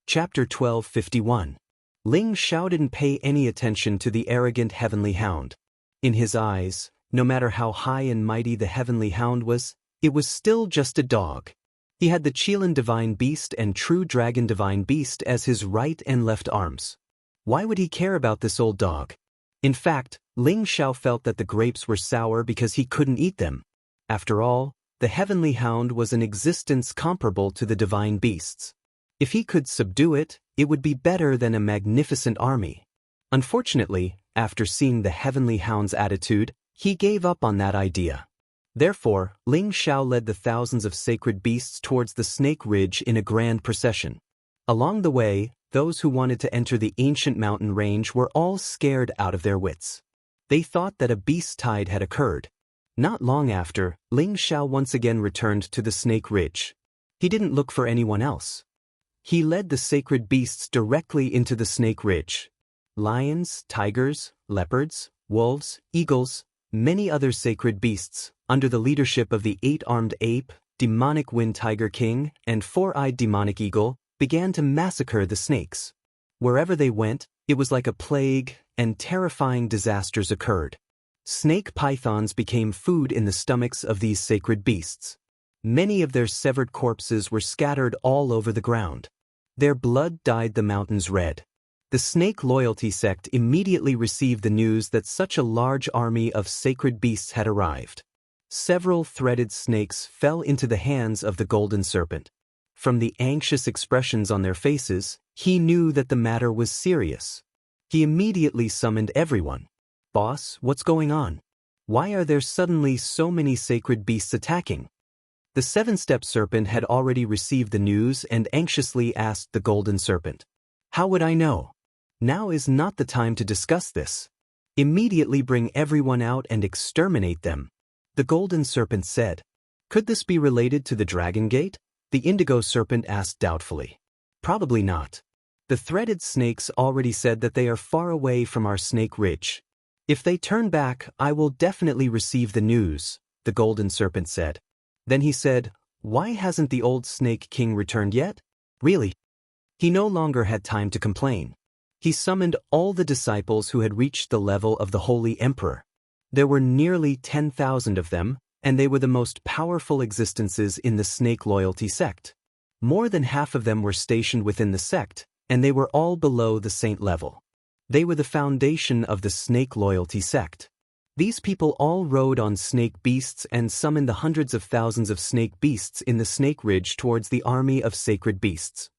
Chapter 1251. Ling Xiao didn't pay any attention to the arrogant heavenly hound. In his eyes, no matter how high and mighty the heavenly hound was, it was still just a dog. He had the Qilin divine beast and true dragon divine beast as his right and left arms. Why would he care about this old dog? In fact, Ling Xiao felt that the grapes were sour because he couldn't eat them. After all, the heavenly hound was an existence comparable to the divine beasts. If he could subdue it, it would be better than a magnificent army. Unfortunately, after seeing the heavenly hound's attitude, he gave up on that idea. Therefore, Ling Xiao led the thousands of sacred beasts towards the Snake Ridge in a grand procession. Along the way, those who wanted to enter the ancient mountain range were all scared out of their wits. They thought that a beast tide had occurred. Not long after, Ling Xiao once again returned to the Snake Ridge. He didn't look for anyone else. He led the sacred beasts directly into the Snake Ridge. Lions, tigers, leopards, wolves, eagles, many other sacred beasts, under the leadership of the eight-armed ape, demonic wind tiger king, and four-eyed demonic eagle, began to massacre the snakes. Wherever they went, it was like a plague, and terrifying disasters occurred. Snake pythons became food in the stomachs of these sacred beasts. Many of their severed corpses were scattered all over the ground. Their blood dyed the mountains red. The snake loyalty sect immediately received the news that such a large army of sacred beasts had arrived. Several threaded snakes fell into the hands of the golden serpent. From the anxious expressions on their faces, he knew that the matter was serious. He immediately summoned everyone. "Boss, what's going on? Why are there suddenly so many sacred beasts attacking?" The seven-step serpent had already received the news and anxiously asked the golden serpent. "How would I know? Now is not the time to discuss this. Immediately bring everyone out and exterminate them." The golden serpent said. "Could this be related to the Dragon Gate?" The indigo serpent asked doubtfully. "Probably not. The threaded snakes already said that they are far away from our Snake Ridge. If they turn back, I will definitely receive the news," the golden serpent said. Then he said, "Why hasn't the old Snake King returned yet?" Really? He no longer had time to complain. He summoned all the disciples who had reached the level of the Holy Emperor. There were nearly 10,000 of them, and they were the most powerful existences in the Snake Loyalty sect. More than half of them were stationed within the sect, and they were all below the saint level. They were the foundation of the Snake Loyalty sect. These people all rode on snake beasts and summoned the hundreds of thousands of snake beasts in the Snake Ridge towards the army of sacred beasts.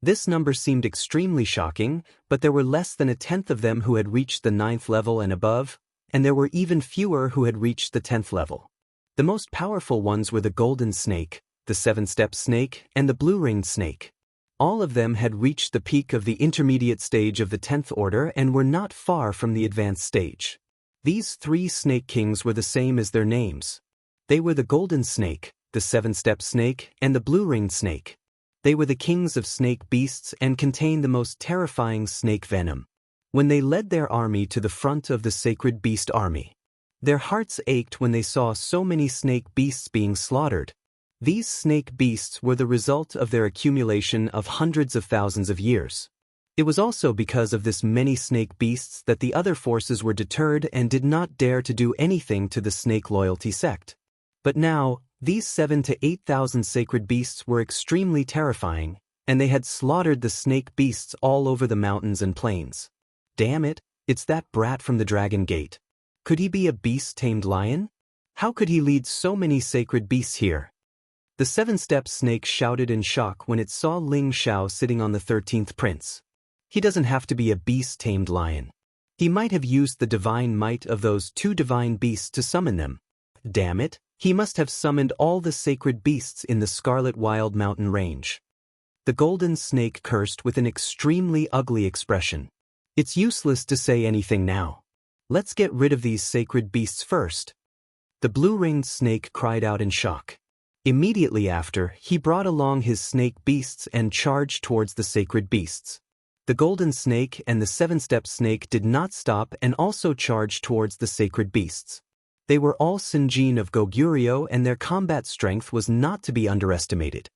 This number seemed extremely shocking, but there were less than a tenth of them who had reached the 9th level and above, and there were even fewer who had reached the 10th level. The most powerful ones were the golden snake, the seven-step snake, and the blue-ringed snake. All of them had reached the peak of the intermediate stage of the 10th order and were not far from the advanced stage. These three snake kings were the same as their names. They were the golden snake, the seven-step snake, and the blue-ringed snake. They were the kings of snake beasts and contained the most terrifying snake venom. When they led their army to the front of the sacred beast army, their hearts ached when they saw so many snake beasts being slaughtered. These snake beasts were the result of their accumulation of hundreds of thousands of years. It was also because of this many snake beasts that the other forces were deterred and did not dare to do anything to the snake loyalty sect. But now, these 7,000 to 8,000 sacred beasts were extremely terrifying, and they had slaughtered the snake beasts all over the mountains and plains. Damn it, it's that brat from the Dragon Gate. Could he be a beast-tamed lion? How could he lead so many sacred beasts here? The seven-step snake shouted in shock when it saw Ling Xiao sitting on the 13th prince. He doesn't have to be a beast-tamed lion. He might have used the divine might of those two divine beasts to summon them. Damn it, he must have summoned all the sacred beasts in the Scarlet Wild Mountain Range. The golden snake cursed with an extremely ugly expression. It's useless to say anything now. Let's get rid of these sacred beasts first. The blue-ringed snake cried out in shock. Immediately after, he brought along his snake beasts and charged towards the sacred beasts. The golden snake and the seven-step snake did not stop and also charged towards the sacred beasts. They were all Sinjin of Goguryeo and their combat strength was not to be underestimated.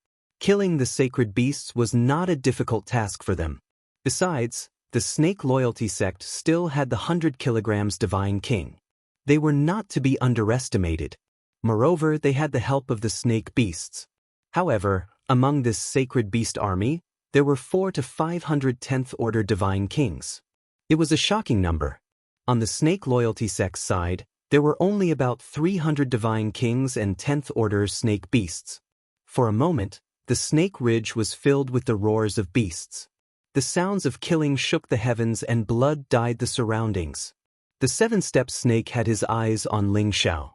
Killing the sacred beasts was not a difficult task for them. Besides, the snake loyalty sect still had the 100 kilograms divine king. They were not to be underestimated. Moreover, they had the help of the snake beasts. However, among this sacred beast army, there were 400 to 500 10th order divine kings. It was a shocking number. On the snake loyalty sect's side, there were only about 300 divine kings and 10th order snake beasts. For a moment, the snake ridge was filled with the roars of beasts. The sounds of killing shook the heavens and blood dyed the surroundings. The seven-step snake had his eyes on Ling Xiao.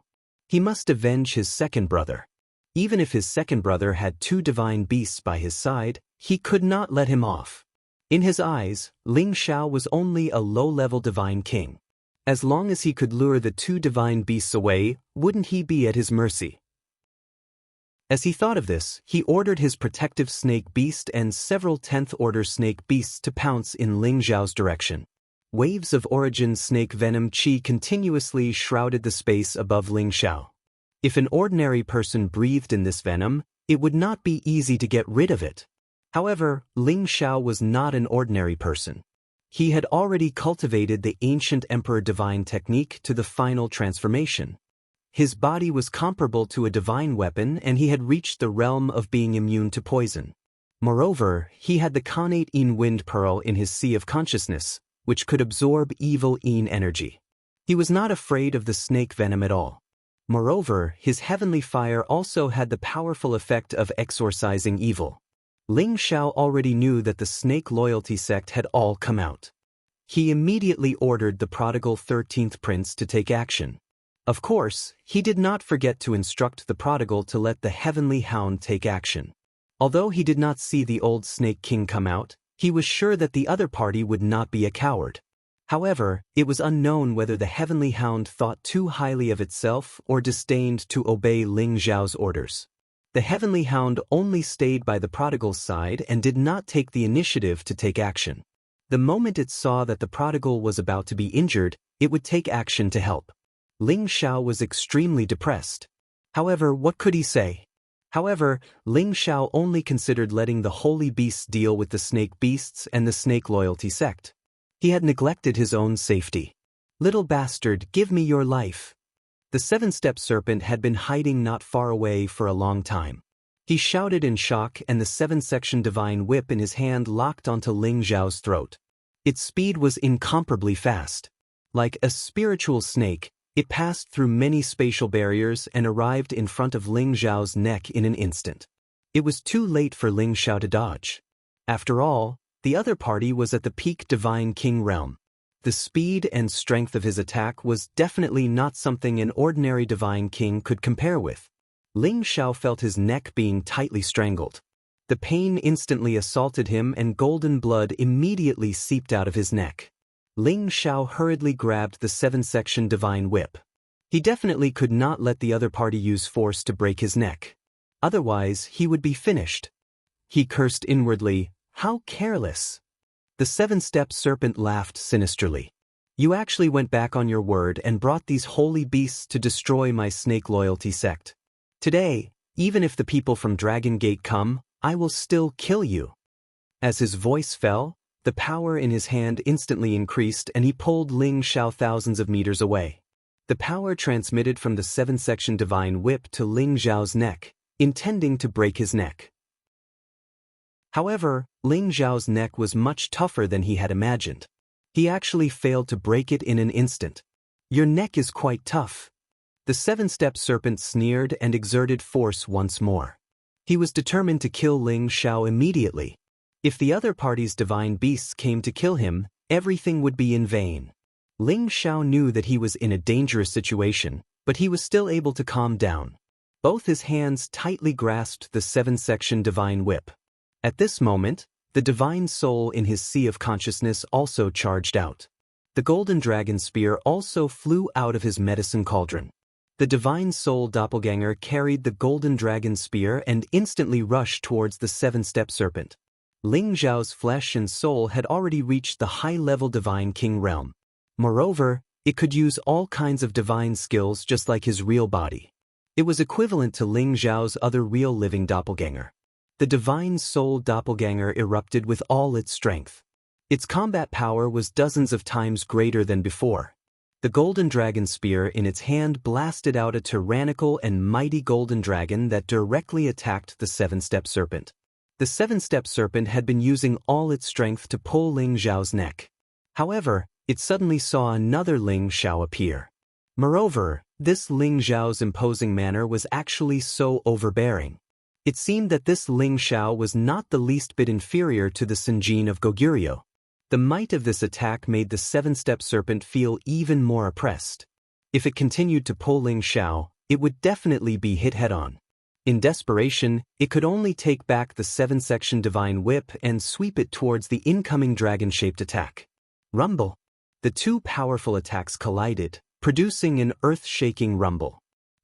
He must avenge his second brother. Even if his second brother had 2 divine beasts by his side, he could not let him off. In his eyes, Ling Xiao was only a low-level divine king. As long as he could lure the 2 divine beasts away, wouldn't he be at his mercy? As he thought of this, he ordered his protective snake beast and several 10th order snake beasts to pounce in Ling Xiao's direction. Waves of origin snake venom qi continuously shrouded the space above Ling Xiao. If an ordinary person breathed in this venom, it would not be easy to get rid of it. However, Ling Xiao was not an ordinary person. He had already cultivated the ancient emperor divine technique to the final transformation. His body was comparable to a divine weapon and he had reached the realm of being immune to poison. Moreover, he had the Khanate Yin wind pearl in his sea of consciousness, which could absorb evil Yin energy. He was not afraid of the snake venom at all. Moreover, his heavenly fire also had the powerful effect of exorcising evil. Ling Xiao already knew that the snake loyalty sect had all come out. He immediately ordered the prodigal 13th prince to take action. Of course, he did not forget to instruct the prodigal to let the heavenly hound take action. Although he did not see the old snake king come out, he was sure that the other party would not be a coward. However, it was unknown whether the heavenly hound thought too highly of itself or disdained to obey Ling Xiao's orders. The heavenly hound only stayed by the prodigal's side and did not take the initiative to take action. The moment it saw that the prodigal was about to be injured, it would take action to help. Ling Xiao was extremely depressed. However, what could he say? However, Ling Xiao only considered letting the holy beasts deal with the snake beasts and the snake loyalty sect. He had neglected his own safety. "Little bastard, give me your life." The 7-step serpent had been hiding not far away for a long time. He shouted in shock and the 7-section divine whip in his hand locked onto Ling Xiao's throat. Its speed was incomparably fast. Like a spiritual snake, it passed through many spatial barriers and arrived in front of Ling Xiao's neck in an instant. It was too late for Ling Xiao to dodge. After all, the other party was at the peak divine king realm. The speed and strength of his attack was definitely not something an ordinary divine king could compare with. Ling Xiao felt his neck being tightly strangled. The pain instantly assaulted him and golden blood immediately seeped out of his neck. Ling Xiao hurriedly grabbed the 7-section divine whip. He definitely could not let the other party use force to break his neck. Otherwise, he would be finished. He cursed inwardly, "How careless!" The 7-step serpent laughed sinisterly. "You actually went back on your word and brought these holy beasts to destroy my snake loyalty sect. Today, even if the people from Dragon Gate come, I will still kill you." As his voice fell, the power in his hand instantly increased and he pulled Ling Xiao thousands of meters away. The power transmitted from the 7-section divine whip to Ling Xiao's neck, intending to break his neck. However, Ling Xiao's neck was much tougher than he had imagined. He actually failed to break it in an instant. "Your neck is quite tough." The 7-step serpent sneered and exerted force once more. He was determined to kill Ling Xiao immediately. If the other party's divine beasts came to kill him, everything would be in vain. Ling Xiao knew that he was in a dangerous situation, but he was still able to calm down. Both his hands tightly grasped the 7-section divine whip. At this moment, the divine soul in his sea of consciousness also charged out. The golden dragon spear also flew out of his medicine cauldron. The divine soul doppelganger carried the golden dragon spear and instantly rushed towards the 7-step serpent. Ling Xiao's flesh and soul had already reached the high-level divine king realm. Moreover, it could use all kinds of divine skills just like his real body. It was equivalent to Ling Xiao's other real living doppelganger. the divine soul doppelganger erupted with all its strength. Its combat power was dozens of times greater than before. The golden dragon spear in its hand blasted out a tyrannical and mighty golden dragon that directly attacked the seven-step serpent. The seven-step serpent had been using all its strength to pull Ling Xiao's neck. However, it suddenly saw another Ling Xiao appear. Moreover, this Ling Xiao's imposing manner was actually so overbearing. It seemed that this Ling Xiao was not the least bit inferior to the Senjin of Goguryeo. The might of this attack made the seven-step serpent feel even more oppressed. If it continued to pull Ling Xiao, it would definitely be hit head-on. In desperation, it could only take back the seven-section divine whip and sweep it towards the incoming dragon-shaped attack. Rumble! The two powerful attacks collided, producing an earth-shaking rumble.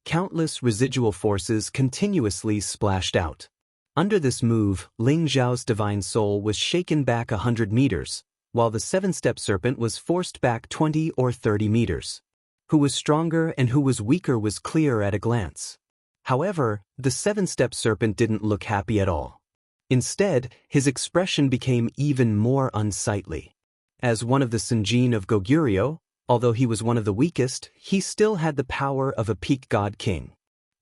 Countless residual forces continuously splashed out. Under this move, Ling Xiao's divine soul was shaken back 100 meters, while the seven-step serpent was forced back 20 or 30 meters. Who was stronger and who was weaker was clear at a glance. However, the seven-step serpent didn't look happy at all. Instead, his expression became even more unsightly. As one of the Senjin of Goguryeo, although he was one of the weakest, he still had the power of a peak god king.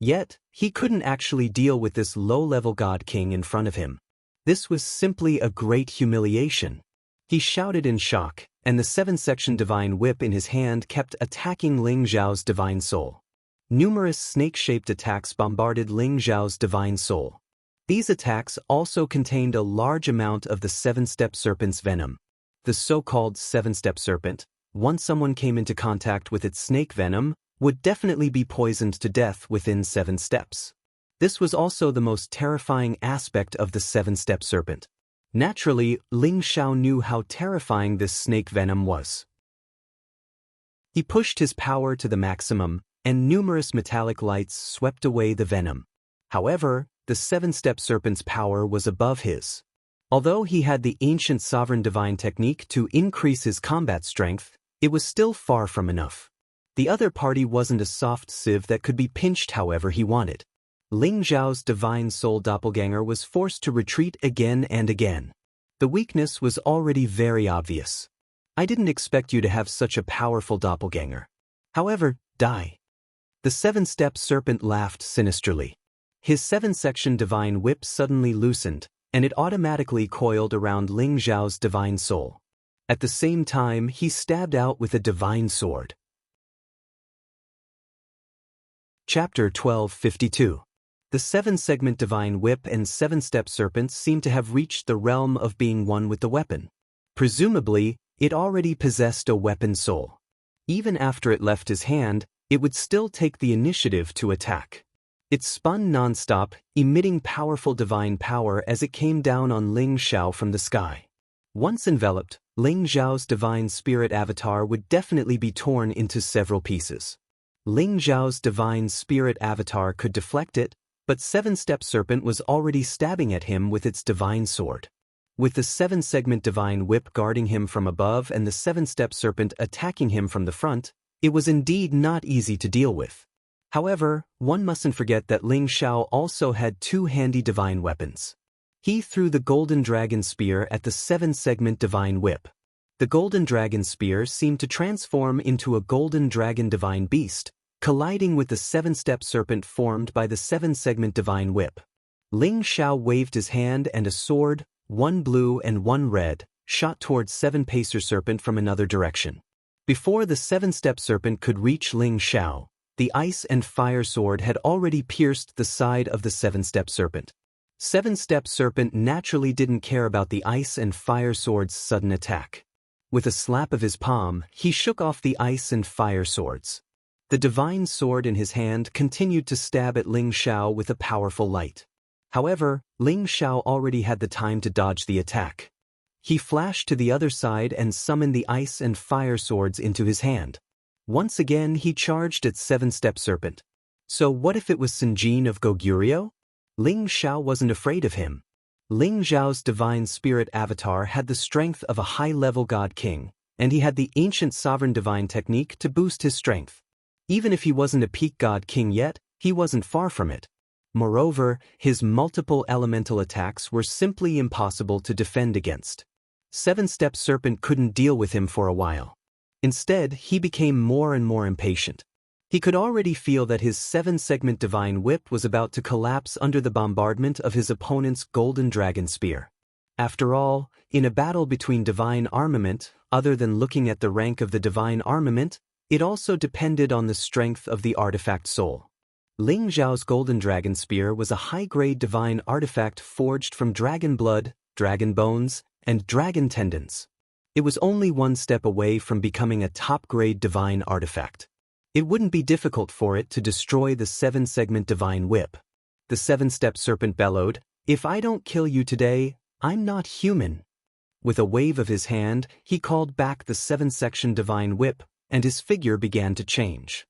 Yet, he couldn't actually deal with this low-level god king in front of him. This was simply a great humiliation. He shouted in shock, and the seven-section divine whip in his hand kept attacking Ling Xiao's divine soul. Numerous snake-shaped attacks bombarded Ling Xiao's divine soul. These attacks also contained a large amount of the seven-step serpent's venom. The so-called seven-step serpent, once someone came into contact with its snake venom, would definitely be poisoned to death within 7 steps. This was also the most terrifying aspect of the seven-step serpent. Naturally, Ling Xiao knew how terrifying this snake venom was. He pushed his power to the maximum, and numerous metallic lights swept away the venom. However, the seven-step serpent's power was above his. Although he had the ancient sovereign divine technique to increase his combat strength, it was still far from enough. The other party wasn't a soft sieve that could be pinched however he wanted. Ling Xiao's divine soul doppelganger was forced to retreat again and again. The weakness was already very obvious. I didn't expect you to have such a powerful doppelganger. However, die. The seven-step serpent laughed sinisterly. His seven-section divine whip suddenly loosened, and it automatically coiled around Ling Xiao's divine soul. At the same time, he stabbed out with a divine sword. Chapter 1252. The seven-segment divine whip and seven-step serpent seemed to have reached the realm of being one with the weapon. Presumably, it already possessed a weapon soul. Even after it left his hand, it would still take the initiative to attack. It spun non-stop, emitting powerful divine power as it came down on Ling Xiao from the sky. Once enveloped, Ling Xiao's divine spirit avatar would definitely be torn into several pieces. Ling Xiao's divine spirit avatar could deflect it, but seven-step serpent was already stabbing at him with its divine sword. With the seven-segment divine whip guarding him from above and the seven-step serpent attacking him from the front, it was indeed not easy to deal with. However, one mustn't forget that Ling Xiao also had 2 handy divine weapons. He threw the golden dragon spear at the seven-segment divine whip. The golden dragon spear seemed to transform into a golden dragon divine beast, colliding with the seven-step serpent formed by the seven-segment divine whip. Ling Xiao waved his hand and a sword, 1 blue and 1 red, shot towards seven-pacer serpent from another direction. Before the seven-step serpent could reach Ling Xiao, the ice and fire sword had already pierced the side of the seven-step serpent. Seven-step serpent naturally didn't care about the ice and fire sword's sudden attack. With a slap of his palm, he shook off the ice and fire swords. The divine sword in his hand continued to stab at Ling Xiao with a powerful light. However, Ling Xiao already had the time to dodge the attack. He flashed to the other side and summoned the ice and fire swords into his hand. Once again he charged at seven-step serpent. So what if it was Senjin of Goguryeo? Ling Xiao wasn't afraid of him. Ling Xiao's divine spirit avatar had the strength of a high-level god king, and he had the ancient sovereign divine technique to boost his strength. Even if he wasn't a peak god king yet, he wasn't far from it. Moreover, his multiple elemental attacks were simply impossible to defend against. Seven-Step Serpent couldn't deal with him for a while. Instead, he became more and more impatient. He could already feel that his 7-segment divine whip was about to collapse under the bombardment of his opponent's golden dragon spear. After all, in a battle between divine armament, other than looking at the rank of the divine armament, it also depended on the strength of the artifact soul. Ling Zhao's golden dragon spear was a high-grade divine artifact forged from dragon blood, dragon bones, and dragon tendons. It was only one step away from becoming a top-grade divine artifact. It wouldn't be difficult for it to destroy the 7-segment divine whip. The 7-Step Serpent bellowed, "If I don't kill you today, I'm not human." With a wave of his hand, he called back the 7-section divine whip, and his figure began to change.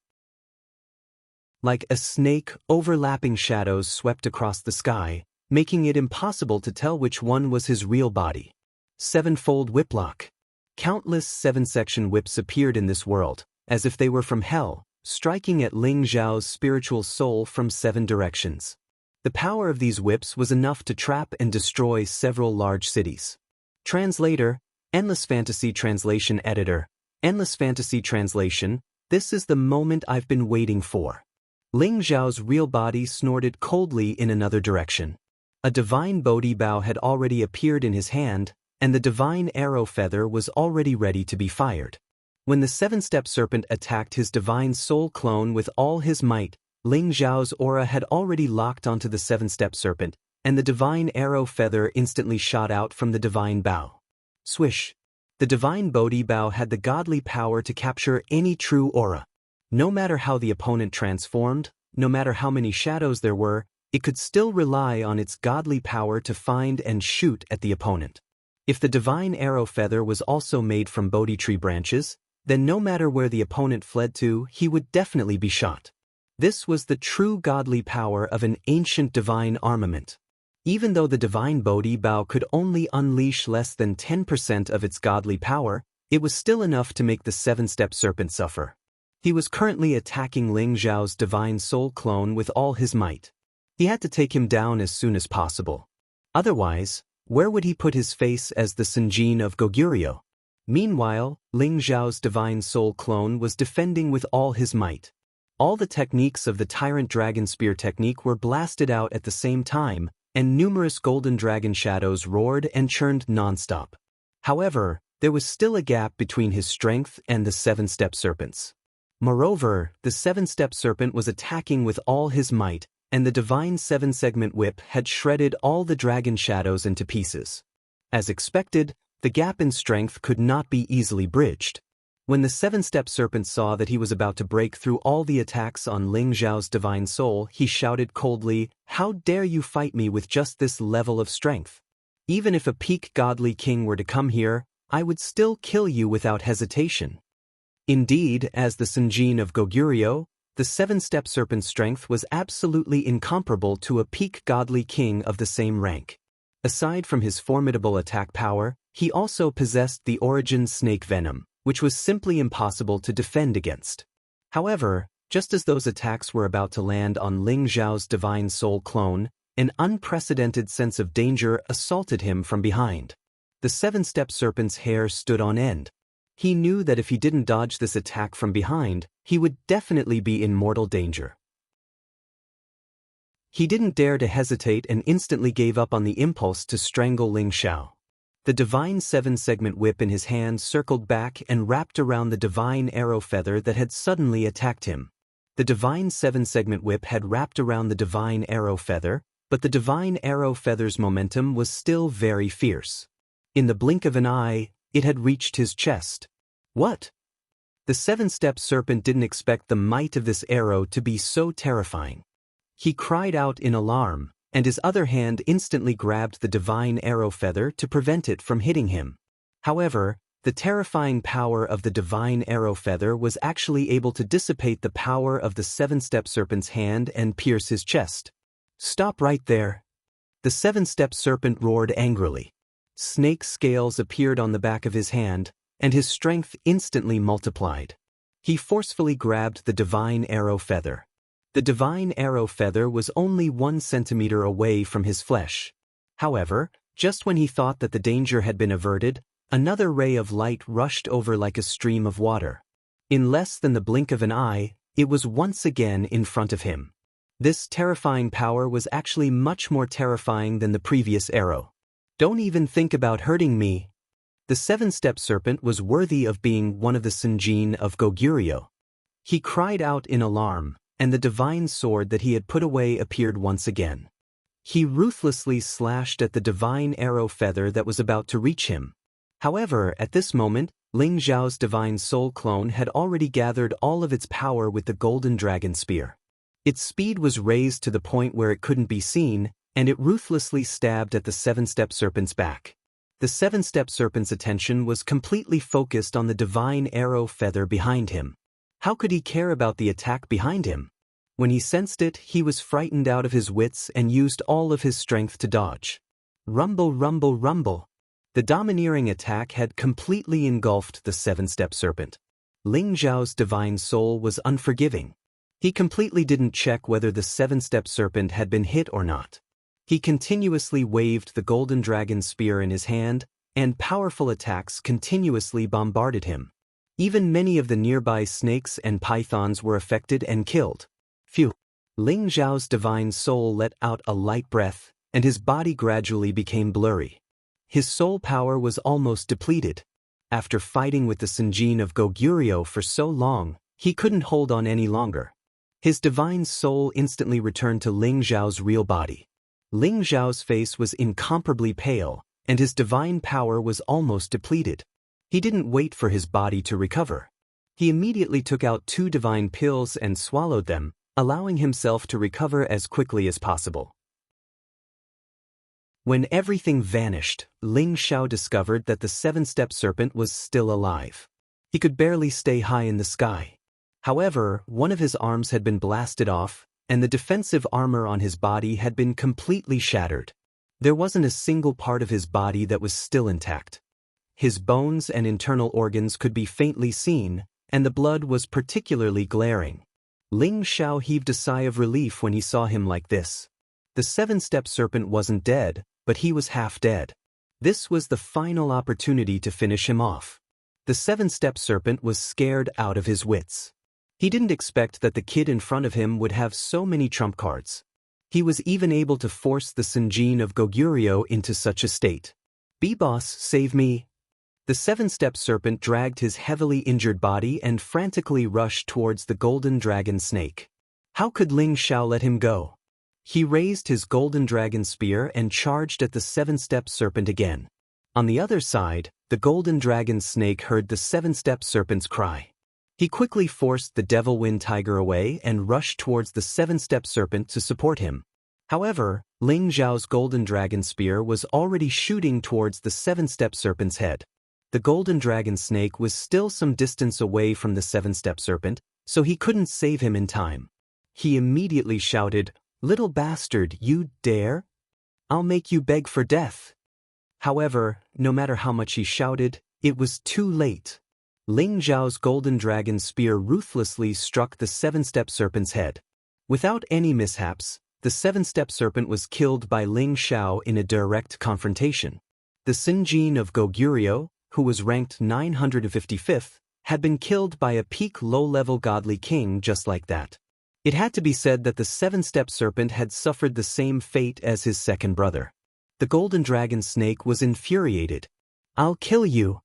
Like a snake, overlapping shadows swept across the sky, making it impossible to tell which one was his real body. Sevenfold whiplock. Countless 7-section whips appeared in this world, as if they were from hell, striking at Ling Zhao's spiritual soul from 7 directions. The power of these whips was enough to trap and destroy several large cities. Translator, Endless Fantasy Translation Editor, Endless Fantasy Translation, this is the moment I've been waiting for. Ling Zhao's real body snorted coldly in another direction. A divine Bodhi bow had already appeared in his hand, and the divine arrow feather was already ready to be fired. When the 7-Step Serpent attacked his divine soul clone with all his might, Ling Zhao's aura had already locked onto the 7-Step Serpent, and the divine arrow feather instantly shot out from the divine bow. Swish! The divine Bodhi bow had the godly power to capture any true aura. No matter how the opponent transformed, no matter how many shadows there were, it could still rely on its godly power to find and shoot at the opponent. If the divine arrow feather was also made from Bodhi tree branches, then no matter where the opponent fled to, he would definitely be shot. This was the true godly power of an ancient divine armament. Even though the divine Bodhi bow could only unleash less than 10% of its godly power, it was still enough to make the 7-Step Serpent suffer. He was currently attacking Ling Zhao's divine soul clone with all his might. He had to take him down as soon as possible. Otherwise, where would he put his face as the Senjin of Goguryeo? Meanwhile, Ling Zhao's divine soul clone was defending with all his might. All the techniques of the Tyrant Dragon Spear technique were blasted out at the same time, and numerous golden dragon shadows roared and churned nonstop. However, there was still a gap between his strength and the 7-Step Serpent's. Moreover, the 7-Step Serpent was attacking with all his might, and the divine 7-segment whip had shredded all the dragon shadows into pieces. As expected, the gap in strength could not be easily bridged. When the 7-Step Serpent saw that he was about to break through all the attacks on Ling Zhao's divine soul, he shouted coldly, "How dare you fight me with just this level of strength? Even if a peak godly king were to come here, I would still kill you without hesitation." Indeed, as the Senjin of Goguryeo, the 7-Step Serpent's strength was absolutely incomparable to a peak godly king of the same rank. Aside from his formidable attack power, he also possessed the origin snake venom, which was simply impossible to defend against. However, just as those attacks were about to land on Ling Zhao's divine soul clone, an unprecedented sense of danger assaulted him from behind. The 7-Step Serpent's hair stood on end. He knew that if he didn't dodge this attack from behind, he would definitely be in mortal danger. He didn't dare to hesitate and instantly gave up on the impulse to strangle Ling Zhao. The divine 7-segment whip in his hand circled back and wrapped around the divine arrow feather that had suddenly attacked him. The divine 7-segment whip had wrapped around the divine arrow feather, but the divine arrow feather's momentum was still very fierce. In the blink of an eye, it had reached his chest. What? The 7-Step Serpent didn't expect the might of this arrow to be so terrifying. He cried out in alarm, and his other hand instantly grabbed the divine arrow feather to prevent it from hitting him. However, the terrifying power of the divine arrow feather was actually able to dissipate the power of the 7-Step Serpent's hand and pierce his chest. "Stop right there!" The 7-Step Serpent roared angrily. Snake scales appeared on the back of his hand, and his strength instantly multiplied. He forcefully grabbed the divine arrow feather. The divine arrow feather was only 1 centimeter away from his flesh. However, just when he thought that the danger had been averted, another ray of light rushed over like a stream of water. In less than the blink of an eye, it was once again in front of him. This terrifying power was actually much more terrifying than the previous arrow. "Don't even think about hurting me." The seven-step serpent was worthy of being one of the Senjin of Goguryeo. He cried out in alarm, and the divine sword that he had put away appeared once again. He ruthlessly slashed at the divine arrow feather that was about to reach him. However, at this moment, Ling Zhao's divine soul clone had already gathered all of its power with the golden dragon spear. Its speed was raised to the point where it couldn't be seen, and it ruthlessly stabbed at the seven-step serpent's back. The seven-step serpent's attention was completely focused on the divine arrow feather behind him. How could he care about the attack behind him? When he sensed it, he was frightened out of his wits and used all of his strength to dodge. Rumble, rumble, rumble. The domineering attack had completely engulfed the seven-step serpent. Ling Zhao's divine soul was unforgiving. He completely didn't check whether the seven-step serpent had been hit or not. He continuously waved the golden dragon spear in his hand, and powerful attacks continuously bombarded him. Even many of the nearby snakes and pythons were affected and killed. Phew! Ling Zhao's divine soul let out a light breath, and his body gradually became blurry. His soul power was almost depleted. After fighting with the Senjin of Goguryeo for so long, he couldn't hold on any longer. His divine soul instantly returned to Ling Zhao's real body. Ling Zhao's face was incomparably pale, and his divine power was almost depleted. He didn't wait for his body to recover. He immediately took out 2 divine pills and swallowed them, allowing himself to recover as quickly as possible. When everything vanished, Ling Zhao discovered that the seven-step serpent was still alive. He could barely stay high in the sky. However, one of his arms had been blasted off, and the defensive armor on his body had been completely shattered. There wasn't a single part of his body that was still intact. His bones and internal organs could be faintly seen, and the blood was particularly glaring. Ling Zhao heaved a sigh of relief when he saw him like this. The seven-step serpent wasn't dead, but he was half dead. This was the final opportunity to finish him off. The seven-step serpent was scared out of his wits. He didn't expect that the kid in front of him would have so many trump cards. He was even able to force the Senjin of Goguryeo into such a state. "B-boss, save me." The seven-step serpent dragged his heavily injured body and frantically rushed towards the golden dragon snake. How could Ling Zhao let him go? He raised his golden dragon spear and charged at the seven-step serpent again. On the other side, the golden dragon snake heard the seven-step serpent's cry. He quickly forced the devil wind tiger away and rushed towards the seven-step serpent to support him. However, Ling Zhao's golden dragon spear was already shooting towards the seven-step serpent's head. The golden dragon snake was still some distance away from the seven-step serpent, so he couldn't save him in time. He immediately shouted, "Little bastard, you dare? I'll make you beg for death." However, no matter how much he shouted, it was too late. Ling Zhao's golden dragon spear ruthlessly struck the seven-step serpent's head. Without any mishaps, the seven-step serpent was killed by Ling Zhao in a direct confrontation. The Senjin of Goguryeo, who was ranked 955th, had been killed by a peak low-level godly king just like that. It had to be said that the seven-step serpent had suffered the same fate as his second brother. The golden dragon snake was infuriated. "I'll kill you."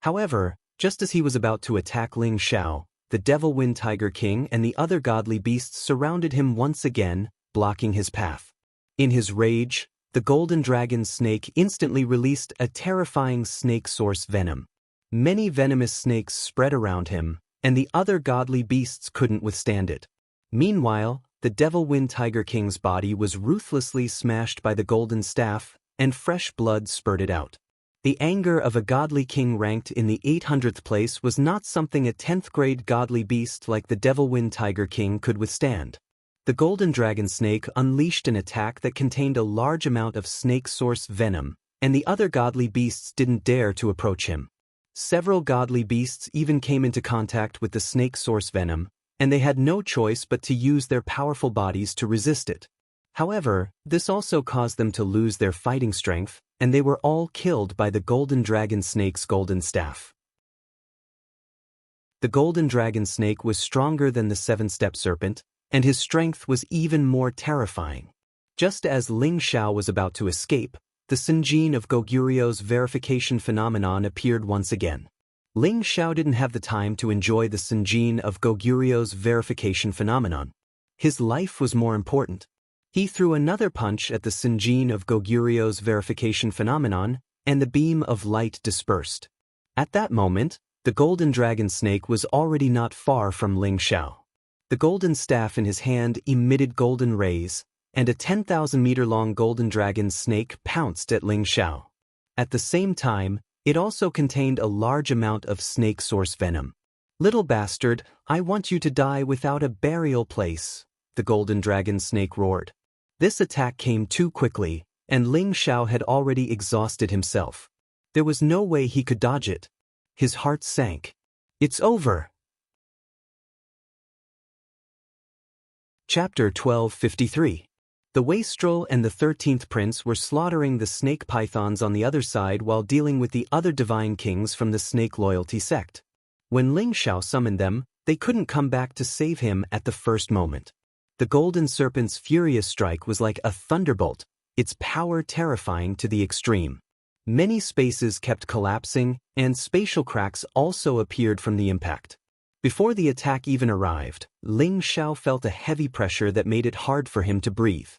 However, just as he was about to attack Ling Zhao, the devil wind tiger king and the other godly beasts surrounded him once again, blocking his path. In his rage, the golden dragon snake instantly released a terrifying snake source venom. Many venomous snakes spread around him, and the other godly beasts couldn't withstand it. Meanwhile, the devil wind tiger king's body was ruthlessly smashed by the golden staff, and fresh blood spurted out. The anger of a godly king ranked in the 800th place was not something a 10th grade godly beast like the devil wind tiger king could withstand. The golden dragon snake unleashed an attack that contained a large amount of snake source venom, and the other godly beasts didn't dare to approach him. Several godly beasts even came into contact with the snake source venom, and they had no choice but to use their powerful bodies to resist it. However, this also caused them to lose their fighting strength, and they were all killed by the golden dragon snake's golden staff. The golden dragon snake was stronger than the seven-step serpent, and his strength was even more terrifying. Just as Ling Xiao was about to escape, the Sinjin of Goguryu's verification phenomenon appeared once again. Ling Xiao didn't have the time to enjoy the Sinjin of Goguryu's verification phenomenon. His life was more important. He threw another punch at the Sinjin of Goguryu's verification phenomenon, and the beam of light dispersed. At that moment, the golden dragon snake was already not far from Ling Xiao. The golden staff in his hand emitted golden rays, and a 10,000-meter-long golden dragon snake pounced at Ling Xiao. At the same time, it also contained a large amount of snake source venom. "Little bastard, I want you to die without a burial place," the golden dragon snake roared. This attack came too quickly, and Ling Xiao had already exhausted himself. There was no way he could dodge it. His heart sank. It's over. Chapter 1253. The Wastrel and the 13th Prince were slaughtering the snake pythons on the other side while dealing with the other divine kings from the snake loyalty sect. When Ling Xiao summoned them, they couldn't come back to save him at the first moment. The golden serpent's furious strike was like a thunderbolt, its power terrifying to the extreme. Many spaces kept collapsing, and spatial cracks also appeared from the impact. Before the attack even arrived, Ling Xiao felt a heavy pressure that made it hard for him to breathe.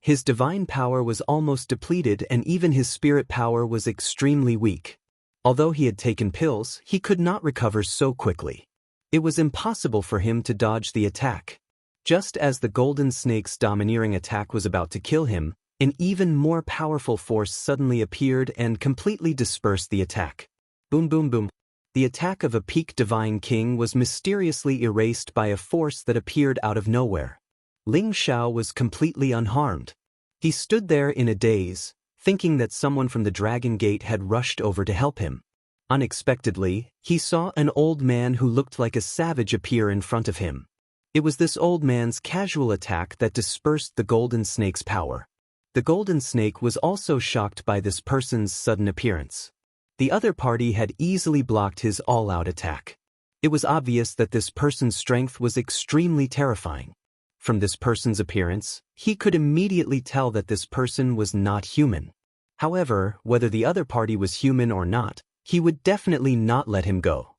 His divine power was almost depleted, and even his spirit power was extremely weak. Although he had taken pills, he could not recover so quickly. It was impossible for him to dodge the attack. Just as the golden snake's domineering attack was about to kill him, an even more powerful force suddenly appeared and completely dispersed the attack. Boom boom boom. The attack of a peak divine king was mysteriously erased by a force that appeared out of nowhere. Ling Xiao was completely unharmed. He stood there in a daze, thinking that someone from the Dragon Gate had rushed over to help him. Unexpectedly, he saw an old man who looked like a savage appear in front of him. It was this old man's casual attack that dispersed the golden snake's power. The golden snake was also shocked by this person's sudden appearance. The other party had easily blocked his all-out attack. It was obvious that this person's strength was extremely terrifying. From this person's appearance, he could immediately tell that this person was not human. However, whether the other party was human or not, he would definitely not let him go.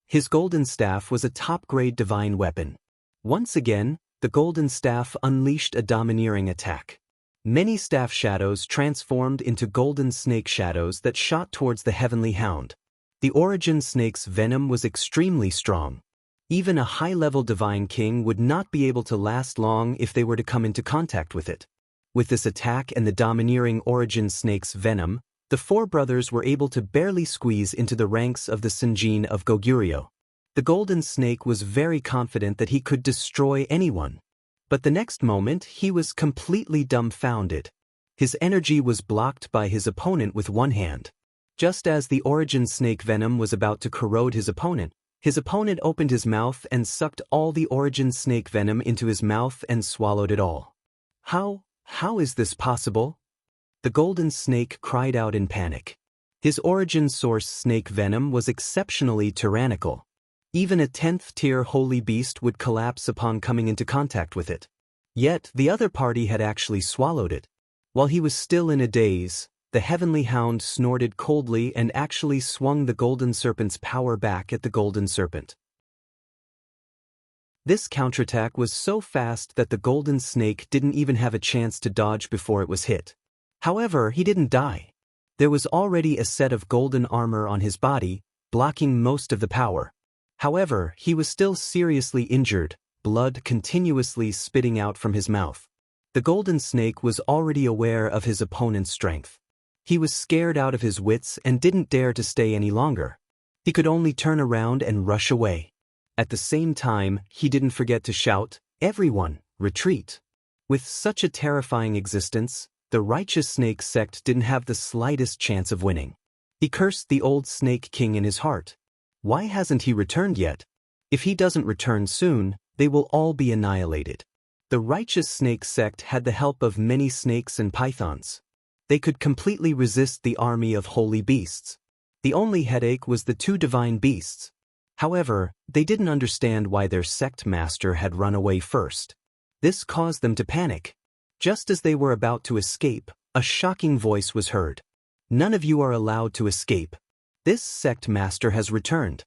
His golden staff was a top-grade divine weapon. Once again, the golden staff unleashed a domineering attack. Many staff shadows transformed into golden snake shadows that shot towards the heavenly hound. The origin snake's venom was extremely strong. Even a high-level divine king would not be able to last long if they were to come into contact with it. With this attack and the domineering origin snake's venom, the four brothers were able to barely squeeze into the ranks of the Sinjin of Goguryo. The golden snake was very confident that he could destroy anyone. But the next moment, he was completely dumbfounded. His energy was blocked by his opponent with one hand. Just as the origin snake venom was about to corrode his opponent opened his mouth and sucked all the origin snake venom into his mouth and swallowed it all. How is this possible? The golden snake cried out in panic. His origin source snake venom was exceptionally tyrannical. Even a 10th-tier holy beast would collapse upon coming into contact with it. Yet, the other party had actually swallowed it. While he was still in a daze, the heavenly hound snorted coldly and actually swung the golden serpent's power back at the golden serpent. This counterattack was so fast that the golden snake didn't even have a chance to dodge before it was hit. However, he didn't die. There was already a set of golden armor on his body, blocking most of the power. However, he was still seriously injured, blood continuously spitting out from his mouth. The golden snake was already aware of his opponent's strength. He was scared out of his wits and didn't dare to stay any longer. He could only turn around and rush away. At the same time, he didn't forget to shout, "Everyone, retreat!" With such a terrifying existence, the righteous snake sect didn't have the slightest chance of winning. He cursed the old snake king in his heart. Why hasn't he returned yet? If he doesn't return soon, they will all be annihilated. The righteous snake sect had the help of many snakes and pythons. They could completely resist the army of holy beasts. The only headache was the two divine beasts. However, they didn't understand why their sect master had run away first. This caused them to panic. Just as they were about to escape, a shocking voice was heard. "None of you are allowed to escape. This sect master has returned."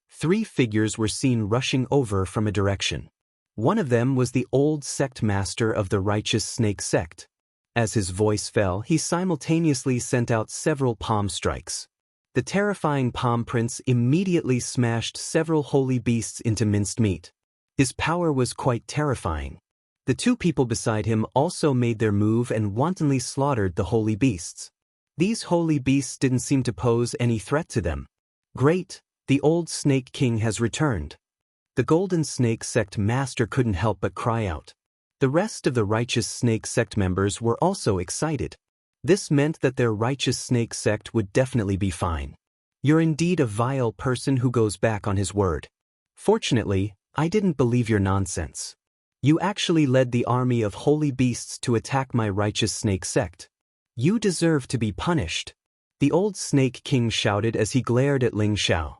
3 figures were seen rushing over from a direction. One of them was the old sect master of the righteous snake sect. As his voice fell, he simultaneously sent out several palm strikes. The terrifying palm prince immediately smashed several holy beasts into minced meat. His power was quite terrifying. The 2 people beside him also made their move and wantonly slaughtered the holy beasts. These holy beasts didn't seem to pose any threat to them. "Great, the old snake king has returned." The golden snake sect master couldn't help but cry out. The rest of the righteous snake sect members were also excited. This meant that their righteous snake sect would definitely be fine. "You're indeed a vile person who goes back on his word. Fortunately, I didn't believe your nonsense. You actually led the army of holy beasts to attack my righteous snake sect. You deserve to be punished," the old snake king shouted as he glared at Ling Xiao.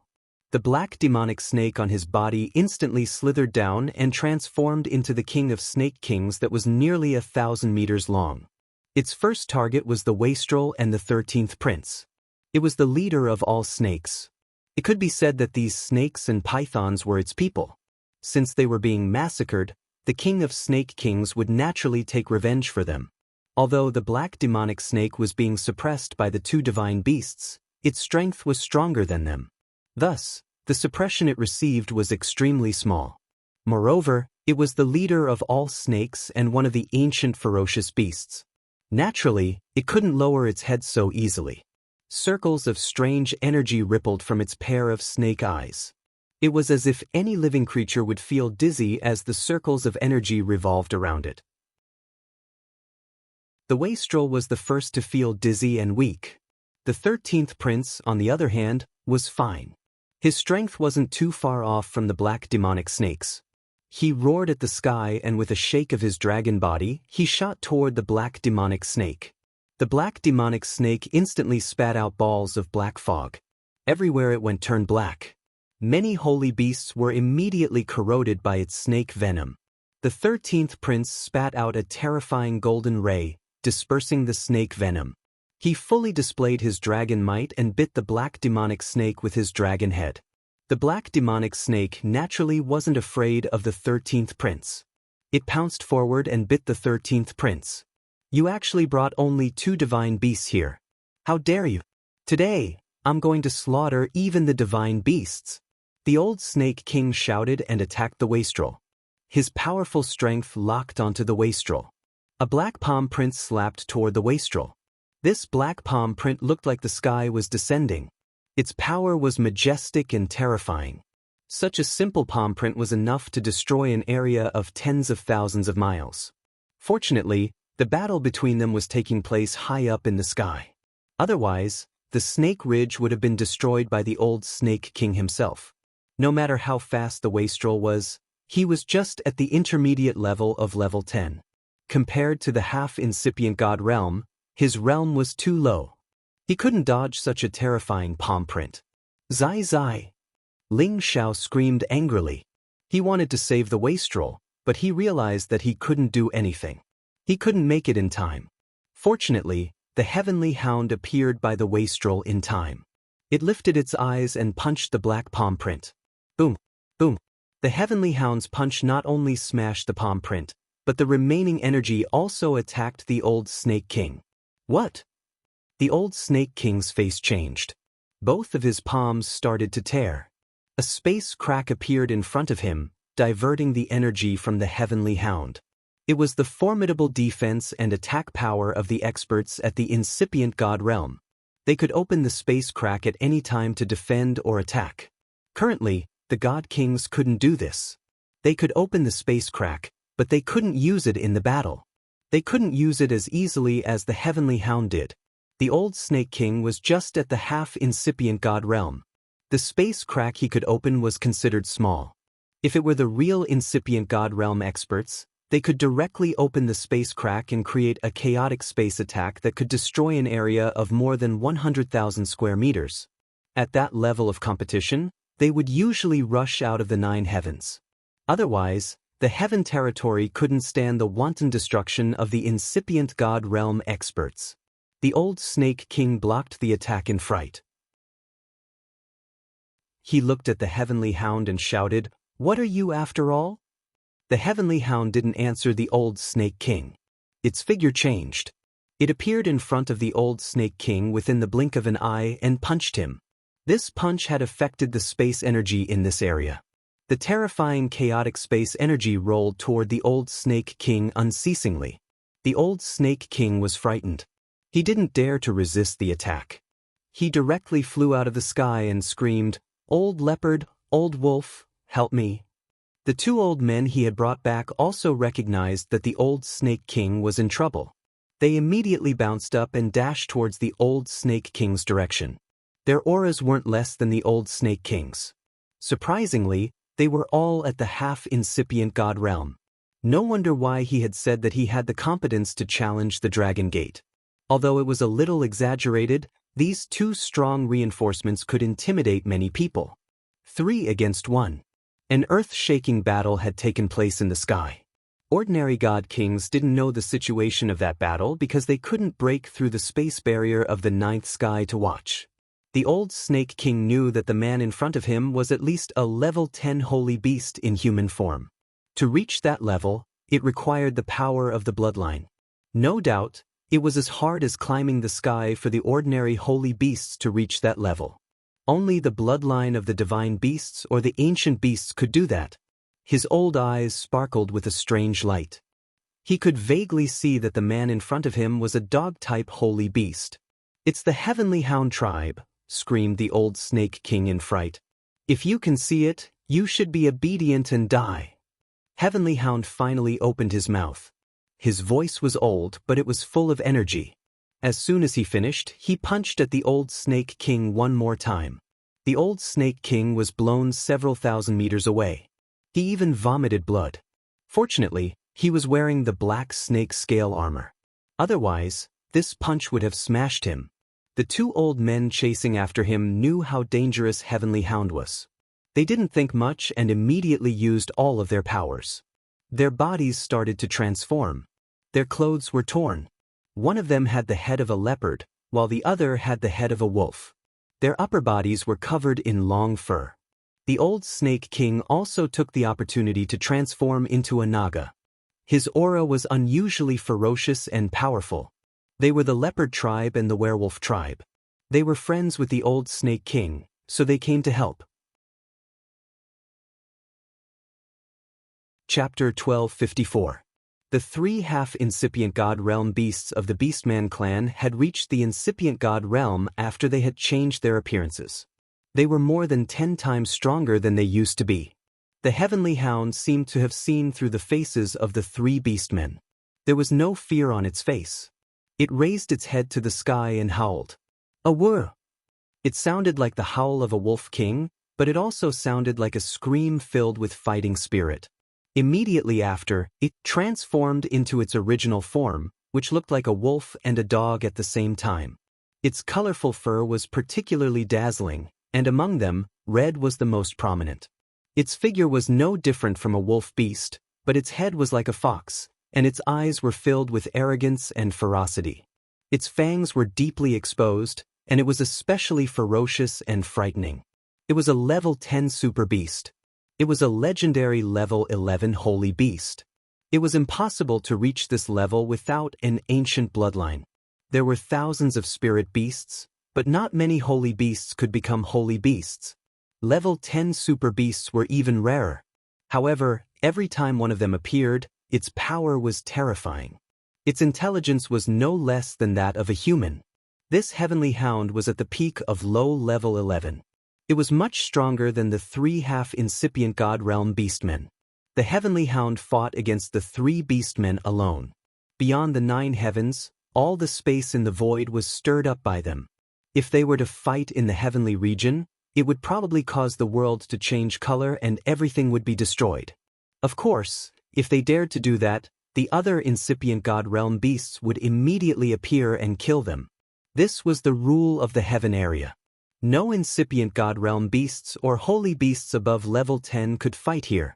The black demonic snake on his body instantly slithered down and transformed into the king of snake kings that was nearly 1,000 meters long. Its first target was the wastrel and the 13th prince. It was the leader of all snakes. It could be said that these snakes and pythons were its people. Since they were being massacred, the king of snake kings would naturally take revenge for them. Although the black demonic snake was being suppressed by the 2 divine beasts, its strength was stronger than them. Thus, the suppression it received was extremely small. Moreover, it was the leader of all snakes and one of the ancient ferocious beasts. Naturally, it couldn't lower its head so easily. Circles of strange energy rippled from its pair of snake eyes. It was as if any living creature would feel dizzy as the circles of energy revolved around it. The wastrel was the first to feel dizzy and weak. The 13th prince, on the other hand, was fine. His strength wasn't too far off from the black demonic snakes. He roared at the sky and with a shake of his dragon body, he shot toward the black demonic snake. The black demonic snake instantly spat out balls of black fog. Everywhere it went turned black. Many holy beasts were immediately corroded by its snake venom. The 13th prince spat out a terrifying golden ray, dispersing the snake venom. He fully displayed his dragon might and bit the black demonic snake with his dragon head. The black demonic snake naturally wasn't afraid of the 13th prince. It pounced forward and bit the 13th prince. "You actually brought only 2 divine beasts here. How dare you? Today, I'm going to slaughter even the divine beasts." The old snake king shouted and attacked the wastrel. His powerful strength locked onto the wastrel. A black palm print slapped toward the wastrel. This black palm print looked like the sky was descending. Its power was majestic and terrifying. Such a simple palm print was enough to destroy an area of tens of thousands of miles. Fortunately, the battle between them was taking place high up in the sky. Otherwise, the snake ridge would have been destroyed by the old snake king himself. No matter how fast the wastrel was, he was just at the intermediate level of level 10. Compared to the half-incipient god realm, his realm was too low. He couldn't dodge such a terrifying palm print. "Zai Zai!" Ling Xiao screamed angrily. He wanted to save the wastrel, but he realized that he couldn't do anything. He couldn't make it in time. Fortunately, the heavenly hound appeared by the wastrel in time. It lifted its eyes and punched the black palm print. Boom! Boom! The heavenly hound's punch not only smashed the palm print, but the remaining energy also attacked the old snake king. "What?" The old snake king's face changed. Both of his palms started to tear. A space crack appeared in front of him, diverting the energy from the heavenly hound. It was the formidable defense and attack power of the experts at the incipient god realm. They could open the space crack at any time to defend or attack. Currently, the god kings couldn't do this. They could open the space crack, but they couldn't use it in the battle. They couldn't use it as easily as the heavenly hound did. The old snake king was just at the half-incipient god realm. The space crack he could open was considered small. If it were the real incipient God realm experts, they could directly open the space crack and create a chaotic space attack that could destroy an area of more than 100,000 square meters. At that level of competition, they would usually rush out of the 9 heavens. Otherwise, the heaven territory couldn't stand the wanton destruction of the incipient God realm experts. The old Snake King blocked the attack in fright. He looked at the Heavenly Hound and shouted, "What are you after all?" The Heavenly Hound didn't answer the old Snake King. Its figure changed. It appeared in front of the old Snake King within the blink of an eye and punched him. This punch had affected the space energy in this area. The terrifying chaotic space energy rolled toward the old Snake King unceasingly. The old Snake King was frightened. He didn't dare to resist the attack. He directly flew out of the sky and screamed, "Old leopard, old wolf, help me." The 2 old men he had brought back also recognized that the old Snake King was in trouble. They immediately bounced up and dashed towards the old Snake King's direction. Their auras weren't less than the old Snake King's. Surprisingly, they were all at the half-incipient God realm. No wonder why he had said that he had the competence to challenge the Dragon Gate. Although it was a little exaggerated, these 2 strong reinforcements could intimidate many people. 3 against 1. An earth-shaking battle had taken place in the sky. Ordinary God Kings didn't know the situation of that battle because they couldn't break through the space barrier of the 9th sky to watch. The old Snake King knew that the man in front of him was at least a level 10 holy beast in human form. To reach that level, it required the power of the bloodline. No doubt, it was as hard as climbing the sky for the ordinary holy beasts to reach that level. Only the bloodline of the divine beasts or the ancient beasts could do that. His old eyes sparkled with a strange light. He could vaguely see that the man in front of him was a dog-type holy beast. "It's the Heavenly Hound tribe," screamed the old Snake King in fright. "If you can see it, you should be obedient and die." Heavenly Hound finally opened his mouth. His voice was old, but it was full of energy. As soon as he finished, he punched at the old Snake King one more time. The old Snake King was blown several thousand meters away. He even vomited blood. Fortunately, he was wearing the black snake scale armor. Otherwise, this punch would have smashed him. The 2 old men chasing after him knew how dangerous Heavenly Hound was. They didn't think much and immediately used all of their powers. Their bodies started to transform. Their clothes were torn. One of them had the head of a leopard, while the other had the head of a wolf. Their upper bodies were covered in long fur. The old Snake King also took the opportunity to transform into a naga. His aura was unusually ferocious and powerful. They were the leopard tribe and the werewolf tribe. They were friends with the old Snake King, so they came to help. Chapter 1254. The 3 half-incipient God realm beasts of the Beastman clan had reached the incipient God realm after they had changed their appearances. They were more than 10 times stronger than they used to be. The Heavenly Hound seemed to have seen through the faces of the 3 beastmen. There was no fear on its face. It raised its head to the sky and howled. A whir! It sounded like the howl of a wolf king, but it also sounded like a scream filled with fighting spirit. Immediately after, it transformed into its original form, which looked like a wolf and a dog at the same time. Its colorful fur was particularly dazzling, and among them, red was the most prominent. Its figure was no different from a wolf beast, but its head was like a fox, and its eyes were filled with arrogance and ferocity. Its fangs were deeply exposed, and it was especially ferocious and frightening. It was a level 10 super beast. It was a legendary level 11 holy beast. It was impossible to reach this level without an ancient bloodline. There were thousands of spirit beasts, but not many holy beasts could become holy beasts. Level 10 super beasts were even rarer. However, every time one of them appeared, its power was terrifying. Its intelligence was no less than that of a human. This Heavenly Hound was at the peak of low level 11. It was much stronger than the 3 half-incipient God realm beastmen. The Heavenly Hound fought against the 3 beastmen alone. Beyond the 9 heavens, all the space in the void was stirred up by them. If they were to fight in the heavenly region, it would probably cause the world to change color and everything would be destroyed. Of course, if they dared to do that, the other incipient God Realm beasts would immediately appear and kill them. This was the rule of the heaven area. No incipient God Realm beasts or holy beasts above level 10 could fight here.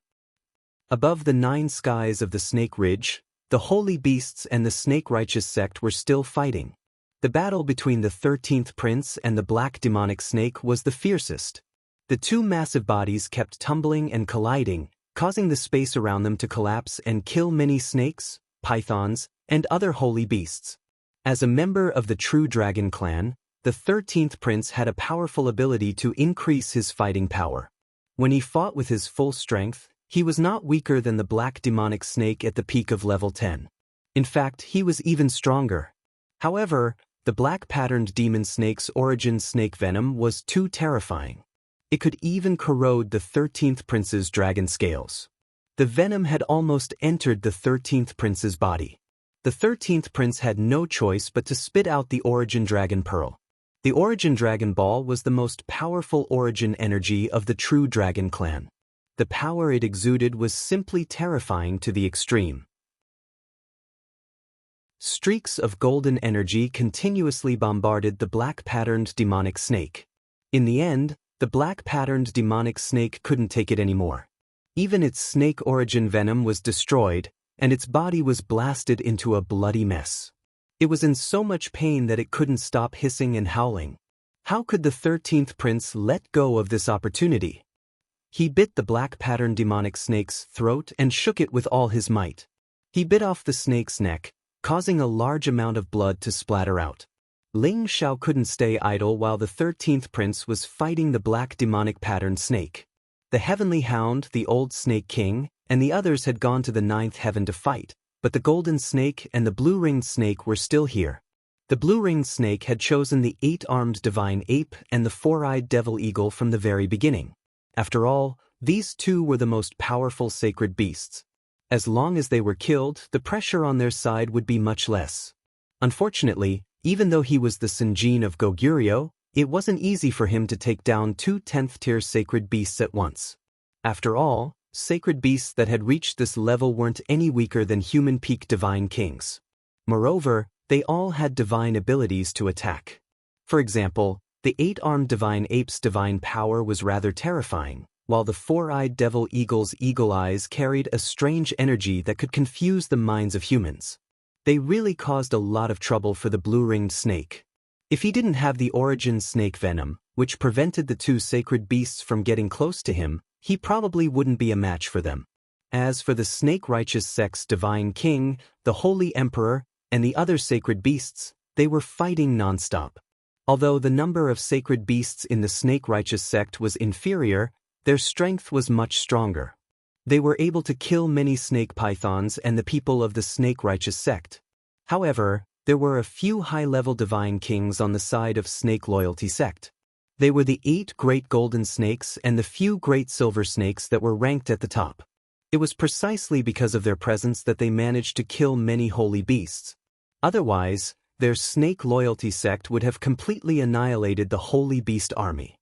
Above the 9 skies of the Snake Ridge, the holy beasts and the snake-righteous sect were still fighting. The battle between the 13th prince and the black demonic snake was the fiercest. The two massive bodies kept tumbling and colliding, causing the space around them to collapse and kill many snakes, pythons, and other holy beasts. As a member of the True Dragon clan, the 13th prince had a powerful ability to increase his fighting power. When he fought with his full strength, he was not weaker than the black demonic snake at the peak of level 10. In fact, he was even stronger. However, the black-patterned demon snake's origin snake venom was too terrifying. It could even corrode the 13th prince's dragon scales. The venom had almost entered the 13th prince's body. The 13th prince had no choice but to spit out the origin dragon pearl. The origin dragon ball was the most powerful origin energy of the True Dragon clan. The power it exuded was simply terrifying to the extreme. Streaks of golden energy continuously bombarded the black-patterned demonic snake. In the end, the black-patterned demonic snake couldn't take it anymore. Even its snake origin venom was destroyed, and its body was blasted into a bloody mess. It was in so much pain that it couldn't stop hissing and howling. How could the 13th prince let go of this opportunity? He bit the black-patterned demonic snake's throat and shook it with all his might. He bit off the snake's neck, causing a large amount of blood to splatter out. Ling Xiao couldn't stay idle while the 13th prince was fighting the black demonic-patterned snake. The Heavenly Hound, the Old Snake King, and the others had gone to the 9th heaven to fight, but the Golden Snake and the Blue-Ringed Snake were still here. The Blue-Ringed Snake had chosen the 8-armed Divine Ape and the 4-eyed Devil Eagle from the very beginning. After all, these two were the most powerful sacred beasts. As long as they were killed, the pressure on their side would be much less. Unfortunately, even though he was the Sinjin of Goguryeo, it wasn't easy for him to take down 2 10th-tier sacred beasts at once. After all, sacred beasts that had reached this level weren't any weaker than human peak divine kings. Moreover, they all had divine abilities to attack. For example, the 8-armed divine ape's divine power was rather terrifying, while the 4-eyed devil eagle's eagle eyes carried a strange energy that could confuse the minds of humans. They really caused a lot of trouble for the blue-ringed snake. If he didn't have the origin snake venom, which prevented the 2 sacred beasts from getting close to him, he probably wouldn't be a match for them. As for the snake-righteous sect's divine king, the holy emperor, and the other sacred beasts, they were fighting non-stop. Although the number of sacred beasts in the snake-righteous sect was inferior, their strength was much stronger. They were able to kill many snake pythons and the people of the snake-righteous sect. However, there were a few high-level divine kings on the side of snake loyalty sect. They were the 8 great golden snakes and the few great silver snakes that were ranked at the top. It was precisely because of their presence that they managed to kill many holy beasts. Otherwise, their snake loyalty sect would have completely annihilated the holy beast army.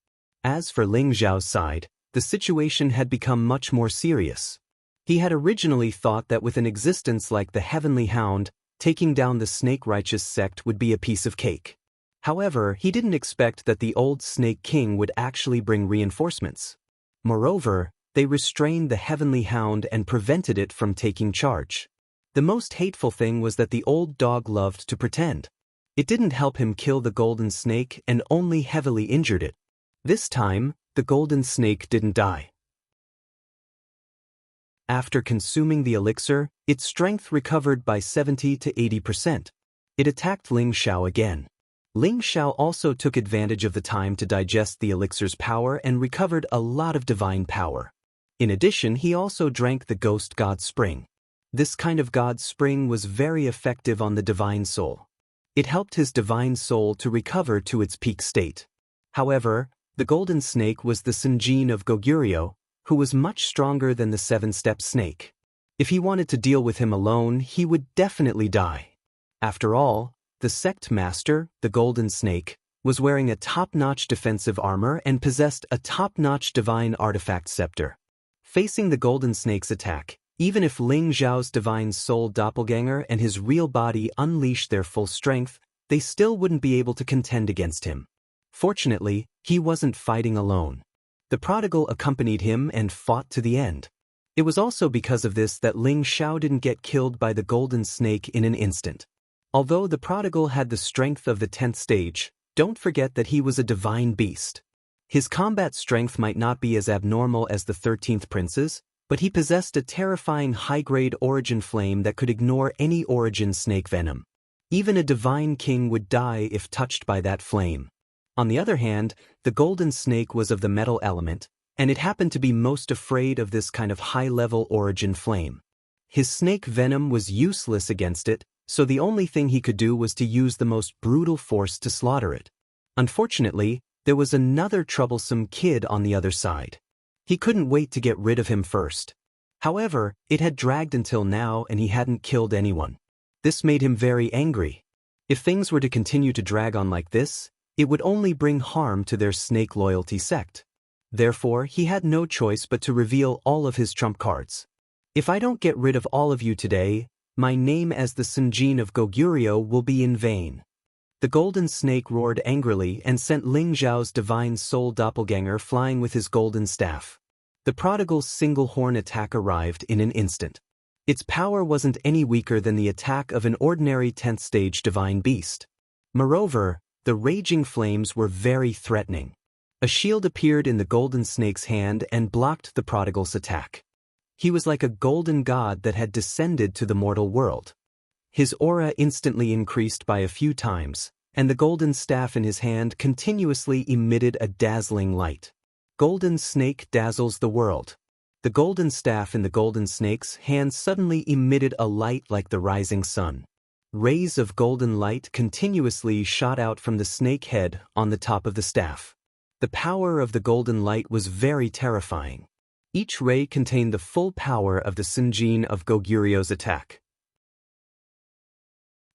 As for Ling Xiao's side, the situation had become much more serious. He had originally thought that with an existence like the Heavenly Hound, taking down the snake-righteous sect would be a piece of cake. However, he didn't expect that the old Snake King would actually bring reinforcements. Moreover, they restrained the Heavenly Hound and prevented it from taking charge. The most hateful thing was that the old dog loved to pretend. It didn't help him kill the golden snake and only heavily injured it. This time, the golden snake didn't die. After consuming the elixir, its strength recovered by 70 to 80%. It attacked Ling Xiao again. Ling Xiao also took advantage of the time to digest the elixir's power and recovered a lot of divine power. In addition, he also drank the ghost god spring. This kind of god spring was very effective on the divine soul. It helped his divine soul to recover to its peak state. However, the golden snake was the Sinjin of Goguryeo, who was much stronger than the 7-step snake. If he wanted to deal with him alone, he would definitely die. After all, the sect master, the golden snake, was wearing a top-notch defensive armor and possessed a top-notch divine artifact scepter. Facing the Golden Snake's attack, even if Ling Xiao's divine soul doppelganger and his real body unleashed their full strength, they still wouldn't be able to contend against him. Fortunately, he wasn't fighting alone. The prodigal accompanied him and fought to the end. It was also because of this that Ling Xiao didn't get killed by the Golden Snake in an instant. Although the prodigal had the strength of the 10th stage, don't forget that he was a divine beast. His combat strength might not be as abnormal as the 13th prince's, but he possessed a terrifying high-grade origin flame that could ignore any origin snake venom. Even a divine king would die if touched by that flame. On the other hand, the Golden Snake was of the metal element, and it happened to be most afraid of this kind of high-level origin flame. His snake venom was useless against it, so the only thing he could do was to use the most brutal force to slaughter it. Unfortunately, there was another troublesome kid on the other side. He couldn't wait to get rid of him first. However, it had dragged until now and he hadn't killed anyone. This made him very angry. If things were to continue to drag on like this, it would only bring harm to their snake loyalty sect. Therefore, he had no choice but to reveal all of his trump cards. If I don't get rid of all of you today, my name as the Senjin of Goguryeo will be in vain. The Golden Snake roared angrily and sent Ling Xiao's divine soul doppelganger flying with his golden staff. The prodigal's single horn attack arrived in an instant. Its power wasn't any weaker than the attack of an ordinary 10th stage divine beast. Moreover, the raging flames were very threatening. A shield appeared in the Golden Snake's hand and blocked the prodigal's attack. He was like a golden god that had descended to the mortal world. His aura instantly increased by a few times, and the golden staff in his hand continuously emitted a dazzling light. Golden Snake dazzles the world. The golden staff in the Golden Snake's hand suddenly emitted a light like the rising sun. Rays of golden light continuously shot out from the snake head on the top of the staff. The power of the golden light was very terrifying. Each ray contained the full power of the Senjin of Goguryo's attack.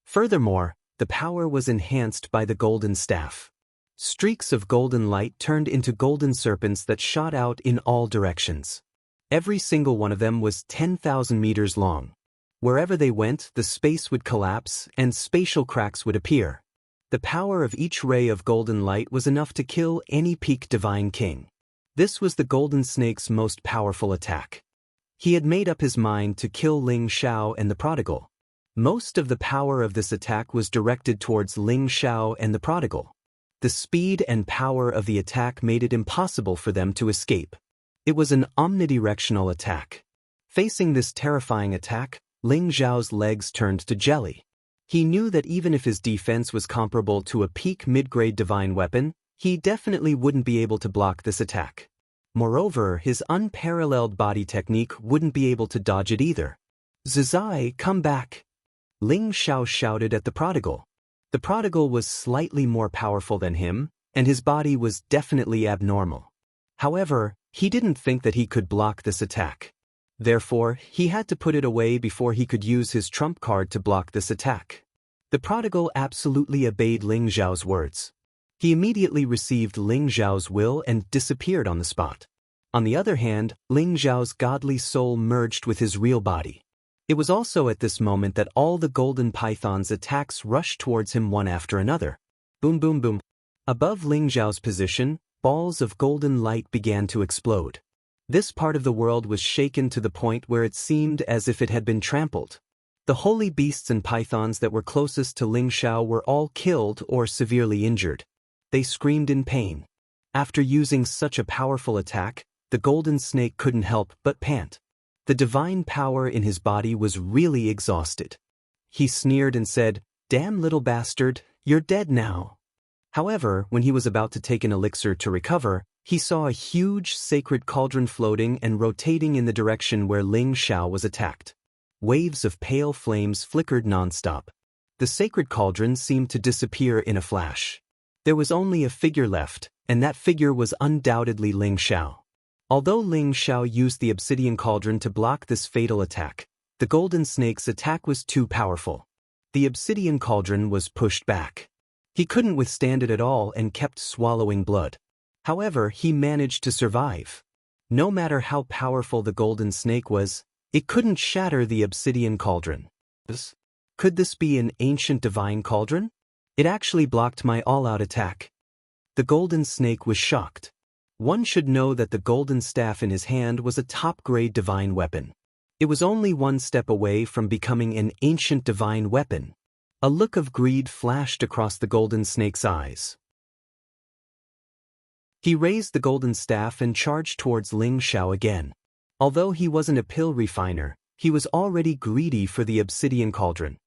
Furthermore, the power was enhanced by the golden staff. Streaks of golden light turned into golden serpents that shot out in all directions. Every single one of them was 10,000 meters long. Wherever they went, the space would collapse and spatial cracks would appear. The power of each ray of golden light was enough to kill any peak divine king. This was the Golden Snake's most powerful attack. He had made up his mind to kill Ling Xiao and the prodigal. Most of the power of this attack was directed towards Ling Xiao and the prodigal. The speed and power of the attack made it impossible for them to escape. It was an omnidirectional attack. Facing this terrifying attack, Ling Xiao's legs turned to jelly. He knew that even if his defense was comparable to a peak mid-grade divine weapon, he definitely wouldn't be able to block this attack. Moreover, his unparalleled body technique wouldn't be able to dodge it either. "Zizai, come back!" Ling Xiao shouted at the prodigal. The prodigal was slightly more powerful than him, and his body was definitely abnormal. However, he didn't think that he could block this attack. Therefore, he had to put it away before he could use his trump card to block this attack. The prodigal absolutely obeyed Ling Xiao's words. He immediately received Ling Xiao's will and disappeared on the spot. On the other hand, Ling Xiao's godly soul merged with his real body. It was also at this moment that all the golden python's attacks rushed towards him one after another. Boom, boom, boom. Above Ling Xiao's position, balls of golden light began to explode. This part of the world was shaken to the point where it seemed as if it had been trampled. The holy beasts and pythons that were closest to Ling Xiao were all killed or severely injured. They screamed in pain. After using such a powerful attack, the Golden Snake couldn't help but pant. The divine power in his body was really exhausted. He sneered and said, "Damn little bastard, you're dead now." However, when he was about to take an elixir to recover, he saw a huge sacred cauldron floating and rotating in the direction where Ling Xiao was attacked. Waves of pale flames flickered nonstop. The sacred cauldron seemed to disappear in a flash. There was only a figure left, and that figure was undoubtedly Ling Xiao. Although Ling Xiao used the obsidian cauldron to block this fatal attack, the Golden Snake's attack was too powerful. The obsidian cauldron was pushed back. He couldn't withstand it at all and kept swallowing blood. However, he managed to survive. No matter how powerful the golden snake was, it couldn't shatter the obsidian cauldron. Could this be an ancient divine cauldron? It actually blocked my all-out attack. The golden snake was shocked. One should know that the golden staff in his hand was a top-grade divine weapon. It was only one step away from becoming an ancient divine weapon. A look of greed flashed across the golden snake's eyes. He raised the golden staff and charged towards Ling Xiao again. Although he wasn't a pill refiner, he was already greedy for the obsidian cauldron.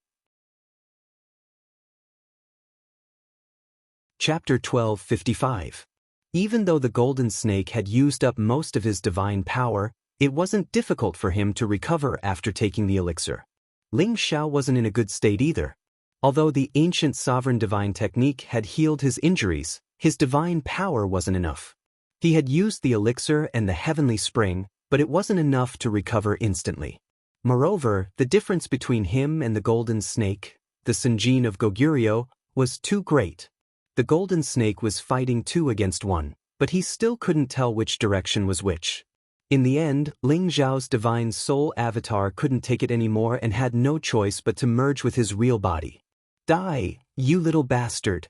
Chapter 1255. Even though the golden snake had used up most of his divine power, it wasn't difficult for him to recover after taking the elixir. Ling Xiao wasn't in a good state either. Although the ancient sovereign divine technique had healed his injuries, his divine power wasn't enough. He had used the elixir and the heavenly spring, but it wasn't enough to recover instantly. Moreover, the difference between him and the golden snake, the Senjin of Goguryeo, was too great. The golden snake was fighting 2 against 1, but he still couldn't tell which direction was which. In the end, Ling Xiao's divine soul avatar couldn't take it anymore and had no choice but to merge with his real body. Die, you little bastard!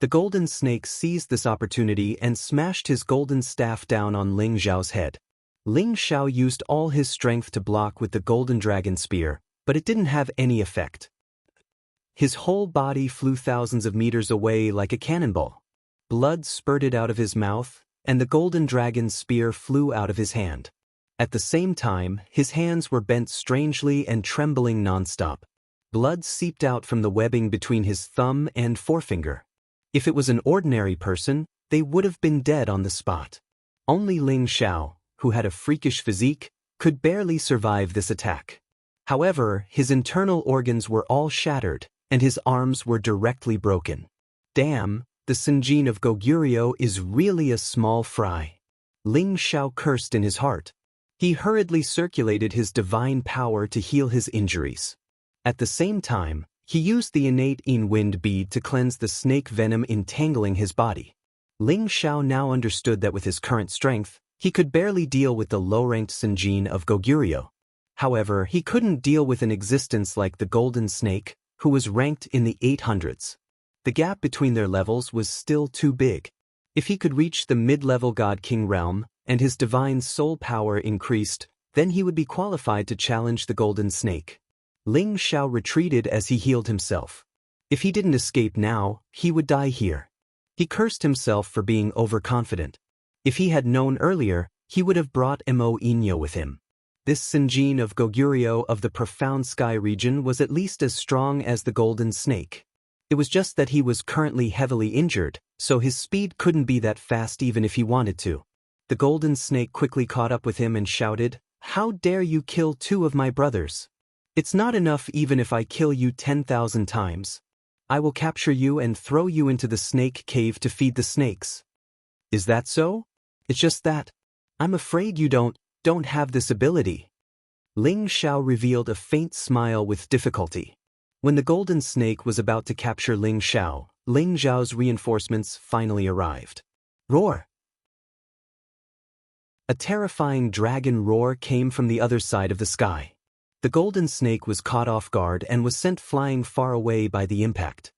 The golden snake seized this opportunity and smashed his golden staff down on Ling Xiao's head. Ling Xiao used all his strength to block with the golden dragon spear, but it didn't have any effect. His whole body flew thousands of meters away like a cannonball. Blood spurted out of his mouth, and the golden dragon spear flew out of his hand. At the same time, his hands were bent strangely and trembling nonstop. Blood seeped out from the webbing between his thumb and forefinger. If it was an ordinary person, they would have been dead on the spot. Only Ling Xiao, who had a freakish physique, could barely survive this attack. However, his internal organs were all shattered, and his arms were directly broken. Damn, the Senjin of Goguryeo is really a small fry. Ling Xiao cursed in his heart. He hurriedly circulated his divine power to heal his injuries. At the same time, he used the innate Yin Wind bead to cleanse the snake venom entangling his body. Ling Xiao now understood that with his current strength, he could barely deal with the low-ranked Senjin of Goguryeo. However, he couldn't deal with an existence like the golden snake, who was ranked in the 800s. The gap between their levels was still too big. If he could reach the mid-level God King realm, and his divine soul power increased, then he would be qualified to challenge the golden snake. Ling Xiao retreated as he healed himself. If he didn't escape now, he would die here. He cursed himself for being overconfident. If he had known earlier, he would have brought Mo Inyo with him. This Senjin of Goguryeo of the profound sky region was at least as strong as the golden snake. It was just that he was currently heavily injured, so his speed couldn't be that fast even if he wanted to. The golden snake quickly caught up with him and shouted, "How dare you kill 2 of my brothers? It's not enough even if I kill you 10,000 times. I will capture you and throw you into the snake cave to feed the snakes." Is that so? It's just that. I'm afraid you don't have this ability. Ling Xiao revealed a faint smile with difficulty. When the golden snake was about to capture Ling Xiao's reinforcements finally arrived. Roar! A terrifying dragon roar came from the other side of the sky. The golden snake was caught off guard and was sent flying far away by the impact.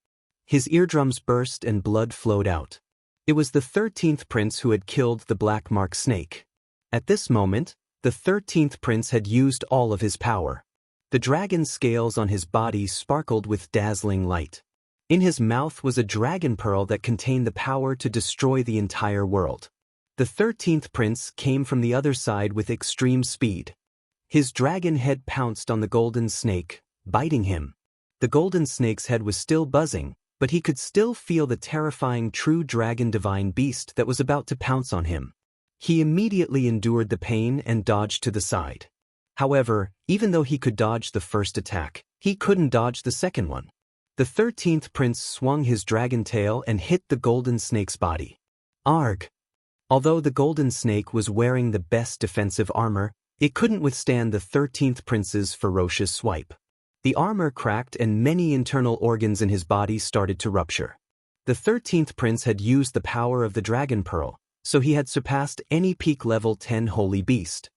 His eardrums burst and blood flowed out. It was the 13th prince who had killed the black mark snake. At this moment, the 13th prince had used all of his power. The dragon scales on his body sparkled with dazzling light. In his mouth was a dragon pearl that contained the power to destroy the entire world. The 13th prince came from the other side with extreme speed. His dragon head pounced on the golden snake, biting him. The golden snake's head was still buzzing, but he could still feel the terrifying true dragon divine beast that was about to pounce on him. He immediately endured the pain and dodged to the side. However, even though he could dodge the first attack, he couldn't dodge the second one. The 13th prince swung his dragon tail and hit the golden snake's body. Arg! Although the golden snake was wearing the best defensive armor, it couldn't withstand the 13th prince's ferocious swipe. The armor cracked and many internal organs in his body started to rupture. The 13th prince had used the power of the dragon pearl, so he had surpassed any peak level 10 holy beast.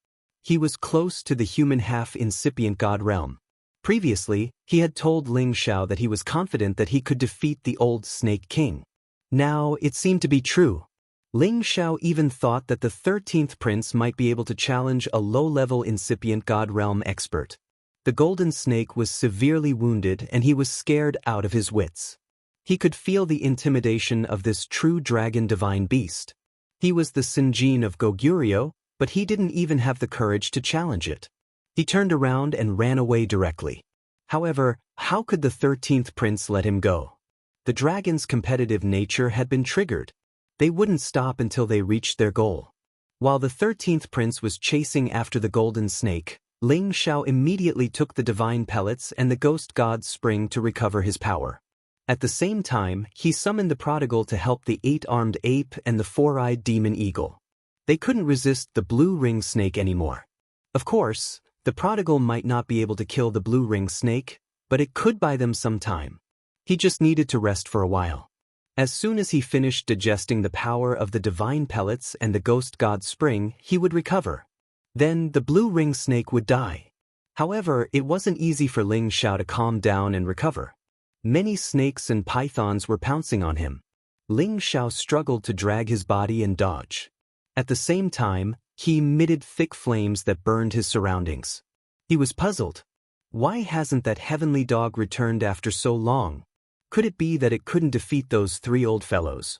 He was close to the human half-incipient god realm. Previously, he had told Ling Xiao that he was confident that he could defeat the old Snake King. Now, it seemed to be true. Ling Xiao even thought that the 13th prince might be able to challenge a low-level incipient god realm expert. The golden snake was severely wounded and he was scared out of his wits. He could feel the intimidation of this true dragon divine beast. He was the Sinjin of Goguryeo, but he didn't even have the courage to challenge it. He turned around and ran away directly. However, how could the 13th prince let him go? The dragon's competitive nature had been triggered. They wouldn't stop until they reached their goal. While the 13th prince was chasing after the golden snake, Ling Xiao immediately took the divine pellets and the ghost god's spring to recover his power. At the same time, he summoned the prodigal to help the 8-armed ape and the 4-eyed demon eagle. They couldn't resist the blue ring snake anymore. Of course, the prodigal might not be able to kill the blue ring snake, but it could buy them some time. He just needed to rest for a while. As soon as he finished digesting the power of the divine pellets and the ghost god's spring, he would recover. Then the blue ring snake would die. However, it wasn't easy for Ling Xiao to calm down and recover. Many snakes and pythons were pouncing on him. Ling Xiao struggled to drag his body and dodge. At the same time, he emitted thick flames that burned his surroundings. He was puzzled. Why hasn't that heavenly dog returned after so long? Could it be that it couldn't defeat those 3 old fellows?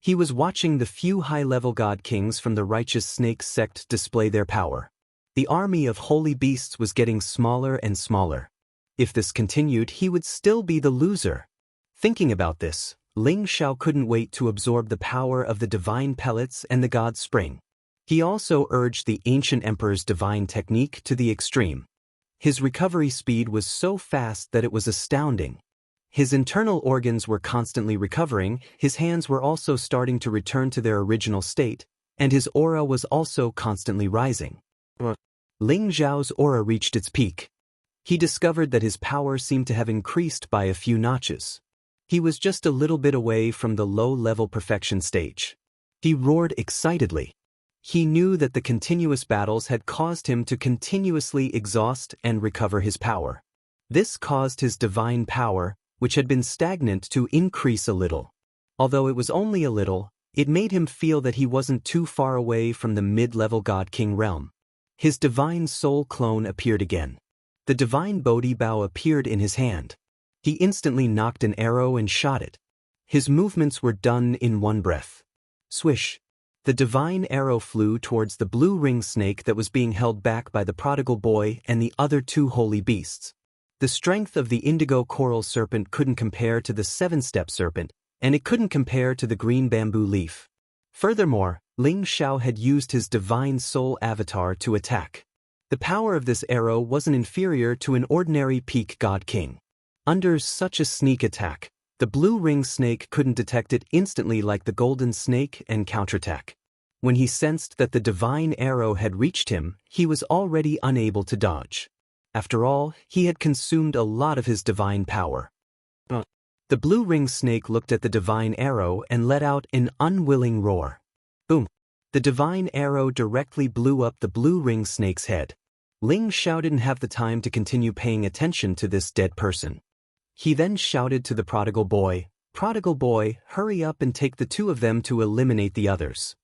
He was watching the few high-level god kings from the righteous snake sect display their power. The army of holy beasts was getting smaller and smaller. If this continued, he would still be the loser. Thinking about this, Ling Xiao couldn't wait to absorb the power of the divine pellets and the god spring. He also urged the ancient emperor's divine technique to the extreme. His recovery speed was so fast that it was astounding. His internal organs were constantly recovering, his hands were also starting to return to their original state, and his aura was also constantly rising. Ling Xiao's aura reached its peak. He discovered that his power seemed to have increased by a few notches. He was just a little bit away from the low-level perfection stage. He roared excitedly. He knew that the continuous battles had caused him to continuously exhaust and recover his power. This caused his divine power, which had been stagnant, to increase a little. Although it was only a little, it made him feel that he wasn't too far away from the mid-level God King realm. His divine soul clone appeared again. The divine Bodhi bow appeared in his hand. He instantly knocked an arrow and shot it. His movements were done in one breath. Swish! The divine arrow flew towards the blue ring snake that was being held back by the prodigal boy and the other 2 holy beasts. The strength of the indigo coral serpent couldn't compare to the 7-step serpent, and it couldn't compare to the green bamboo leaf. Furthermore, Ling Xiao had used his divine soul avatar to attack. The power of this arrow wasn't inferior to an ordinary peak god king. Under such a sneak attack, the blue ring snake couldn't detect it instantly like the golden snake and counterattack. When he sensed that the divine arrow had reached him, he was already unable to dodge. After all, he had consumed a lot of his divine power. The blue ring snake looked at the divine arrow and let out an unwilling roar. Boom! The divine arrow directly blew up the blue ring snake's head. Ling Xiao didn't have the time to continue paying attention to this dead person. He then shouted to the prodigal boy, "Prodigal boy, hurry up and take the 2 of them to eliminate the others."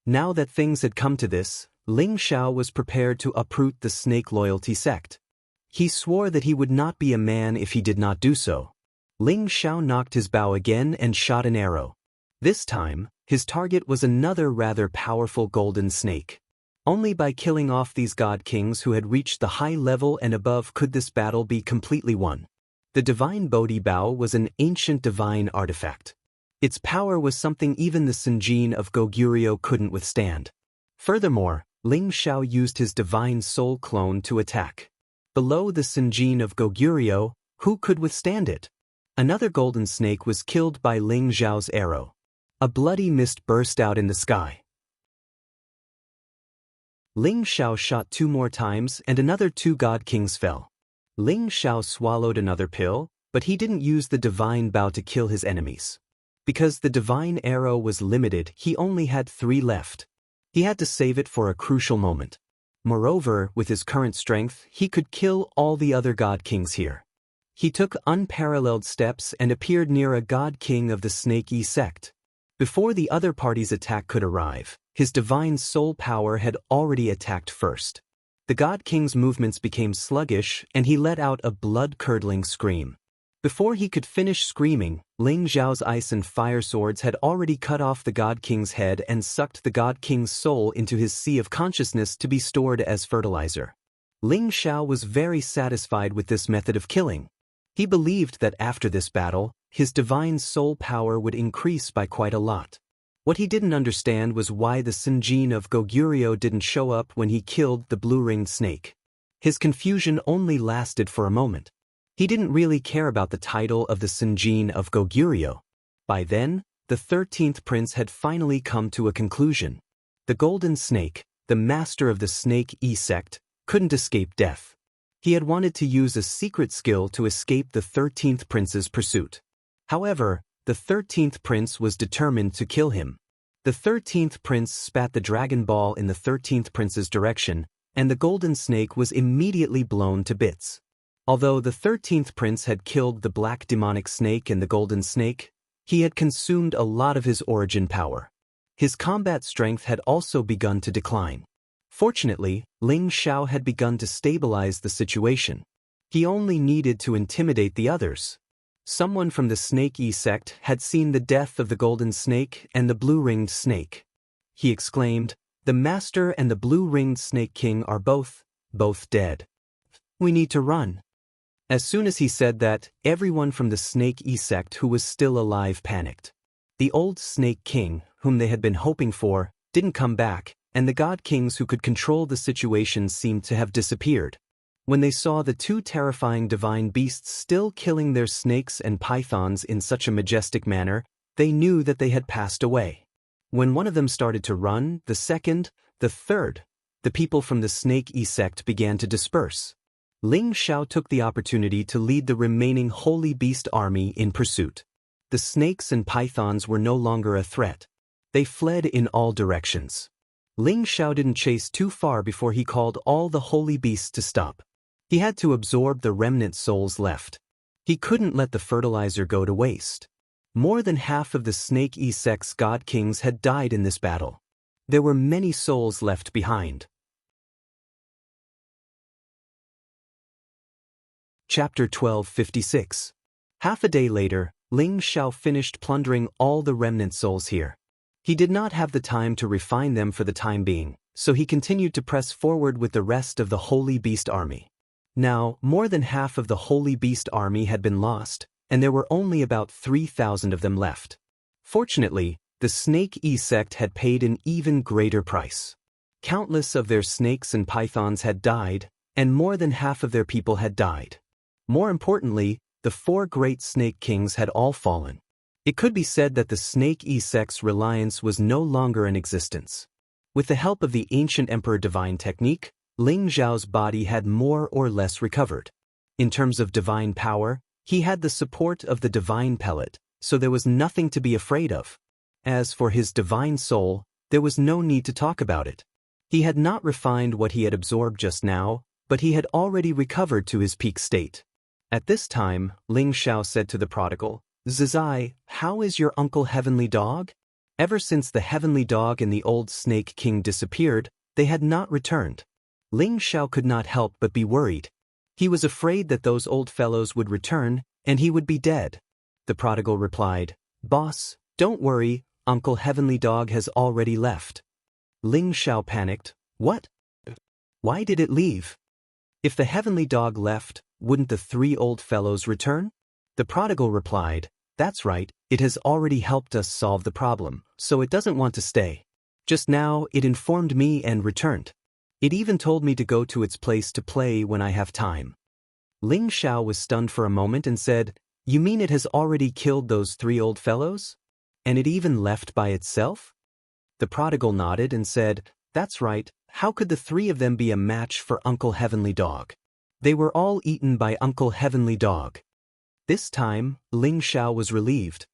Now that things had come to this, Ling Xiao was prepared to uproot the snake loyalty sect. He swore that he would not be a man if he did not do so. Ling Xiao knocked his bow again and shot an arrow. This time, his target was another rather powerful golden snake. Only by killing off these god kings who had reached the high level and above could this battle be completely won. The divine Bodhi bow was an ancient divine artifact. Its power was something even the Sinjin of Goguryeo couldn't withstand. Furthermore, Ling Xiao used his divine soul clone to attack. Below the Sinjin of Goguryeo, who could withstand it? Another golden snake was killed by Ling Xiao's arrow. A bloody mist burst out in the sky. Ling Xiao shot 2 more times and another 2 god kings fell. Ling Xiao swallowed another pill, but he didn't use the divine bow to kill his enemies. Because the divine arrow was limited, he only had 3 left. He had to save it for a crucial moment. Moreover, with his current strength, he could kill all the other god kings here. He took unparalleled steps and appeared near a god king of the Snake sect. Before the other party's attack could arrive, his divine soul power had already attacked first. The god king's movements became sluggish, and he let out a blood-curdling scream. Before he could finish screaming, Ling Xiao's ice and fire swords had already cut off the god king's head and sucked the god king's soul into his sea of consciousness to be stored as fertilizer. Ling Xiao was very satisfied with this method of killing. He believed that after this battle, his divine soul power would increase by quite a lot. What he didn't understand was why the Sinjin of Goguryeo didn't show up when he killed the blue-ringed snake. His confusion only lasted for a moment. He didn't really care about the title of the Sinjin of Goguryeo. By then, the 13th prince had finally come to a conclusion. The golden snake, the master of the Snake sect, couldn't escape death. He had wanted to use a secret skill to escape the 13th prince's pursuit. However, the 13th prince was determined to kill him. The 13th prince spat the dragon ball in the 13th prince's direction, and the golden snake was immediately blown to bits. Although the 13th prince had killed the black demonic snake and the golden snake, he had consumed a lot of his origin power. His combat strength had also begun to decline. Fortunately, Ling Xiao had begun to stabilize the situation. He only needed to intimidate the others. Someone from the Snake sect had seen the death of the golden snake and the blue-ringed snake. He exclaimed, "The master and the blue-ringed snake king are both dead. We need to run." As soon as he said that, everyone from the Snake sect who was still alive panicked. The old Snake King, whom they had been hoping for, didn't come back, and the god kings who could control the situation seemed to have disappeared. When they saw the 2 terrifying divine beasts still killing their snakes and pythons in such a majestic manner, they knew that they had passed away. When one of them started to run, the second, the third, the people from the Snake sect began to disperse. Ling Xiao took the opportunity to lead the remaining Holy Beast army in pursuit. The snakes and pythons were no longer a threat. They fled in all directions. Ling Xiao didn't chase too far before he called all the Holy Beasts to stop. He had to absorb the remnant souls left. He couldn't let the fertilizer go to waste. More than half of the Snake sect's god kings had died in this battle. There were many souls left behind. Chapter 1256. Half a day later, Ling Xiao finished plundering all the remnant souls here. He did not have the time to refine them for the time being, so he continued to press forward with the rest of the Holy Beast army. Now, more than half of the Holy Beast army had been lost, and there were only about 3,000 of them left. Fortunately, the Snake sect had paid an even greater price. Countless of their snakes and pythons had died, and more than half of their people had died. More importantly, the 4 great snake kings had all fallen. It could be said that the Snake sect's reliance was no longer in existence. With the help of the ancient Emperor Divine technique, Ling Xiao's body had more or less recovered. In terms of divine power, he had the support of the divine pellet, so there was nothing to be afraid of. As for his divine soul, there was no need to talk about it. He had not refined what he had absorbed just now, but he had already recovered to his peak state. At this time, Ling Xiao said to the prodigal, "Zizai, how is your uncle Heavenly Dog?" Ever since the Heavenly Dog and the old Snake King disappeared, they had not returned. Ling Xiao could not help but be worried. He was afraid that those old fellows would return, and he would be dead. The prodigal replied, "Boss, don't worry, Uncle Heavenly Dog has already left." Ling Xiao panicked. "What? Why did it leave? If the Heavenly Dog left, wouldn't the 3 old fellows return?" The prodigal replied, "That's right, it has already helped us solve the problem, so it doesn't want to stay. Just now, it informed me and returned. It even told me to go to its place to play when I have time." Ling Xiao was stunned for a moment and said, "You mean it has already killed those 3 old fellows? And it even left by itself?" The prodigal nodded and said, "That's right, how could the 3 of them be a match for Uncle Heavenly Dog? They were all eaten by Uncle Heavenly Dog." This time, Ling Xiao was relieved.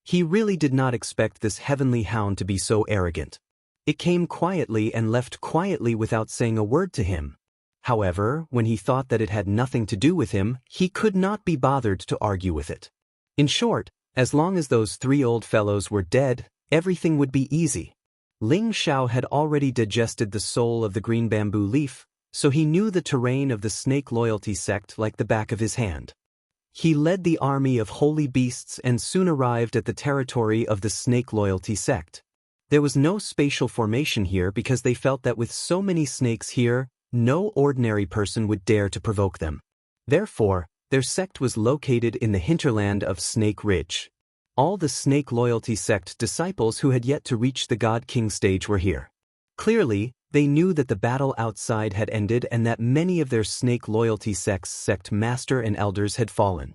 He really did not expect this heavenly hound to be so arrogant. It came quietly and left quietly without saying a word to him. However, when he thought that it had nothing to do with him, he could not be bothered to argue with it. In short, as long as those 3 old fellows were dead, everything would be easy. Ling Xiao had already digested the soul of the green bamboo leaf, so he knew the terrain of the snake loyalty sect like the back of his hand. He led the army of holy beasts and soon arrived at the territory of the snake loyalty sect. There was no spatial formation here because they felt that with so many snakes here, no ordinary person would dare to provoke them. Therefore, their sect was located in the hinterland of Snake Ridge. All the snake loyalty sect disciples who had yet to reach the God King stage were here. Clearly, they knew that the battle outside had ended and that many of their snake loyalty sect's sect master and elders had fallen.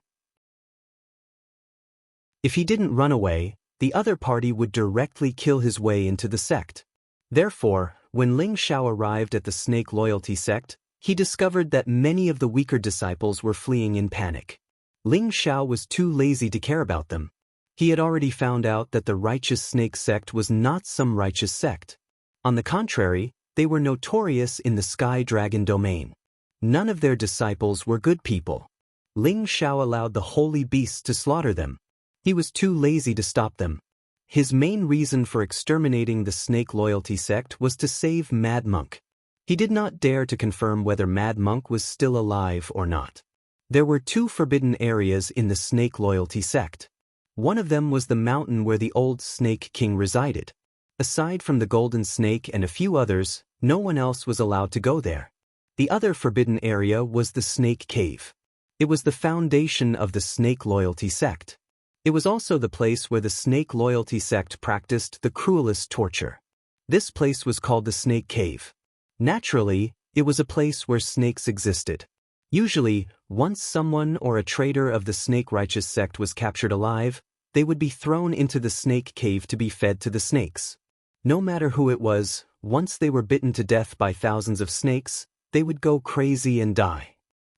If he didn't run away, the other party would directly kill his way into the sect. Therefore, when Ling Xiao arrived at the snake loyalty sect, he discovered that many of the weaker disciples were fleeing in panic. Ling Xiao was too lazy to care about them. He had already found out that the righteous snake sect was not some righteous sect. On the contrary, they were notorious in the Sky Dragon domain. None of their disciples were good people. Ling Xiao allowed the holy beasts to slaughter them. He was too lazy to stop them. His main reason for exterminating the snake loyalty sect was to save Mad Monk. He did not dare to confirm whether Mad Monk was still alive or not. There were 2 forbidden areas in the snake loyalty sect. One of them was the mountain where the old Snake King resided. Aside from the Golden Snake and a few others, no one else was allowed to go there. The other forbidden area was the Snake Cave. It was the foundation of the snake loyalty sect. It was also the place where the snake loyalty sect practiced the cruelest torture. This place was called the Snake Cave. Naturally, it was a place where snakes existed. Usually, once someone or a traitor of the snake righteous sect was captured alive, they would be thrown into the snake cave to be fed to the snakes. No matter who it was, once they were bitten to death by thousands of snakes, they would go crazy and die.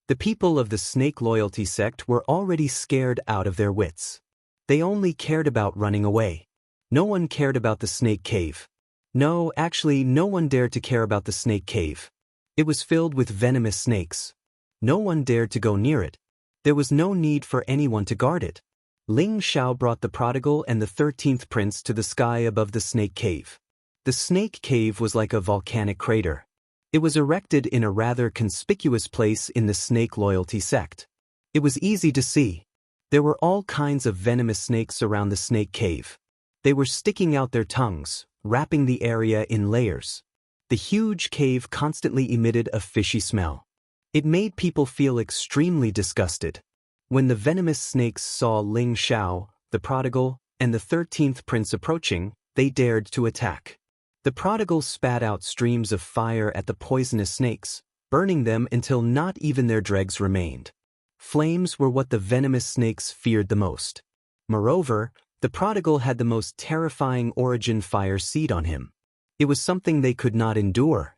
The people of the snake loyalty sect were already scared out of their wits. They only cared about running away. No one cared about the snake cave. No, actually, no one dared to care about the snake cave. It was filled with venomous snakes. No one dared to go near it. There was no need for anyone to guard it. Ling Xiao brought the prodigal and the 13th prince to the sky above the snake cave. The snake cave was like a volcanic crater. It was erected in a rather conspicuous place in the snake loyalty sect. It was easy to see. There were all kinds of venomous snakes around the snake cave. They were sticking out their tongues, wrapping the area in layers. The huge cave constantly emitted a fishy smell. It made people feel extremely disgusted. When the venomous snakes saw Ling Xiao, the prodigal, and the 13th prince approaching, they dared to attack. The prodigal spat out streams of fire at the poisonous snakes, burning them until not even their dregs remained. Flames were what the venomous snakes feared the most. Moreover, the prodigal had the most terrifying origin fire seed on him. It was something they could not endure.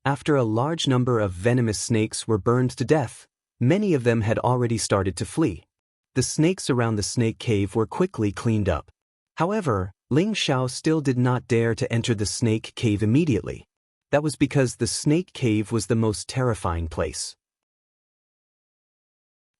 After a large number of venomous snakes were burned to death, many of them had already started to flee. The snakes around the snake cave were quickly cleaned up. However, Ling Xiao still did not dare to enter the snake cave immediately. That was because the snake cave was the most terrifying place.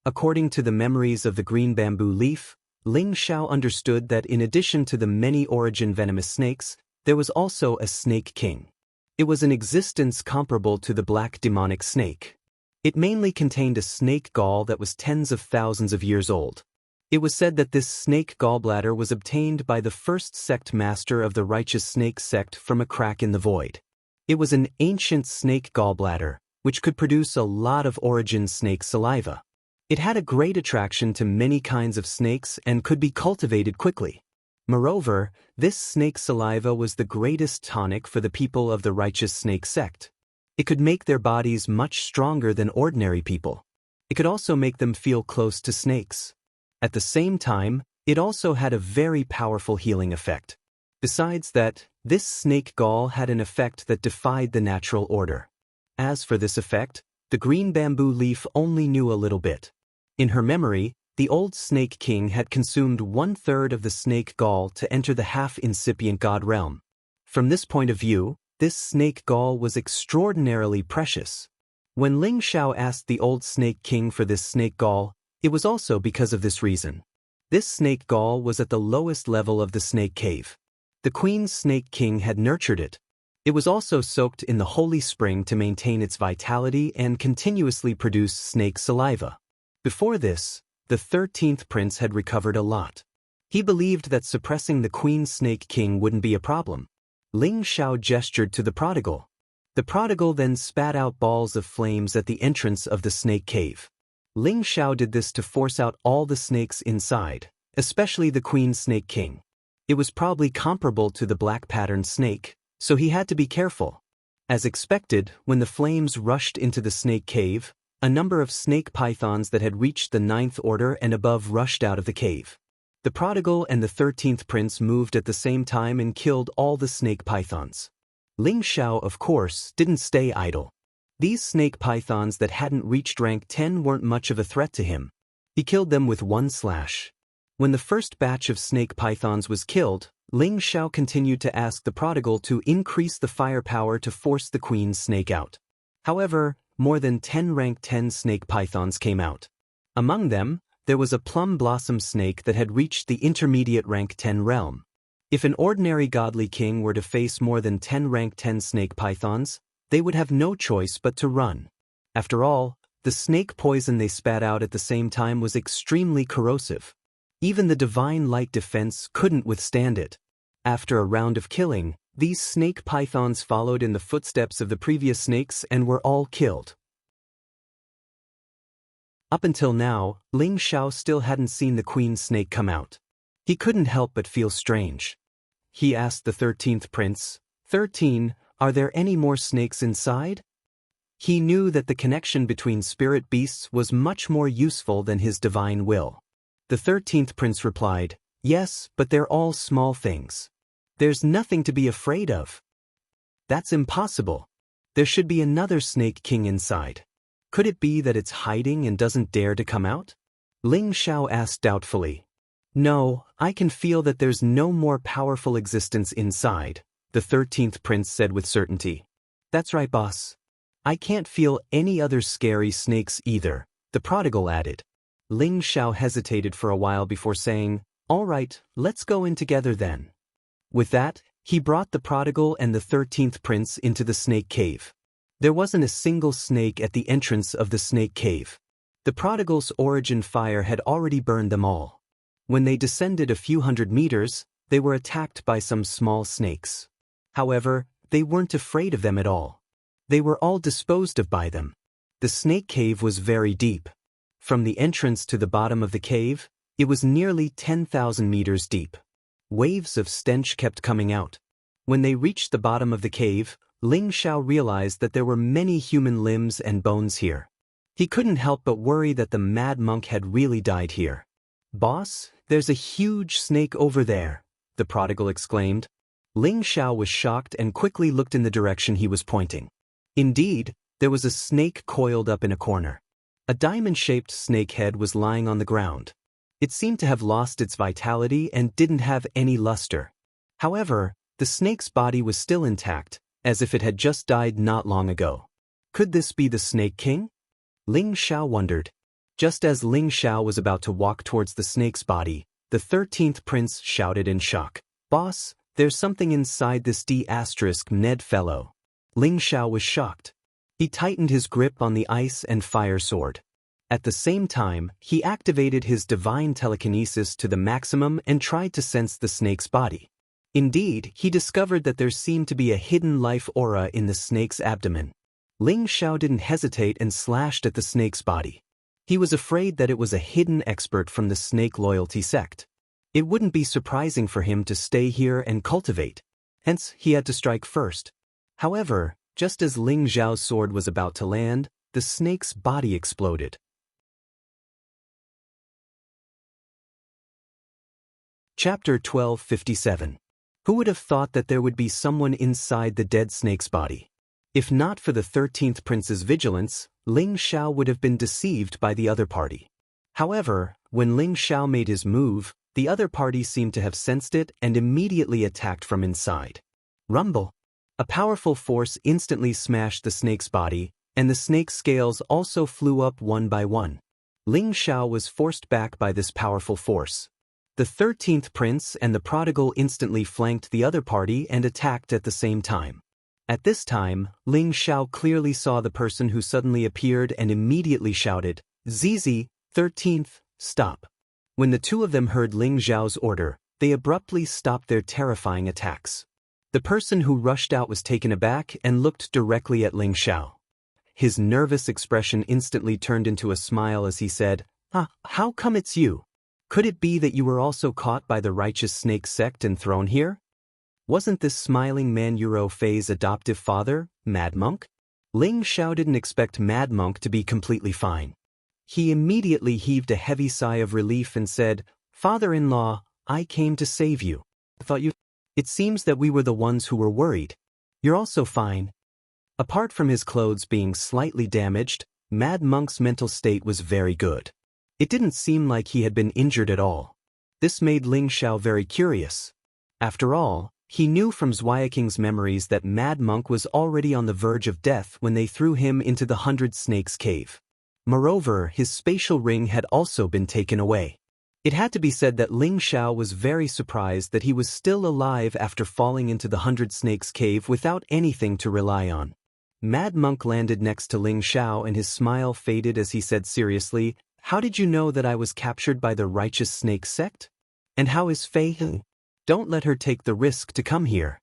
According to the memories of the green bamboo leaf, Ling Xiao understood that in addition to the many origin venomous snakes, there was also a snake king. It was an existence comparable to the black demonic snake. It mainly contained a snake gall that was tens of thousands of years old. It was said that this snake gallbladder was obtained by the first sect master of the righteous snake sect from a crack in the void. It was an ancient snake gallbladder, which could produce a lot of origin snake saliva. It had a great attraction to many kinds of snakes and could be cultivated quickly. Moreover, this snake saliva was the greatest tonic for the people of the righteous snake sect. It could make their bodies much stronger than ordinary people. It could also make them feel close to snakes. At the same time, it also had a very powerful healing effect. Besides that, this snake gall had an effect that defied the natural order. As for this effect, the green bamboo leaf only knew a little bit. In her memory, the old Snake King had consumed 1/3 of the snake gall to enter the half-incipient god realm. From this point of view, this snake gall was extraordinarily precious. When Ling Xiao asked the old Snake King for this snake gall, it was also because of this reason. This snake gall was at the lowest level of the snake cave. The Queen Snake King had nurtured it. It was also soaked in the holy spring to maintain its vitality and continuously produce snake saliva. Before this, the 13th prince had recovered a lot. He believed that suppressing the Queen Snake King wouldn't be a problem. Ling Xiao gestured to the prodigal. The prodigal then spat out balls of flames at the entrance of the snake cave. Ling Xiao did this to force out all the snakes inside, especially the Queen Snake King. It was probably comparable to the black-patterned snake, so he had to be careful. As expected, when the flames rushed into the snake cave, a number of snake pythons that had reached the 9th order and above rushed out of the cave. The prodigal and the 13th prince moved at the same time and killed all the snake pythons. Ling Xiao, of course, didn't stay idle. These snake pythons that hadn't reached rank 10 weren't much of a threat to him. He killed them with one slash. When the first batch of snake pythons was killed, Ling Xiao continued to ask the prodigal to increase the firepower to force the queen snake out. However, more than 10 rank 10 snake pythons came out. Among them, there was a plum blossom snake that had reached the intermediate rank 10 realm. If an ordinary godly king were to face more than 10 rank 10 snake pythons, they would have no choice but to run. After all, the snake poison they spat out at the same time was extremely corrosive. Even the divine light defense couldn't withstand it. After a round of killing, these snake pythons followed in the footsteps of the previous snakes and were all killed. Up until now, Ling Xiao still hadn't seen the queen snake come out. He couldn't help but feel strange. He asked the 13th prince, "13, are there any more snakes inside?" He knew that the connection between spirit beasts was much more useful than his divine will. The 13th prince replied, "Yes, but they're all small things. There's nothing to be afraid of." "That's impossible. There should be another snake king inside. Could it be that it's hiding and doesn't dare to come out?" Ling Xiao asked doubtfully. "No, I can feel that there's no more powerful existence inside," the 13th prince said with certainty. "That's right, boss. I can't feel any other scary snakes either," the prodigal added. Ling Xiao hesitated for a while before saying, "All right, let's go in together then." With that, he brought the prodigal and the 13th prince into the snake cave. There wasn't a single snake at the entrance of the snake cave. The prodigal's origin fire had already burned them all. When they descended a few hundred meters, they were attacked by some small snakes. However, they weren't afraid of them at all. They were all disposed of by them. The snake cave was very deep. From the entrance to the bottom of the cave, it was nearly 10,000 meters deep. Waves of stench kept coming out. When they reached the bottom of the cave, Ling Xiao realized that there were many human limbs and bones here. He couldn't help but worry that the mad monk had really died here. "Boss, there's a huge snake over there," the prodigal exclaimed. Ling Xiao was shocked and quickly looked in the direction he was pointing. Indeed, there was a snake coiled up in a corner. A diamond-shaped snake head was lying on the ground. It seemed to have lost its vitality and didn't have any luster. However, the snake's body was still intact, as if it had just died not long ago. Could this be the Snake King? Ling Xiao wondered. Just as Ling Xiao was about to walk towards the snake's body, the 13th prince shouted in shock, "Boss, there's something inside this D*Ned fellow." Ling Xiao was shocked. He tightened his grip on the ice and fire sword. At the same time, he activated his divine telekinesis to the maximum and tried to sense the snake's body. Indeed, he discovered that there seemed to be a hidden life aura in the snake's abdomen. Ling Xiao didn't hesitate and slashed at the snake's body. He was afraid that it was a hidden expert from the snake loyalty sect. It wouldn't be surprising for him to stay here and cultivate. Hence, he had to strike first. However, just as Ling Xiao's sword was about to land, the snake's body exploded. Chapter 1257. Who would have thought that there would be someone inside the dead snake's body? If not for the 13th prince's vigilance, Ling Xiao would have been deceived by the other party. However, When Ling Xiao made his move, the other party seemed to have sensed it and immediately attacked from inside. Rumble! A powerful force instantly smashed the snake's body, and the snake's scales also flew up one by one. Ling Xiao was forced back by this powerful force. The 13th prince and the prodigal instantly flanked the other party and attacked at the same time. At this time, Ling Xiao clearly saw the person who suddenly appeared and immediately shouted, "Zizi, 13th, stop." When the two of them heard Ling Xiao's order, they abruptly stopped their terrifying attacks. The person who rushed out was taken aback and looked directly at Ling Xiao. His nervous expression instantly turned into a smile as he said, "How come it's you? Could it be that you were also caught by the righteous snake sect and thrown here? Wasn't this smiling man Yuro Fei's adoptive father, Mad Monk?" Ling Xiao didn't expect Mad Monk to be completely fine. He immediately heaved a heavy sigh of relief and said, "Father-in-law, I came to save you. It seems that we were the ones who were worried. You're also fine." Apart from his clothes being slightly damaged, Mad Monk's mental state was very good. It didn't seem like he had been injured at all. This made Ling Xiao very curious. After all, he knew from Zhuayaking's memories that Mad Monk was already on the verge of death when they threw him into the 100 Snakes cave. Moreover, his spatial ring had also been taken away. It had to be said that Ling Xiao was very surprised that he was still alive after falling into the 100 Snakes cave without anything to rely on. Mad Monk landed next to Ling Xiao and his smile faded as he said seriously, "How did you know that I was captured by the righteous snake sect? And how is Fei? Don't let her take the risk to come here."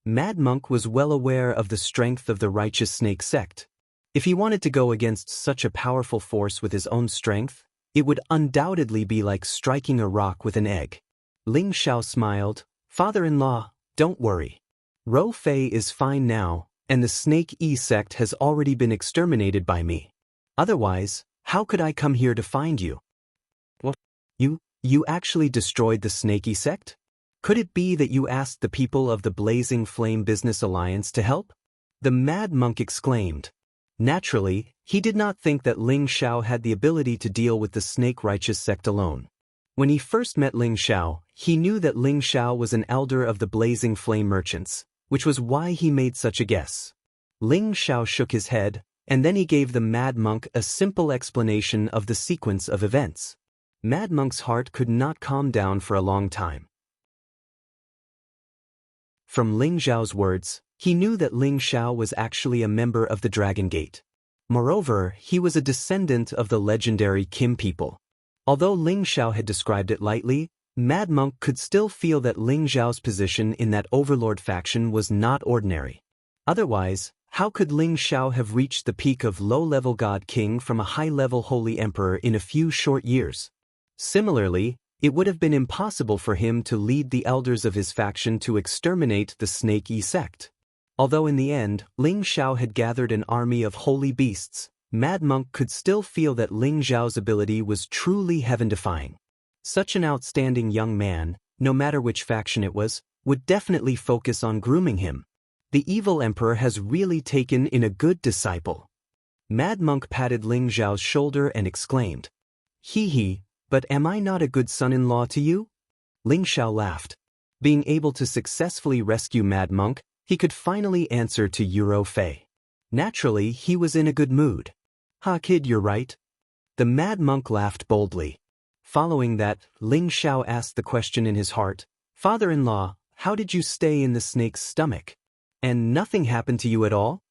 Mad Monk was well aware of the strength of the righteous snake sect. If he wanted to go against such a powerful force with his own strength, it would undoubtedly be like striking a rock with an egg. Ling Xiao smiled, "Father-in-law, don't worry. Ro Fei is fine now, and the Snake E sect has already been exterminated by me. Otherwise, how could I come here to find you?" "What? You actually destroyed the Snake E sect? Could it be that you asked the people of the Blazing Flame Business Alliance to help?" The Mad Monk exclaimed. Naturally, he did not think that Ling Xiao had the ability to deal with the Snake Righteous sect alone. When he first met Ling Xiao, he knew that Ling Xiao was an elder of the Blazing Flame Merchants, which was why he made such a guess. Ling Xiao shook his head, and then he gave the Mad Monk a simple explanation of the sequence of events. Mad Monk's heart could not calm down for a long time. From Ling Xiao's words, he knew that Ling Xiao was actually a member of the Dragon Gate. Moreover, he was a descendant of the legendary Kim people. Although Ling Xiao had described it lightly, Mad Monk could still feel that Ling Xiao's position in that overlord faction was not ordinary. Otherwise, how could Ling Xiao have reached the peak of low-level God King from a high-level Holy Emperor in a few short years? Similarly, it would have been impossible for him to lead the elders of his faction to exterminate the Snake E sect. Although in the end, Ling Xiao had gathered an army of holy beasts, Mad Monk could still feel that Ling Xiao's ability was truly heaven-defying. Such an outstanding young man, no matter which faction it was, would definitely focus on grooming him. The evil emperor has really taken in a good disciple. Mad Monk patted Ling Xiao's shoulder and exclaimed, "Hee, but am I not a good son-in-law to you?" Ling Xiao laughed. Being able to successfully rescue Mad Monk, he could finally answer to Yuro Fei. Naturally, he was in a good mood. "Ha kid, you're right." The Mad Monk laughed boldly. Following that, Ling Xiao asked the question in his heart, "Father-in-law, how did you stay in the snake's stomach? And nothing happened to you at all?"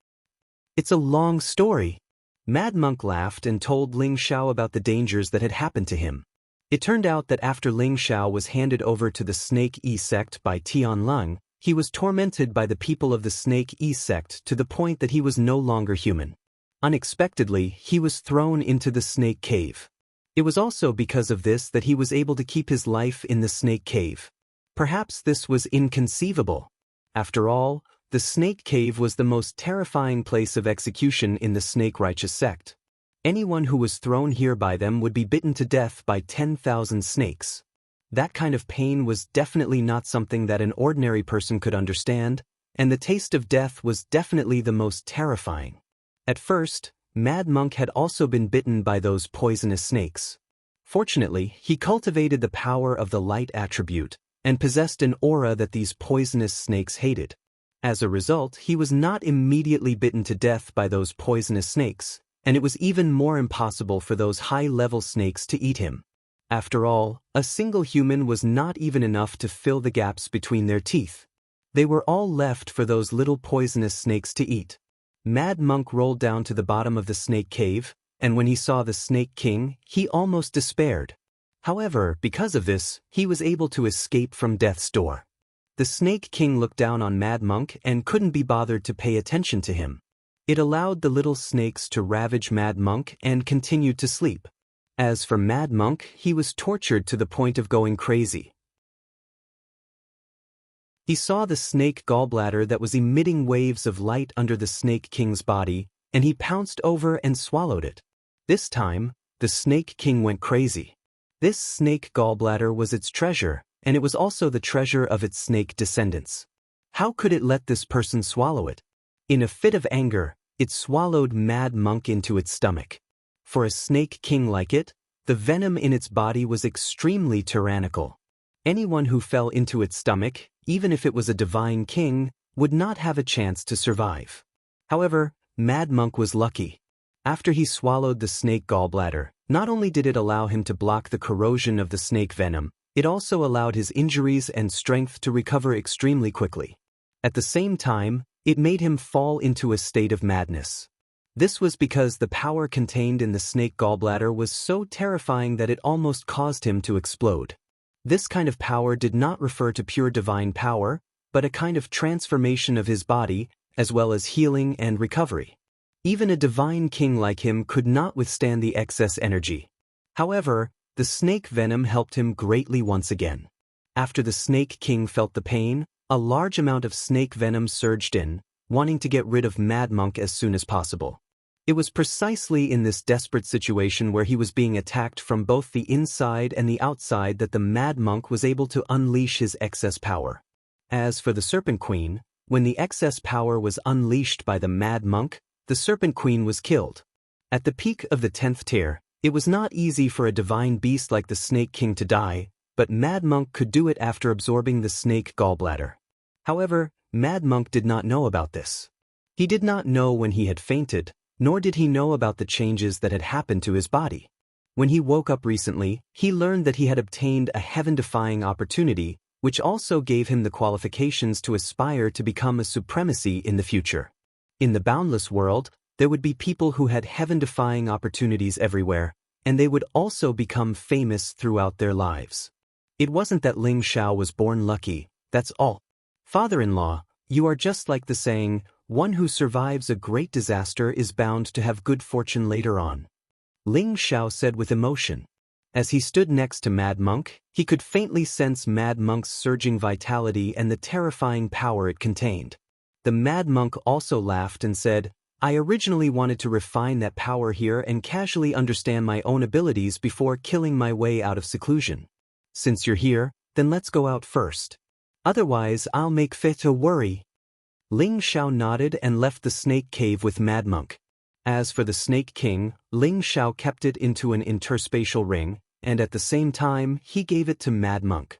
"It's a long story." Mad Monk laughed and told Ling Xiao about the dangers that had happened to him. It turned out that after Ling Xiao was handed over to the Snake E sect by Tian Lung, he was tormented by the people of the Snake E sect to the point that he was no longer human. Unexpectedly, he was thrown into the Snake Cave. It was also because of this that he was able to keep his life in the Snake Cave. Perhaps this was inconceivable. After all, the Snake Cave was the most terrifying place of execution in the Snake Righteous sect. Anyone who was thrown here by them would be bitten to death by 10,000 snakes. That kind of pain was definitely not something that an ordinary person could understand, and the taste of death was definitely the most terrifying. At first, Mad Monk had also been bitten by those poisonous snakes. Fortunately, he cultivated the power of the light attribute, and possessed an aura that these poisonous snakes hated. As a result, he was not immediately bitten to death by those poisonous snakes, and it was even more impossible for those high-level snakes to eat him. After all, a single human was not even enough to fill the gaps between their teeth. They were all left for those little poisonous snakes to eat. Mad Monk rolled down to the bottom of the snake cave, and when he saw the Snake King, he almost despaired. However, because of this, he was able to escape from death's door. The Snake King looked down on Mad Monk and couldn't be bothered to pay attention to him. It allowed the little snakes to ravage Mad Monk and continued to sleep. As for Mad Monk, he was tortured to the point of going crazy. He saw the snake gallbladder that was emitting waves of light under the Snake King's body, and he pounced over and swallowed it. This time, the Snake King went crazy. This snake gallbladder was its treasure, and it was also the treasure of its snake descendants. How could it let this person swallow it? In a fit of anger, it swallowed Mad Monk into its stomach. For a Snake King like it, the venom in its body was extremely tyrannical. Anyone who fell into its stomach, even if it was a divine king, would not have a chance to survive. However, Mad Monk was lucky. After he swallowed the snake gallbladder, not only did it allow him to block the corrosion of the snake venom, it also allowed his injuries and strength to recover extremely quickly. At the same time, it made him fall into a state of madness. This was because the power contained in the snake gallbladder was so terrifying that it almost caused him to explode. This kind of power did not refer to pure divine power, but a kind of transformation of his body, as well as healing and recovery. Even a divine king like him could not withstand the excess energy. However, the snake venom helped him greatly once again. After the Snake King felt the pain, a large amount of snake venom surged in, wanting to get rid of Mad Monk as soon as possible. It was precisely in this desperate situation where he was being attacked from both the inside and the outside that the Mad Monk was able to unleash his excess power. As for the Serpent Queen, when the excess power was unleashed by the Mad Monk, the Serpent Queen was killed. At the peak of the 10th tier, it was not easy for a divine beast like the Snake King to die, but Mad Monk could do it after absorbing the snake gallbladder. However, Mad Monk did not know about this. He did not know when he had fainted, nor did he know about the changes that had happened to his body. When he woke up recently, he learned that he had obtained a heaven-defying opportunity, which also gave him the qualifications to aspire to become a supremacy in the future. In the boundless world, there would be people who had heaven-defying opportunities everywhere, and they would also become famous throughout their lives. It wasn't that Ling Xiao was born lucky, that's all. Father-in-law, you are just like the saying, one who survives a great disaster is bound to have good fortune later on. Ling Xiao said with emotion. As he stood next to Mad Monk, he could faintly sense Mad Monk's surging vitality and the terrifying power it contained. The Mad Monk also laughed and said, I originally wanted to refine that power here and casually understand my own abilities before killing my way out of seclusion. Since you're here, then let's go out first. Otherwise, I'll make fit to worry. Ling Xiao nodded and left the snake cave with Mad Monk. As for the Snake King, Ling Xiao kept it into an interspatial ring, and at the same time, he gave it to Mad Monk.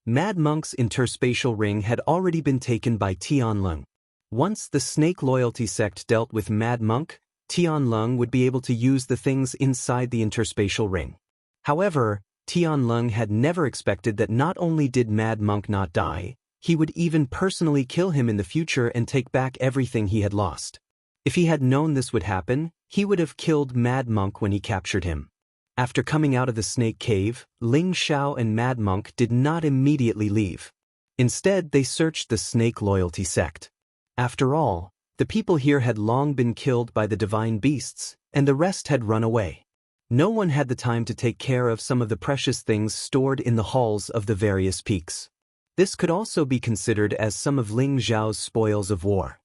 Mad Monk's interspatial ring had already been taken by Tianlong. Once the snake loyalty sect dealt with Mad Monk, Tianlong would be able to use the things inside the interspatial ring. However, Tianlong had never expected that not only did Mad Monk not die, he would even personally kill him in the future and take back everything he had lost. If he had known this would happen, he would have killed Mad Monk when he captured him. After coming out of the snake cave, Ling Xiao and Mad Monk did not immediately leave. Instead, they searched the snake loyalty sect. After all, the people here had long been killed by the divine beasts, and the rest had run away. No one had the time to take care of some of the precious things stored in the halls of the various peaks. This could also be considered as some of Ling Xiao's spoils of war.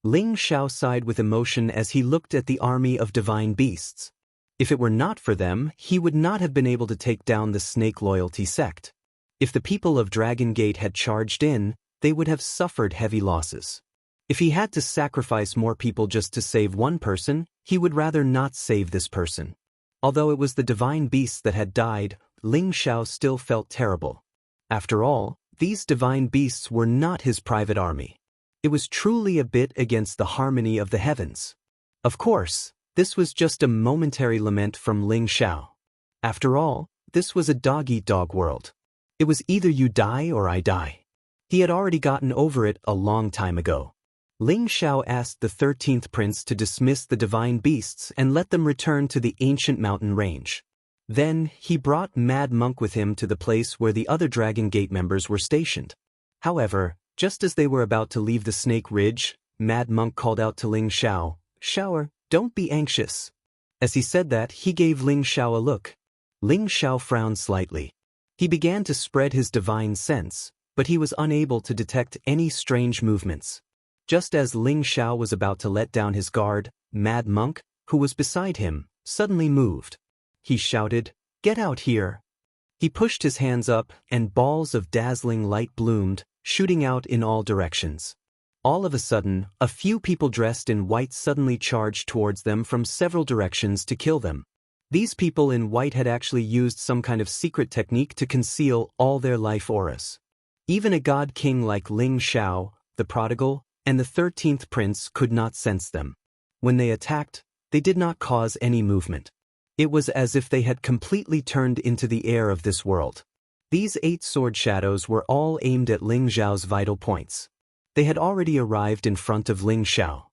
Ling Xiao sighed with emotion as he looked at the army of divine beasts. If it were not for them, he would not have been able to take down the snake loyalty sect. If the people of Dragon Gate had charged in, they would have suffered heavy losses. If he had to sacrifice more people just to save one person, he would rather not save this person. Although it was the divine beasts that had died, Ling Xiao still felt terrible. After all, these divine beasts were not his private army. It was truly a bit against the harmony of the heavens. Of course, this was just a momentary lament from Ling Xiao. After all, this was a dog-eat-dog world. It was either you die or I die. He had already gotten over it a long time ago. Ling Xiao asked the 13th prince to dismiss the divine beasts and let them return to the ancient mountain range. Then, he brought Mad Monk with him to the place where the other Dragon Gate members were stationed. However, just as they were about to leave the Snake Ridge, Mad Monk called out to Ling Xiao, "Xiao, don't be anxious." As he said that, he gave Ling Xiao a look. Ling Xiao frowned slightly. He began to spread his divine sense, but he was unable to detect any strange movements. Just as Ling Xiao was about to let down his guard, Mad Monk, who was beside him, suddenly moved. He shouted, "Get out here!" He pushed his hands up, and balls of dazzling light bloomed, shooting out in all directions. All of a sudden, a few people dressed in white suddenly charged towards them from several directions to kill them. These people in white had actually used some kind of secret technique to conceal all their life auras. Even a god king like Ling Xiao, the prodigal, and the 13th prince could not sense them. When they attacked, they did not cause any movement. It was as if they had completely turned into the air of this world. These 8 sword shadows were all aimed at Ling Xiao's vital points. They had already arrived in front of Ling Xiao.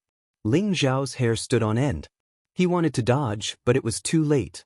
Ling Xiao's hair stood on end. He wanted to dodge, but it was too late.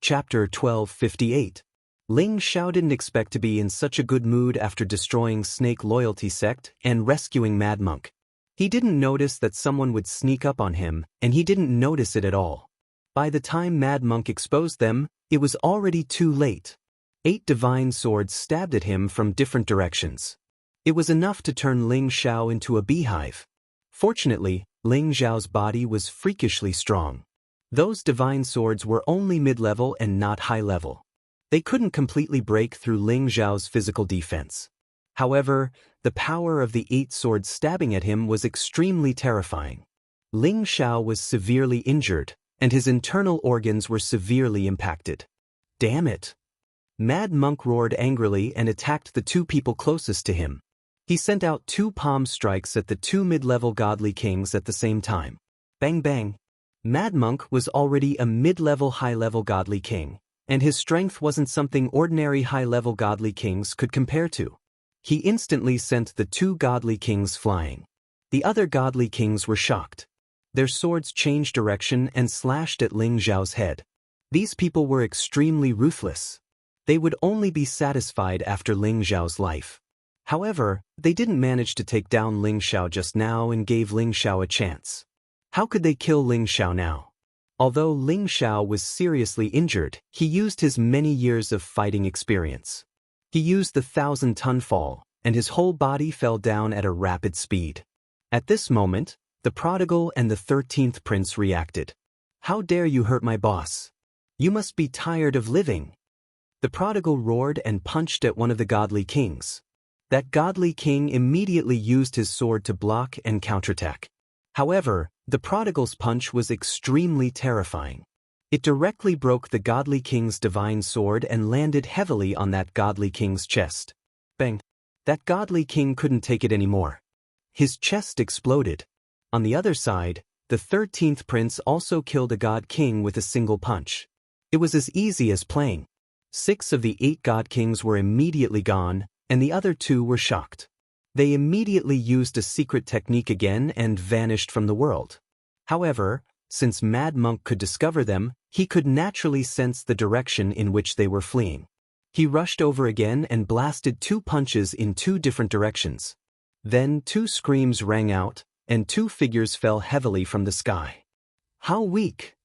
Chapter 1258. Ling Xiao didn't expect to be in such a good mood after destroying Snake Loyalty Sect and rescuing Mad Monk. He didn't notice that someone would sneak up on him, and he didn't notice it at all. By the time Mad Monk exposed them, it was already too late. 8 divine swords stabbed at him from different directions. It was enough to turn Ling Xiao into a beehive. Fortunately, Ling Xiao's body was freakishly strong. Those divine swords were only mid-level and not high-level. They couldn't completely break through Ling Xiao's physical defense. However, the power of the 8 swords stabbing at him was extremely terrifying. Ling Xiao was severely injured, and his internal organs were severely impacted. Damn it! Mad Monk roared angrily and attacked the 2 people closest to him. He sent out 2 palm strikes at the 2 mid-level godly kings at the same time. Bang bang! Mad Monk was already a mid-level high-level godly king, and his strength wasn't something ordinary high-level godly kings could compare to. He instantly sent the 2 godly kings flying. The other godly kings were shocked. Their swords changed direction and slashed at Ling Xiao's head. These people were extremely ruthless. They would only be satisfied after Ling Xiao's life. However, they didn't manage to take down Ling Xiao just now and gave Ling Xiao a chance. How could they kill Ling Xiao now? Although Ling Xiao was seriously injured, he used his many years of fighting experience. He used the 1,000-ton fall, and his whole body fell down at a rapid speed. At this moment, the prodigal and the 13th prince reacted. "How dare you hurt my boss? You must be tired of living." The prodigal roared and punched at one of the godly kings. That godly king immediately used his sword to block and counterattack. However, the prodigal's punch was extremely terrifying. It directly broke the godly king's divine sword and landed heavily on that godly king's chest. Bang! That godly king couldn't take it anymore. His chest exploded. On the other side, the 13th prince also killed a god king with a single punch. It was as easy as playing. 6 of the 8 god kings were immediately gone, and the other 2 were shocked. They immediately used a secret technique again and vanished from the world. However, since Mad Monk could discover them, he could naturally sense the direction in which they were fleeing. He rushed over again and blasted 2 punches in 2 different directions. Then 2 screams rang out, and 2 figures fell heavily from the sky. "How weak!"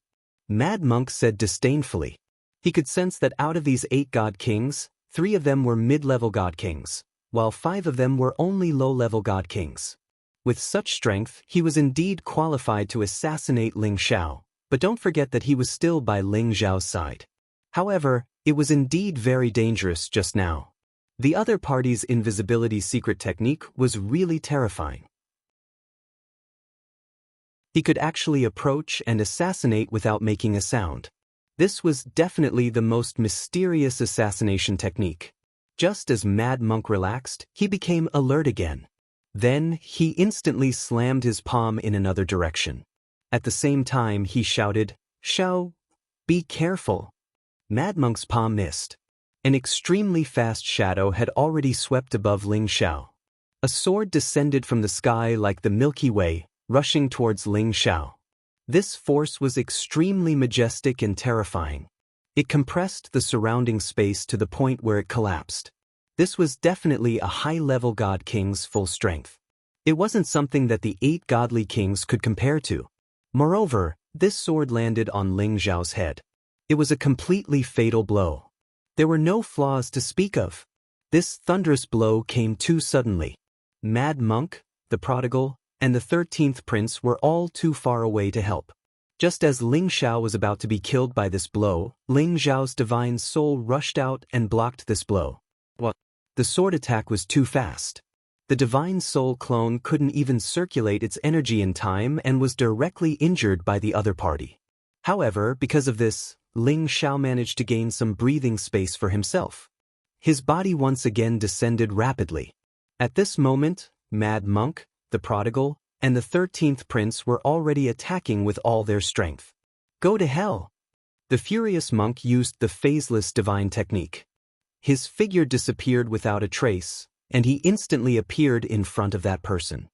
Mad Monk said disdainfully. He could sense that out of these 8 god kings, 3 of them were mid-level god kings, while 5 of them were only low-level god kings. With such strength, he was indeed qualified to assassinate Ling Xiao, but don't forget that he was still by Ling Xiao's side. However, it was indeed very dangerous just now. The other party's invisibility secret technique was really terrifying. He could actually approach and assassinate without making a sound. This was definitely the most mysterious assassination technique. Just as Mad Monk relaxed, he became alert again. Then, he instantly slammed his palm in another direction. At the same time, he shouted, "Xiao, be careful." Mad Monk's palm missed. An extremely fast shadow had already swept above Ling Xiao. A sword descended from the sky like the Milky Way, rushing towards Ling Xiao. This force was extremely majestic and terrifying. It compressed the surrounding space to the point where it collapsed. This was definitely a high-level god king's full strength. It wasn't something that the 8 godly kings could compare to. Moreover, this sword landed on Ling Xiao's head. It was a completely fatal blow. There were no flaws to speak of. This thunderous blow came too suddenly. Mad Monk, the Prodigal, and the 13th Prince were all too far away to help. Just as Ling Xiao was about to be killed by this blow, Ling Xiao's divine soul rushed out and blocked this blow. What? The sword attack was too fast. The divine soul clone couldn't even circulate its energy in time and was directly injured by the other party. However, because of this, Ling Xiao managed to gain some breathing space for himself. His body once again descended rapidly. At this moment, Mad Monk, the Prodigal, and the 13th Prince were already attacking with all their strength. Go to hell! The furious monk used the phaseless divine technique. His figure disappeared without a trace, and he instantly appeared in front of that person.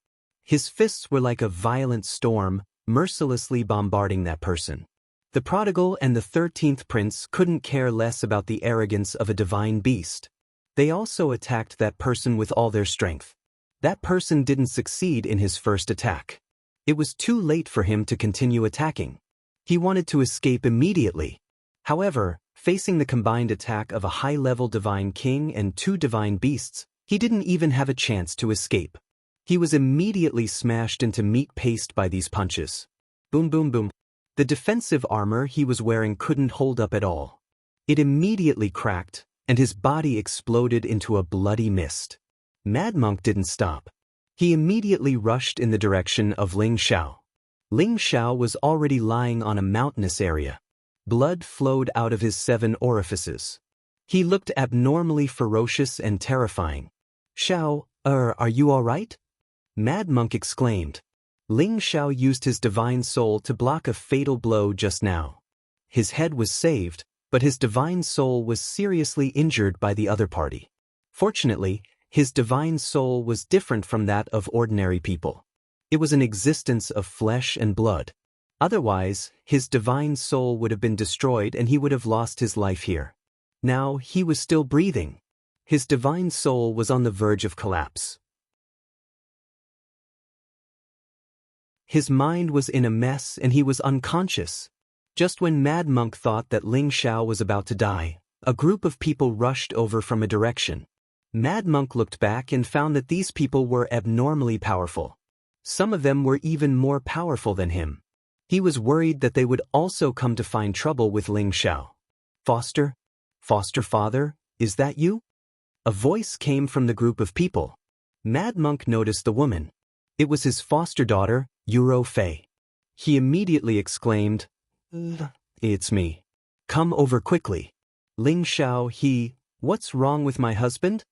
His fists were like a violent storm, mercilessly bombarding that person. The Prodigal and the 13th Prince couldn't care less about the arrogance of a divine beast. They also attacked that person with all their strength. That person didn't succeed in his first attack. It was too late for him to continue attacking. He wanted to escape immediately. However, facing the combined attack of a high-level divine king and 2 divine beasts, he didn't even have a chance to escape. He was immediately smashed into meat paste by these punches. Boom, boom, boom. The defensive armor he was wearing couldn't hold up at all. It immediately cracked, and his body exploded into a bloody mist. Mad Monk didn't stop. He immediately rushed in the direction of Ling Xiao. Ling Xiao was already lying on a mountainous area. Blood flowed out of his 7 orifices. He looked abnormally ferocious and terrifying. "Xiao, are you all right?" Mad Monk exclaimed. Ling Xiao used his divine soul to block a fatal blow just now. His head was saved, but his divine soul was seriously injured by the other party. Fortunately, his divine soul was different from that of ordinary people. It was an existence of flesh and blood. Otherwise, his divine soul would have been destroyed and he would have lost his life here. Now, he was still breathing. His divine soul was on the verge of collapse. His mind was in a mess and he was unconscious. Just when Mad Monk thought that Ling Xiao was about to die, a group of people rushed over from a direction. Mad Monk looked back and found that these people were abnormally powerful. Some of them were even more powerful than him. He was worried that they would also come to find trouble with Ling Xiao. "Foster? Foster father, is that you?" A voice came from the group of people. Mad Monk noticed the woman. It was his foster daughter, Yuro Fei. He immediately exclaimed, "It's me. Come over quickly." Ling Xiao, "What's wrong with my husband?"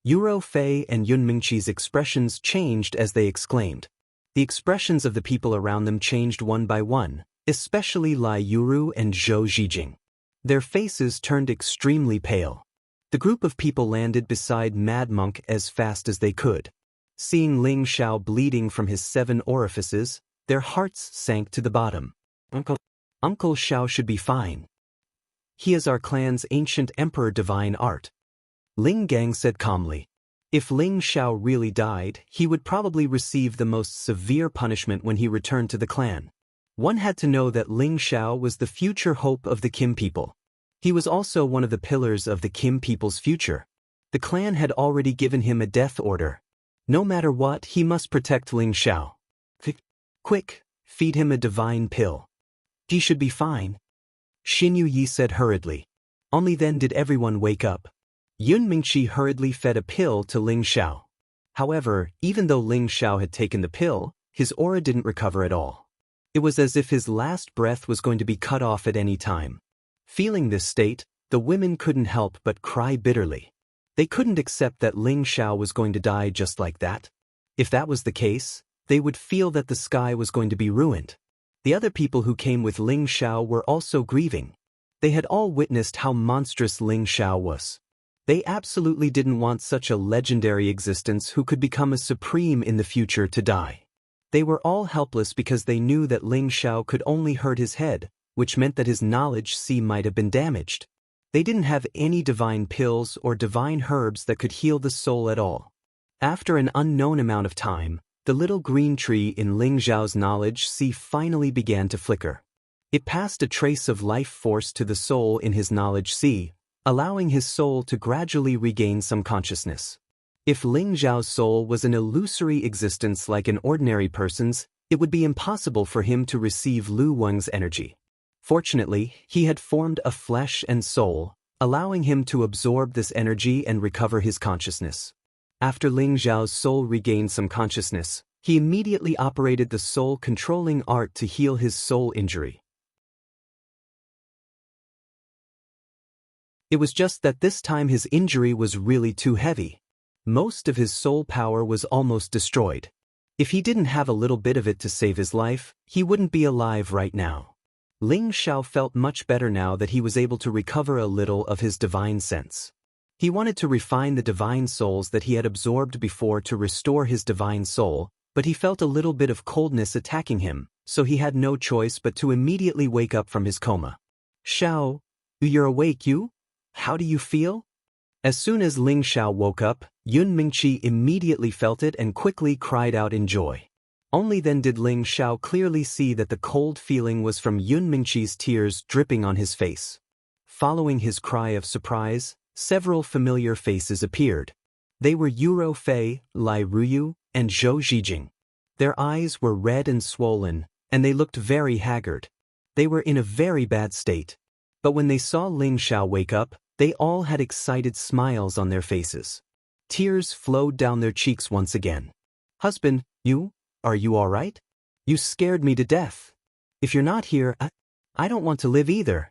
Yuro Fei and Yun Mingqi's expressions changed as they exclaimed. The expressions of the people around them changed one by one, especially Lai Yuru and Zhou Zhijing. Their faces turned extremely pale. The group of people landed beside Mad Monk as fast as they could. Seeing Ling Xiao bleeding from his 7 orifices, their hearts sank to the bottom. Uncle Xiao should be fine. He is our clan's ancient emperor divine art. Ling Gang said calmly. If Ling Xiao really died, he would probably receive the most severe punishment when he returned to the clan. One had to know that Ling Xiao was the future hope of the Kim people. He was also one of the pillars of the Kim people's future. The clan had already given him a death order. No matter what, he must protect Ling Xiao. Quick, feed him a divine pill. He should be fine. Xin Yi said hurriedly. Only then did everyone wake up. Yun Mingqi hurriedly fed a pill to Ling Xiao. However, even though Ling Xiao had taken the pill, his aura didn't recover at all. It was as if his last breath was going to be cut off at any time. Feeling this state, the women couldn't help but cry bitterly. They couldn't accept that Ling Xiao was going to die just like that. If that was the case, they would feel that the sky was going to be ruined. The other people who came with Ling Xiao were also grieving. They had all witnessed how monstrous Ling Xiao was. They absolutely didn't want such a legendary existence who could become a supreme in the future to die. They were all helpless because they knew that Ling Xiao could only hurt his head, which meant that his knowledge might have been damaged. They didn't have any divine pills or divine herbs that could heal the soul at all. After an unknown amount of time, the little green tree in Ling Xiao's knowledge finally began to flicker. It passed a trace of life force to the soul in his knowledge allowing his soul to gradually regain some consciousness. If Ling Xiao's soul was an illusory existence like an ordinary person's, it would be impossible for him to receive Lu Weng's energy. Fortunately, he had formed a flesh and soul, allowing him to absorb this energy and recover his consciousness. After Ling Xiao's soul regained some consciousness, he immediately operated the soul-controlling art to heal his soul injury. It was just that this time his injury was really too heavy. Most of his soul power was almost destroyed. If he didn't have a little bit of it to save his life, he wouldn't be alive right now. Ling Xiao felt much better now that he was able to recover a little of his divine sense. He wanted to refine the divine souls that he had absorbed before to restore his divine soul, but he felt a little bit of coldness attacking him, so he had no choice but to immediately wake up from his coma. "Xiao, you're awake you? How do you feel?" As soon as Ling Xiao woke up, Yun Mingqi immediately felt it and quickly cried out in joy. Only then did Ling Xiao clearly see that the cold feeling was from Yun Mingqi's tears dripping on his face. Following his cry of surprise, several familiar faces appeared. They were Yuro Fei, Lai Ruyu, and Zhou Zhijing. Their eyes were red and swollen, and they looked very haggard. They were in a very bad state. But when they saw Ling Xiao wake up, they all had excited smiles on their faces. Tears flowed down their cheeks once again. "Husband, are you all right? You scared me to death. If you're not here, I don't want to live either."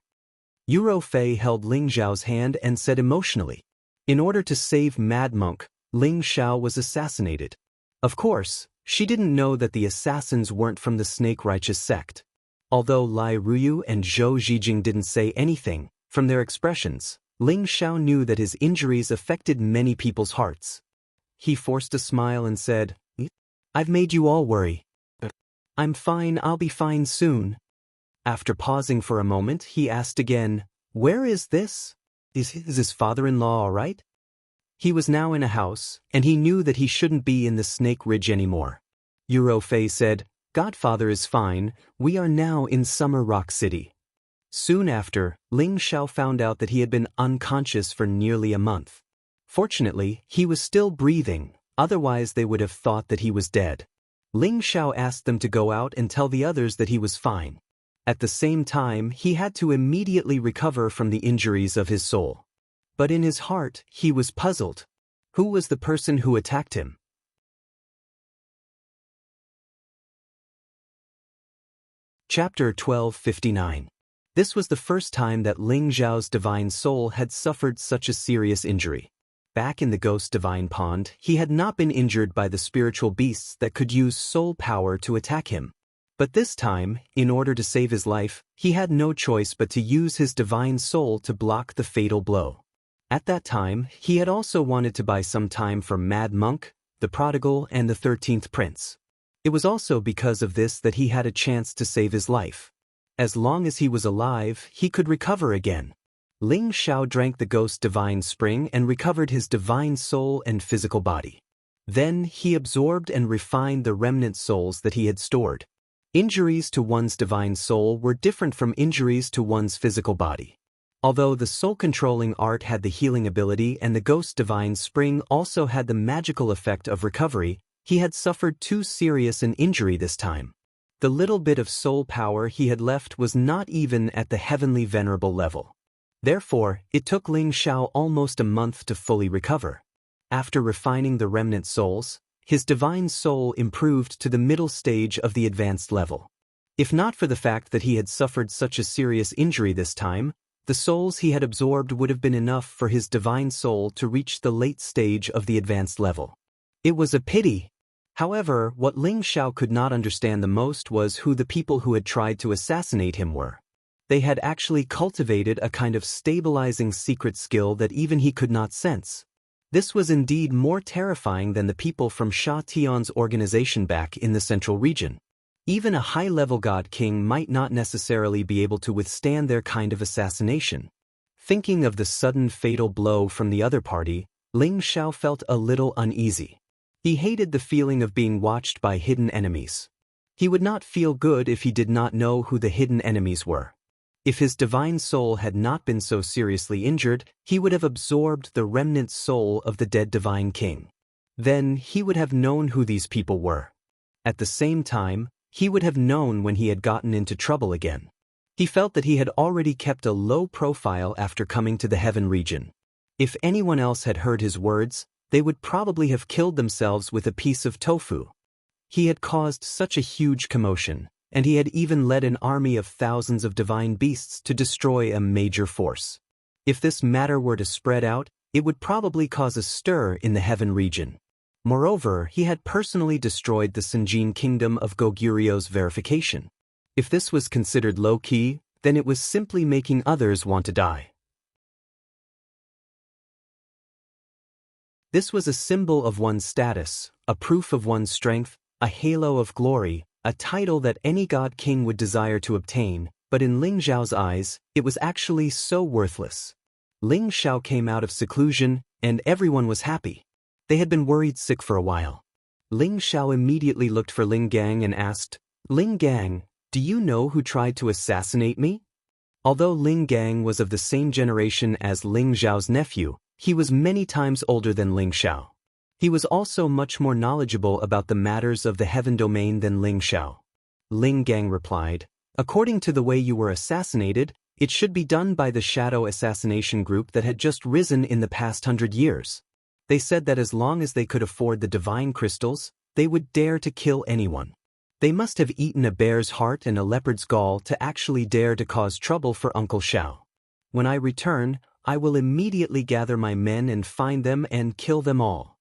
Yuro Fei held Ling Xiao's hand and said emotionally, "In order to save Mad Monk, Ling Xiao was assassinated." Of course, she didn't know that the assassins weren't from the Snake Righteous sect. Although Lai Ruyu and Zhou Zhijing didn't say anything, from their expressions, Ling Xiao knew that his injuries affected many people's hearts. He forced a smile and said, "I've made you all worry. I'm fine, I'll be fine soon." After pausing for a moment, he asked again, "Where is this? Is his father-in-law all right?" He was now in a house, and he knew that he shouldn't be in the Snake Ridge anymore. Yuro Fei said, "Godfather is fine, we are now in Summer Rock City." Soon after, Ling Xiao found out that he had been unconscious for nearly a month. Fortunately, he was still breathing, otherwise they would have thought that he was dead. Ling Xiao asked them to go out and tell the others that he was fine. At the same time, he had to immediately recover from the injuries of his soul. But in his heart, he was puzzled. Who was the person who attacked him? Chapter 1259. This was the first time that Ling Xiao's divine soul had suffered such a serious injury. Back in the Ghost Divine Pond, he had not been injured by the spiritual beasts that could use soul power to attack him. But this time, in order to save his life, he had no choice but to use his divine soul to block the fatal blow. At that time, he had also wanted to buy some time for Mad Monk, the Prodigal, and the 13th Prince. It was also because of this that he had a chance to save his life. As long as he was alive, he could recover again. Ling Xiao drank the Ghost Divine Spring and recovered his divine soul and physical body. Then he absorbed and refined the remnant souls that he had stored. Injuries to one's divine soul were different from injuries to one's physical body. Although the soul-controlling art had the healing ability and the Ghost Divine Spring also had the magical effect of recovery, he had suffered too serious an injury this time. The little bit of soul power he had left was not even at the heavenly venerable level. Therefore, it took Ling Xiao almost a month to fully recover. After refining the remnant souls, his divine soul improved to the middle stage of the advanced level. If not for the fact that he had suffered such a serious injury this time, the souls he had absorbed would have been enough for his divine soul to reach the late stage of the advanced level. It was a pity. However, what Ling Xiao could not understand the most was who the people who had tried to assassinate him were. They had actually cultivated a kind of stabilizing secret skill that even he could not sense. This was indeed more terrifying than the people from Sha Tian's organization back in the central region. Even a high-level god king might not necessarily be able to withstand their kind of assassination. Thinking of the sudden fatal blow from the other party, Ling Xiao felt a little uneasy. He hated the feeling of being watched by hidden enemies. He would not feel good if he did not know who the hidden enemies were. If his divine soul had not been so seriously injured, he would have absorbed the remnant soul of the dead divine king. Then he would have known who these people were. At the same time, he would have known when he had gotten into trouble again. He felt that he had already kept a low profile after coming to the heaven region. If anyone else had heard his words, they would probably have killed themselves with a piece of tofu. He had caused such a huge commotion, and he had even led an army of thousands of divine beasts to destroy a major force. If this matter were to spread out, it would probably cause a stir in the heaven region. Moreover, he had personally destroyed the Sinjin kingdom of Goguryu's verification. If this was considered low-key, then it was simply making others want to die. This was a symbol of one's status, a proof of one's strength, a halo of glory, a title that any god king would desire to obtain, but in Ling Xiao's eyes, it was actually so worthless. Ling Xiao came out of seclusion, and everyone was happy. They had been worried sick for a while. Ling Xiao immediately looked for Ling Gang and asked, "Ling Gang, do you know who tried to assassinate me?" Although Ling Gang was of the same generation as Ling Xiao's nephew, he was many times older than Ling Xiao. He was also much more knowledgeable about the matters of the heaven domain than Ling Xiao. Ling Gang replied, "According to the way you were assassinated, it should be done by the shadow assassination group that had just risen in the past 100 years. They said that as long as they could afford the divine crystals, they would dare to kill anyone. They must have eaten a bear's heart and a leopard's gall to actually dare to cause trouble for Uncle Xiao. When I return, I will immediately gather my men and find them and kill them all."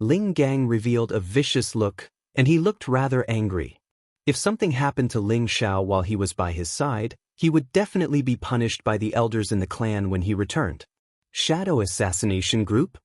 Ling Gang revealed a vicious look, and he looked rather angry. If something happened to Ling Xiao while he was by his side, he would definitely be punished by the elders in the clan when he returned. Shadow assassination group?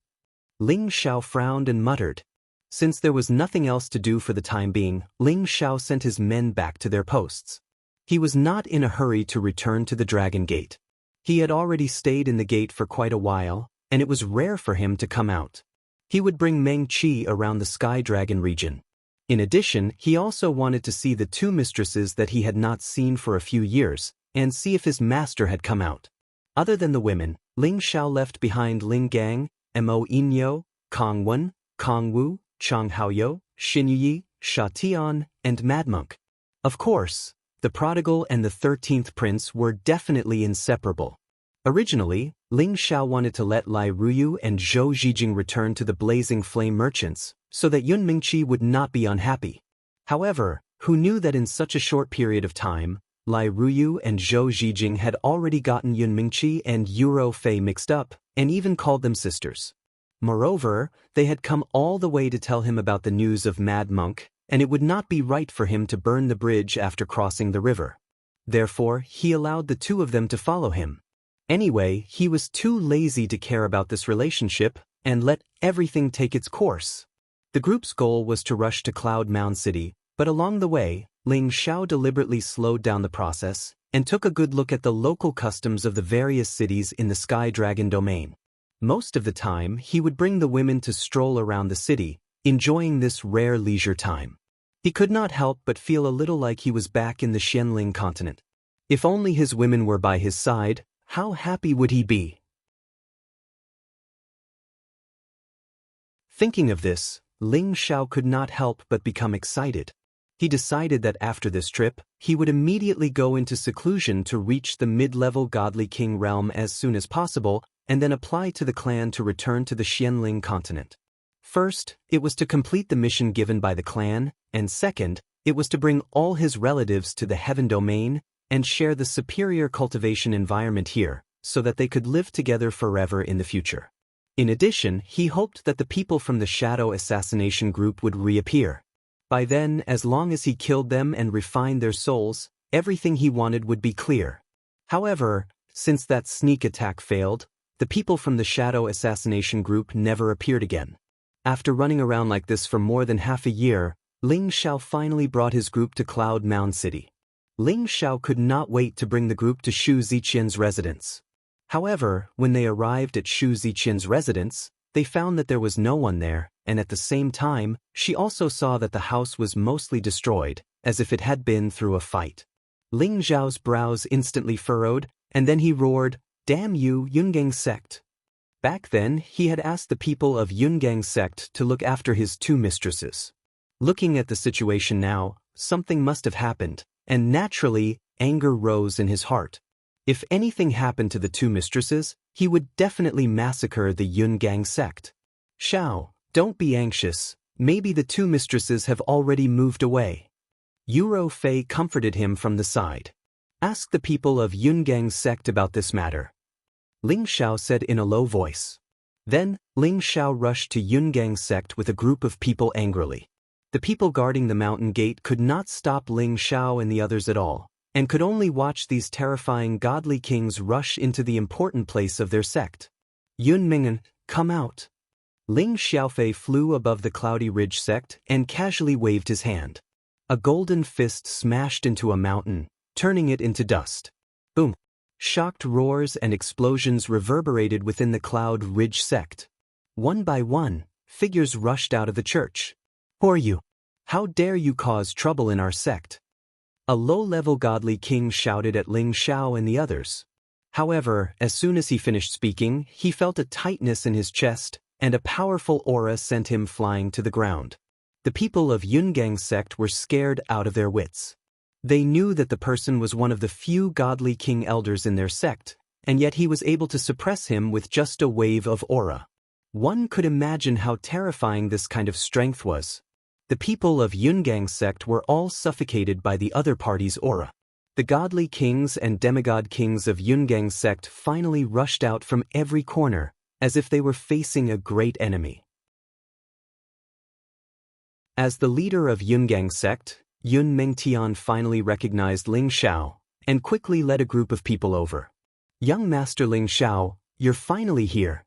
Ling Xiao frowned and muttered. Since there was nothing else to do for the time being, Ling Xiao sent his men back to their posts. He was not in a hurry to return to the Dragon Gate. He had already stayed in the gate for quite a while, and it was rare for him to come out. He would bring Meng Qi around the Sky Dragon region. In addition, he also wanted to see the two mistresses that he had not seen for a few years, and see if his master had come out. Other than the women, Ling Xiao left behind Ling Gang, Mo Yinyo, Kong Wen, Kong Wu, Chang Haoyou, Xin Yi, Sha Tian, and Mad Monk. Of course, the prodigal and the 13th prince were definitely inseparable. Originally, Ling Xiao wanted to let Lai Ruyu and Zhou Zhijing return to the Blazing Flame merchants, so that Yun Mingqi would not be unhappy. However, who knew that in such a short period of time, Lai Ruyu and Zhou Zhijing had already gotten Yun Mingqi and Yuro Fei mixed up, and even called them sisters. Moreover, they had come all the way to tell him about the news of Mad Monk, and it would not be right for him to burn the bridge after crossing the river. Therefore, he allowed the two of them to follow him. Anyway, he was too lazy to care about this relationship, and let everything take its course. The group's goal was to rush to Cloud Mound City, but along the way, Ling Xiao deliberately slowed down the process, and took a good look at the local customs of the various cities in the Sky Dragon domain. Most of the time, he would bring the women to stroll around the city, enjoying this rare leisure time. He could not help but feel a little like he was back in the Xianling continent. If only his women were by his side, how happy would he be? Thinking of this, Ling Xiao could not help but become excited. He decided that after this trip, he would immediately go into seclusion to reach the mid-level godly king realm as soon as possible, and then apply to the clan to return to the Xianling continent. First, it was to complete the mission given by the clan, and second, It was to bring all his relatives to the heaven domain and share the superior cultivation environment here, so that they could live together forever in the future. In addition, he hoped that the people from the shadow assassination group would reappear. By then, as long as he killed them and refined their souls, everything he wanted would be clear. However, since that sneak attack failed, the people from the shadow assassination group never appeared again. After running around like this for more than half a year, Ling Xiao finally brought his group to Cloud Mound City. Ling Xiao could not wait to bring the group to Shu Ziqian's residence. However, when they arrived at Shu Ziqian's residence, they found that there was no one there, and at the same time, she also saw that the house was mostly destroyed, as if it had been through a fight. Ling Xiao's brows instantly furrowed, and then he roared, "Damn you, Yungang sect!" Back then, he had asked the people of Yungang sect to look after his two mistresses. Looking at the situation now, something must have happened, and naturally, anger rose in his heart. If anything happened to the two mistresses, he would definitely massacre the Yungang sect. "Xiao, don't be anxious, maybe the two mistresses have already moved away." Yuro Fei comforted him from the side. "Ask the people of Yungang sect about this matter," Ling Xiao said in a low voice. Then, Ling Xiao rushed to Yungang sect with a group of people angrily. The people guarding the mountain gate could not stop Ling Xiao and the others at all, and could only watch these terrifying godly kings rush into the important place of their sect. "Yun Ming'an, come out." Ling Xiaofei flew above the Cloudy Ridge sect and casually waved his hand. A golden fist smashed into a mountain, turning it into dust. Boom! Shocked roars and explosions reverberated within the Cloud Ridge sect. One by one, figures rushed out of the church. "Who are you? How dare you cause trouble in our sect?" A low-level godly king shouted at Ling Xiao and the others. However, as soon as he finished speaking, he felt a tightness in his chest, and a powerful aura sent him flying to the ground. The people of Yungang sect were scared out of their wits. They knew that the person was one of the few godly king elders in their sect, and yet he was able to suppress him with just a wave of aura. One could imagine how terrifying this kind of strength was. The people of Yungang sect were all suffocated by the other party's aura. The godly kings and demigod kings of Yungang sect finally rushed out from every corner, as if they were facing a great enemy. As the leader of Yungang sect, Yun Mengtian finally recognized Ling Xiao, and quickly led a group of people over. "Young Master Ling Xiao, you're finally here."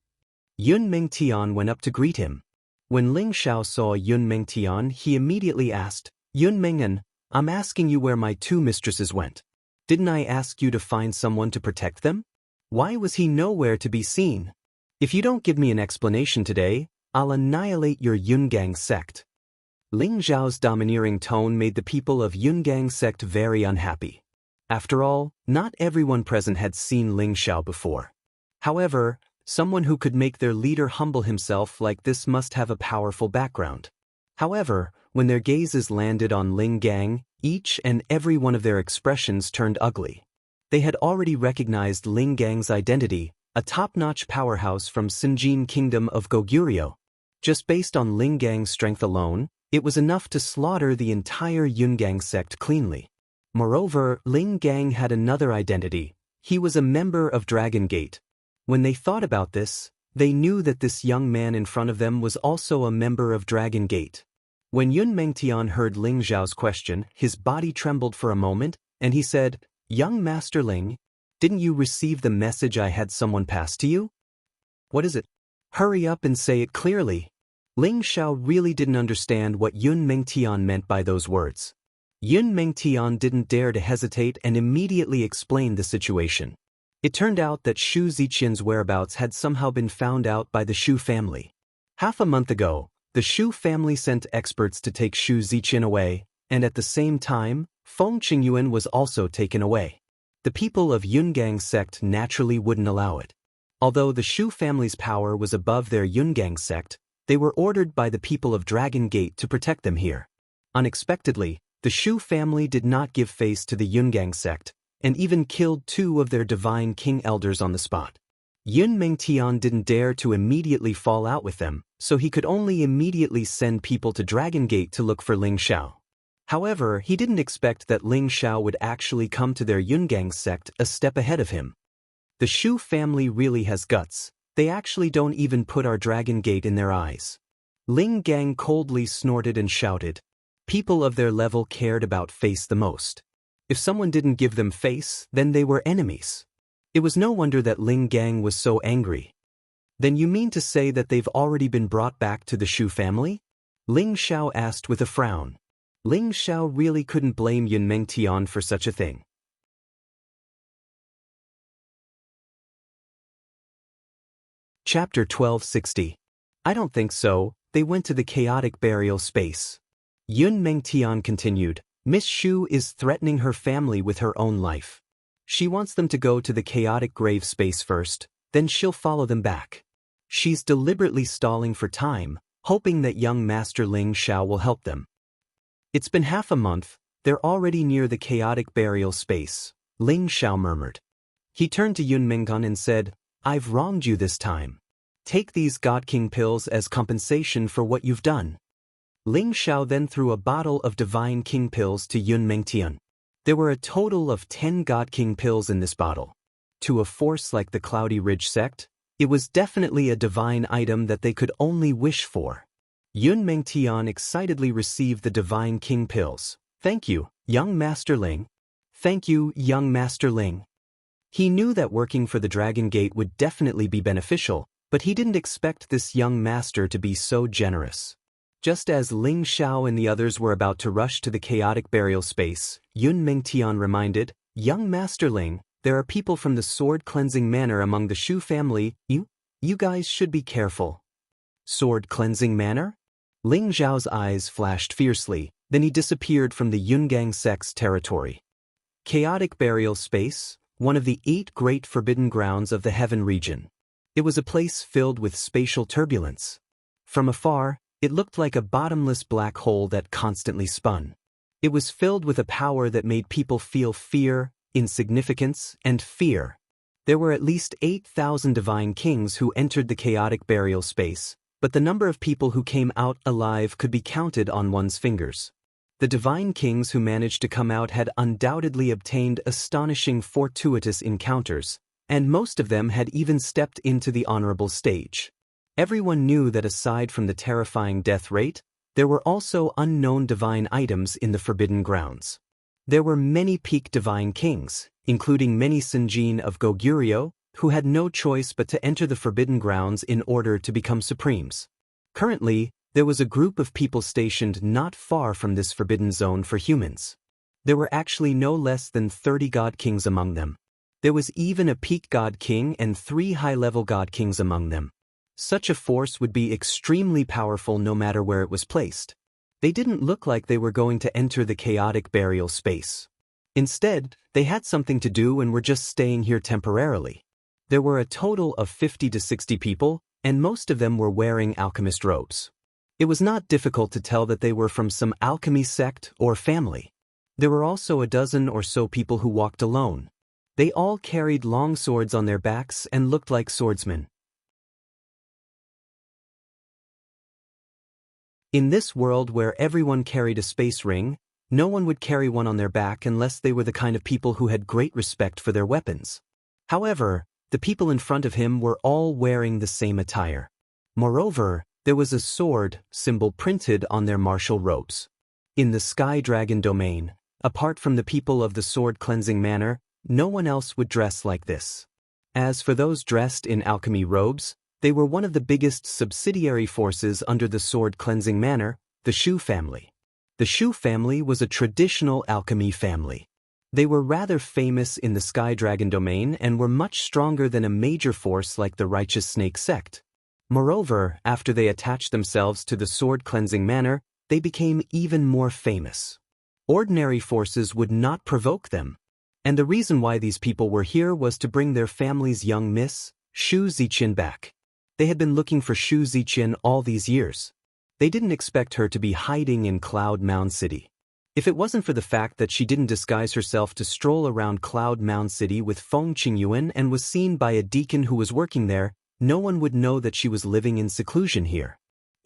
Yun Mengtian went up to greet him. When Ling Xiao saw Yun Mengtian, he immediately asked, "Yun Meng'an, I'm asking you where my two mistresses went. Didn't I ask you to find someone to protect them? Why was he nowhere to be seen? If you don't give me an explanation today, I'll annihilate your Yungang sect." Ling Xiao's domineering tone made the people of Yungang sect very unhappy. After all, not everyone present had seen Ling Xiao before. However, someone who could make their leader humble himself like this must have a powerful background. However, when their gazes landed on Ling Gang, each and every one of their expressions turned ugly. They had already recognized Ling Gang's identity, a top-notch powerhouse from Sinjin Kingdom of Goguryeo. Just based on Ling Gang's strength alone, it was enough to slaughter the entire Yungang sect cleanly. Moreover, Ling Gang had another identity. He was a member of Dragon Gate. When they thought about this, they knew that this young man in front of them was also a member of Dragon Gate. When Yun Mengtian heard Ling Xiao's question, his body trembled for a moment, and he said, "Young Master Ling, didn't you receive the message I had someone pass to you? What is it? Hurry up and say it clearly." Ling Xiao really didn't understand what Yun Mengtian meant by those words. Yun Mengtian didn't dare to hesitate and immediately explained the situation. It turned out that Shu Ziqian's whereabouts had somehow been found out by the Shu family. Half a month ago, the Shu family sent experts to take Shu Ziqian away, and at the same time, Feng Qingyuan was also taken away. The people of Yungang sect naturally wouldn't allow it. Although the Shu family's power was above their Yungang sect, they were ordered by the people of Dragon Gate to protect them here. Unexpectedly, the Shu family did not give face to the Yungang sect, and even killed two of their divine king elders on the spot. Yun Mengtian didn't dare to immediately fall out with them, so he could only immediately send people to Dragon Gate to look for Ling Xiao. However, he didn't expect that Ling Xiao would actually come to their Yungang sect a step ahead of him. The Shu family really has guts. They actually don't even put our dragon gate in their eyes. Ling Gang coldly snorted and shouted. People of their level cared about face the most. If someone didn't give them face, then they were enemies. It was no wonder that Ling Gang was so angry. Then you mean to say that they've already been brought back to the Shu family? Ling Xiao asked with a frown. Ling Xiao really couldn't blame Yun Mengtian for such a thing. Chapter 1260. I don't think so, they went to the chaotic burial space. Yun Mengtian continued, Miss Shu is threatening her family with her own life. She wants them to go to the chaotic grave space first, then she'll follow them back. She's deliberately stalling for time, hoping that young Master Ling Xiao will help them. It's been half a month, they're already near the chaotic burial space, Ling Xiao murmured. He turned to Yun Menggan and said, I've wronged you this time. Take these God King pills as compensation for what you've done. Ling Xiao then threw a bottle of Divine King pills to Yun Mengtian. There were a total of 10 God King pills in this bottle. To a force like the Cloudy Ridge sect, it was definitely a divine item that they could only wish for. Yun Mengtian excitedly received the Divine King pills. Thank you, young Master Ling. Thank you, young Master Ling. He knew that working for the Dragon Gate would definitely be beneficial, but he didn't expect this young master to be so generous. Just as Ling Xiao and the others were about to rush to the chaotic burial space, Yun Mengtian reminded, Young Master Ling, there are people from the Sword Cleansing Manor among the Shu family, you guys should be careful. Sword Cleansing Manor? Ling Xiao's eyes flashed fiercely, then he disappeared from the Yungang sect's territory. Chaotic burial space, one of the 8 great forbidden grounds of the heaven region. It was a place filled with spatial turbulence. From afar, it looked like a bottomless black hole that constantly spun. It was filled with a power that made people feel fear, insignificance, and fear. There were at least 8,000 divine kings who entered the chaotic burial space, but the number of people who came out alive could be counted on one's fingers. The divine kings who managed to come out had undoubtedly obtained astonishing fortuitous encounters, and most of them had even stepped into the honorable stage. Everyone knew that aside from the terrifying death rate, there were also unknown divine items in the forbidden grounds. There were many peak divine kings, including many Sinjin of Goguryeo, who had no choice but to enter the forbidden grounds in order to become supremes. Currently, there was a group of people stationed not far from this forbidden zone for humans. There were actually no less than 30 God Kings among them. There was even a peak God King and 3 high-level God Kings among them. Such a force would be extremely powerful no matter where it was placed. They didn't look like they were going to enter the chaotic burial space. Instead, they had something to do and were just staying here temporarily. There were a total of 50 to 60 people, and most of them were wearing alchemist robes. It was not difficult to tell that they were from some alchemy sect or family. There were also a dozen or so people who walked alone. They all carried long swords on their backs and looked like swordsmen. In this world where everyone carried a space ring, no one would carry one on their back unless they were the kind of people who had great respect for their weapons. However, the people in front of him were all wearing the same attire. Moreover, there was a sword symbol printed on their martial robes. In the Sky Dragon domain, apart from the people of the Sword Cleansing Manor, no one else would dress like this. As for those dressed in alchemy robes, they were one of the biggest subsidiary forces under the Sword Cleansing Manor, the Shu family. The Shu family was a traditional alchemy family. They were rather famous in the Sky Dragon domain and were much stronger than a major force like the Righteous Snake sect. Moreover, after they attached themselves to the Sword Cleansing Manor, they became even more famous. Ordinary forces would not provoke them. And the reason why these people were here was to bring their family's young miss, Shu Ziqian, back. They had been looking for Shu Ziqian all these years. They didn't expect her to be hiding in Cloud Mound City. If it wasn't for the fact that she didn't disguise herself to stroll around Cloud Mound City with Feng Qingyuan and was seen by a deacon who was working there, no one would know that she was living in seclusion here.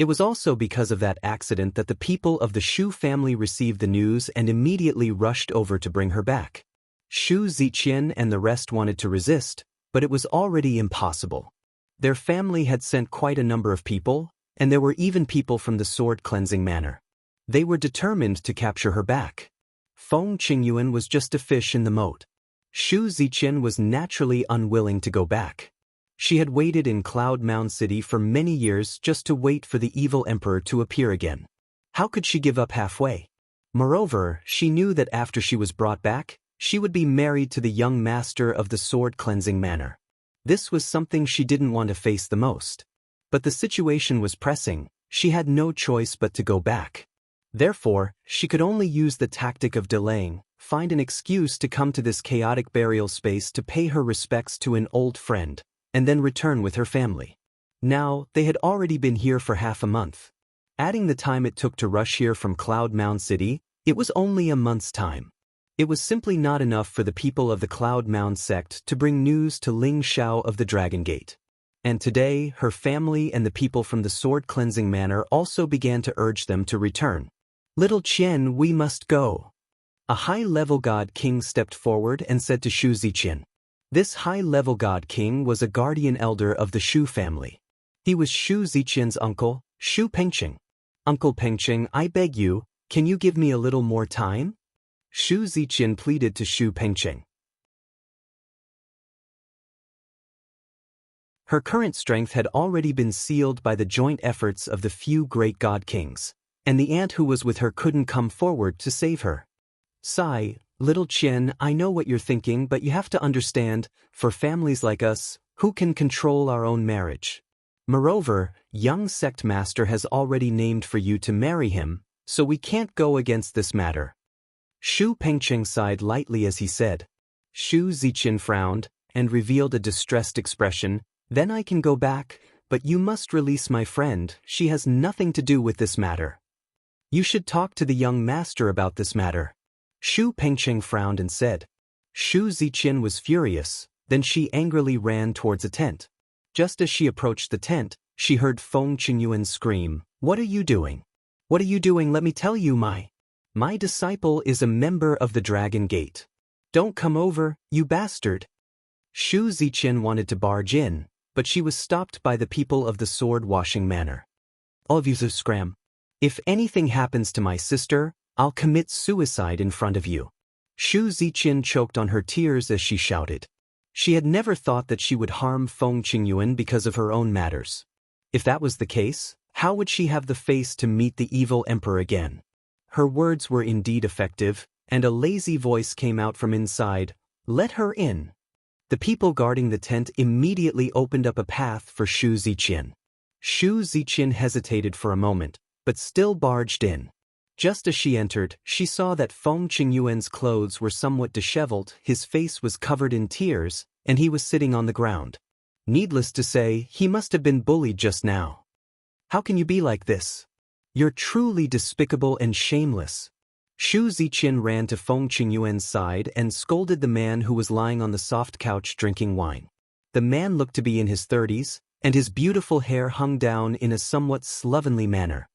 It was also because of that accident that the people of the Shu family received the news and immediately rushed over to bring her back. Shu Ziqian and the rest wanted to resist, but it was already impossible. Their family had sent quite a number of people, and there were even people from the sword cleansing manor. They were determined to capture her back. Feng Qingyuan was just a fish in the moat. Shu Ziqian was naturally unwilling to go back. She had waited in Cloud Mound City for many years just to wait for the evil emperor to appear again. How could she give up halfway? Moreover, she knew that after she was brought back, she would be married to the young master of the sword cleansing manor. This was something she didn't want to face the most. But the situation was pressing, she had no choice but to go back. Therefore, she could only use the tactic of delaying, find an excuse to come to this chaotic burial space to pay her respects to an old friend, and then return with her family. Now, they had already been here for half a month. Adding the time it took to rush here from Cloud Mound City, it was only a month's time. It was simply not enough for the people of the Cloud Mound sect to bring news to Ling Xiao of the Dragon Gate. And today, her family and the people from the sword cleansing manor also began to urge them to return. "Little Qian, we must go." A high-level god king stepped forward and said to Shu Ziqian. This high-level god king was a guardian elder of the Shu family. He was Shu Ziqian's uncle, Shu Pengqing. "Uncle Pengqing, I beg you, can you give me a little more time?" Shu Ziqian pleaded to Shu Pengqing. Her current strength had already been sealed by the joint efforts of the few great god kings, and the aunt who was with her couldn't come forward to save her. "Sigh, little Qian, I know what you're thinking, but you have to understand, for families like us, who can control our own marriage? Moreover, young sect master has already named for you to marry him, so we can't go against this matter." Shu Pengqing sighed lightly as he said. Shu Ziqian frowned, and revealed a distressed expression. "Then I can go back, but you must release my friend, she has nothing to do with this matter." "You should talk to the young master about this matter." Shu Pengqing frowned and said. Shu Ziqian was furious, then she angrily ran towards a tent. Just as she approached the tent, she heard Feng Qingyuan scream, "What are you doing? What are you doing? Let me tell you, my disciple is a member of the Dragon Gate. Don't come over, you bastard." Shu Ziqian wanted to barge in, but she was stopped by the people of the sword-washing manor. "All of you scram. If anything happens to my sister, I'll commit suicide in front of you." Shu Ziqian choked on her tears as she shouted. She had never thought that she would harm Feng Qingyuan because of her own matters. If that was the case, how would she have the face to meet the evil emperor again? Her words were indeed effective, and a lazy voice came out from inside. "Let her in." The people guarding the tent immediately opened up a path for Shu Ziqian. Shu Ziqian hesitated for a moment, but still barged in. Just as she entered, she saw that Feng Qingyuan's clothes were somewhat disheveled, his face was covered in tears, and he was sitting on the ground. Needless to say, he must have been bullied just now. "How can you be like this? You're truly despicable and shameless." Shu Ziqian ran to Feng Qingyuan's side and scolded the man who was lying on the soft couch drinking wine. The man looked to be in his 30s, and his beautiful hair hung down in a somewhat slovenly manner.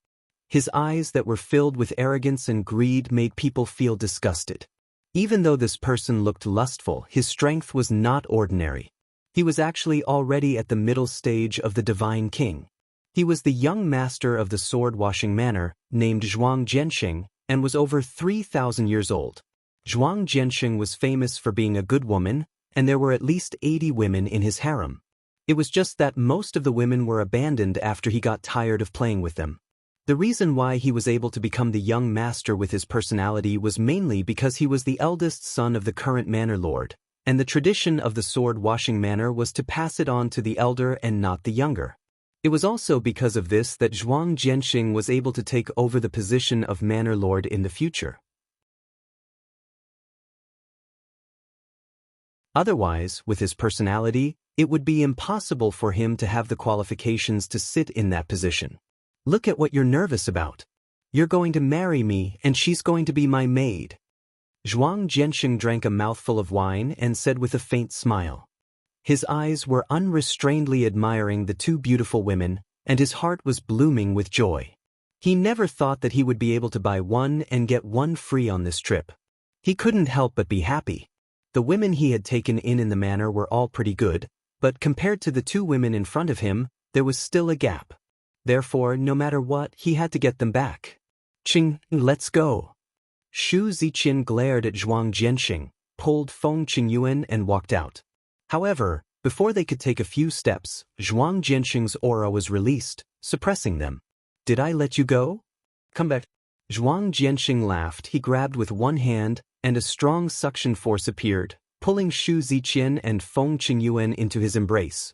His eyes that were filled with arrogance and greed made people feel disgusted. Even though this person looked lustful, his strength was not ordinary. He was actually already at the middle stage of the Divine King. He was the young master of the sword-washing manor, named Zhuang Jianxing, and was over 3,000 years old. Zhuang Jianxing was famous for being a good woman, and there were at least 80 women in his harem. It was just that most of the women were abandoned after he got tired of playing with them. The reason why he was able to become the young master with his personality was mainly because he was the eldest son of the current manor lord, and the tradition of the sword-washing manor was to pass it on to the elder and not the younger. It was also because of this that Zhuang Jianxing was able to take over the position of manor lord in the future. Otherwise, with his personality, it would be impossible for him to have the qualifications to sit in that position. "Look at what you're nervous about. You're going to marry me, and she's going to be my maid." Zhuang Jianxing drank a mouthful of wine and said with a faint smile. His eyes were unrestrainedly admiring the two beautiful women, and his heart was blooming with joy. He never thought that he would be able to buy one and get one free on this trip. He couldn't help but be happy. The women he had taken in the manor were all pretty good, but compared to the two women in front of him, there was still a gap. Therefore, no matter what, he had to get them back. Qing, let's go. Shu Ziqian glared at Zhuang Jianxing, pulled Feng Qingyuan and walked out. However, before they could take a few steps, Zhuang Jianxing's aura was released, suppressing them. Did I let you go? Come back. Zhuang Jianxing laughed. He grabbed with one hand, and a strong suction force appeared, pulling Shu Ziqian and Feng Qingyuan into his embrace.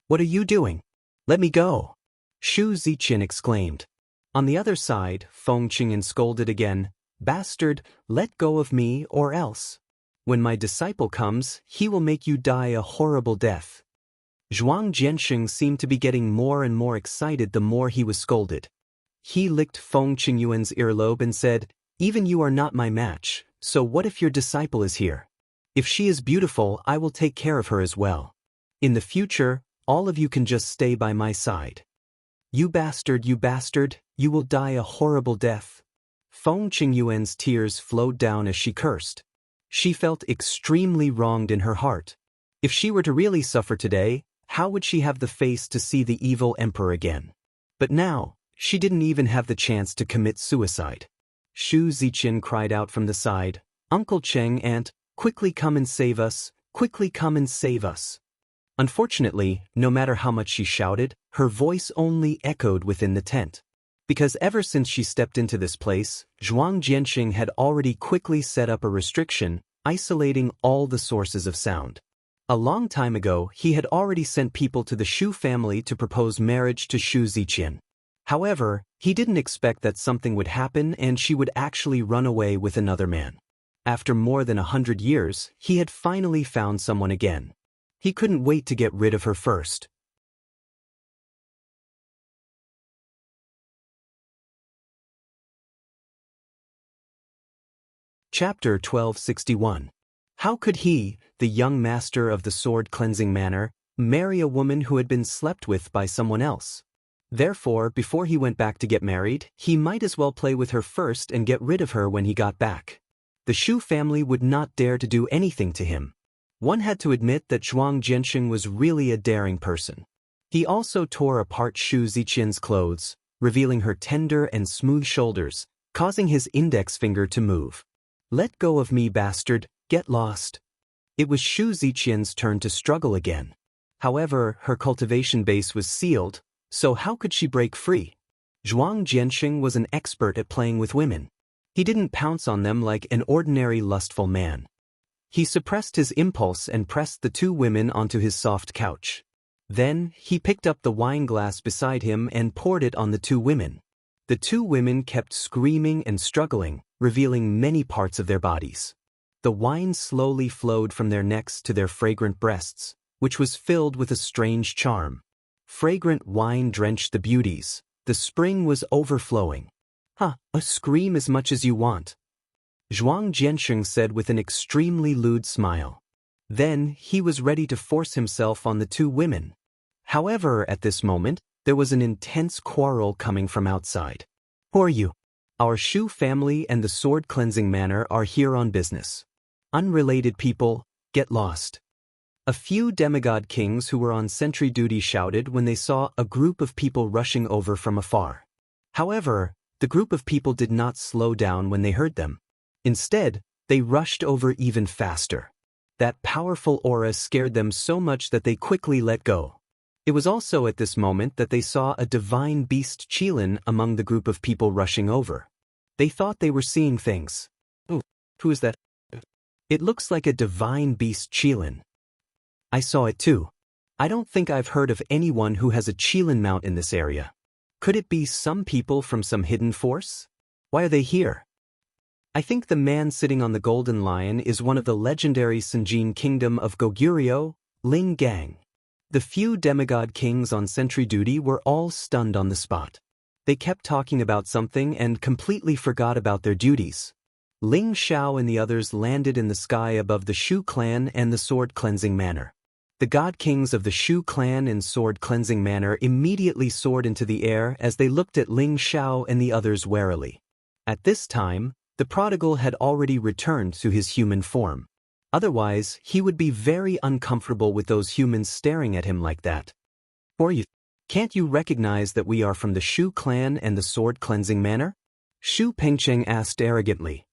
What are you doing? Let me go. Shu Ziqian exclaimed. On the other side, Feng Qingyuan scolded again. Bastard, let go of me or else. When my disciple comes, he will make you die a horrible death. Zhuang Jianxing seemed to be getting more and more excited the more he was scolded. He licked Feng Qingyuan's earlobe and said, Even you are not my match, so what if your disciple is here? If she is beautiful, I will take care of her as well. In the future, all of you can just stay by my side. You bastard, you will die a horrible death. Feng Qingyuan's tears flowed down as she cursed. She felt extremely wronged in her heart. If she were to really suffer today, how would she have the face to see the evil emperor again? But now, she didn't even have the chance to commit suicide. Shu Ziqian cried out from the side, Uncle Cheng, Aunt, quickly come and save us, quickly come and save us. Unfortunately, no matter how much she shouted, her voice only echoed within the tent. Because ever since she stepped into this place, Zhuang Jianxing had already quickly set up a restriction, isolating all the sources of sound. A long time ago, he had already sent people to the Shu family to propose marriage to Shu Ziqian. However, he didn't expect that something would happen and she would actually run away with another man. After more than 100 years, he had finally found someone again. He couldn't wait to get rid of her first. Chapter 1261. How could he, the young master of the sword-cleansing manor, marry a woman who had been slept with by someone else? Therefore, before he went back to get married, he might as well play with her first and get rid of her when he got back. The Shu family would not dare to do anything to him. One had to admit that Zhuang Jianxing was really a daring person. He also tore apart Shu Ziqian's clothes, revealing her tender and smooth shoulders, causing his index finger to move. Let go of me, bastard, get lost. It was Shu Ziqian's turn to struggle again. However, her cultivation base was sealed, so how could she break free? Zhuang Jianxing was an expert at playing with women. He didn't pounce on them like an ordinary lustful man. He suppressed his impulse and pressed the two women onto his soft couch. Then, he picked up the wine glass beside him and poured it on the two women. The two women kept screaming and struggling, revealing many parts of their bodies. The wine slowly flowed from their necks to their fragrant breasts, which was filled with a strange charm. Fragrant wine drenched the beauties. The spring was overflowing. Scream as much as you want. Zhuang Jianxing said with an extremely lewd smile. Then, he was ready to force himself on the two women. However, at this moment, there was an intense quarrel coming from outside. Who are you? Our Shu family and the sword-cleansing manor are here on business. Unrelated people, get lost. A few demigod kings who were on sentry duty shouted when they saw a group of people rushing over from afar. However, the group of people did not slow down when they heard them. Instead, they rushed over even faster. That powerful aura scared them so much that they quickly let go. It was also at this moment that they saw a divine beast Qilin among the group of people rushing over. They thought they were seeing things. Oh, who is that? It looks like a divine beast Qilin. I saw it too. I don't think I've heard of anyone who has a Qilin mount in this area. Could it be some people from some hidden force? Why are they here? I think the man sitting on the golden lion is one of the legendary Sinjin kingdom of Goguryeo, Ling Gang. The few demigod kings on sentry duty were all stunned on the spot. They kept talking about something and completely forgot about their duties. Ling Xiao and the others landed in the sky above the Shu clan and the sword-cleansing manor. The god kings of the Shu clan and sword-cleansing manor immediately soared into the air as they looked at Ling Xiao and the others warily. At this time, the prodigal had already returned to his human form. Otherwise, he would be very uncomfortable with those humans staring at him like that. Can't you recognize that we are from the Shu clan and the sword-cleansing manor? Shu Pengcheng asked arrogantly.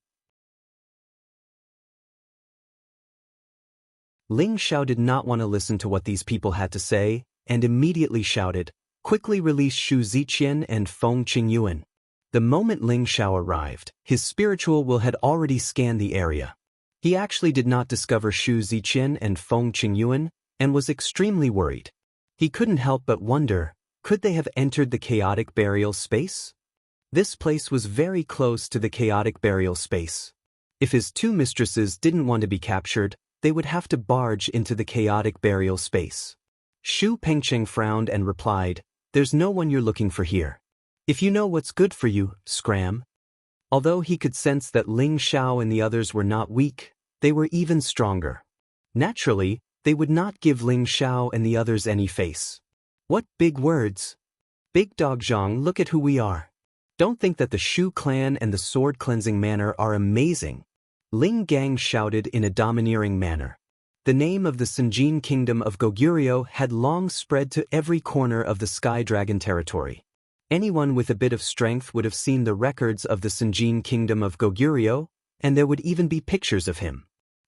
Ling Xiao did not want to listen to what these people had to say, and immediately shouted, "Quickly release Shu Ziqian and Feng Qingyuan." The moment Ling Xiao arrived, his spiritual will had already scanned the area. He actually did not discover Shu Ziqian and Feng Qingyuan, and was extremely worried. He couldn't help but wonder, could they have entered the chaotic burial space? This place was very close to the chaotic burial space. If his two mistresses didn't want to be captured, they would have to barge into the chaotic burial space. Shu Pengcheng frowned and replied, "There's no one you're looking for here. If you know what's good for you, scram." Although he could sense that Ling Xiao and the others were not weak, they were even stronger. Naturally, they would not give Ling Xiao and the others any face. What big words! Big Dog Zhang, look at who we are. Don't think that the Shu clan and the sword-cleansing manor are amazing. Ling Gang shouted in a domineering manner. The name of the Sinjin kingdom of Goguryeo had long spread to every corner of the Sky Dragon territory. Anyone with a bit of strength would have seen the records of the Sinjin kingdom of Goguryeo, and there would even be pictures of him.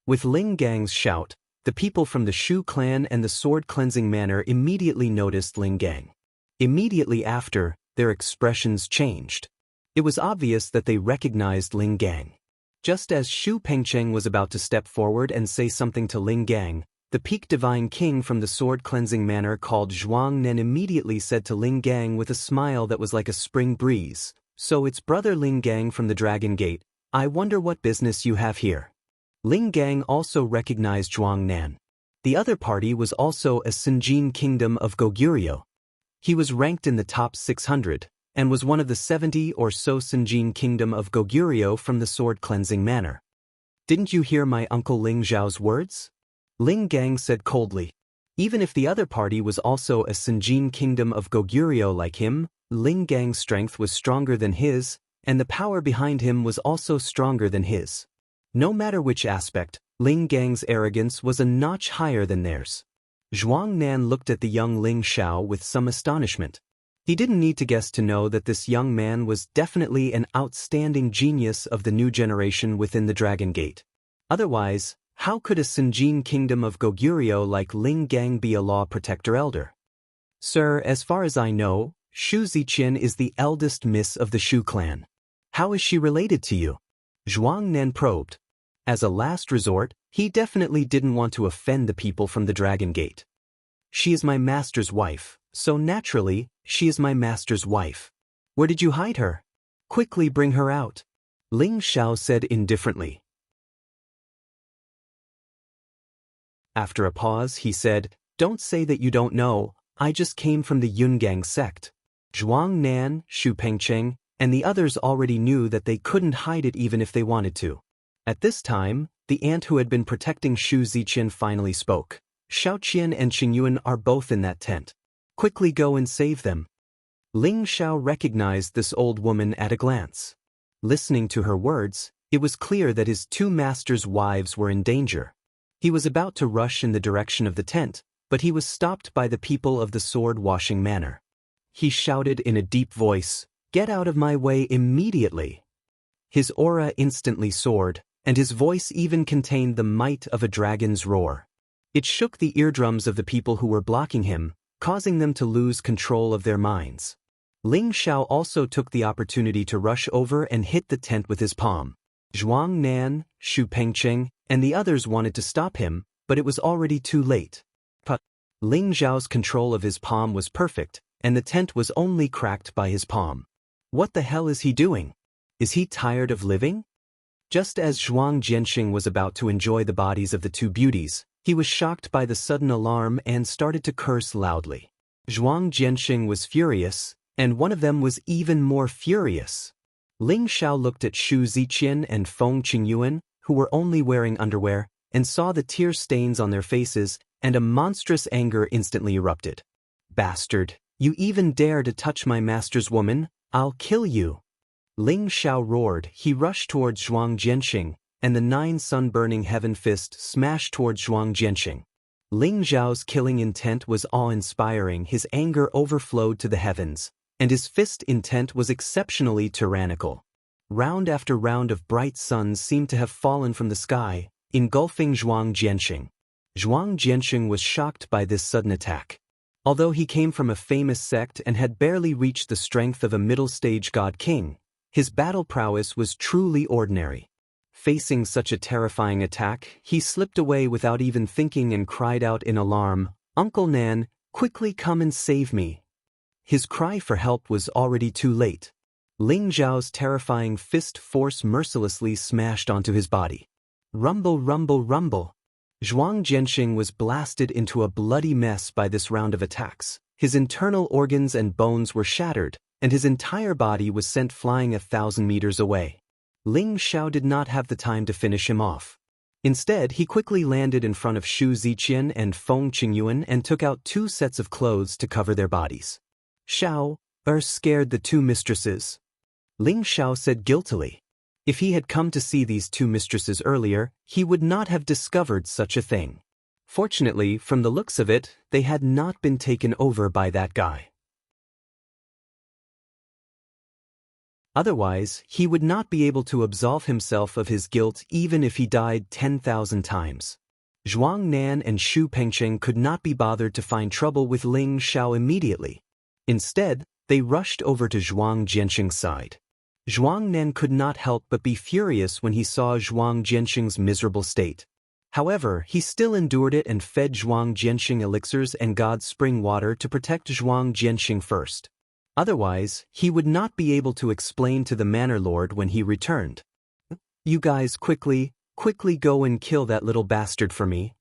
With Ling Gang's shout, the people from the Shu clan and the sword-cleansing manor immediately noticed Ling Gang. Immediately after, their expressions changed. It was obvious that they recognized Ling Gang. Just as Shu Pengcheng was about to step forward and say something to Ling Gang, the peak divine king from the sword-cleansing manor called Zhuang Nen immediately said to Ling Gang with a smile that was like a spring breeze, "So it's brother Ling Gang from the Dragon Gate, I wonder what business you have here." Ling Gang also recognized Zhuang Nan. The other party was also a Sinjin kingdom of Goguryeo. He was ranked in the top 600, and was one of the 70 or so Sinjin kingdom of Goguryeo from the sword-cleansing manor. "Didn't you hear my uncle Ling Zhao's words?" Ling Gang said coldly. Even if the other party was also a Sinjin kingdom of Goguryeo like him, Ling Gang's strength was stronger than his, and the power behind him was also stronger than his. No matter which aspect, Ling Gang's arrogance was a notch higher than theirs. Zhuang Nan looked at the young Ling Xiao with some astonishment. He didn't need to guess to know that this young man was definitely an outstanding genius of the new generation within the Dragon Gate. Otherwise, how could a Sinjin kingdom of Goguryeo like Ling Gang be a law protector elder? "Sir, as far as I know, Shu Ziqian is the eldest miss of the Shu clan. How is she related to you?" Zhuang Nan probed. As a last resort, he definitely didn't want to offend the people from the Dragon Gate. "She is my master's wife, so naturally, she is my master's wife. Where did you hide her? Quickly bring her out," Ling Xiao said indifferently. After a pause, he said, "Don't say that you don't know, I just came from the Yungang sect." Zhuang Nan, Shu Pengcheng, and the others already knew that they couldn't hide it even if they wanted to. At this time, the ant who had been protecting Shu Ziqian finally spoke. "Xiaoqian and Qingyuan are both in that tent. Quickly go and save them." Ling Xiao recognized this old woman at a glance. Listening to her words, it was clear that his two masters' wives were in danger. He was about to rush in the direction of the tent, but he was stopped by the people of the sword-washing manor. He shouted in a deep voice, "Get out of my way immediately!" His aura instantly soared, and his voice even contained the might of a dragon's roar. It shook the eardrums of the people who were blocking him, causing them to lose control of their minds. Ling Xiao also took the opportunity to rush over and hit the tent with his palm. Zhuang Nan, Shu Pengcheng, and the others wanted to stop him, but it was already too late. Ling Xiao's control of his palm was perfect, and the tent was only cracked by his palm. What the hell is he doing? Is he tired of living? Just as Zhuang Jianxing was about to enjoy the bodies of the two beauties, he was shocked by the sudden alarm and started to curse loudly. Zhuang Jianxing was furious, and one of them was even more furious. Ling Xiao looked at Shu Ziqian and Feng Qingyuan, who were only wearing underwear, and saw the tear stains on their faces, and a monstrous anger instantly erupted. "Bastard, you even dare to touch my master's woman? I'll kill you!" Ling Xiao roared. He rushed towards Zhuang Jianxing, and the 9 sun-burning heaven fist smashed towards Zhuang Jianxing. Ling Xiao's killing intent was awe-inspiring. His anger overflowed to the heavens, and his fist intent was exceptionally tyrannical. Round after round of bright suns seemed to have fallen from the sky, engulfing Zhuang Jianxing. Zhuang Jianxing was shocked by this sudden attack. Although he came from a famous sect and had barely reached the strength of a middle-stage god king, his battle prowess was truly ordinary. Facing such a terrifying attack, he slipped away without even thinking and cried out in alarm, "Uncle Nan, quickly come and save me." His cry for help was already too late. Ling Zhao's terrifying fist force mercilessly smashed onto his body. Rumble, rumble, rumble. Zhuang Jianxing was blasted into a bloody mess by this round of attacks. His internal organs and bones were shattered, and his entire body was sent flying 1,000 meters away. Ling Xiao did not have the time to finish him off. Instead, he quickly landed in front of Shu Ziqian and Feng Qingyuan and took out 2 sets of clothes to cover their bodies. "Xiao, scared the 2 mistresses," Ling Xiao said guiltily. If he had come to see these 2 mistresses earlier, he would not have discovered such a thing. Fortunately, from the looks of it, they had not been taken over by that guy. Otherwise, he would not be able to absolve himself of his guilt even if he died 10,000 times. Zhuang Nan and Xu Pengcheng could not be bothered to find trouble with Ling Xiao immediately. Instead, they rushed over to Zhuang Jianxing's side. Zhuang Nan could not help but be furious when he saw Zhuang Jianxing's miserable state. However, he still endured it and fed Zhuang Jianxing elixirs and God's spring water to protect Zhuang Jianxing first. Otherwise, he would not be able to explain to the Manor Lord when he returned. "You guys quickly go and kill that little bastard for me."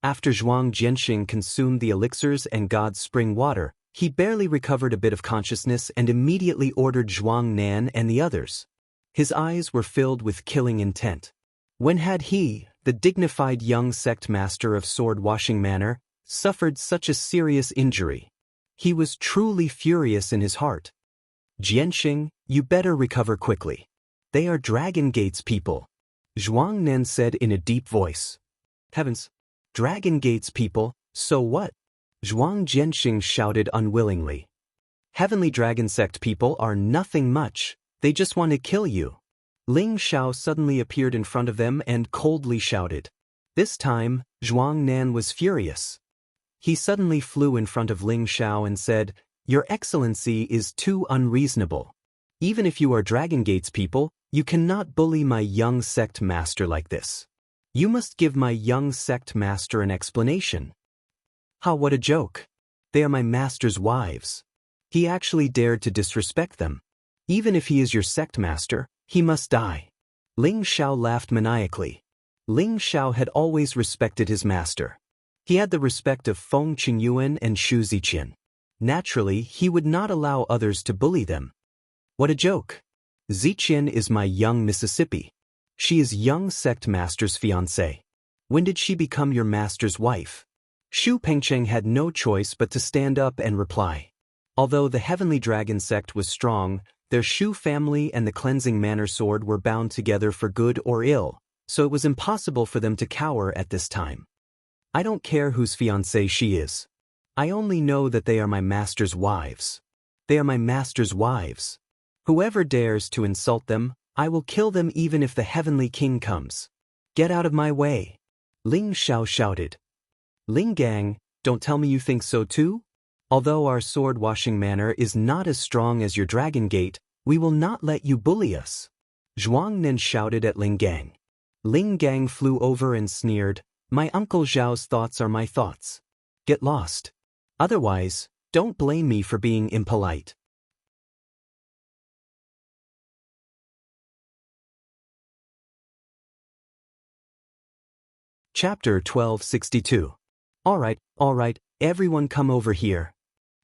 After Zhuang Jianxing consumed the elixirs and God's spring water, he barely recovered a bit of consciousness and immediately ordered Zhuang Nan and the others. His eyes were filled with killing intent. When had he, the dignified young sect master of sword-washing manor, suffered such a serious injury? He was truly furious in his heart. "Jianxing, you better recover quickly. They are Dragon Gate's people," Zhuang Nan said in a deep voice. "Heavens! Dragon Gate's people, so what?" Zhuang Jianxing shouted unwillingly. "Heavenly Dragon Sect people are nothing much, they just want to kill you." Ling Xiao suddenly appeared in front of them and coldly shouted. This time, Zhuang Nan was furious. He suddenly flew in front of Ling Xiao and said, "Your Excellency is too unreasonable. Even if you are Dragon Gate's people, you cannot bully my young sect master like this. You must give my young sect master an explanation." "Ha, what a joke. They are my master's wives." He actually dared to disrespect them. "Even if he is your sect master, he must die." Ling Xiao laughed maniacally. Ling Xiao had always respected his master. He had the respect of Feng Qingyuan and Shu Ziqian. Naturally, he would not allow others to bully them. "What a joke. Ziqian is my young Mississippi. She is young sect master's fiancée. When did she become your master's wife?" Xu Pengcheng had no choice but to stand up and reply. Although the Heavenly Dragon sect was strong, their Shu family and the Cleansing Manor Sword were bound together for good or ill, so it was impossible for them to cower at this time. "I don't care whose fiancée she is. I only know that they are my master's wives. They are my master's wives. Whoever dares to insult them, I will kill them even if the Heavenly King comes. Get out of my way." Ling Xiao shouted. "Ling Gang, don't tell me you think so too? Although our sword-washing manor is not as strong as your Dragon Gate, we will not let you bully us." Zhuang Nan shouted at Ling Gang. Ling Gang flew over and sneered, "My Uncle Zhao's thoughts are my thoughts. Get lost. Otherwise, don't blame me for being impolite." Chapter 1262. All right, everyone come over here."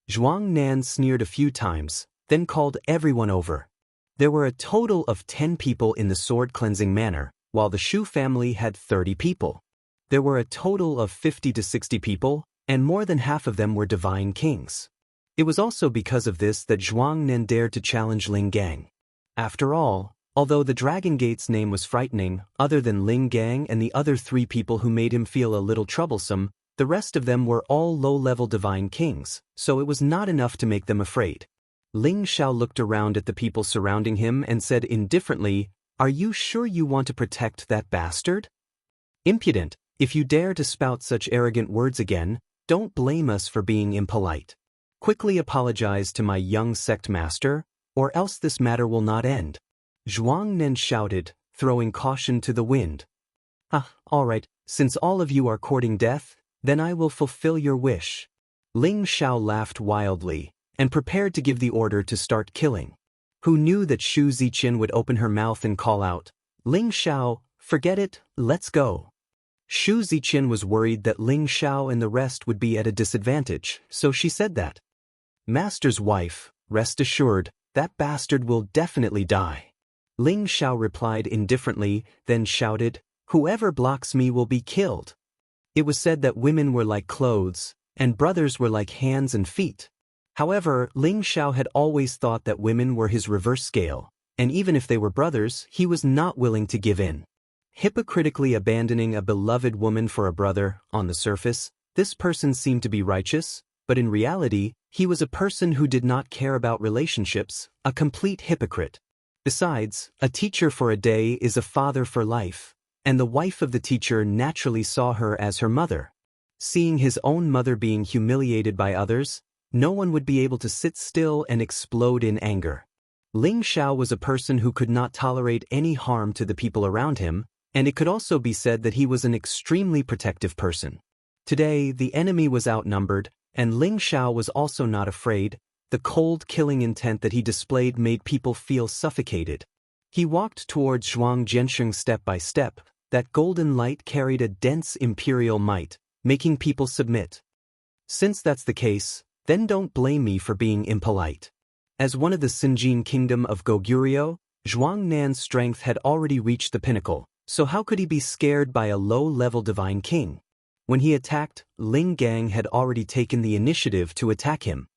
Zhuang Nan sneered a few times, then called everyone over. There were a total of 10 people in the sword cleansing manor, while the Shu family had 30 people. There were a total of 50 to 60 people, and more than half of them were divine kings. It was also because of this that Zhuang Nan dared to challenge Ling Gang. After all, although the Dragon Gate's name was frightening, other than Ling Gang and the other 3 people who made him feel a little troublesome, the rest of them were all low-level divine kings, so it was not enough to make them afraid. Ling Xiao looked around at the people surrounding him and said indifferently, "Are you sure you want to protect that bastard? Impudent, if you dare to spout such arrogant words again, don't blame us for being impolite. Quickly apologize to my young sect master, or else this matter will not end." Zhuang Nan shouted, throwing caution to the wind. All right, since all of you are courting death, then I will fulfill your wish." Ling Xiao laughed wildly, and prepared to give the order to start killing. Who knew that Shu Ziqian would open her mouth and call out, "Ling Xiao, forget it, let's go." Shu Ziqian was worried that Ling Xiao and the rest would be at a disadvantage, so she said that. "Master's wife, rest assured, that bastard will definitely die." Ling Xiao replied indifferently, then shouted, "Whoever blocks me will be killed." It was said that women were like clothes, and brothers were like hands and feet. However, Ling Xiao had always thought that women were his reverse scale, and even if they were brothers, he was not willing to give in. Hypocritically abandoning a beloved woman for a brother, on the surface, this person seemed to be righteous, but in reality, he was a person who did not care about relationships, a complete hypocrite. Besides, a teacher for a day is a father for life, and the wife of the teacher naturally saw her as her mother. Seeing his own mother being humiliated by others, no one would be able to sit still and explode in anger. Ling Xiao was a person who could not tolerate any harm to the people around him, and it could also be said that he was an extremely protective person. Today, the enemy was outnumbered, and Ling Xiao was also not afraid. The cold killing intent that he displayed made people feel suffocated. He walked towards Zhuang Jiansheng step by step. That golden light carried a dense imperial might, making people submit. Since that's the case, then don't blame me for being impolite. As one of the Sinjin kingdom of Goguryeo, Zhuang Nan's strength had already reached the pinnacle, so how could he be scared by a low-level divine king? When he attacked, Ling Gang had already taken the initiative to attack him.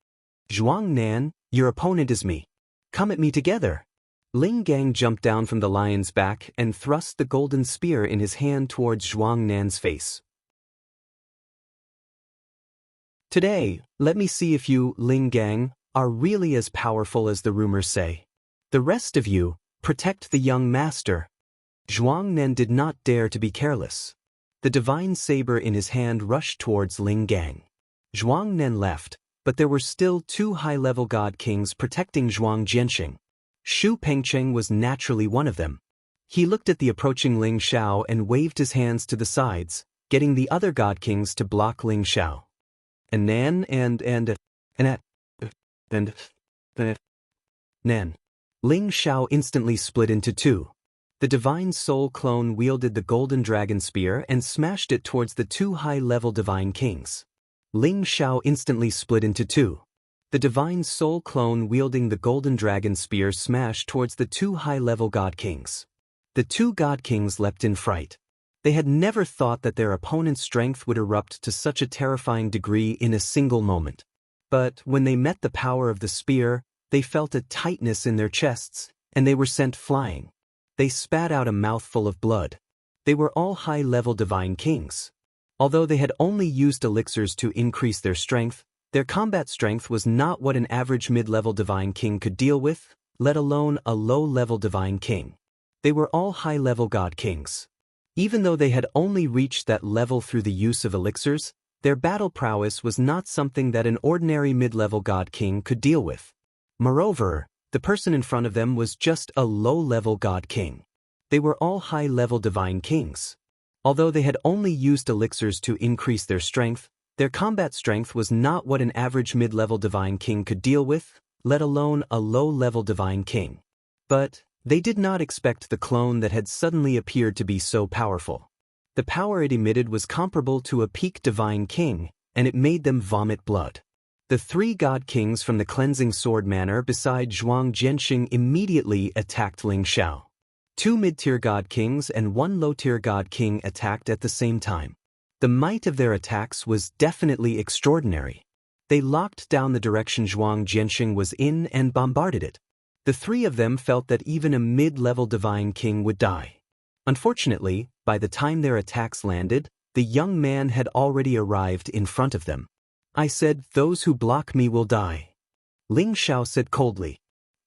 "Zhuang Nan, your opponent is me. Come at me together." Ling Gang jumped down from the lion's back and thrust the golden spear in his hand towards Zhuang Nan's face. "Today, let me see if you, Ling Gang, are really as powerful as the rumors say. The rest of you, protect the young master." Zhuang Nan did not dare to be careless. The divine saber in his hand rushed towards Ling Gang. Zhuang Nan left, but there were still 2 high-level god kings protecting Zhuang Jiansheng. Shu Pengcheng was naturally one of them. He looked at the approaching Ling Xiao and waved his hands to the sides, getting the other god kings to block Ling Xiao. Nan. Ling Xiao instantly split into 2. The divine soul clone wielded the golden dragon spear and smashed it towards the 2 high-level divine kings. Ling Xiao instantly split into 2. The divine soul clone wielding the golden dragon spear smashed towards the 2 high-level god kings. The 2 god kings leapt in fright. They had never thought that their opponent's strength would erupt to such a terrifying degree in a single moment. But when they met the power of the spear, they felt a tightness in their chests, and they were sent flying. They spat out a mouthful of blood. They were all high-level divine kings. Although they had only used elixirs to increase their strength, their combat strength was not what an average mid-level divine king could deal with, let alone a low-level divine king. They were all high-level god kings. Even though they had only reached that level through the use of elixirs, their battle prowess was not something that an ordinary mid-level god king could deal with. Moreover, the person in front of them was just a low-level god king. They were all high-level divine kings. Although they had only used elixirs to increase their strength, their combat strength was not what an average mid-level divine king could deal with, let alone a low-level divine king. But they did not expect the clone that had suddenly appeared to be so powerful. The power it emitted was comparable to a peak divine king, and it made them vomit blood. The 3 god kings from the cleansing sword manor beside Zhuang Jiansheng immediately attacked Ling Xiao. 2 mid-tier god kings and 1 low-tier god king attacked at the same time. The might of their attacks was definitely extraordinary. They locked down the direction Zhuang Jianxing was in and bombarded it. The three of them felt that even a mid-level divine king would die. Unfortunately, by the time their attacks landed, the young man had already arrived in front of them. I said, "Those who block me will die," Ling Xiao said coldly.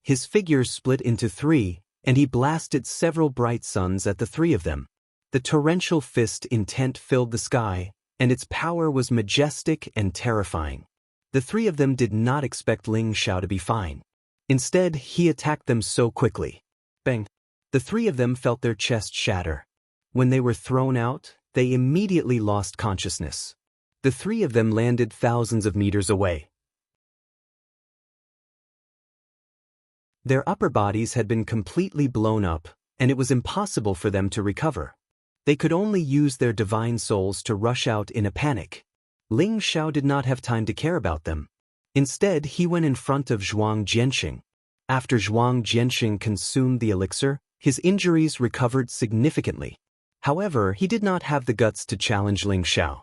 His figures split into three, and he blasted several bright suns at the three of them. The torrential fist intent filled the sky, and its power was majestic and terrifying. The three of them did not expect Ling Xiao to be fine. Instead, he attacked them so quickly. Bang! The three of them felt their chest shatter. When they were thrown out, they immediately lost consciousness. The three of them landed thousands of meters away. Their upper bodies had been completely blown up, and it was impossible for them to recover. They could only use their divine souls to rush out in a panic. Ling Xiao did not have time to care about them. Instead, he went in front of Zhuang Jianxing. After Zhuang Jianxing consumed the elixir, his injuries recovered significantly. However, he did not have the guts to challenge Ling Xiao.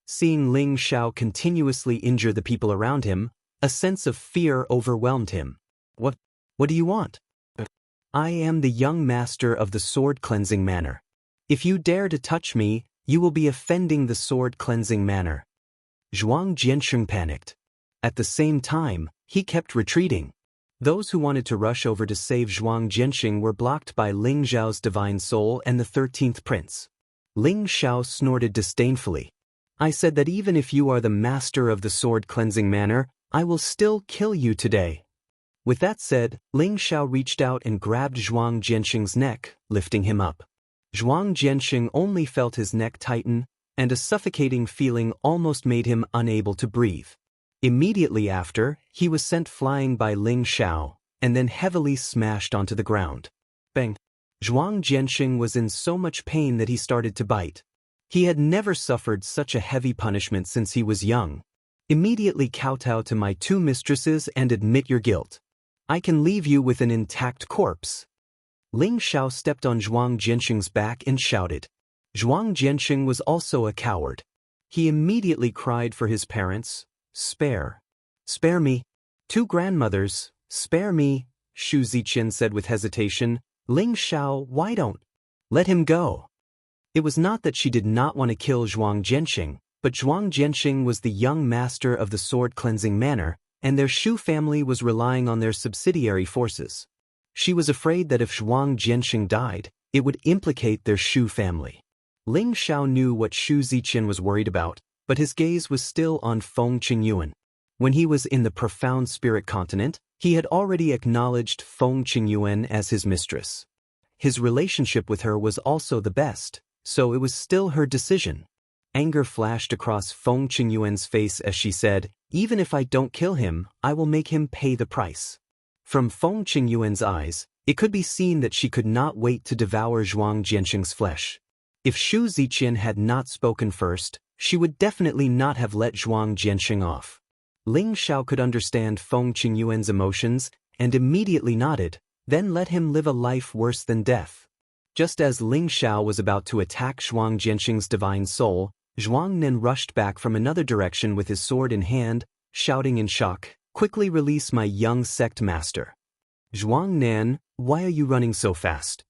Seeing Ling Xiao continuously injure the people around him, a sense of fear overwhelmed him. What do you want? I am the young master of the sword cleansing manor. If you dare to touch me, you will be offending the sword cleansing manor. Zhuang Jianxing panicked. At the same time, he kept retreating. Those who wanted to rush over to save Zhuang Jianxing were blocked by Ling Xiao's divine soul and the 13th prince. Ling Xiao snorted disdainfully. I said that even if you are the master of the sword cleansing manor, I will still kill you today. With that said, Ling Xiao reached out and grabbed Zhuang Jianxing's neck, lifting him up. Zhuang Jianxing only felt his neck tighten, and a suffocating feeling almost made him unable to breathe. Immediately after, he was sent flying by Ling Xiao, and then heavily smashed onto the ground. Bang! Zhuang Jianxing was in so much pain that he started to bite. He had never suffered such a heavy punishment since he was young. Immediately kowtow to my two mistresses and admit your guilt. I can leave you with an intact corpse. Ling Xiao stepped on Zhuang Jianxing's back and shouted. Zhuang Jianxing was also a coward. He immediately cried for his parents. Spare me. Two grandmothers, spare me, Shu Ziqian said with hesitation. Ling Xiao, why don't? Let him go. It was not that she did not want to kill Zhuang Jianxing, but Zhuang Jianxing was the young master of the sword cleansing manor, and their Shu family was relying on their subsidiary forces. She was afraid that if Zhuang Jianxing died, it would implicate their Shu family. Ling Xiao knew what Shu Ziqian was worried about, but his gaze was still on Feng Qingyuan. When he was in the profound spirit continent, he had already acknowledged Feng Qingyuan as his mistress. His relationship with her was also the best, so it was still her decision. Anger flashed across Feng Qingyuan's face as she said, even if I don't kill him, I will make him pay the price. From Feng Qingyuan's eyes, it could be seen that she could not wait to devour Zhuang Jianxing's flesh. If Shu Ziqian had not spoken first, she would definitely not have let Zhuang Jianxing off. Ling Xiao could understand Feng Qingyuan's emotions and immediately nodded, then let him live a life worse than death. Just as Ling Xiao was about to attack Zhuang Jianxing's divine soul, Zhuang Nen rushed back from another direction with his sword in hand, shouting in shock, quickly release my young sect master. Zhuang Nen, why are you running so fast?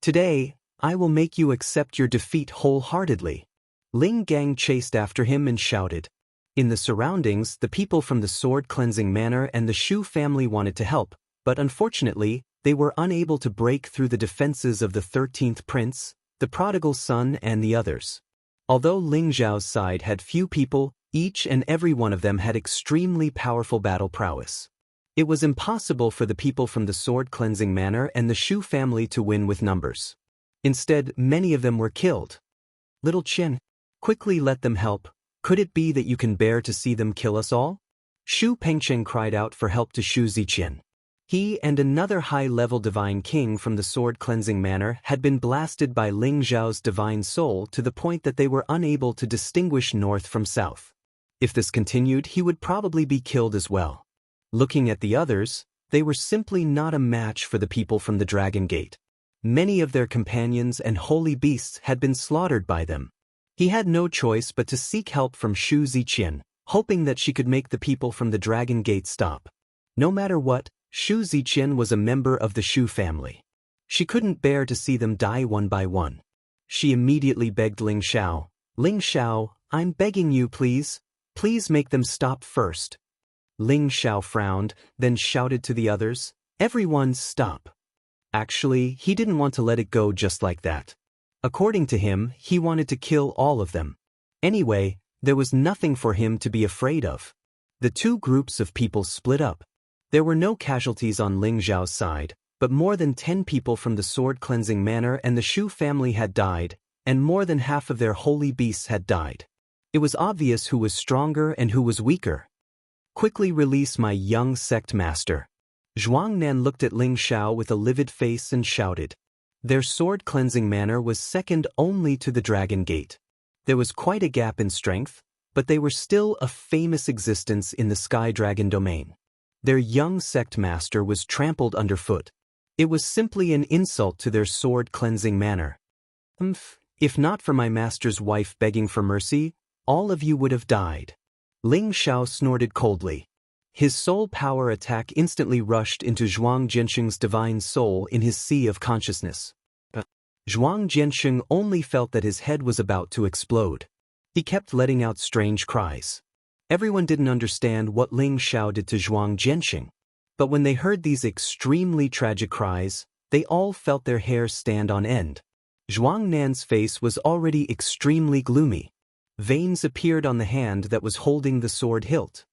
Today, I will make you accept your defeat wholeheartedly. Ling Gang chased after him and shouted. In the surroundings, the people from the sword cleansing manor and the Shu family wanted to help, but unfortunately, they were unable to break through the defenses of the 13th prince, the prodigal son and the others. Although Ling Zhao's side had few people, each and every one of them had extremely powerful battle prowess. It was impossible for the people from the sword cleansing manor and the Shu family to win with numbers. Instead, many of them were killed. Little Qin, quickly let them help. Could it be that you can bear to see them kill us all? Shu Pengcheng cried out for help to Shu Ziqian. He and another high-level divine king from the sword cleansing manor had been blasted by Ling Zhao's divine soul to the point that they were unable to distinguish north from south. If this continued, he would probably be killed as well. Looking at the others, they were simply not a match for the people from the Dragon Gate. Many of their companions and holy beasts had been slaughtered by them. He had no choice but to seek help from Shu Ziqian, hoping that she could make the people from the Dragon Gate stop. No matter what, Shu Ziqian was a member of the Shu family. She couldn't bear to see them die one by one. She immediately begged Ling Xiao, "Ling Xiao, I'm begging you please make them stop first." Ling Xiao frowned, then shouted to the others, "Everyone stop." Actually, he didn't want to let it go just like that. According to him, he wanted to kill all of them. Anyway, there was nothing for him to be afraid of. The two groups of people split up. There were no casualties on Ling Xiao's side, but more than 10 people from the sword cleansing manor and the Shu family had died, and more than half of their holy beasts had died. It was obvious who was stronger and who was weaker. "Quickly release my young sect master." Zhuangnan looked at Ling Xiao with a livid face and shouted. Their sword cleansing manor was second only to the Dragon Gate. There was quite a gap in strength, but they were still a famous existence in the Sky Dragon domain. Their young sect master was trampled underfoot. It was simply an insult to their sword cleansing manor. If not for my master's wife begging for mercy, all of you would have died." Ling Xiao snorted coldly. His soul power attack instantly rushed into Zhuang Jiansheng's divine soul in his sea of consciousness. Zhuang Jiansheng only felt that his head was about to explode. He kept letting out strange cries. Everyone didn't understand what Ling Xiao did to Zhuang Jiansheng. But when they heard these extremely tragic cries, they all felt their hair stand on end. Zhuang Nan's face was already extremely gloomy. Veins appeared on the hand that was holding the sword hilt.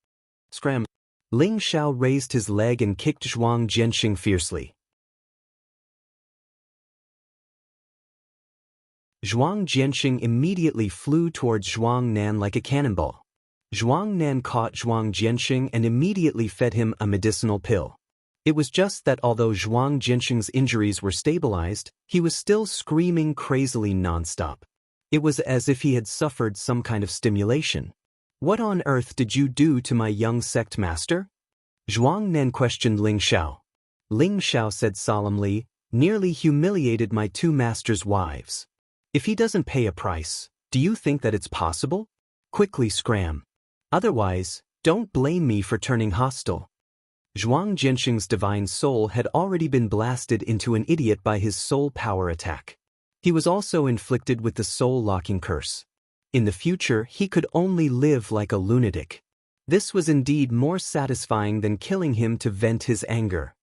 Scram! Ling Xiao raised his leg and kicked Zhuang Jiansheng fiercely. Zhuang Jiansheng immediately flew towards Zhuang Nan like a cannonball. Zhuang Nan caught Zhuang Jiansheng and immediately fed him a medicinal pill. It was just that although Zhuang Jiansheng's injuries were stabilized, he was still screaming crazily nonstop. It was as if he had suffered some kind of stimulation. "What on earth did you do to my young sect master?" Zhuang Nan questioned Ling Xiao. Ling Xiao said solemnly, "Nearly humiliated my two masters' wives. If he doesn't pay a price, do you think that it's possible? Quickly scram. Otherwise, don't blame me for turning hostile." Zhuang Jiansheng's divine soul had already been blasted into an idiot by his soul power attack. He was also inflicted with the soul-locking curse. In the future, he could only live like a lunatic. This was indeed more satisfying than killing him to vent his anger.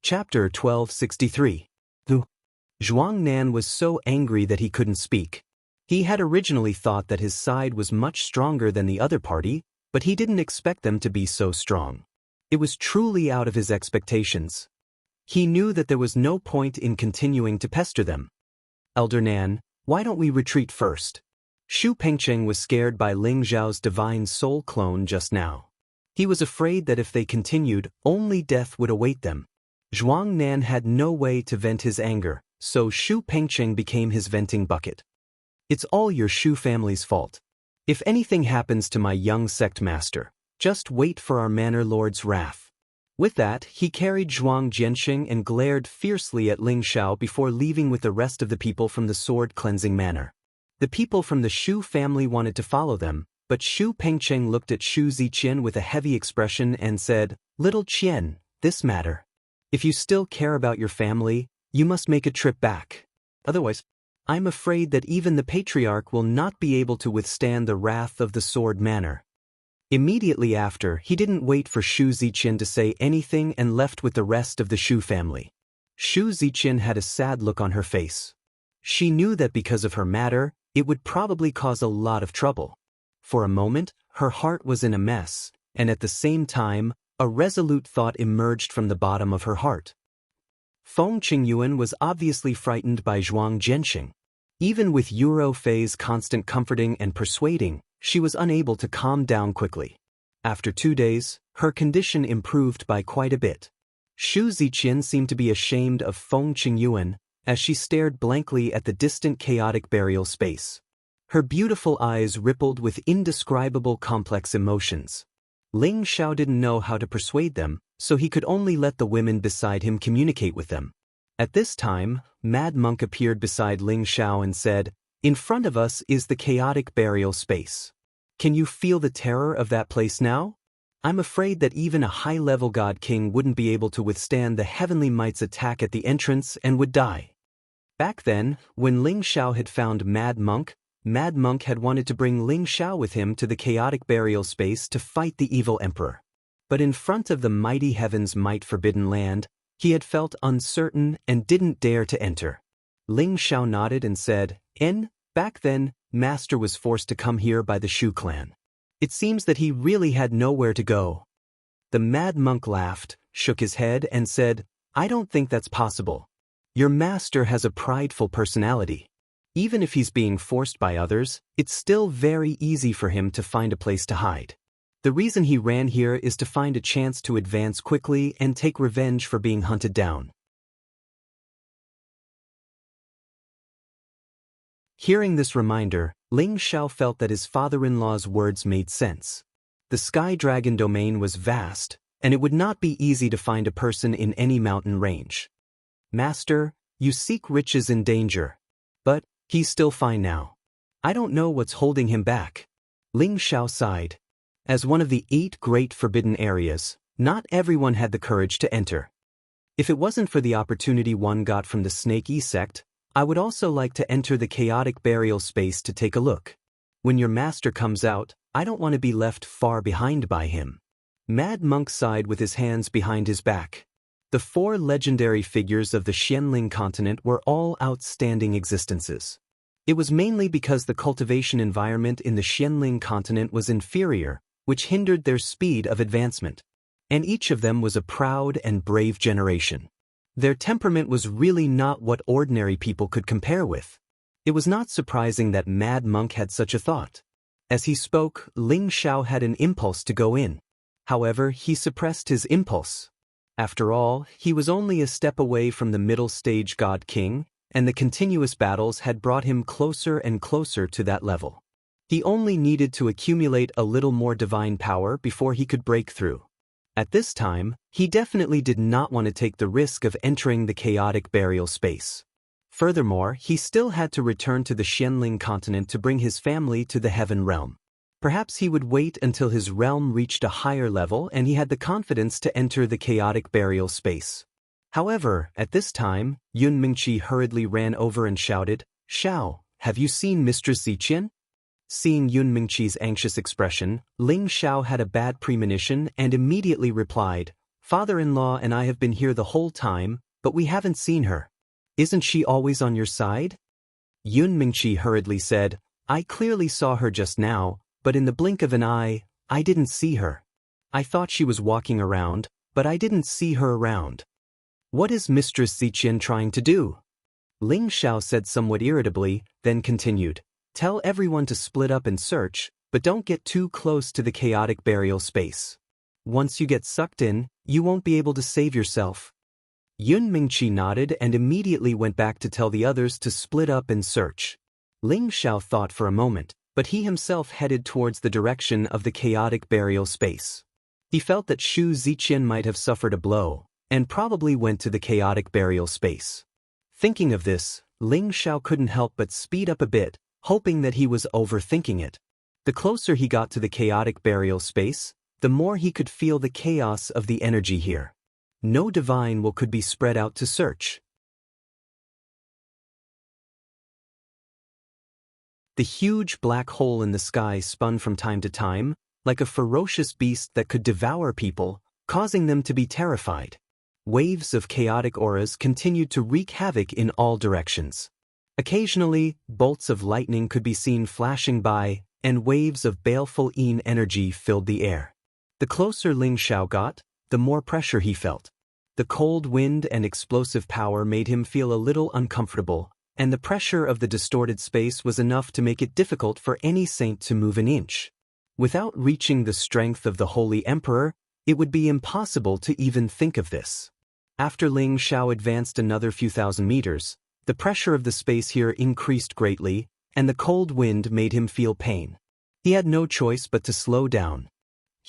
Chapter 1263. Zhuang Nan was so angry that he couldn't speak. He had originally thought that his side was much stronger than the other party, but he didn't expect them to be so strong. It was truly out of his expectations. He knew that there was no point in continuing to pester them. "Elder Nan, why don't we retreat first?" Shu Pengcheng was scared by Ling Xiao's divine soul clone just now. He was afraid that if they continued, only death would await them. Zhuang Nan had no way to vent his anger, so Shu Pengcheng became his venting bucket. "It's all your Shu family's fault. If anything happens to my young sect master, just wait for our manor lord's wrath." With that, he carried Zhuang Jiansheng and glared fiercely at Ling Xiao before leaving with the rest of the people from the sword cleansing manor. The people from the Shu family wanted to follow them, but Shu Pengcheng looked at Shu Ziqian with a heavy expression and said, "Little Qian, this matter. If you still care about your family, you must make a trip back. Otherwise, I'm afraid that even the patriarch will not be able to withstand the wrath of the sword manor." Immediately after, he didn't wait for Shu Ziqian to say anything and left with the rest of the Shu family. Shu Ziqian had a sad look on her face. She knew that because of her matter, it would probably cause a lot of trouble. For a moment, her heart was in a mess, and at the same time, a resolute thought emerged from the bottom of her heart. Feng Qingyuan was obviously frightened by Zhuang Jiansheng. Even with Yuro Fei's constant comforting and persuading, she was unable to calm down quickly. After 2 days, her condition improved by quite a bit. Shu Ziqian seemed to be ashamed of Feng Qingyuan as she stared blankly at the distant chaotic burial space. Her beautiful eyes rippled with indescribable complex emotions. Ling Xiao didn't know how to persuade them, so he could only let the women beside him communicate with them. At this time, Mad Monk appeared beside Ling Xiao and said, "In front of us is the chaotic burial space. Can you feel the terror of that place now? I'm afraid that even a high-level god king wouldn't be able to withstand the heavenly might's attack at the entrance and would die." Back then, when Ling Xiao had found Mad Monk had wanted to bring Ling Xiao with him to the chaotic burial space to fight the evil emperor. But in front of the mighty heaven's might-forbidden land, he had felt uncertain and didn't dare to enter. Ling Xiao nodded and said, Back then, Master was forced to come here by the Shu clan. It seems that he really had nowhere to go." The Mad Monk laughed, shook his head and said, "I don't think that's possible. Your master has a prideful personality. Even if he's being forced by others, it's still very easy for him to find a place to hide. The reason he ran here is to find a chance to advance quickly and take revenge for being hunted down." Hearing this reminder, Ling Xiao felt that his father-in-law's words made sense. The Sky Dragon domain was vast, and it would not be easy to find a person in any mountain range. "Master, you seek riches in danger. But he's still fine now. I don't know what's holding him back." Ling Xiao sighed. As one of the 8 great forbidden areas, not everyone had the courage to enter. "If it wasn't for the opportunity one got from the Snake sect, I would also like to enter the chaotic burial space to take a look. When your master comes out, I don't want to be left far behind by him." Mad Monk sighed with his hands behind his back. The 4 legendary figures of the Xianling continent were all outstanding existences. It was mainly because the cultivation environment in the Xianling continent was inferior, which hindered their speed of advancement. And each of them was a proud and brave generation. Their temperament was really not what ordinary people could compare with. It was not surprising that Mad Monk had such a thought. As he spoke, Ling Xiao had an impulse to go in. However, he suppressed his impulse. After all, he was only a step away from the middle stage God King, and the continuous battles had brought him closer and closer to that level. He only needed to accumulate a little more divine power before he could break through. At this time, he definitely did not want to take the risk of entering the chaotic burial space. Furthermore, he still had to return to the Xianling continent to bring his family to the Heaven Realm. Perhaps he would wait until his realm reached a higher level and he had the confidence to enter the chaotic burial space. However, at this time, Yun Mingqi hurriedly ran over and shouted, "Xiao, have you seen Mistress Ziqian?" Seeing Yun Mingqi's anxious expression, Ling Xiao had a bad premonition and immediately replied, "Father-in-law and I have been here the whole time, but we haven't seen her. Isn't she always on your side?" Yun Mingqi hurriedly said, "I clearly saw her just now, but in the blink of an eye, I didn't see her. I thought she was walking around, but I didn't see her around." "What is Mistress Ziqian trying to do?" Ling Xiao said somewhat irritably, then continued, "Tell everyone to split up and search, but don't get too close to the chaotic burial space. Once you get sucked in, you won't be able to save yourself." Yun Mingqi nodded and immediately went back to tell the others to split up and search. Ling Xiao thought for a moment, but he himself headed towards the direction of the chaotic burial space. He felt that Shu Ziqian might have suffered a blow, and probably went to the chaotic burial space. Thinking of this, Ling Xiao couldn't help but speed up a bit, hoping that he was overthinking it. The closer he got to the chaotic burial space, the more he could feel the chaos of the energy here. No divine will could be spread out to search. The huge black hole in the sky spun from time to time, like a ferocious beast that could devour people, causing them to be terrified. Waves of chaotic auras continued to wreak havoc in all directions. Occasionally, bolts of lightning could be seen flashing by, and waves of baleful Yin energy filled the air. The closer Ling Xiao got, the more pressure he felt. The cold wind and explosive power made him feel a little uncomfortable, and the pressure of the distorted space was enough to make it difficult for any saint to move an inch. Without reaching the strength of the Holy Emperor, it would be impossible to even think of this. After Ling Xiao advanced another few thousand meters, the pressure of the space here increased greatly, and the cold wind made him feel pain. He had no choice but to slow down.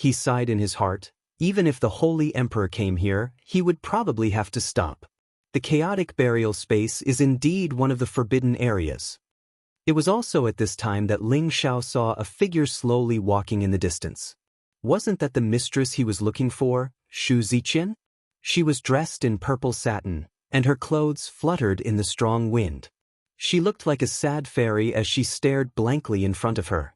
he sighed in his heart. Even if the Holy Emperor came here, he would probably have to stop. The chaotic burial space is indeed one of the forbidden areas. It was also at this time that Ling Xiao saw a figure slowly walking in the distance. Wasn't that the mistress he was looking for, Shu Ziqian? She was dressed in purple satin, and her clothes fluttered in the strong wind. She looked like a sad fairy as she stared blankly in front of her.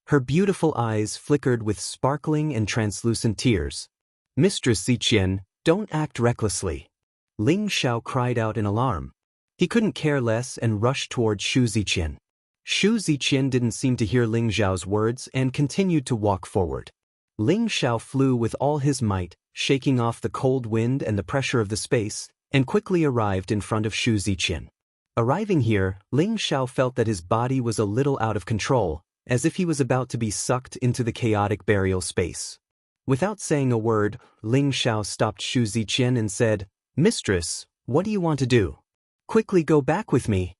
Her beautiful eyes flickered with sparkling and translucent tears. "Mistress Ziqian, don't act recklessly." Ling Xiao cried out in alarm. He couldn't care less and rushed toward Shu Ziqian. Shu Ziqian didn't seem to hear Ling Xiao's words and continued to walk forward. Ling Xiao flew with all his might, shaking off the cold wind and the pressure of the space, and quickly arrived in front of Shu Ziqian. Arriving here, Ling Xiao felt that his body was a little out of control, as if he was about to be sucked into the chaotic burial space. Without saying a word, Ling Xiao stopped Shu Ziqian and said, "Mistress, what do you want to do? Quickly go back with me."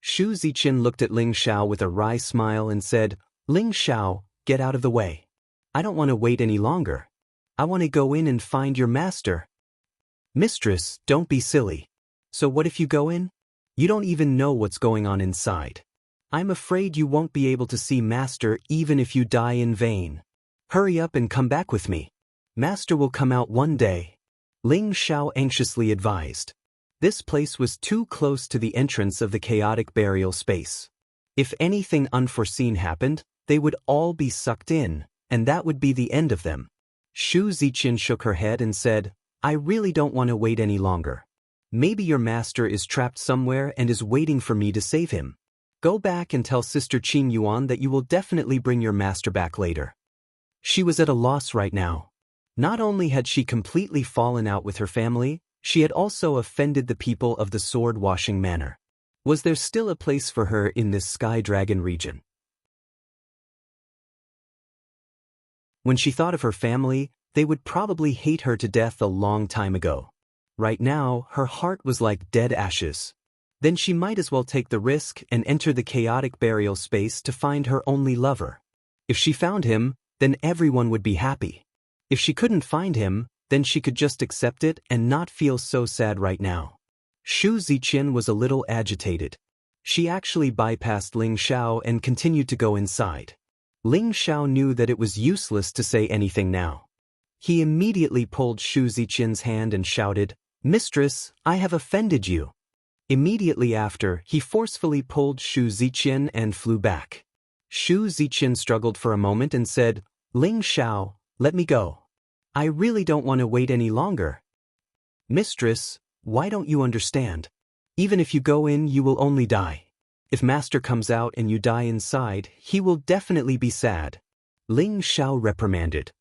Shu Ziqian looked at Ling Xiao with a wry smile and said, "Ling Xiao, get out of the way. I don't want to wait any longer. I want to go in and find your master." "Mistress, don't be silly. So what if you go in? You don't even know what's going on inside. I'm afraid you won't be able to see Master even if you die in vain. Hurry up and come back with me. Master will come out one day," Ling Xiao anxiously advised. This place was too close to the entrance of the chaotic burial space. If anything unforeseen happened, they would all be sucked in, and that would be the end of them. Shu Ziqian shook her head and said, "I really don't want to wait any longer. Maybe your master is trapped somewhere and is waiting for me to save him. Go back and tell Sister Qing Yuan that you will definitely bring your master back later." She was at a loss right now. Not only had she completely fallen out with her family, she had also offended the people of the sword-washing manor. Was there still a place for her in this Sky Dragon region? When she thought of her family, they would probably hate her to death a long time ago. Right now, her heart was like dead ashes. Then she might as well take the risk and enter the chaotic burial space to find her only lover. If she found him, then everyone would be happy. If she couldn't find him, then she could just accept it and not feel so sad right now. Shu Ziqian was a little agitated. She actually bypassed Ling Xiao and continued to go inside. Ling Xiao knew that it was useless to say anything now. He immediately pulled Shu Ziqian's hand and shouted, "Mistress, I have offended you." Immediately after, he forcefully pulled Shu Ziqian and flew back. Shu Ziqian struggled for a moment and said, "Ling Xiao, let me go. I really don't want to wait any longer." "Mistress, why don't you understand? Even if you go in, you will only die. If Master comes out and you die inside, he will definitely be sad," Ling Xiao reprimanded.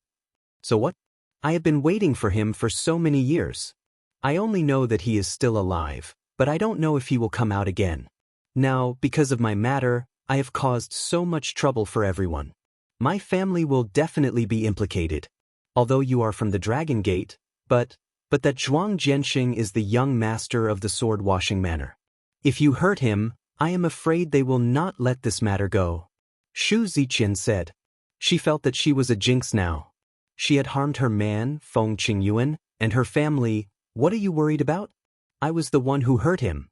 "So what? I have been waiting for him for so many years. I only know that he is still alive, but I don't know if he will come out again. Now, because of my matter, I have caused so much trouble for everyone. My family will definitely be implicated. Although you are from the Dragon Gate, but that Zhuang Jianxing is the young master of the sword-washing manor. If you hurt him, I am afraid they will not let this matter go," Shu Ziqian said. She felt that she was a jinx now. She had harmed her man, Feng Qingyuan, and her family. "What are you worried about? I was the one who hurt him.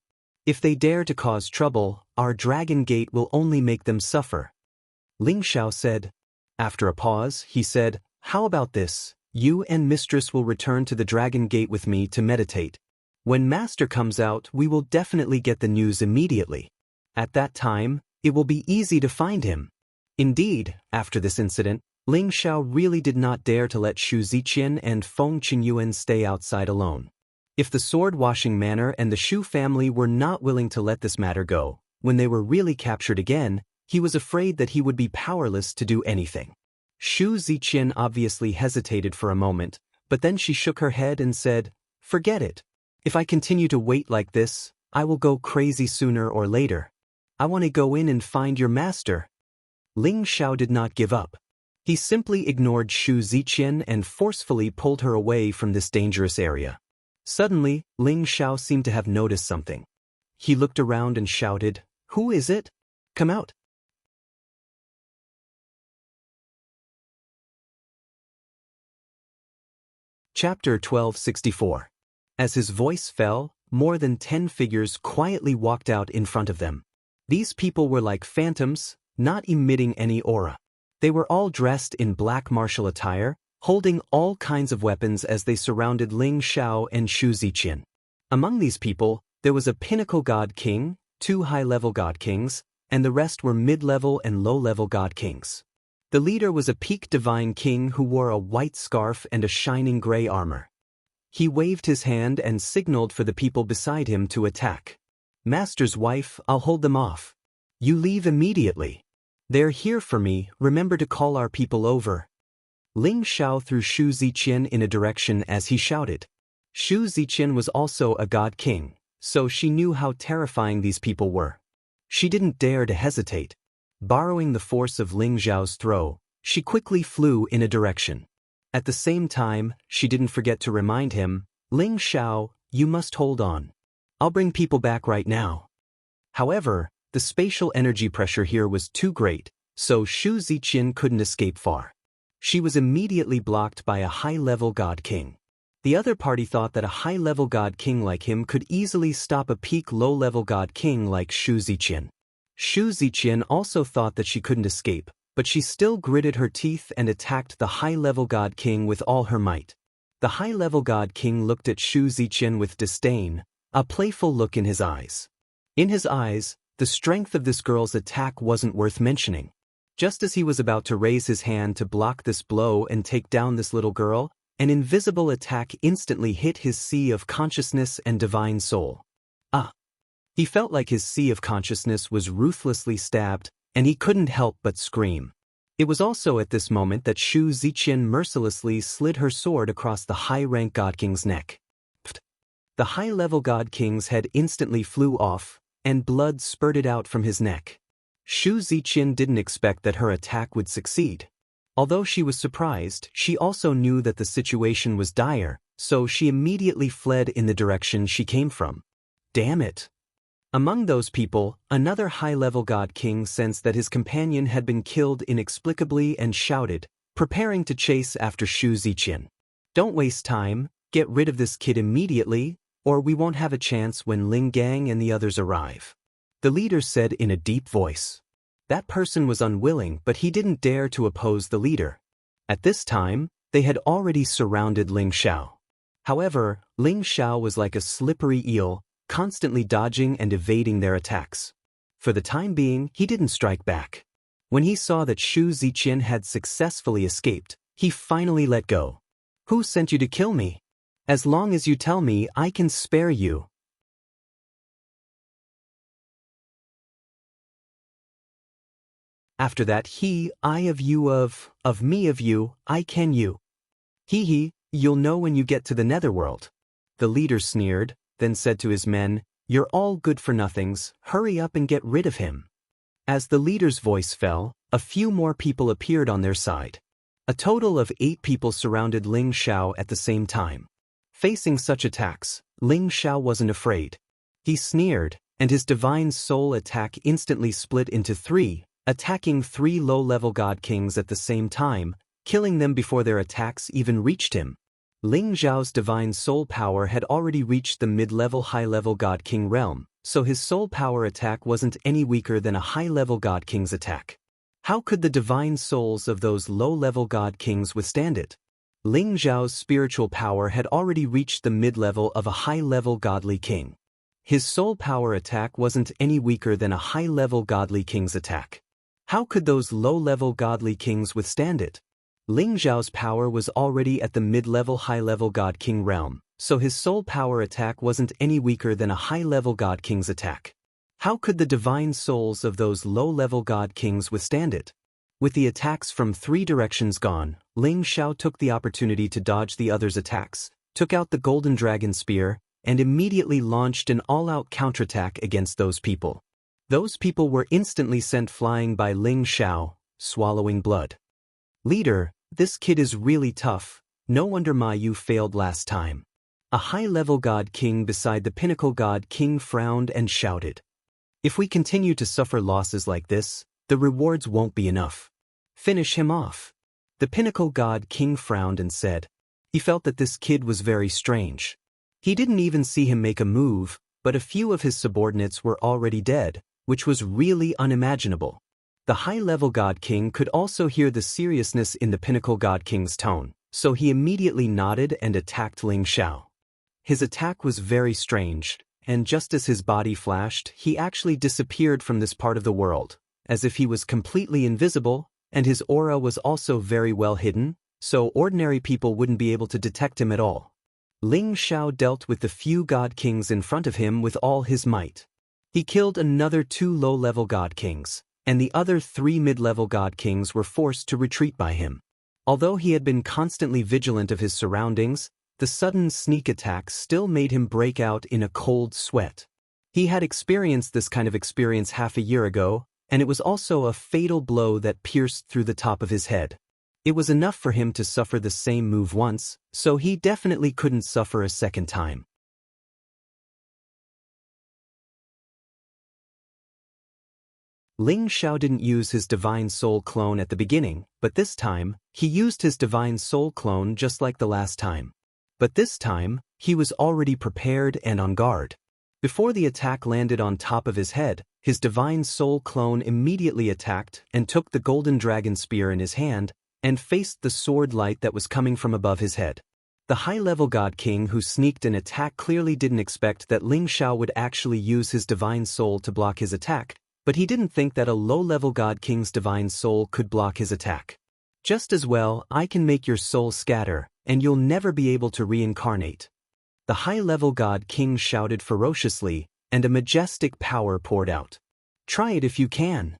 If they dare to cause trouble, our Dragon Gate will only make them suffer," Ling Xiao said. After a pause, he said, "How about this? You and Mistress will return to the Dragon Gate with me to meditate. When Master comes out, we will definitely get the news immediately. At that time, it will be easy to find him." Indeed, after this incident, Ling Xiao really did not dare to let Shu Ziqian and Feng Qingyuan stay outside alone. If the sword-washing manor and the Shu family were not willing to let this matter go, when they were really captured again, he was afraid that he would be powerless to do anything. Shu Ziqian obviously hesitated for a moment, but then she shook her head and said, "Forget it. If I continue to wait like this, I will go crazy sooner or later. I want to go in and find your master." Ling Xiao did not give up. He simply ignored Shu Ziqian and forcefully pulled her away from this dangerous area. Suddenly, Ling Xiao seemed to have noticed something. He looked around and shouted, "Who is it? Come out." Chapter 1264. As his voice fell, more than 10 figures quietly walked out in front of them. These people were like phantoms, not emitting any aura. They were all dressed in black martial attire, holding all kinds of weapons as they surrounded Ling Xiao and Shu Ziqian. Among these people, there was a pinnacle god king, 2 high-level god kings, and the rest were mid-level and low-level god kings. The leader was a peak divine king who wore a white scarf and a shining gray armor. He waved his hand and signaled for the people beside him to attack. "Master's wife, I'll hold them off. You leave immediately. They're here for me, remember to call our people over." Ling Xiao threw Shu Ziqian in a direction as he shouted. Shu Ziqian was also a god king, so she knew how terrifying these people were. She didn't dare to hesitate. Borrowing the force of Ling Xiao's throw, she quickly flew in a direction. At the same time, she didn't forget to remind him, "Ling Xiao, you must hold on. I'll bring people back right now." However, the spatial energy pressure here was too great, so Shu Ziqian couldn't escape far. She was immediately blocked by a high-level god king. The other party thought that a high-level god king like him could easily stop a peak low-level god king like Shu Ziqian. Shu Ziqian also thought that she couldn't escape, but she still gritted her teeth and attacked the high-level god king with all her might. The high-level god king looked at Shu Ziqian with disdain, a playful look in his eyes. In his eyes, the strength of this girl's attack wasn't worth mentioning. Just as he was about to raise his hand to block this blow and take down this little girl, an invisible attack instantly hit his sea of consciousness and divine soul. He felt like his sea of consciousness was ruthlessly stabbed, and he couldn't help but scream. It was also at this moment that Shu Ziqian mercilessly slid her sword across the high-rank god king's neck. The high-level god king's head instantly flew off, and blood spurted out from his neck. Shu Ziqian didn't expect that her attack would succeed. Although she was surprised, she also knew that the situation was dire, so she immediately fled in the direction she came from. Damn it! Among those people, another high-level god king sensed that his companion had been killed inexplicably and shouted, preparing to chase after Shu Ziqian. "Don't waste time, get rid of this kid immediately, or we won't have a chance when Ling Gang and the others arrive," the leader said in a deep voice. That person was unwilling, but he didn't dare to oppose the leader. At this time, they had already surrounded Ling Xiao. However, Ling Xiao was like a slippery eel, constantly dodging and evading their attacks. For the time being, he didn't strike back. When he saw that Shu Ziqian had successfully escaped, he finally let go. "Who sent you to kill me? As long as you tell me, I can spare you." After that I of you of me of you, I can you. He, you'll know when you get to the netherworld. The leader sneered, then said to his men, "You're all good-for-nothings, hurry up and get rid of him." As the leader's voice fell, a few more people appeared on their side. A total of 8 people surrounded Ling Xiao at the same time. Facing such attacks, Ling Xiao wasn't afraid. He sneered, and his divine soul attack instantly split into 3, attacking 3 low-level god kings at the same time, killing them before their attacks even reached him. Ling Xiao's divine soul power had already reached the mid-level high-level god king realm, so his soul power attack wasn't any weaker than a high-level god king's attack. How could the divine souls of those low-level god kings withstand it? Ling Xiao's spiritual power had already reached the mid-level of a high-level godly king. His soul power attack wasn't any weaker than a high-level godly king's attack. How could those low-level godly kings withstand it? Ling Xiao's power was already at the mid-level high-level god king realm, so his soul power attack wasn't any weaker than a high-level god king's attack. How could the divine souls of those low-level god kings withstand it? With the attacks from 3 directions gone, Ling Xiao took the opportunity to dodge the others' attacks, took out the golden dragon spear, and immediately launched an all-out counterattack against those people. Those people were instantly sent flying by Ling Xiao, swallowing blood. "Leader, this kid is really tough, no wonder you failed last time." A high-level god king beside the pinnacle god king frowned and shouted. "If we continue to suffer losses like this, the rewards won't be enough. Finish him off." The pinnacle god king frowned and said, He felt that this kid was very strange. He didn't even see him make a move, but a few of his subordinates were already dead, which was really unimaginable. The high-level God King could also hear the seriousness in the Pinnacle God King's tone, so he immediately nodded and attacked Ling Xiao. His attack was very strange, and just as his body flashed, he actually disappeared from this part of the world, as if he was completely invisible, and his aura was also very well hidden, so ordinary people wouldn't be able to detect him at all. Ling Xiao dealt with the few God Kings in front of him with all his might. He killed another 2 low-level God Kings, and the other 3 mid-level God Kings were forced to retreat by him. Although he had been constantly vigilant of his surroundings, the sudden sneak attacks still made him break out in a cold sweat. He had experienced this kind of experience half a year ago, and it was also a fatal blow that pierced through the top of his head. It was enough for him to suffer the same move once, so he definitely couldn't suffer a second time. Ling Xiao didn't use his Divine Soul clone at the beginning, but this time, he used his Divine Soul clone just like the last time. But this time, he was already prepared and on guard. Before the attack landed on top of his head, his Divine Soul clone immediately attacked and took the golden dragon spear in his hand and faced the sword light that was coming from above his head. The high-level God King who sneaked an attack clearly didn't expect that Ling Xiao would actually use his Divine Soul to block his attack, but he didn't think that a low-level God King's Divine Soul could block his attack. Just as well, I can make your soul scatter, and you'll never be able to reincarnate. The high-level God King shouted ferociously, and a majestic power poured out. Try it if you can.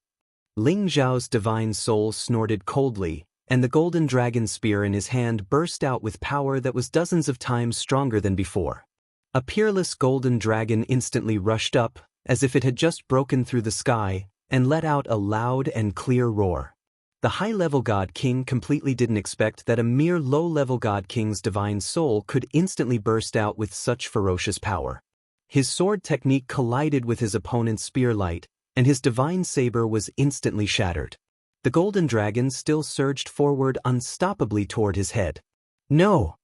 Ling Xiao's Divine Soul snorted coldly, and the golden dragon spear in his hand burst out with power that was dozens of times stronger than before. A peerless golden dragon instantly rushed up, as if it had just broken through the sky, and let out a loud and clear roar. The high-level God King completely didn't expect that a mere low-level God King's Divine Soul could instantly burst out with such ferocious power. His sword technique collided with his opponent's spear light, and his Divine Saber was instantly shattered. The golden dragon still surged forward unstoppably toward his head. No!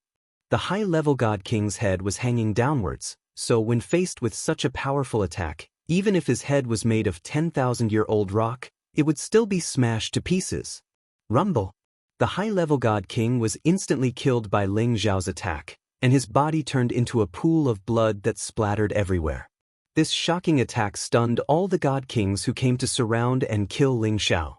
The high-level God King's head was hanging downwards, so when faced with such a powerful attack, even if his head was made of 10,000-year-old rock, it would still be smashed to pieces. Rumble! The high-level God King was instantly killed by Ling Xiao's attack, and his body turned into a pool of blood that splattered everywhere. This shocking attack stunned all the God Kings who came to surround and kill Ling Xiao.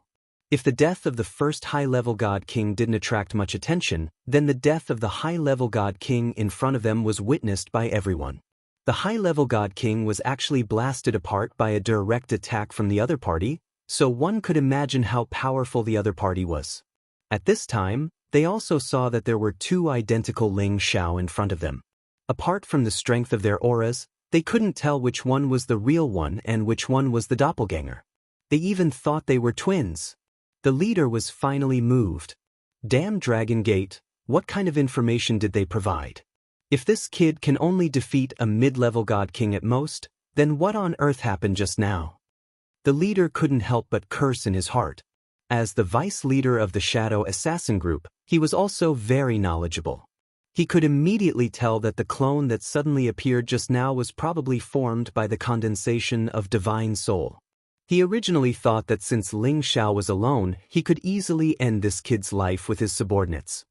If the death of the first high-level God King didn't attract much attention, then the death of the high-level God King in front of them was witnessed by everyone. The high-level God King was actually blasted apart by a direct attack from the other party, so one could imagine how powerful the other party was. At this time, they also saw that there were 2 identical Ling Xiao in front of them. Apart from the strength of their auras, they couldn't tell which one was the real one and which one was the doppelganger. They even thought they were twins. The leader was finally moved. Damn Dragon Gate, what kind of information did they provide? If this kid can only defeat a mid-level God King at most, then what on earth happened just now? The leader couldn't help but curse in his heart. As the vice leader of the Shadow Assassin group, he was also very knowledgeable. He could immediately tell that the clone that suddenly appeared just now was probably formed by the condensation of Divine Soul. He originally thought that since Ling Xiao was alone, he could easily end this kid's life with his subordinates.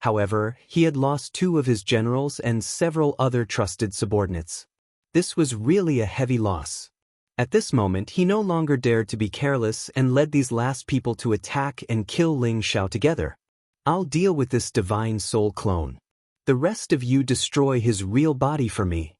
However, he had lost 2 of his generals and several other trusted subordinates. This was really a heavy loss. At this moment, he no longer dared to be careless and led these last people to attack and kill Ling Xiao together. I'll deal with this Divine Soul clone. The rest of you destroy his real body for me.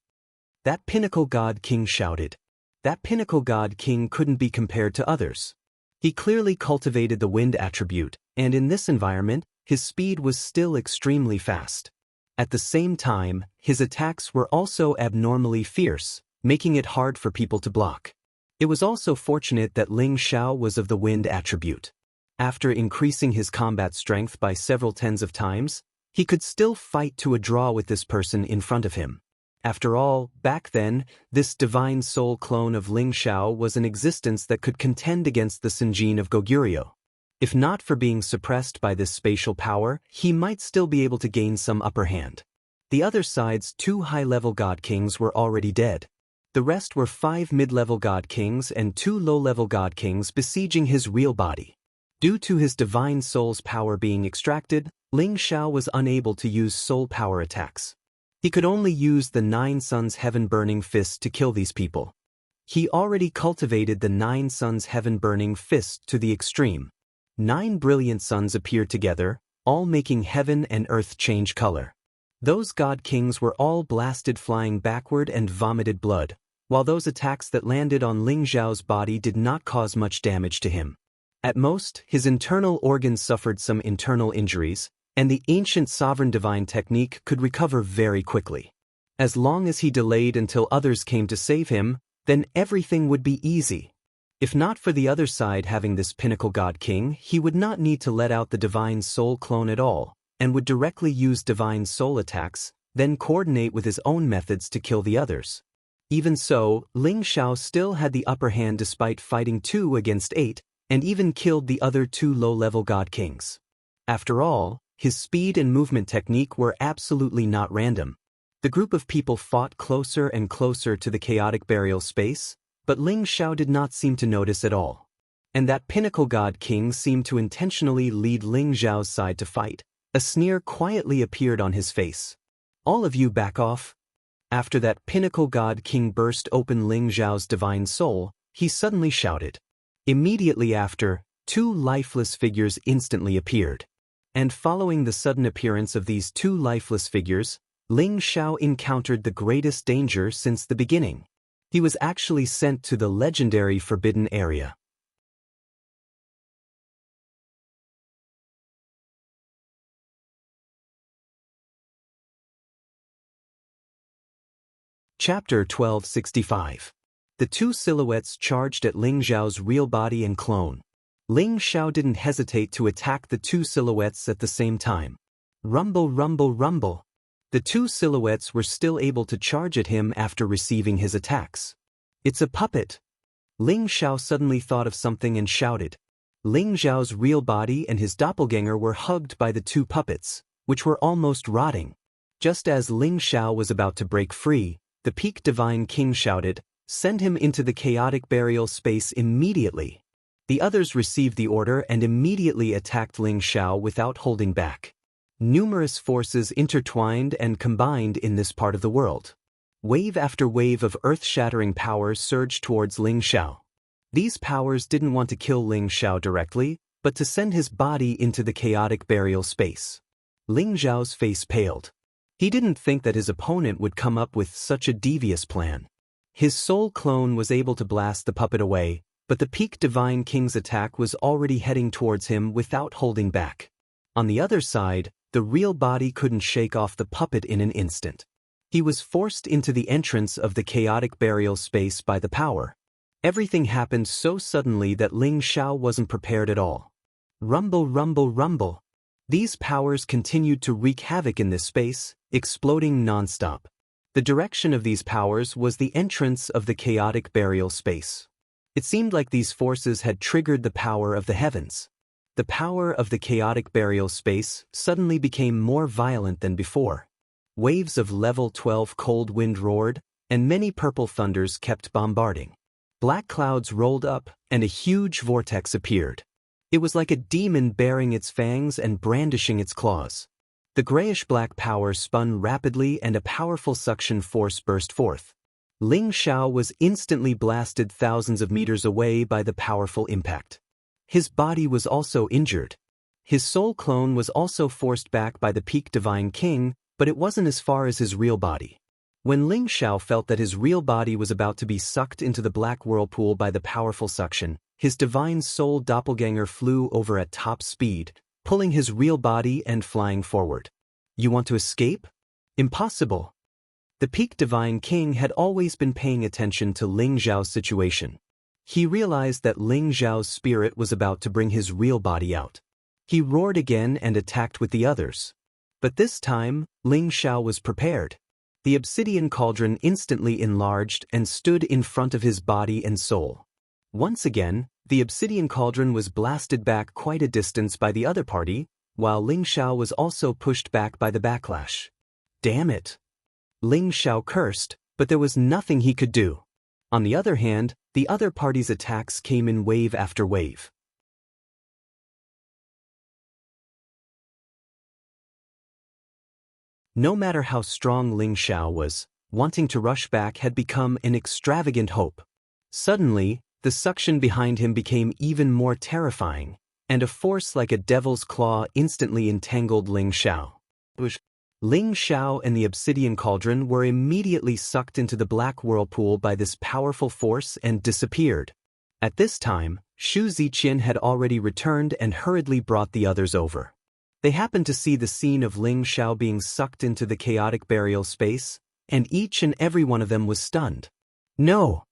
That Pinnacle God King shouted. That Pinnacle God King couldn't be compared to others. He clearly cultivated the wind attribute, and in this environment, his speed was still extremely fast. At the same time, his attacks were also abnormally fierce, making it hard for people to block. It was also fortunate that Ling Xiao was of the wind attribute. After increasing his combat strength by several tens of times, he could still fight to a draw with this person in front of him. After all, back then, this Divine Soul clone of Ling Xiao was an existence that could contend against the Sinjin of Goguryeo. If not for being suppressed by this spatial power, he might still be able to gain some upper hand. The other side's 2 high-level god kings were already dead. The rest were 5 mid-level god kings and 2 low-level god kings besieging his real body. Due to his divine soul's power being extracted, Ling Xiao was unable to use soul power attacks. He could only use the 9 Suns Heaven-Burning Fist to kill these people. He already cultivated the 9 Suns Heaven-Burning Fist to the extreme. 9 brilliant suns appeared together, all making heaven and earth change color. Those god kings were all blasted flying backward and vomited blood, while those attacks that landed on Ling Xiao's body did not cause much damage to him. At most, his internal organs suffered some internal injuries, and the ancient sovereign divine technique could recover very quickly. As long as he delayed until others came to save him, then everything would be easy. If not for the other side having this pinnacle god king, he would not need to let out the divine soul clone at all, and would directly use divine soul attacks, then coordinate with his own methods to kill the others. Even so, Ling Xiao still had the upper hand despite fighting 2 against 8, and even killed the other 2 low-level god kings. After all, his speed and movement technique were absolutely not random. The group of people fought closer and closer to the chaotic burial space, but Ling Xiao did not seem to notice at all. And that pinnacle god king seemed to intentionally lead Ling Xiao's side to fight. A sneer quietly appeared on his face. "All of you back off." After that pinnacle god king burst open Ling Xiao's divine soul, he suddenly shouted. Immediately after, 2 lifeless figures instantly appeared. And following the sudden appearance of these 2 lifeless figures, Ling Xiao encountered the greatest danger since the beginning. He was actually sent to the legendary Forbidden Area. Chapter 1265. The 2 silhouettes charged at Ling Xiao's real body and clone. Ling Xiao didn't hesitate to attack the 2 silhouettes at the same time. Rumble, rumble, rumble. The 2 silhouettes were still able to charge at him after receiving his attacks. "It's a puppet." Ling Xiao suddenly thought of something and shouted. Ling Xiao's real body and his doppelganger were hugged by the 2 puppets, which were almost rotting. Just as Ling Xiao was about to break free, the Peak Divine King shouted, "Send him into the chaotic burial space immediately." The others received the order and immediately attacked Ling Xiao without holding back. Numerous forces intertwined and combined in this part of the world. Wave after wave of earth-shattering powers surged towards Ling Xiao. These powers didn't want to kill Ling Xiao directly, but to send his body into the chaotic burial space. Ling Xiao's face paled. He didn't think that his opponent would come up with such a devious plan. His soul clone was able to blast the puppet away, but the Peak Divine King's attack was already heading towards him without holding back. On the other side, the real body couldn't shake off the puppet in an instant. He was forced into the entrance of the chaotic burial space by the power. Everything happened so suddenly that Ling Xiao wasn't prepared at all. Rumble, rumble, rumble. These powers continued to wreak havoc in this space, exploding non-stop. The direction of these powers was the entrance of the chaotic burial space. It seemed like these forces had triggered the power of the heavens. The power of the chaotic burial space suddenly became more violent than before. Waves of level 12 cold wind roared, and many purple thunders kept bombarding. Black clouds rolled up, and a huge vortex appeared. It was like a demon baring its fangs and brandishing its claws. The grayish-black power spun rapidly and a powerful suction force burst forth. Ling Xiao was instantly blasted thousands of meters away by the powerful impact. His body was also injured. His soul clone was also forced back by the Peak Divine King, but it wasn't as far as his real body. When Ling Xiao felt that his real body was about to be sucked into the black whirlpool by the powerful suction, his divine soul doppelganger flew over at top speed, pulling his real body and flying forward. "You want to escape? Impossible." The Peak Divine King had always been paying attention to Ling Xiao's situation. He realized that Ling Xiao's spirit was about to bring his real body out. He roared again and attacked with the others. But this time, Ling Xiao was prepared. The obsidian cauldron instantly enlarged and stood in front of his body and soul. Once again, The obsidian cauldron was blasted back quite a distance by the other party, while Ling Xiao was also pushed back by the backlash. Damn it! Ling Xiao cursed, but there was nothing he could do. On the other hand, the other party's attacks came in wave after wave. No matter how strong Ling Xiao was, wanting to rush back had become an extravagant hope. Suddenly, the suction behind him became even more terrifying, and a force like a devil's claw instantly entangled Ling Xiao. Ling Xiao and the obsidian cauldron were immediately sucked into the black whirlpool by this powerful force and disappeared. At this time, Shu Ziqian had already returned and hurriedly brought the others over. They happened to see the scene of Ling Xiao being sucked into the chaotic burial space, and each and every one of them was stunned. No!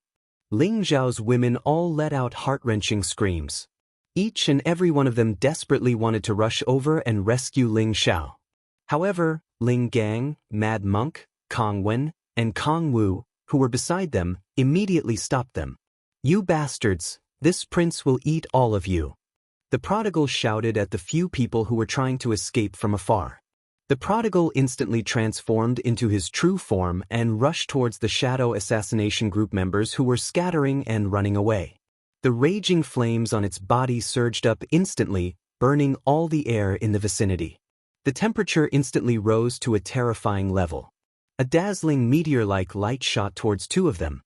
Ling Xiao's women all let out heart-wrenching screams. Each and every one of them desperately wanted to rush over and rescue Ling Xiao. However, Ling Gang, Mad Monk, Kong Wen, and Kong Wu, who were beside them, immediately stopped them. "You bastards, this prince will eat all of you." The prodigal shouted at the few people who were trying to escape from afar. The prodigal instantly transformed into his true form and rushed towards the shadow assassination group members who were scattering and running away. The raging flames on its body surged up instantly, burning all the air in the vicinity. The temperature instantly rose to a terrifying level. A dazzling meteor-like light shot towards two of them.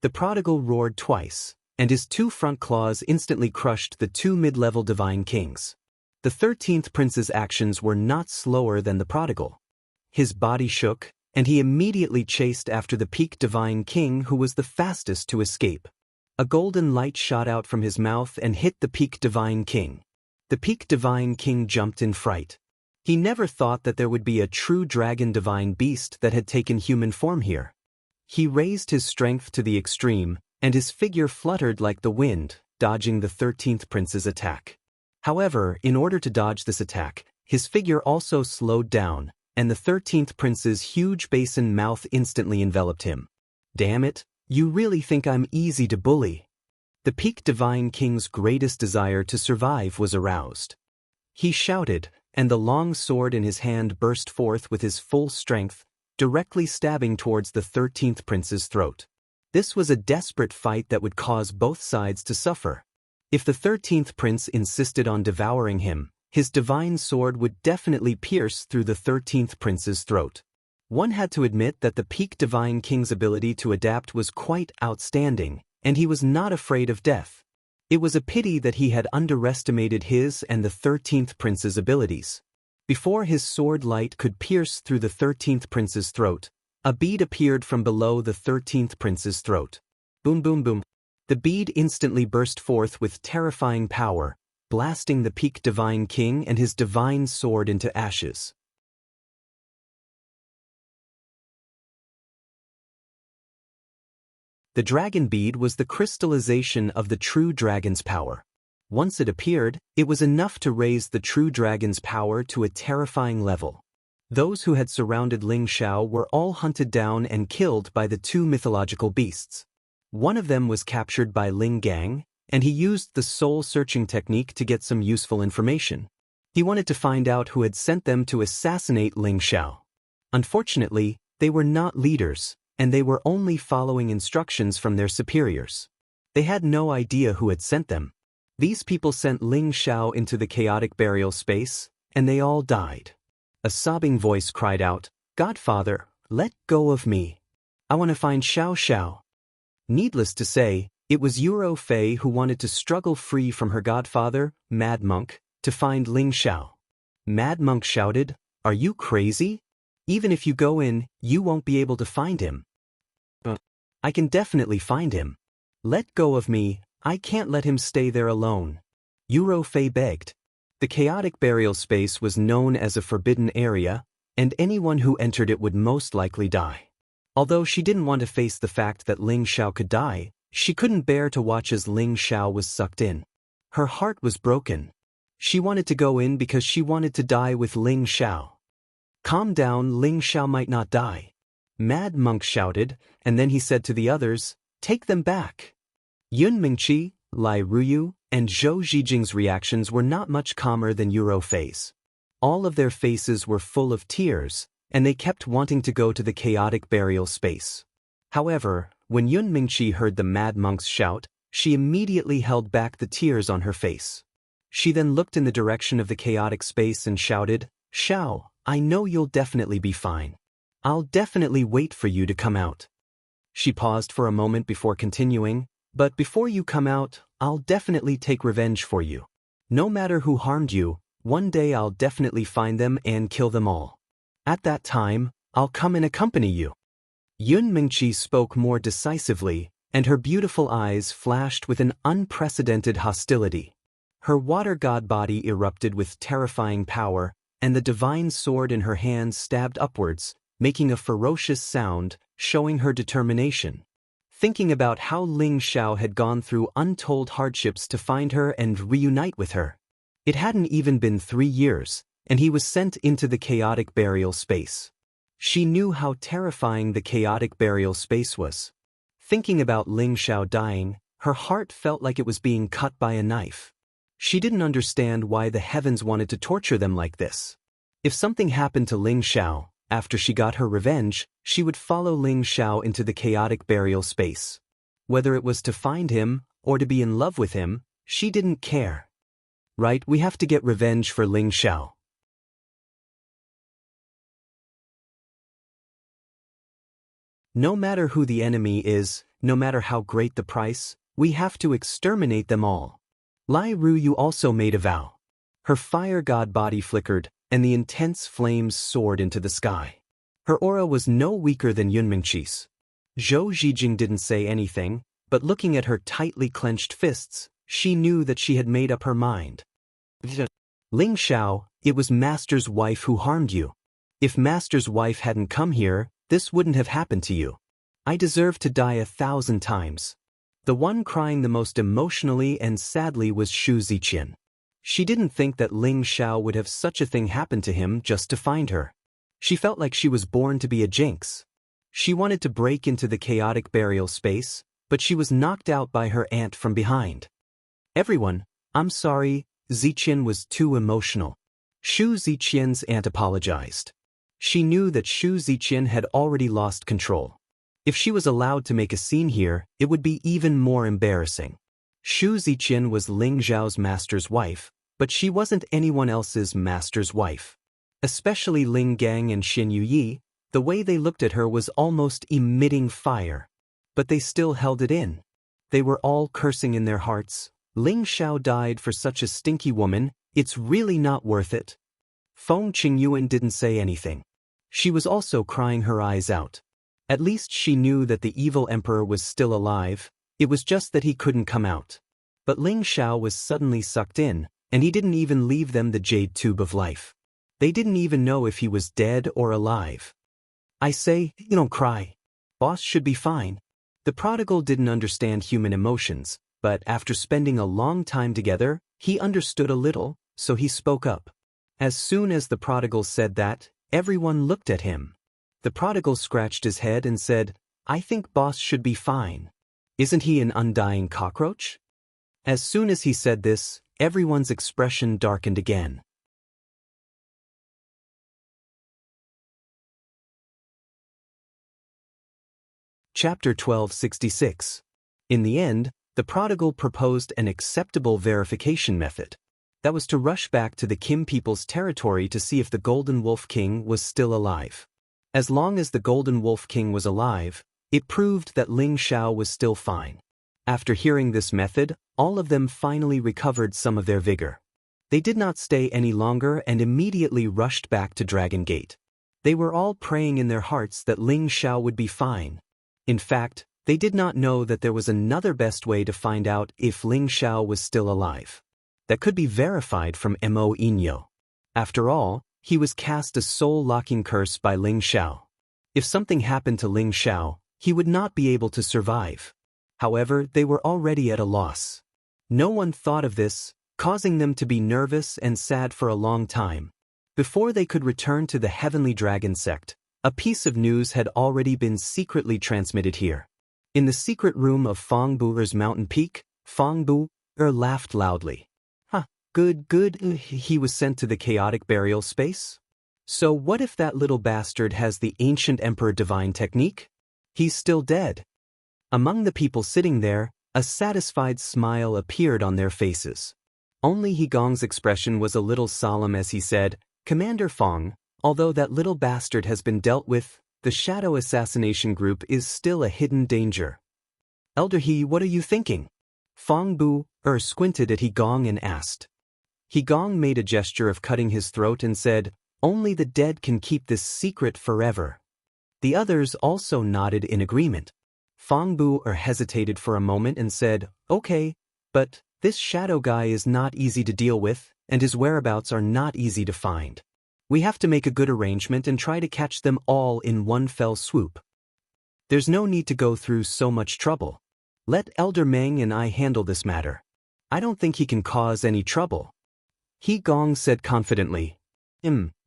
The prodigal roared twice, and his two front claws instantly crushed the two mid-level divine kings. The 13th prince's actions were not slower than the prodigal. His body shook, and he immediately chased after the peak divine king who was the fastest to escape. A golden light shot out from his mouth and hit the peak divine king. The peak divine king jumped in fright. He never thought that there would be a true dragon divine beast that had taken human form here. He raised his strength to the extreme, and his figure fluttered like the wind, dodging the 13th prince's attack. However, in order to dodge this attack, his figure also slowed down, and the 13th prince's huge basin mouth instantly enveloped him. "Damn it, you really think I'm easy to bully?" The peak divine king's greatest desire to survive was aroused. He shouted, and the long sword in his hand burst forth with his full strength, directly stabbing towards the 13th prince's throat. This was a desperate fight that would cause both sides to suffer. If the 13th prince insisted on devouring him, his divine sword would definitely pierce through the 13th prince's throat. One had to admit that the peak divine king's ability to adapt was quite outstanding, and he was not afraid of death. It was a pity that he had underestimated his and the 13th prince's abilities. Before his sword light could pierce through the 13th prince's throat, a bead appeared from below the 13th prince's throat. Boom boom boom. The bead instantly burst forth with terrifying power, blasting the peak divine king and his divine sword into ashes. The dragon bead was the crystallization of the true dragon's power. Once it appeared, it was enough to raise the true dragon's power to a terrifying level. Those who had surrounded Ling Xiao were all hunted down and killed by the two mythological beasts. One of them was captured by Ling Gang, and he used the soul-searching technique to get some useful information. He wanted to find out who had sent them to assassinate Ling Xiao. Unfortunately, they were not leaders, and they were only following instructions from their superiors. They had no idea who had sent them. These people sent Ling Xiao into the chaotic burial space, and they all died. A sobbing voice cried out, "Godfather, let go of me. I want to find Xiao Xiao." Needless to say, it was Yuro Fei who wanted to struggle free from her godfather, Mad Monk, to find Ling Xiao. Mad Monk shouted, "Are you crazy? Even if you go in, you won't be able to find him." "I can definitely find him. Let go of me, I can't let him stay there alone," Yuro Fei begged. The chaotic burial space was known as a forbidden area, and anyone who entered it would most likely die. Although she didn't want to face the fact that Ling Xiao could die, she couldn't bear to watch as Ling Xiao was sucked in. Her heart was broken. She wanted to go in because she wanted to die with Ling Xiao. "Calm down, Ling Xiao might not die," Mad Monk shouted, and then he said to the others, "Take them back. Yun Mingqi, Lai Ruyu, and Zhou Zhijing's reactions were not much calmer than Yuro Fei's. All of their faces were full of tears, and they kept wanting to go to the chaotic burial space. However, when Yun Mingqi heard the mad monks shout, she immediately held back the tears on her face. She then looked in the direction of the chaotic space and shouted, "Xiao, I know you'll definitely be fine. I'll definitely wait for you to come out." She paused for a moment before continuing, "But before you come out, I'll definitely take revenge for you. No matter who harmed you, one day I'll definitely find them and kill them all. At that time, I'll come and accompany you." Yun Mingqi spoke more decisively, and her beautiful eyes flashed with an unprecedented hostility. Her water god body erupted with terrifying power, and the divine sword in her hand stabbed upwards, making a ferocious sound, showing her determination. Thinking about how Ling Xiao had gone through untold hardships to find her and reunite with her. It hadn't even been 3 years, and he was sent into the chaotic burial space. She knew how terrifying the chaotic burial space was. Thinking about Ling Xiao dying, her heart felt like it was being cut by a knife. She didn't understand why the heavens wanted to torture them like this. If something happened to Ling Xiao, after she got her revenge, she would follow Ling Xiao into the chaotic burial space. Whether it was to find him, or to be in love with him, she didn't care. Right, we have to get revenge for Ling Xiao. No matter who the enemy is, no matter how great the price, we have to exterminate them all. Lai Ruyu also made a vow. Her fire god body flickered, and the intense flames soared into the sky. Her aura was no weaker than Yun Mingqi's. Zhou Zhijing didn't say anything, but looking at her tightly clenched fists, she knew that she had made up her mind. "Ling Xiao, it was Master's wife who harmed you. If Master's wife hadn't come here, this wouldn't have happened to you. I deserve to die 1,000 times." The one crying the most emotionally and sadly was Shu Ziqian. She didn't think that Ling Xiao would have such a thing happen to him just to find her. She felt like she was born to be a jinx. She wanted to break into the chaotic burial space, but she was knocked out by her aunt from behind. "Everyone, I'm sorry," Ziqian was too emotional. Shu Ziqian's aunt apologized. She knew that Shu Ziqian had already lost control. If she was allowed to make a scene here, it would be even more embarrassing. Shu Ziqian was Ling Xiao's master's wife, but she wasn't anyone else's master's wife. Especially Ling Gang and Xin Yuyi, the way they looked at her was almost emitting fire. But they still held it in. They were all cursing in their hearts. "Ling Xiao died for such a stinky woman, it's really not worth it." Feng Qingyuan didn't say anything. She was also crying her eyes out. At least she knew that the evil emperor was still alive, it was just that he couldn't come out. But Ling Xiao was suddenly sucked in, and he didn't even leave them the jade tube of life. They didn't even know if he was dead or alive. "I say, you don't cry. Boss should be fine." The prodigal didn't understand human emotions, but after spending a long time together, he understood a little, so he spoke up. As soon as the prodigal said that, everyone looked at him. The prodigal scratched his head and said, "I think boss should be fine. Isn't he an undying cockroach?" As soon as he said this, everyone's expression darkened again. Chapter 1266. In the end, the prodigal proposed an acceptable verification method. That was to rush back to the Kim people's territory to see if the Golden Wolf King was still alive. As long as the Golden Wolf King was alive, it proved that Ling Xiao was still fine. After hearing this method, all of them finally recovered some of their vigor. They did not stay any longer and immediately rushed back to Dragon Gate. They were all praying in their hearts that Ling Xiao would be fine. In fact, they did not know that there was another best way to find out if Ling Xiao was still alive. That could be verified from Mo Inyo. After all, he was cast a soul-locking curse by Ling Xiao. If something happened to Ling Xiao, he would not be able to survive. However, they were already at a loss. No one thought of this, causing them to be nervous and sad for a long time. Before they could return to the Heavenly Dragon sect, a piece of news had already been secretly transmitted here. In the secret room of Fong Buer's mountain peak, Fang Bu laughed loudly. Huh, good, he was sent to the chaotic burial space? So what if that little bastard has the ancient emperor divine technique? He's still dead. Among the people sitting there, a satisfied smile appeared on their faces. Only He Gong's expression was a little solemn as he said, Commander Fang, although that little bastard has been dealt with, the shadow assassination group is still a hidden danger. Elder He, what are you thinking? Fang Bu squinted at He Gong and asked. He Gong made a gesture of cutting his throat and said, only the dead can keep this secret forever. The others also nodded in agreement. Fang Bu hesitated for a moment and said, okay, but this shadow guy is not easy to deal with, and his whereabouts are not easy to find. We have to make a good arrangement and try to catch them all in one fell swoop. There's no need to go through so much trouble. Let Elder Meng and I handle this matter. I don't think he can cause any trouble. He Gong said confidently.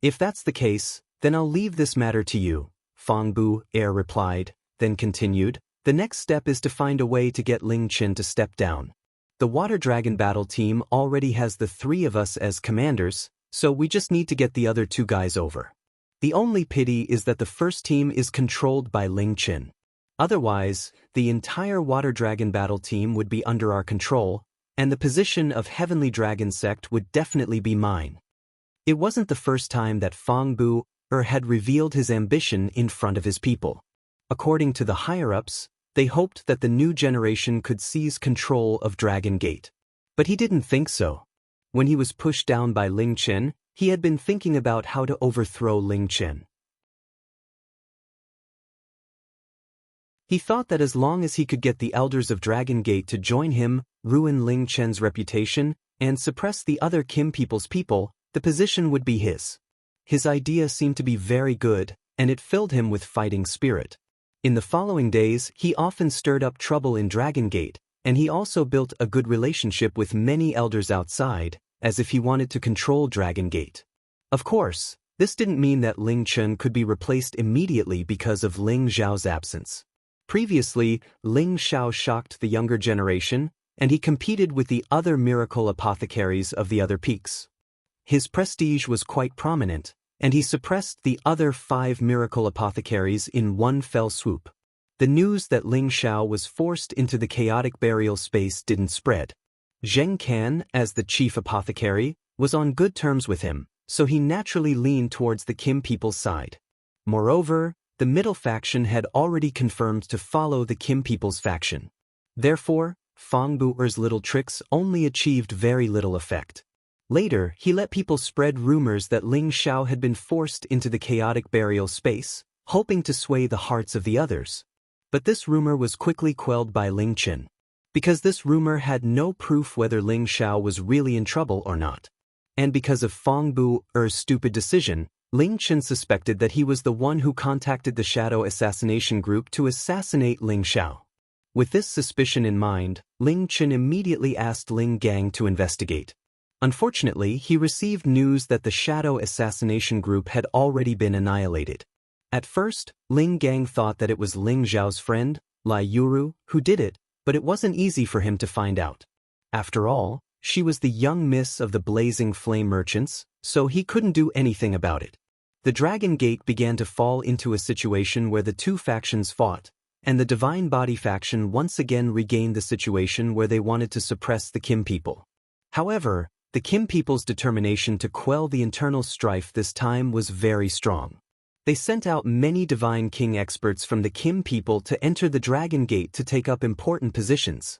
If that's the case, then I'll leave this matter to you, Fang Bu replied, then continued, the next step is to find a way to get Ling Qin to step down. The Water Dragon battle team already has the three of us as commanders, so we just need to get the other two guys over. The only pity is that the first team is controlled by Ling Qin. Otherwise, the entire Water Dragon battle team would be under our control, and the position of Heavenly Dragon sect would definitely be mine. It wasn't the first time that Fang Bu had revealed his ambition in front of his people. According to the higher-ups, they hoped that the new generation could seize control of Dragon Gate. But he didn't think so. When he was pushed down by Ling Qin, he had been thinking about how to overthrow Ling Qin. He thought that as long as he could get the elders of Dragon Gate to join him, ruin Ling Qin's reputation, and suppress the other Kim people's people, the position would be his. His idea seemed to be very good, and it filled him with fighting spirit. In the following days, he often stirred up trouble in Dragon Gate, and he also built a good relationship with many elders outside, as if he wanted to control Dragon Gate. Of course, this didn't mean that Ling Qin could be replaced immediately because of Ling Zhao's absence. Previously, Ling Zhao shocked the younger generation, and he competed with the other miracle apothecaries of the other peaks. His prestige was quite prominent, and he suppressed the other 5 miracle apothecaries in one fell swoop. The news that Ling Zhao was forced into the chaotic burial space didn't spread. Zheng Can, as the chief apothecary, was on good terms with him, so he naturally leaned towards the Kim people's side. Moreover, the middle faction had already confirmed to follow the Kim people's faction. Therefore, Fang Bu's little tricks only achieved very little effect. Later, he let people spread rumors that Ling Zhao had been forced into the chaotic burial space, hoping to sway the hearts of the others. But this rumor was quickly quelled by Ling Qin. Because this rumor had no proof whether Ling Zhao was really in trouble or not. And because of Fang Bu's stupid decision, Ling Qin suspected that he was the one who contacted the shadow assassination group to assassinate Ling Zhao. With this suspicion in mind, Ling Qin immediately asked Ling Gang to investigate. Unfortunately, he received news that the shadow assassination group had already been annihilated. At first, Ling Gang thought that it was Ling Zhao's friend, Lai Yuru, who did it, but it wasn't easy for him to find out. After all, she was the young miss of the Blazing Flame Merchants, so he couldn't do anything about it. The Dragon Gate began to fall into a situation where the two factions fought, and the Divine Body faction once again regained the situation where they wanted to suppress the Kim people. However, the Kim people's determination to quell the internal strife this time was very strong. They sent out many Divine King experts from the Kim people to enter the Dragon Gate to take up important positions.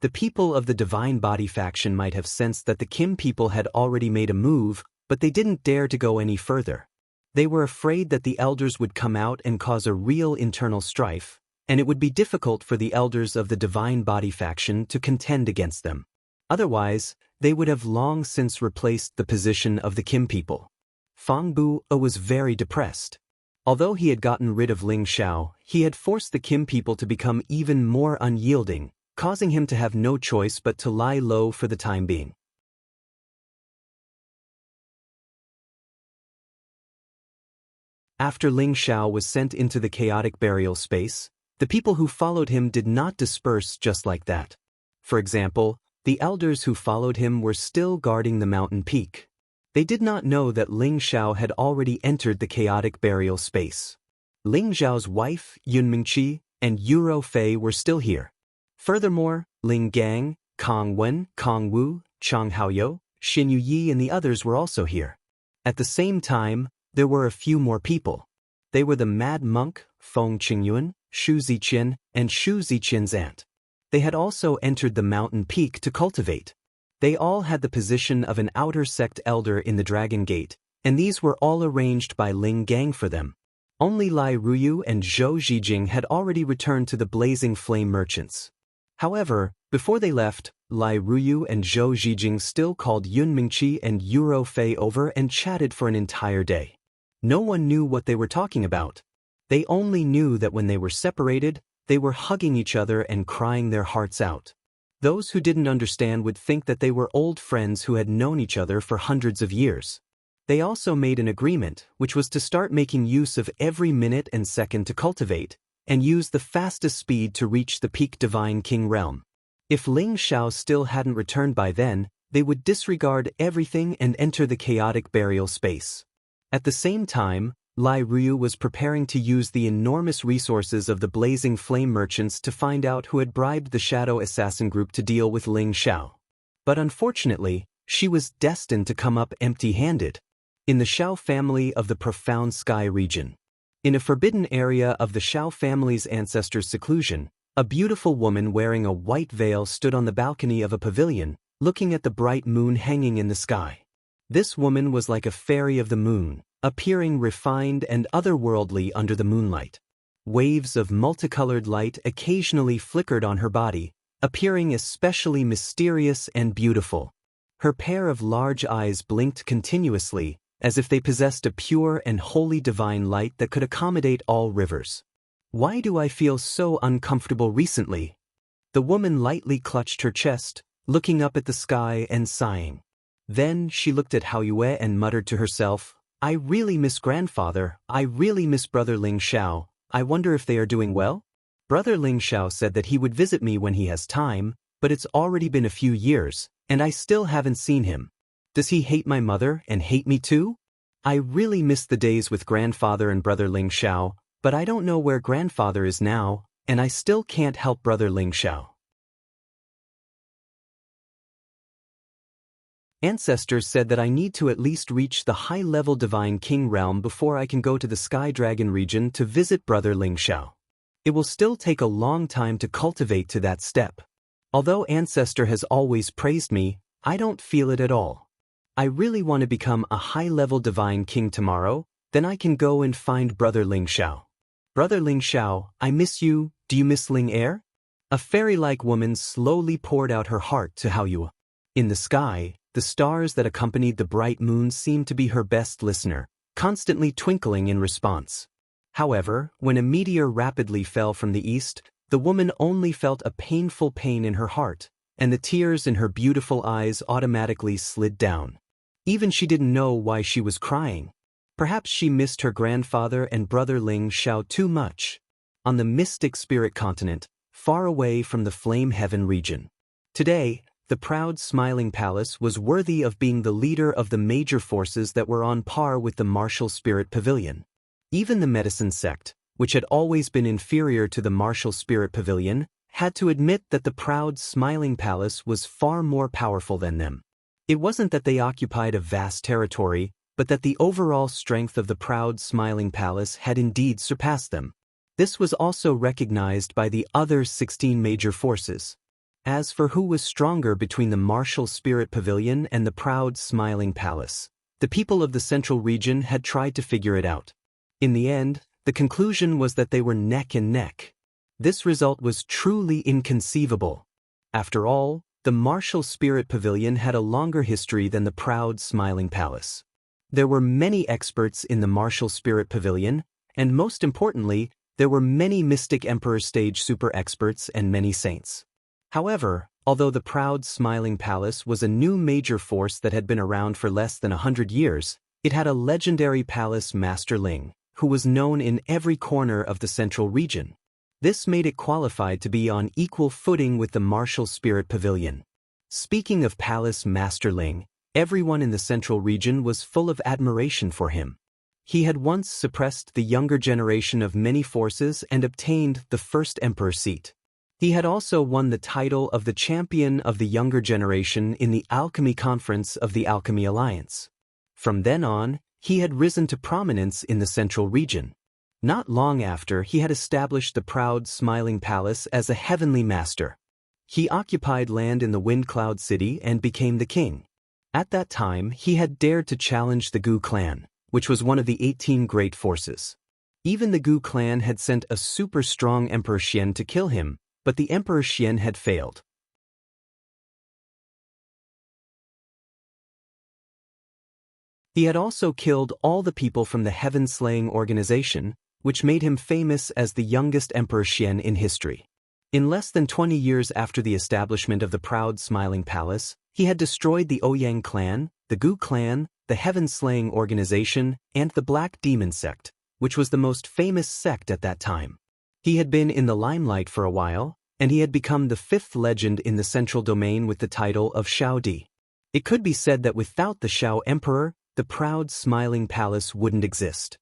The people of the Divine Body faction might have sensed that the Kim people had already made a move, but they didn't dare to go any further. They were afraid that the elders would come out and cause a real internal strife, and it would be difficult for the elders of the Divine Body faction to contend against them. Otherwise, they would have long since replaced the position of the Kim people. Fang Bu was very depressed. Although he had gotten rid of Ling Zhao, he had forced the Kim people to become even more unyielding, causing him to have no choice but to lie low for the time being. After Ling Zhao was sent into the chaotic burial space, the people who followed him did not disperse just like that. For example, the elders who followed him were still guarding the mountain peak. They did not know that Ling Xiao had already entered the chaotic burial space. Ling Xiao's wife, Yun Mingqi, and Yuro Fei were still here. Furthermore, Ling Gang, Kong Wen, Kong Wu, Chang Haoyou, Xin Yuyi and the others were also here. At the same time, there were a few more people. They were the Mad Monk, Feng Qingyuan, Shu Ziqian, and Shu Ziqian's aunt. They had also entered the mountain peak to cultivate. They all had the position of an outer sect elder in the Dragon Gate, and these were all arranged by Ling Gang for them. Only Lai Ruyu and Zhou Zhijing had already returned to the Blazing Flame merchants. However, before they left, Lai Ruyu and Zhou Zhijing still called Yun Mingqi and Yuro Fei over and chatted for an entire day. No one knew what they were talking about. They only knew that when they were separated, they were hugging each other and crying their hearts out. Those who didn't understand would think that they were old friends who had known each other for hundreds of years. They also made an agreement, which was to start making use of every minute and second to cultivate, and use the fastest speed to reach the peak Divine King realm. If Ling Xiao still hadn't returned by then, they would disregard everything and enter the chaotic burial space. At the same time, Lai Ruyu was preparing to use the enormous resources of the Blazing Flame merchants to find out who had bribed the Shadow Assassin group to deal with Ling Xiao. But unfortunately, she was destined to come up empty-handed. In the Xiao family of the Profound Sky region. In a forbidden area of the Xiao family's ancestors' seclusion, a beautiful woman wearing a white veil stood on the balcony of a pavilion, looking at the bright moon hanging in the sky. This woman was like a fairy of the moon, appearing refined and otherworldly under the moonlight. Waves of multicolored light occasionally flickered on her body, appearing especially mysterious and beautiful. Her pair of large eyes blinked continuously, as if they possessed a pure and holy divine light that could accommodate all rivers. Why do I feel so uncomfortable recently? The woman lightly clutched her chest, looking up at the sky and sighing. Then she looked at Haoyue and muttered to herself, I really miss grandfather, I really miss brother Ling Xiao, I wonder if they are doing well? Brother Ling Xiao said that he would visit me when he has time, but it's already been a few years, and I still haven't seen him. Does he hate my mother and hate me too? I really miss the days with grandfather and brother Ling Xiao, but I don't know where grandfather is now, and I still can't help brother Ling Xiao. Ancestors said that I need to at least reach the high-level Divine King realm before I can go to the Sky Dragon region to visit brother Ling Xiao. It will still take a long time to cultivate to that step. Although Ancestor has always praised me, I don't feel it at all. I really want to become a high-level Divine King tomorrow, then I can go and find brother Ling Xiao. Brother Ling Xiao, I miss you, do you miss Ling Er? A fairy-like woman slowly poured out her heart to Haoyue. In the sky, the stars that accompanied the bright moon seemed to be her best listener, constantly twinkling in response. However, when a meteor rapidly fell from the east, the woman only felt a painful pain in her heart, and the tears in her beautiful eyes automatically slid down. Even she didn't know why she was crying. Perhaps she missed her grandfather and brother Ling Xiao too much. On the mystic spirit continent, far away from the Flame Heaven region. Today, the proud smiling palace was worthy of being the leader of the major forces that were on par with the martial spirit pavilion. Even the medicine sect, which had always been inferior to the martial spirit pavilion, had to admit that the proud smiling palace was far more powerful than them. It wasn't that they occupied a vast territory, but that the overall strength of the proud smiling palace had indeed surpassed them. This was also recognized by the other 16 major forces. As for who was stronger between the martial spirit pavilion and the proud smiling palace, the people of the central region had tried to figure it out. In the end, the conclusion was that they were neck and neck. This result was truly inconceivable. After all, the martial spirit pavilion had a longer history than the proud smiling palace. There were many experts in the martial spirit pavilion, and most importantly, there were many mystic emperor stage super experts and many saints. However, although the proud smiling palace was a new major force that had been around for less than 100 years, it had a legendary palace master Ling, who was known in every corner of the central region. This made it qualified to be on equal footing with the martial spirit pavilion. Speaking of Palace Master Ling, everyone in the central region was full of admiration for him. He had once suppressed the younger generation of many forces and obtained the first emperor seat. He had also won the title of the champion of the younger generation in the Alchemy Conference of the Alchemy Alliance. From then on, he had risen to prominence in the central region. Not long after, he had established the proud Smiling Palace as a heavenly master. He occupied land in the Wind Cloud City and became the king. At that time, he had dared to challenge the Gu clan, which was one of the 18 great forces. Even the Gu clan had sent a super strong Emperor Xian to kill him, but the Emperor Xian had failed. He had also killed all the people from the Heaven-Slaying organization, which made him famous as the youngest Emperor Xian in history. In less than 20 years after the establishment of the proud Smiling Palace, he had destroyed the Ouyang clan, the Gu clan, the Heaven-Slaying organization, and the Black Demon sect, which was the most famous sect at that time. He had been in the limelight for a while, and he had become the 5th legend in the central domain with the title of Shao Di. It could be said that without the Shao Emperor, the proud Smiling Palace wouldn't exist.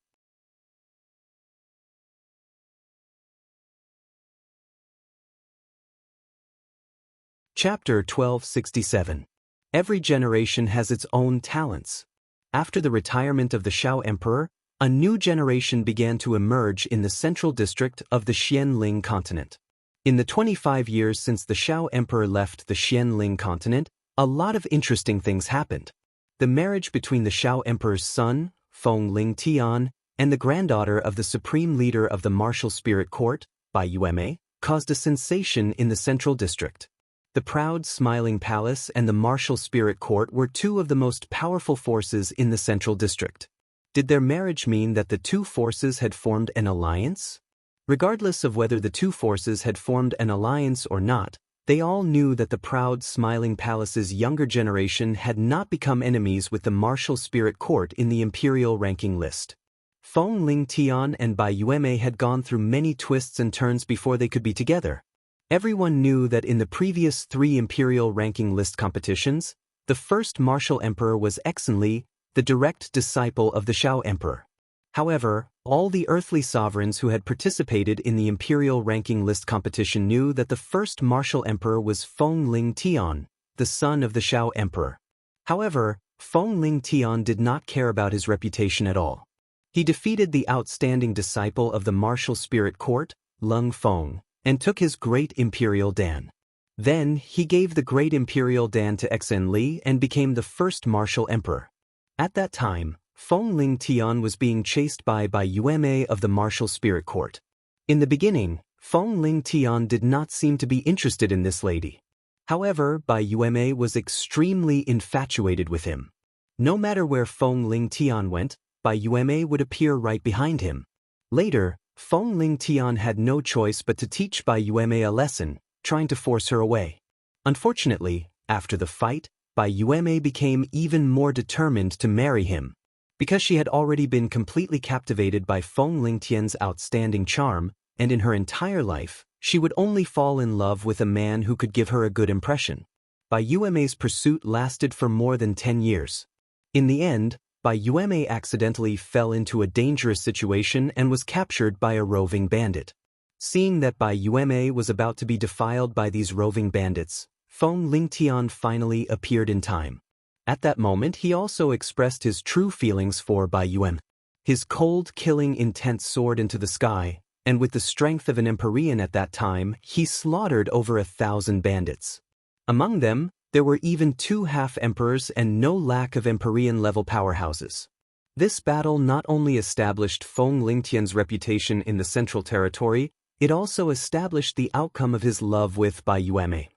Chapter 1267. Every generation has its own talents. After the retirement of the Shao Emperor, a new generation began to emerge in the central district of the Xianling continent. In the 25 years since the Shao Emperor left the Xianling continent, a lot of interesting things happened. The marriage between the Shao Emperor's son, Feng Ling Tian, and the granddaughter of the supreme leader of the martial spirit court, Bai Yueme, caused a sensation in the central district. The proud Smiling Palace and the martial spirit court were two of the most powerful forces in the central district. Did their marriage mean that the two forces had formed an alliance? Regardless of whether the two forces had formed an alliance or not, they all knew that the proud Smiling Palace's younger generation had not become enemies with the martial spirit court in the imperial ranking list. Feng Ling Tian and Bai Yueme had gone through many twists and turns before they could be together. Everyone knew that in the previous 3 imperial ranking list competitions, the first martial emperor was Exenli, the direct disciple of the Shao Emperor. However, all the earthly sovereigns who had participated in the imperial ranking list competition knew that the first martial emperor was Feng Ling Tian, the son of the Shao Emperor. However, Feng Ling Tian did not care about his reputation at all. He defeated the outstanding disciple of the martial spirit court, Lung Feng, and took his great imperial dan. Then, he gave the great imperial dan to Exenli and became the first martial emperor. At that time, Feng Ling Tian was being chased by Bai Yueme of the martial spirit court. In the beginning, Feng Ling Tian did not seem to be interested in this lady. However, Bai Yueme was extremely infatuated with him. No matter where Feng Ling Tian went, Bai Yueme would appear right behind him. Later, Feng Ling Tian had no choice but to teach Bai Yueme a lesson, trying to force her away. Unfortunately, after the fight, Bai Yueme became even more determined to marry him. Because she had already been completely captivated by Feng Ling Tian's outstanding charm, and in her entire life, she would only fall in love with a man who could give her a good impression. Bai Yueme's pursuit lasted for more than 10 years. In the end, Bai Yueme accidentally fell into a dangerous situation and was captured by a roving bandit. Seeing that Bai Yueme was about to be defiled by these roving bandits, Feng Ling Tian finally appeared in time. At that moment, he also expressed his true feelings for Bai Yueme. His cold-killing intense soared into the sky, and with the strength of an Empyrean at that time, he slaughtered over 1,000 bandits. Among them, there were even 2 half-emperors and no lack of Empyrean-level powerhouses. This battle not only established Feng Ling Tian's reputation in the Central Territory, it also established the outcome of his love with Bai Yueme.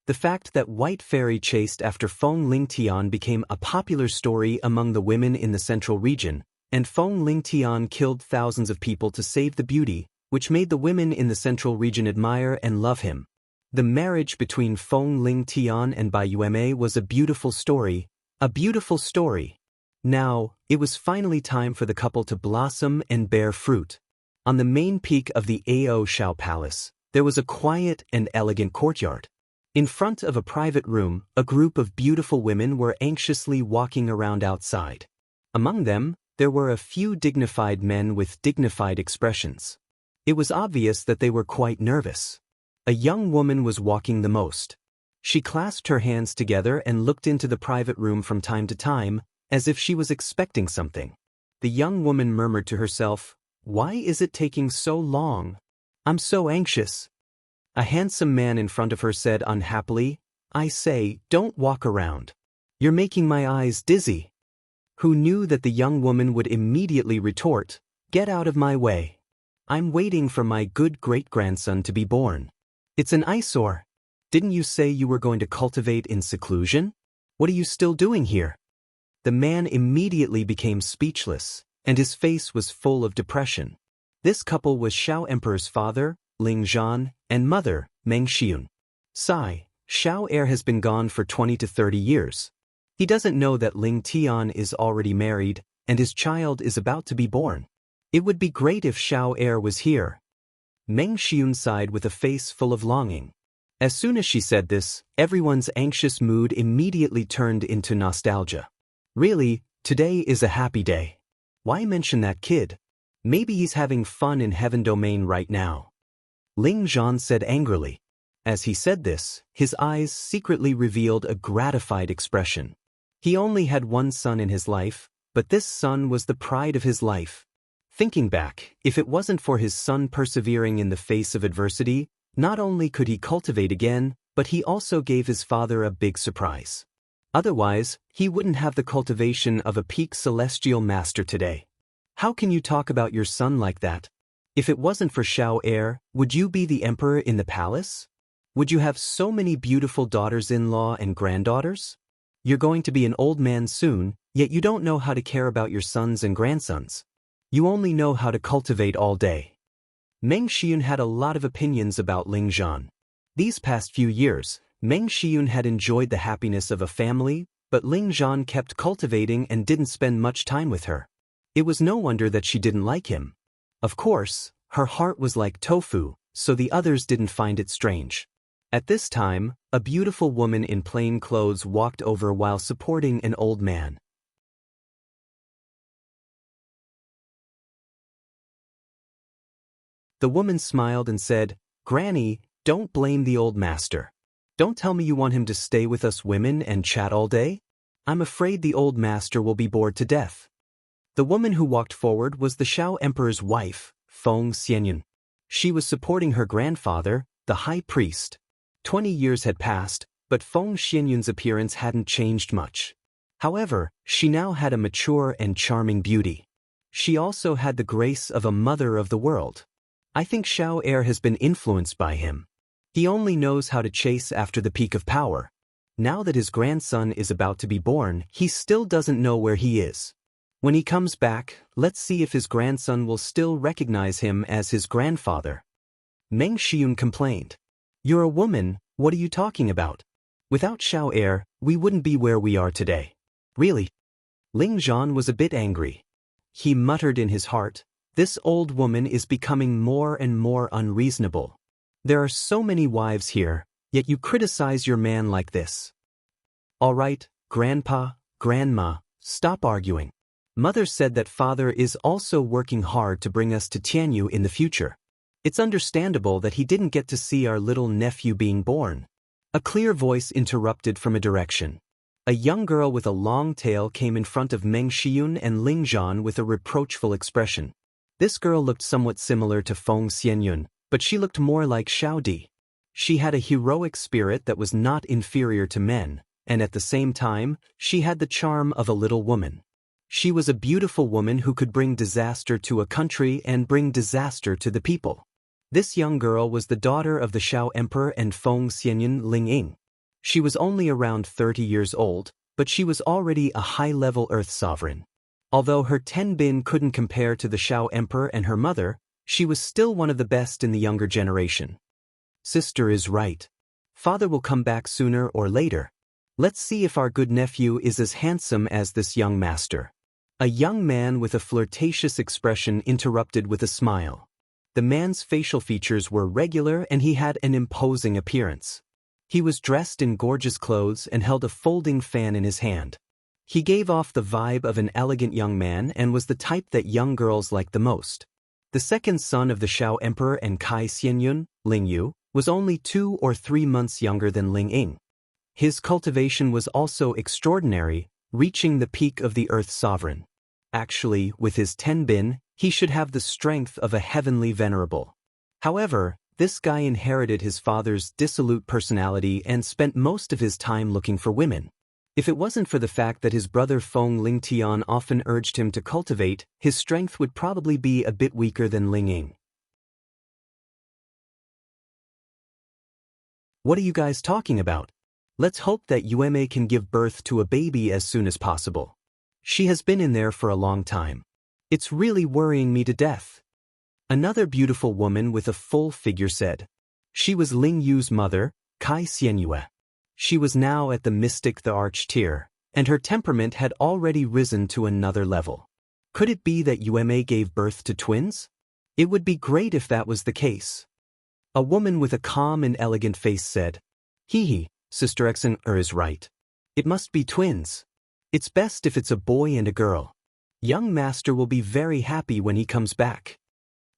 The fact that White Fairy chased after Feng Ling Tian became a popular story among the women in the central region, and Feng Ling Tian killed thousands of people to save the beauty, which made the women in the central region admire and love him. The marriage between Feng Ling Tian and Bai Yueme was a beautiful story. Now, it was finally time for the couple to blossom and bear fruit. On the main peak of the Ao Shao Palace, there was a quiet and elegant courtyard. In front of a private room, a group of beautiful women were anxiously walking around outside. Among them, there were a few dignified men with dignified expressions. It was obvious that they were quite nervous. A young woman was walking the most. She clasped her hands together and looked into the private room from time to time, as if she was expecting something. The young woman murmured to herself, "Why is it taking so long? I'm so anxious." A handsome man in front of her said unhappily, "I say, don't walk around. You're making my eyes dizzy." Who knew that the young woman would immediately retort, "Get out of my way. I'm waiting for my good great-grandson to be born. It's an eyesore. Didn't you say you were going to cultivate in seclusion? What are you still doing here?" The man immediately became speechless, and his face was full of depression. This couple was Shao Emperor's father, Ling Zhan, and mother, Meng Xiun. Sigh, Shao Heir has been gone for 20 to 30 years. He doesn't know that Ling Tian is already married, and his child is about to be born. It would be great if Shao Heir was here. Meng Xiun sighed with a face full of longing. As soon as she said this, everyone's anxious mood immediately turned into nostalgia. Really, today is a happy day. Why mention that kid? Maybe he's having fun in Heaven Domain right now. Ling Zhan said angrily. As he said this, his eyes secretly revealed a gratified expression. He only had one son in his life, but this son was the pride of his life. Thinking back, if it wasn't for his son persevering in the face of adversity, not only could he cultivate again, but he also gave his father a big surprise. Otherwise, he wouldn't have the cultivation of a peak celestial master today. How can you talk about your son like that? If it wasn't for Shao Heir, would you be the emperor in the palace? Would you have so many beautiful daughters-in-law and granddaughters? You're going to be an old man soon, yet you don't know how to care about your sons and grandsons. You only know how to cultivate all day. Meng Xiun had a lot of opinions about Ling Zhan. These past few years, Meng Xiun had enjoyed the happiness of a family, but Ling Zhan kept cultivating and didn't spend much time with her. It was no wonder that she didn't like him. Of course, her heart was like tofu, so the others didn't find it strange. At this time, a beautiful woman in plain clothes walked over while supporting an old man. The woman smiled and said, "Granny, don't blame the old master. Don't tell me you want him to stay with us women and chat all day? I'm afraid the old master will be bored to death." The woman who walked forward was the Shao Emperor's wife, Feng Xianyun. She was supporting her grandfather, the high priest. 20 years had passed, but Feng Xianyun's appearance hadn't changed much. However, she now had a mature and charming beauty. She also had the grace of a mother of the world. I think Shao Heir has been influenced by him. He only knows how to chase after the peak of power. Now that his grandson is about to be born, he still doesn't know where he is. When he comes back, let's see if his grandson will still recognize him as his grandfather. Meng Xiun complained. "You're a woman, what are you talking about? Without Shao Heir, we wouldn't be where we are today." "Really?" Ling Zhan was a bit angry. He muttered in his heart, "This old woman is becoming more and more unreasonable. There are so many wives here, yet you criticize your man like this." "All right, Grandpa, Grandma, stop arguing. Mother said that father is also working hard to bring us to Tianyu in the future. It's understandable that he didn't get to see our little nephew being born." A clear voice interrupted from a direction. A young girl with a long tail came in front of Meng Xiun and Ling Zhan with a reproachful expression. This girl looked somewhat similar to Feng Xianyun, but she looked more like Shao Di. She had a heroic spirit that was not inferior to men, and at the same time, she had the charm of a little woman. She was a beautiful woman who could bring disaster to a country and bring disaster to the people. This young girl was the daughter of the Shao Emperor and Feng Xianyun Ling Ying. She was only around 30 years old, but she was already a high-level Earth sovereign. Although her Tenbin couldn't compare to the Shao Emperor and her mother, she was still one of the best in the younger generation. Sister is right. Father will come back sooner or later. Let's see if our good nephew is as handsome as this young master. A young man with a flirtatious expression interrupted with a smile. The man's facial features were regular and he had an imposing appearance. He was dressed in gorgeous clothes and held a folding fan in his hand. He gave off the vibe of an elegant young man and was the type that young girls liked the most. The second son of the Shao Emperor and Kai Xianyun, Ling Yu, was only 2 or 3 months younger than Ling Ying. His cultivation was also extraordinary, reaching the peak of the Earth's sovereign. Actually, with his 10 bin, he should have the strength of a heavenly venerable. However, this guy inherited his father's dissolute personality and spent most of his time looking for women. If it wasn't for the fact that his brother Feng Lingtian often urged him to cultivate, his strength would probably be a bit weaker than Ling Ying. What are you guys talking about? Let's hope that Yueme can give birth to a baby as soon as possible. She has been in there for a long time. It's really worrying me to death. Another beautiful woman with a full figure said. She was Ling Yu's mother, Kai Xianyue. She was now at the mystic the arch tier, and her temperament had already risen to another level. Could it be that Yueme gave birth to twins? It would be great if that was the case. A woman with a calm and elegant face said, Hee, Sister Xen is right. It must be twins. It's best if it's a boy and a girl. Young master will be very happy when he comes back.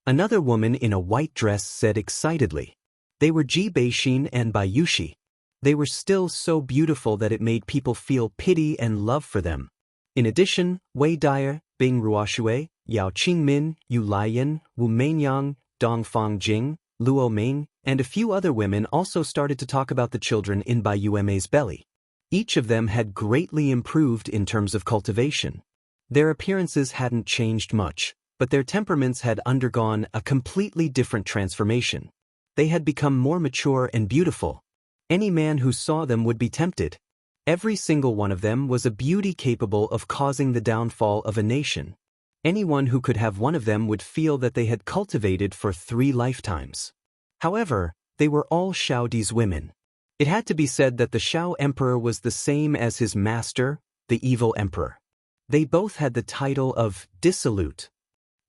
Another woman in a white dress said excitedly. They were Ji Beixin and Bayushi. They were still so beautiful that it made people feel pity and love for them. In addition, Wei Dai, Bing Ruoshui, Yao Qingmin, Yu Laiyan, Wu Meinyang, Dong Fongjing, Luo Ming, and a few other women also started to talk about the children in Bai Yueme's belly. Each of them had greatly improved in terms of cultivation. Their appearances hadn't changed much, but their temperaments had undergone a completely different transformation. They had become more mature and beautiful. Any man who saw them would be tempted. Every single one of them was a beauty capable of causing the downfall of a nation. Anyone who could have one of them would feel that they had cultivated for 3 lifetimes. However, they were all Shaodi's women. It had to be said that the Shao Emperor was the same as his master, the evil emperor. They both had the title of dissolute.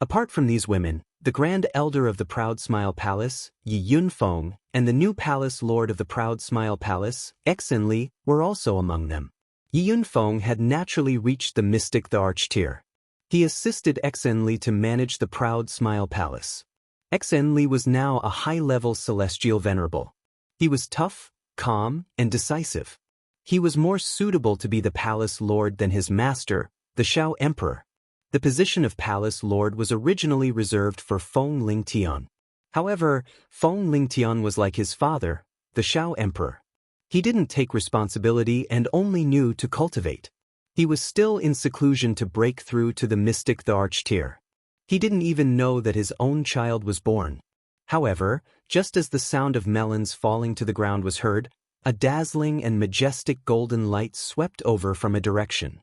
Apart from these women, the Grand Elder of the Proud Smile Palace, Yi Yunfeng, and the new Palace Lord of the Proud Smile Palace, Xenli, were also among them. Yi Yunfeng had naturally reached the mystic the arch tier. He assisted Xenli to manage the Proud Smile Palace. Xenli was now a high-level celestial venerable. He was tough, calm, and decisive. He was more suitable to be the Palace Lord than his master, the Shao Emperor. The position of Palace Lord was originally reserved for Feng Lingtian. However, Feng Lingtian was like his father, the Shao Emperor. He didn't take responsibility and only knew to cultivate. He was still in seclusion to break through to the mystic the arch tier. He didn't even know that his own child was born. However, just as the sound of melons falling to the ground was heard, a dazzling and majestic golden light swept over from a direction.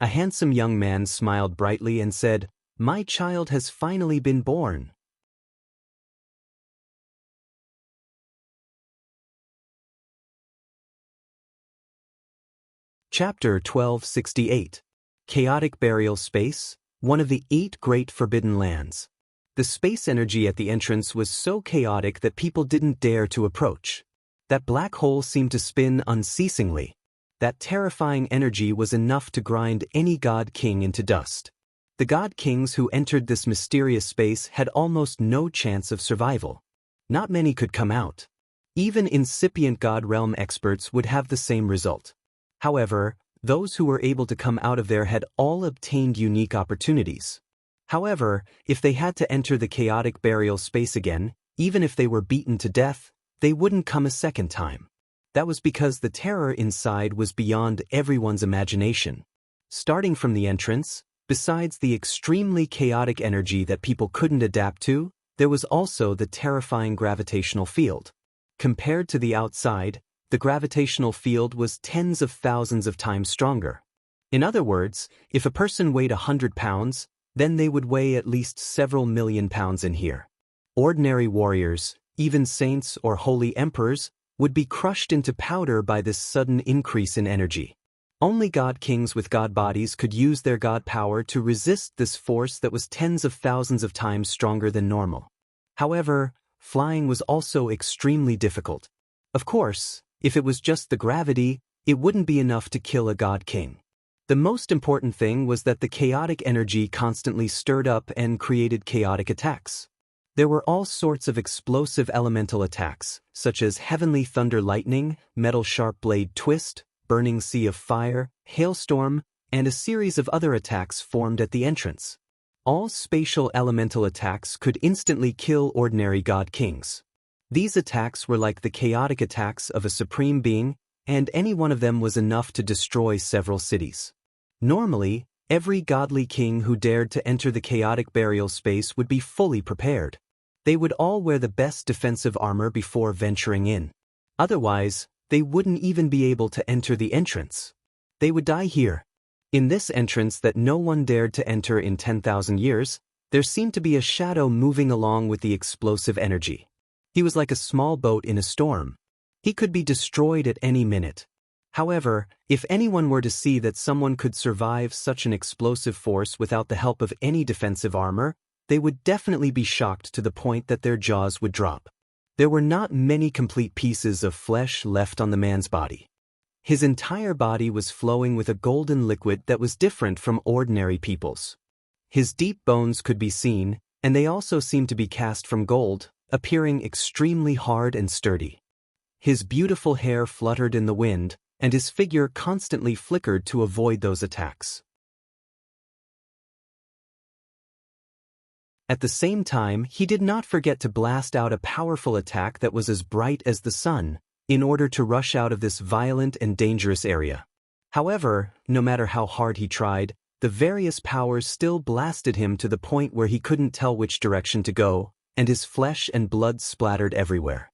A handsome young man smiled brightly and said, "My child has finally been born." Chapter 1268. Chaotic Burial Space, one of the 8 Great Forbidden Lands. The space energy at the entrance was so chaotic that people didn't dare to approach. That black hole seemed to spin unceasingly. That terrifying energy was enough to grind any god king into dust. The god kings who entered this mysterious space had almost no chance of survival. Not many could come out. Even incipient god realm experts would have the same result. However, those who were able to come out of there had all obtained unique opportunities. However, if they had to enter the chaotic burial space again, even if they were beaten to death, they wouldn't come a second time. That was because the terror inside was beyond everyone's imagination. Starting from the entrance, besides the extremely chaotic energy that people couldn't adapt to, there was also the terrifying gravitational field. Compared to the outside, the gravitational field was tens of thousands of times stronger. In other words, if a person weighed 100 pounds, then they would weigh at least several million pounds in here. Ordinary warriors, even saints or holy emperors, would be crushed into powder by this sudden increase in energy. Only god kings with god bodies could use their god power to resist this force that was tens of thousands of times stronger than normal. However, flying was also extremely difficult. Of course, if it was just the gravity, it wouldn't be enough to kill a god king. The most important thing was that the chaotic energy constantly stirred up and created chaotic attacks. There were all sorts of explosive elemental attacks, such as heavenly thunder lightning, metal sharp blade twist, burning sea of fire, hailstorm, and a series of other attacks formed at the entrance. All spatial elemental attacks could instantly kill ordinary god kings. These attacks were like the chaotic attacks of a supreme being, and any one of them was enough to destroy several cities. Normally, every godly king who dared to enter the chaotic burial space would be fully prepared. They would all wear the best defensive armor before venturing in. Otherwise, they wouldn't even be able to enter the entrance. They would die here. In this entrance that no one dared to enter in 10,000 years, there seemed to be a shadow moving along with the explosive energy. He was like a small boat in a storm. He could be destroyed at any minute. However, if anyone were to see that someone could survive such an explosive force without the help of any defensive armor, they would definitely be shocked to the point that their jaws would drop. There were not many complete pieces of flesh left on the man's body. His entire body was flowing with a golden liquid that was different from ordinary people's. His deep bones could be seen, and they also seemed to be cast from gold, appearing extremely hard and sturdy. His beautiful hair fluttered in the wind, and his figure constantly flickered to avoid those attacks. At the same time, he did not forget to blast out a powerful attack that was as bright as the sun, in order to rush out of this violent and dangerous area. However, no matter how hard he tried, the various powers still blasted him to the point where he couldn't tell which direction to go, and his flesh and blood splattered everywhere.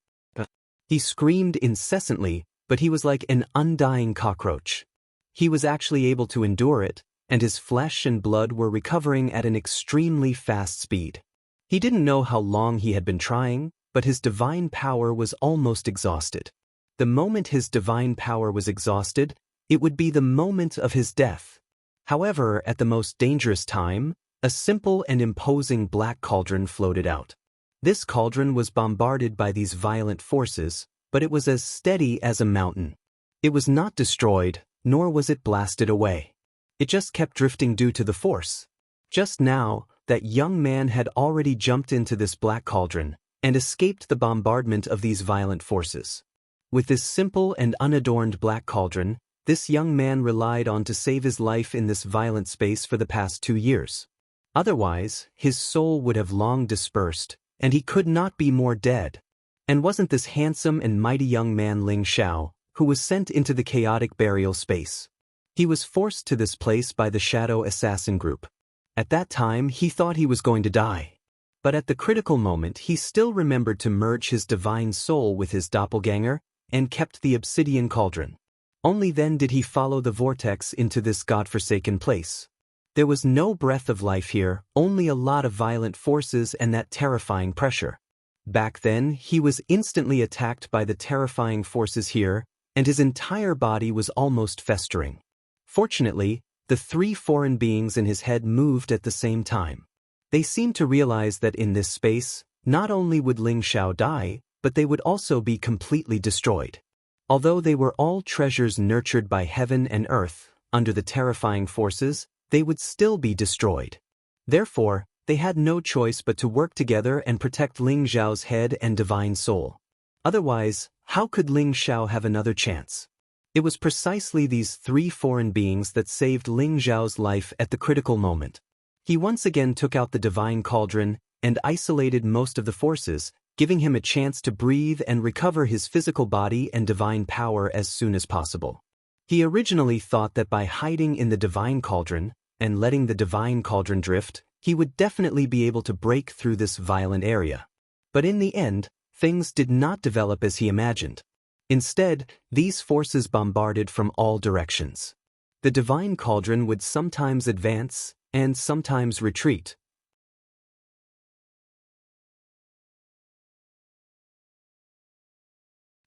He screamed incessantly, but he was like an undying cockroach. He was actually able to endure it, and his flesh and blood were recovering at an extremely fast speed. He didn't know how long he had been trying, but his divine power was almost exhausted. The moment his divine power was exhausted, it would be the moment of his death. However, at the most dangerous time, a simple and imposing black cauldron floated out. This cauldron was bombarded by these violent forces, but it was as steady as a mountain. It was not destroyed, nor was it blasted away. It just kept drifting due to the force. Just now, that young man had already jumped into this black cauldron and escaped the bombardment of these violent forces. With this simple and unadorned black cauldron, this young man relied on to save his life in this violent space for the past 2 years. Otherwise, his soul would have long dispersed, and he could not be more dead. And wasn't this handsome and mighty young man Ling Xiao, who was sent into the chaotic burial space? He was forced to this place by the Shadow Assassin group. At that time, he thought he was going to die. But at the critical moment, he still remembered to merge his divine soul with his doppelganger, and kept the obsidian cauldron. Only then did he follow the vortex into this godforsaken place. There was no breath of life here, only a lot of violent forces and that terrifying pressure. Back then, he was instantly attacked by the terrifying forces here, and his entire body was almost festering. Fortunately, the 3 foreign beings in his head moved at the same time. They seemed to realize that in this space, not only would Ling Xiao die, but they would also be completely destroyed. Although they were all treasures nurtured by heaven and earth, under the terrifying forces, they would still be destroyed. Therefore, they had no choice but to work together and protect Ling Xiao's head and divine soul. Otherwise, how could Ling Xiao have another chance? It was precisely these 3 foreign beings that saved Ling Xiao's life at the critical moment. He once again took out the divine cauldron and isolated most of the forces, giving him a chance to breathe and recover his physical body and divine power as soon as possible. He originally thought that by hiding in the divine cauldron and letting the divine cauldron drift, he would definitely be able to break through this violent area. But in the end, things did not develop as he imagined. Instead, these forces bombarded from all directions. The divine cauldron would sometimes advance and sometimes retreat.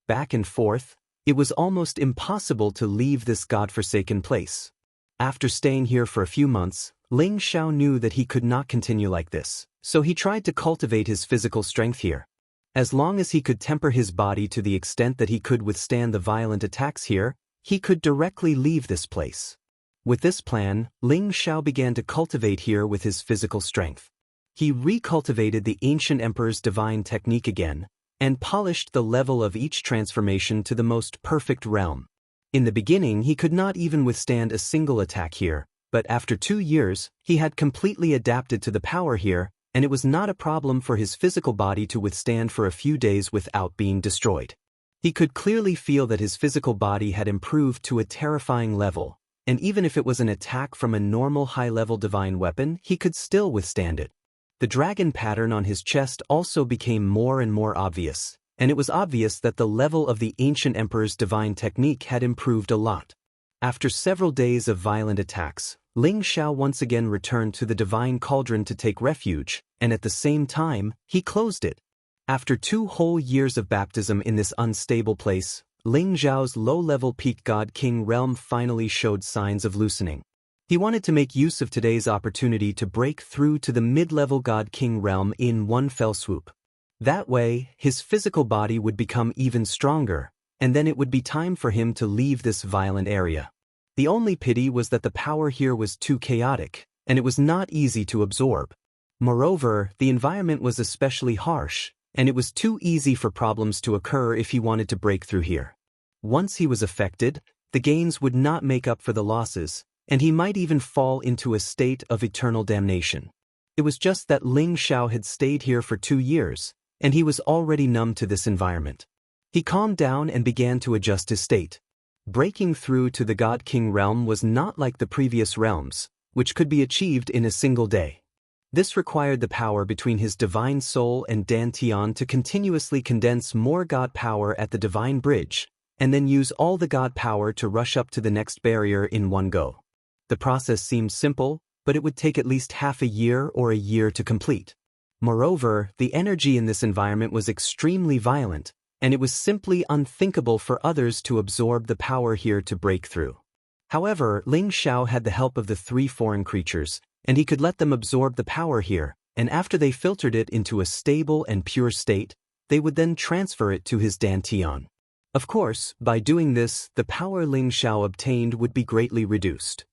Back and forth, It was almost impossible to leave this godforsaken place. After staying here for a few months, Ling Xiao knew that he could not continue like this, so he tried to cultivate his physical strength here. As long as he could temper his body to the extent that he could withstand the violent attacks here, he could directly leave this place. With this plan, Ling Xiao began to cultivate here with his physical strength. He recultivated the ancient emperor's divine technique again, and polished the level of each transformation to the most perfect realm. In the beginning, he could not even withstand a single attack here, but after 2 years, he had completely adapted to the power here, and it was not a problem for his physical body to withstand for a few days without being destroyed. He could clearly feel that his physical body had improved to a terrifying level, and even if it was an attack from a normal high-level divine weapon, he could still withstand it. The dragon pattern on his chest also became more and more obvious, and it was obvious that the level of the ancient emperor's divine technique had improved a lot. After several days of violent attacks, Ling Xiao once again returned to the divine cauldron to take refuge, and at the same time, he closed it. After 2 whole years of baptism in this unstable place, Ling Xiao's low-level peak god king realm finally showed signs of loosening. He wanted to make use of today's opportunity to break through to the mid-level god king realm in one fell swoop. That way, his physical body would become even stronger, and then it would be time for him to leave this violent area. The only pity was that the power here was too chaotic, and it was not easy to absorb. Moreover, the environment was especially harsh, and it was too easy for problems to occur if he wanted to break through here. Once he was affected, the gains would not make up for the losses, and he might even fall into a state of eternal damnation. It was just that Ling Xiao had stayed here for 2 years, and he was already numb to this environment. He calmed down and began to adjust his state. Breaking through to the God King realm was not like the previous realms, which could be achieved in a single day. This required the power between his divine soul and Dantian to continuously condense more God power at the divine bridge, and then use all the God power to rush up to the next barrier in one go. The process seemed simple, but it would take at least half a year or a year to complete. Moreover, the energy in this environment was extremely violent, and it was simply unthinkable for others to absorb the power here to break through. However, Ling Xiao had the help of the 3 foreign creatures, and he could let them absorb the power here, and after they filtered it into a stable and pure state, they would then transfer it to his Dantian. Of course, by doing this, the power Ling Xiao obtained would be greatly reduced.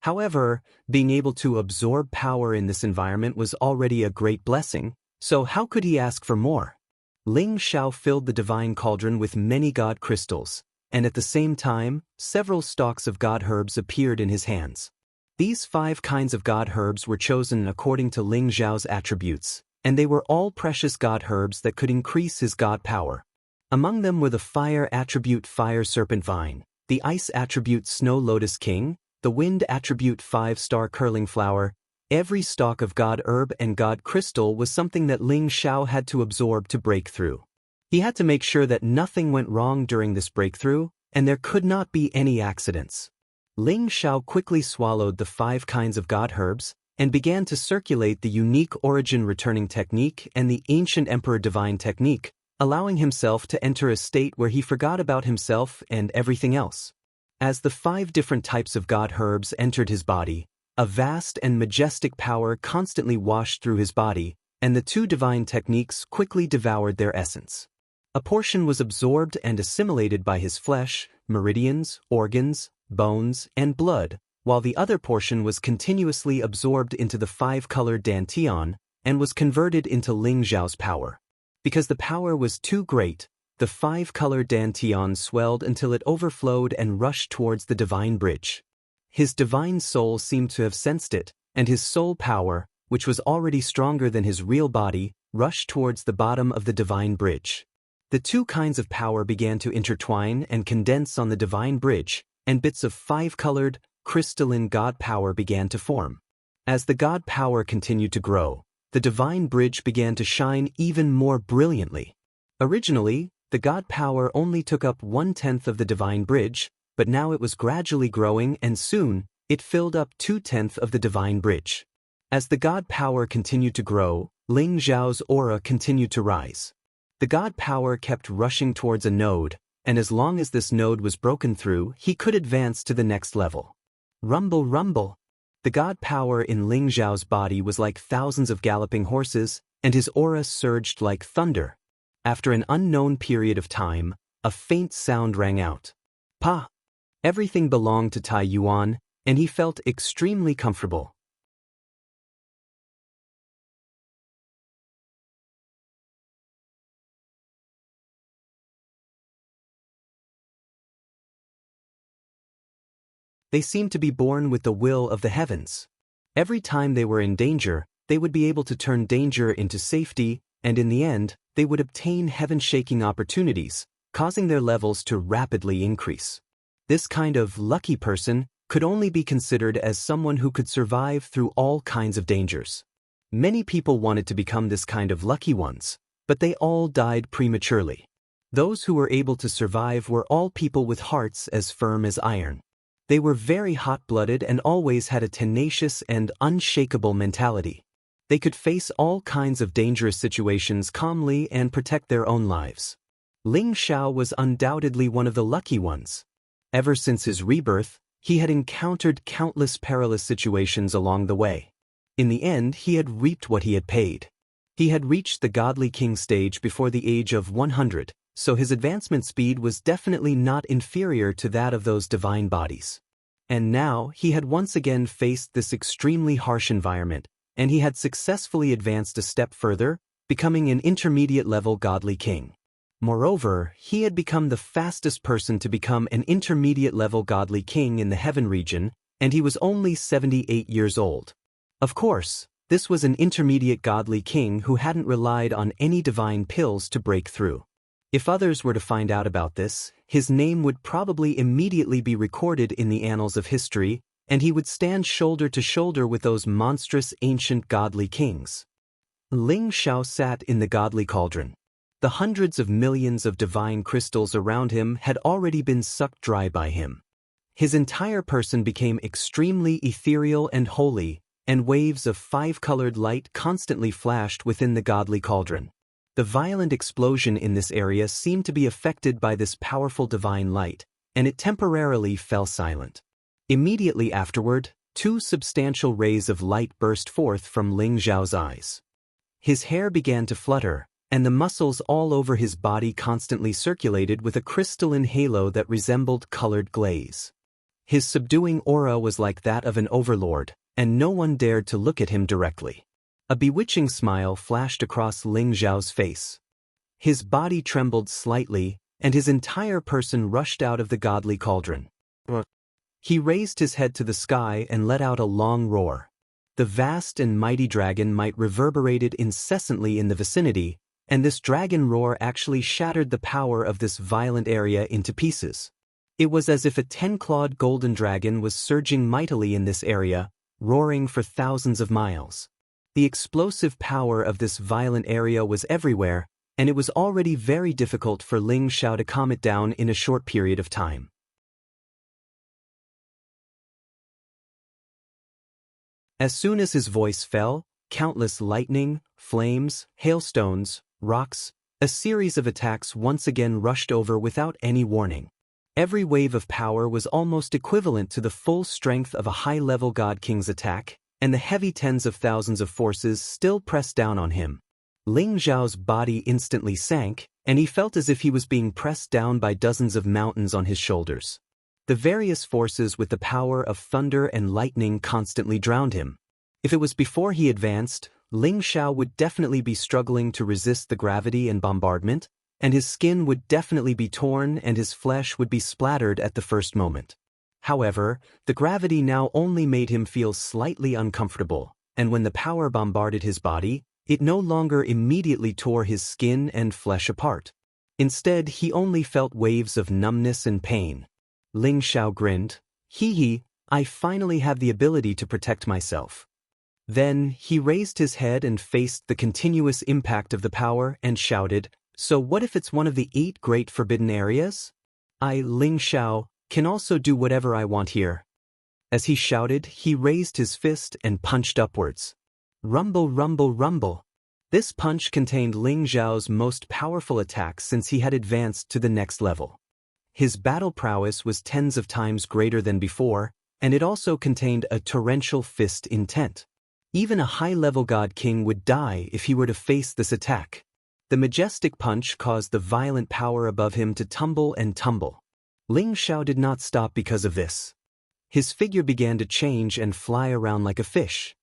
However, being able to absorb power in this environment was already a great blessing, so how could he ask for more? Ling Xiao filled the divine cauldron with many god crystals, and at the same time, several stalks of god herbs appeared in his hands. These 5 kinds of god herbs were chosen according to Ling Xiao's attributes, and they were all precious god herbs that could increase his god power. Among them were the fire attribute fire serpent vine, the ice attribute snow lotus king, the wind attribute 5-star curling flower. Every stalk of god herb and god crystal was something that Ling Xiao had to absorb to break through. He had to make sure that nothing went wrong during this breakthrough, and there could not be any accidents. Ling Xiao quickly swallowed the 5 kinds of god herbs, and began to circulate the unique origin returning technique and the ancient emperor divine technique, allowing himself to enter a state where he forgot about himself and everything else. As the 5 different types of god herbs entered his body, a vast and majestic power constantly washed through his body, and the 2 divine techniques quickly devoured their essence. A portion was absorbed and assimilated by his flesh, meridians, organs, bones, and blood, while the other portion was continuously absorbed into the 5-colored Dantian and was converted into Ling Xiao's power. Because the power was too great, the 5-colored Dantian swelled until it overflowed and rushed towards the divine bridge. His divine soul seemed to have sensed it, and his soul power, which was already stronger than his real body, rushed towards the bottom of the divine bridge. The 2 kinds of power began to intertwine and condense on the divine bridge, and bits of 5-colored, crystalline god power began to form. As the god power continued to grow, the divine bridge began to shine even more brilliantly. Originally, the god power only took up 1/10 of the divine bridge, but now it was gradually growing, and soon, it filled up 2/10 of the divine bridge. As the god power continued to grow, Ling Xiao's aura continued to rise. The god power kept rushing towards a node, and as long as this node was broken through, he could advance to the next level. Rumble, rumble. The god power in Ling Xiao's body was like thousands of galloping horses, and his aura surged like thunder. After an unknown period of time, a faint sound rang out. Pa! Everything belonged to Tai Yuan, and he felt extremely comfortable. They seemed to be born with the will of the heavens. Every time they were in danger, they would be able to turn danger into safety, and in the end, they would obtain heaven-shaking opportunities, causing their levels to rapidly increase. This kind of lucky person could only be considered as someone who could survive through all kinds of dangers. Many people wanted to become this kind of lucky ones, but they all died prematurely. Those who were able to survive were all people with hearts as firm as iron. They were very hot-blooded and always had a tenacious and unshakable mentality. They could face all kinds of dangerous situations calmly and protect their own lives. Ling Xiao was undoubtedly one of the lucky ones. Ever since his rebirth, he had encountered countless perilous situations along the way. In the end, he had reaped what he had paid. He had reached the godly king stage before the age of 100, so his advancement speed was definitely not inferior to that of those divine bodies. And now, he had once again faced this extremely harsh environment, and he had successfully advanced a step further, becoming an intermediate-level godly king. Moreover, he had become the fastest person to become an intermediate-level godly king in the heaven region, and he was only 78 years old. Of course, this was an intermediate godly king who hadn't relied on any divine pills to break through. If others were to find out about this, his name would probably immediately be recorded in the annals of history, and he would stand shoulder to shoulder with those monstrous ancient godly kings. Ling Xiao sat in the godly cauldron. The hundreds of millions of divine crystals around him had already been sucked dry by him. His entire person became extremely ethereal and holy, and waves of five-colored light constantly flashed within the godly cauldron. The violent explosion in this area seemed to be affected by this powerful divine light, and it temporarily fell silent. Immediately afterward, two substantial rays of light burst forth from Ling Xiao's eyes. His hair began to flutter, and the muscles all over his body constantly circulated with a crystalline halo that resembled colored glaze. His subduing aura was like that of an overlord, and no one dared to look at him directly. A bewitching smile flashed across Ling Xiao's face. His body trembled slightly, and his entire person rushed out of the godly cauldron. He raised his head to the sky and let out a long roar. The vast and mighty dragon might reverberated incessantly in the vicinity, and this dragon roar actually shattered the power of this violent area into pieces. It was as if a 10-clawed golden dragon was surging mightily in this area, roaring for thousands of miles. The explosive power of this violent area was everywhere, and it was already very difficult for Ling Xiao to calm it down in a short period of time. As soon as his voice fell, countless lightning, flames, hailstones, rocks, a series of attacks once again rushed over without any warning. Every wave of power was almost equivalent to the full strength of a high-level God King's attack, and the heavy tens of thousands of forces still pressed down on him. Ling Xiao's body instantly sank, and he felt as if he was being pressed down by dozens of mountains on his shoulders. The various forces with the power of thunder and lightning constantly drowned him. If it was before he advanced, Ling Xiao would definitely be struggling to resist the gravity and bombardment, and his skin would definitely be torn and his flesh would be splattered at the first moment. However, the gravity now only made him feel slightly uncomfortable, and when the power bombarded his body, it no longer immediately tore his skin and flesh apart. Instead, he only felt waves of numbness and pain. Ling Xiao grinned. Hee hee, I finally have the ability to protect myself. Then, he raised his head and faced the continuous impact of the power and shouted, So what if it's one of the 8 great forbidden areas? I, Ling Xiao, can also do whatever I want here. As he shouted, he raised his fist and punched upwards. Rumble, rumble, rumble. This punch contained Ling Zhao's most powerful attack since he had advanced to the next level. His battle prowess was tens of times greater than before, and it also contained a torrential fist intent. Even a high-level god king would die if he were to face this attack. The majestic punch caused the violent power above him to tumble and tumble. Ling Zhao did not stop because of this. His figure began to change and fly around like a fish.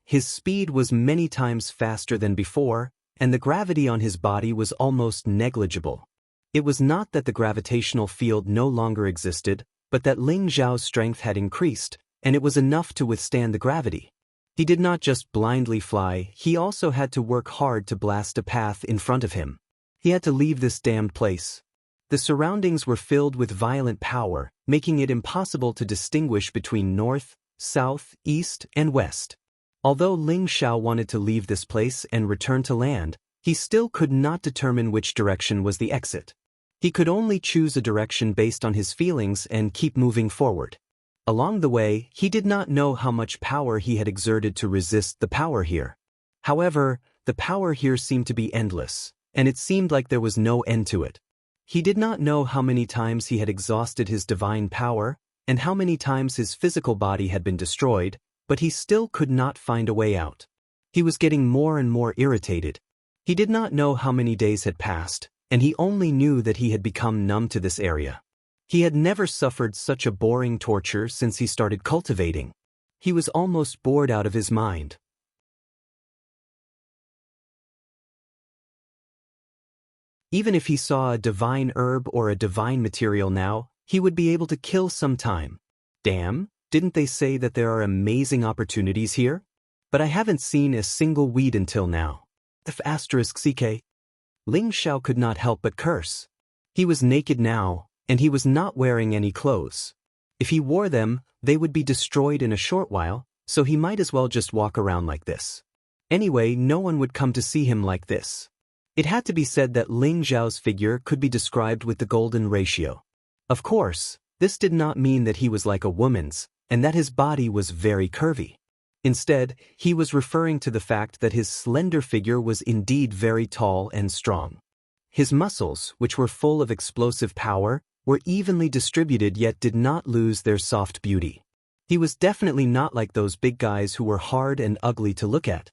His speed was many times faster than before, and the gravity on his body was almost negligible. It was not that the gravitational field no longer existed, but that Ling Zhao's strength had increased, and it was enough to withstand the gravity. He did not just blindly fly, he also had to work hard to blast a path in front of him. He had to leave this damned place. The surroundings were filled with violent power, making it impossible to distinguish between north, south, east, and west. Although Ling Zhao wanted to leave this place and return to land, he still could not determine which direction was the exit. He could only choose a direction based on his feelings and keep moving forward. Along the way, he did not know how much power he had exerted to resist the power here. However, the power here seemed to be endless, and it seemed like there was no end to it. He did not know how many times he had exhausted his divine power, and how many times his physical body had been destroyed, but he still could not find a way out. He was getting more and more irritated. He did not know how many days had passed, and he only knew that he had become numb to this area. He had never suffered such a boring torture since he started cultivating. He was almost bored out of his mind. Even if he saw a divine herb or a divine material now, he would be able to kill some time. Damn, didn't they say that there are amazing opportunities here? But I haven't seen a single weed until now. *CK. Ling Zhao could not help but curse. He was naked now, and he was not wearing any clothes. If he wore them, they would be destroyed in a short while, so he might as well just walk around like this. Anyway, no one would come to see him like this. It had to be said that Ling Zhao's figure could be described with the golden ratio. Of course, this did not mean that he was like a woman's, and that his body was very curvy. Instead, he was referring to the fact that his slender figure was indeed very tall and strong. His muscles, which were full of explosive power, were evenly distributed yet did not lose their soft beauty. He was definitely not like those big guys who were hard and ugly to look at.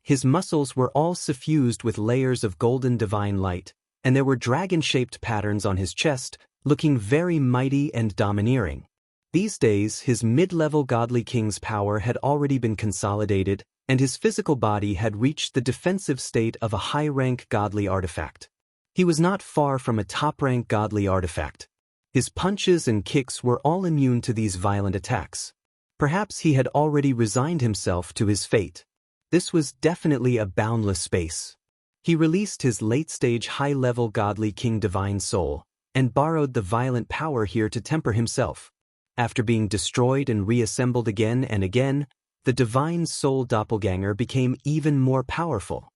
His muscles were all suffused with layers of golden divine light, and there were dragon-shaped patterns on his chest, looking very mighty and domineering. These days, his mid-level godly king's power had already been consolidated, and his physical body had reached the defensive state of a high-rank godly artifact. He was not far from a top-rank godly artifact. His punches and kicks were all immune to these violent attacks. Perhaps he had already resigned himself to his fate. This was definitely a boundless space. He released his late-stage high-level godly king divine soul, and borrowed the violent power here to temper himself. After being destroyed and reassembled again and again, the divine soul doppelganger became even more powerful.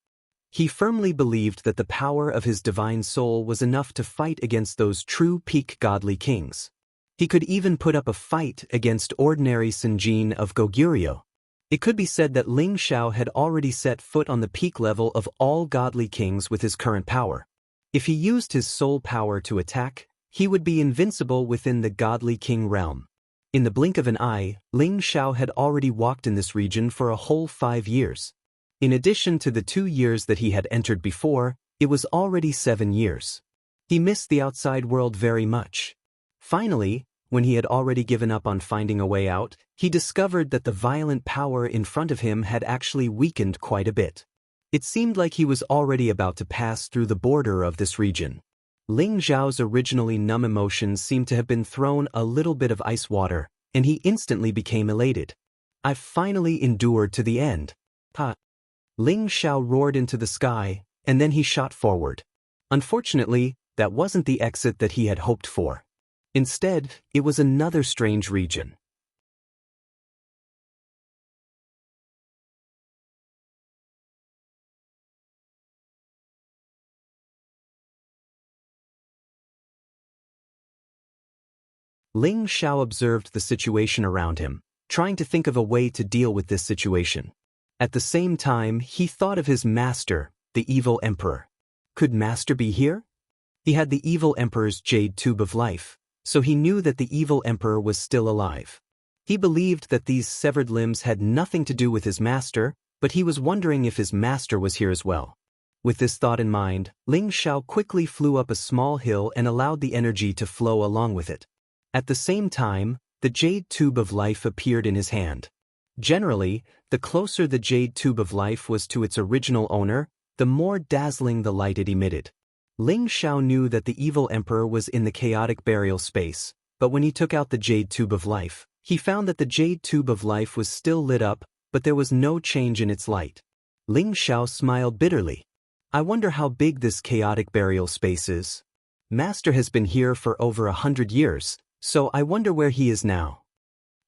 He firmly believed that the power of his divine soul was enough to fight against those true peak godly kings. He could even put up a fight against ordinary Sinjin of Goguryeo. It could be said that Ling Zhao had already set foot on the peak level of all godly kings with his current power. If he used his soul power to attack, he would be invincible within the godly king realm. In the blink of an eye, Ling Zhao had already walked in this region for a whole 5 years. In addition to the 2 years that he had entered before, it was already 7 years. He missed the outside world very much. Finally, when he had already given up on finding a way out, he discovered that the violent power in front of him had actually weakened quite a bit. It seemed like he was already about to pass through the border of this region. Ling Zhao's originally numb emotions seemed to have been thrown a little bit of ice water, and he instantly became elated. "I've finally endured to the end." Ha! Ling Zhao roared into the sky, and then he shot forward. Unfortunately, that wasn't the exit that he had hoped for. Instead, it was another strange region. Ling Zhao observed the situation around him, trying to think of a way to deal with this situation. At the same time, he thought of his master, The evil emperor. Could Master be here? He had the evil emperor's jade tube of life, so he knew that the evil emperor was still alive. He believed that these severed limbs had nothing to do with his master, but he was wondering if his master was here as well. With this thought in mind, Ling Xiao quickly flew up a small hill and allowed the energy to flow along with it. At the same time, the jade tube of life appeared in his hand. Generally, the closer the jade tube of life was to its original owner, the more dazzling the light it emitted. Ling Xiao knew that the evil emperor was in the chaotic burial space, but when he took out the jade tube of life, he found that the jade tube of life was still lit up, but there was no change in its light. Ling Xiao smiled bitterly. I wonder how big this chaotic burial space is. Master has been here for over 100 years, so I wonder where he is now.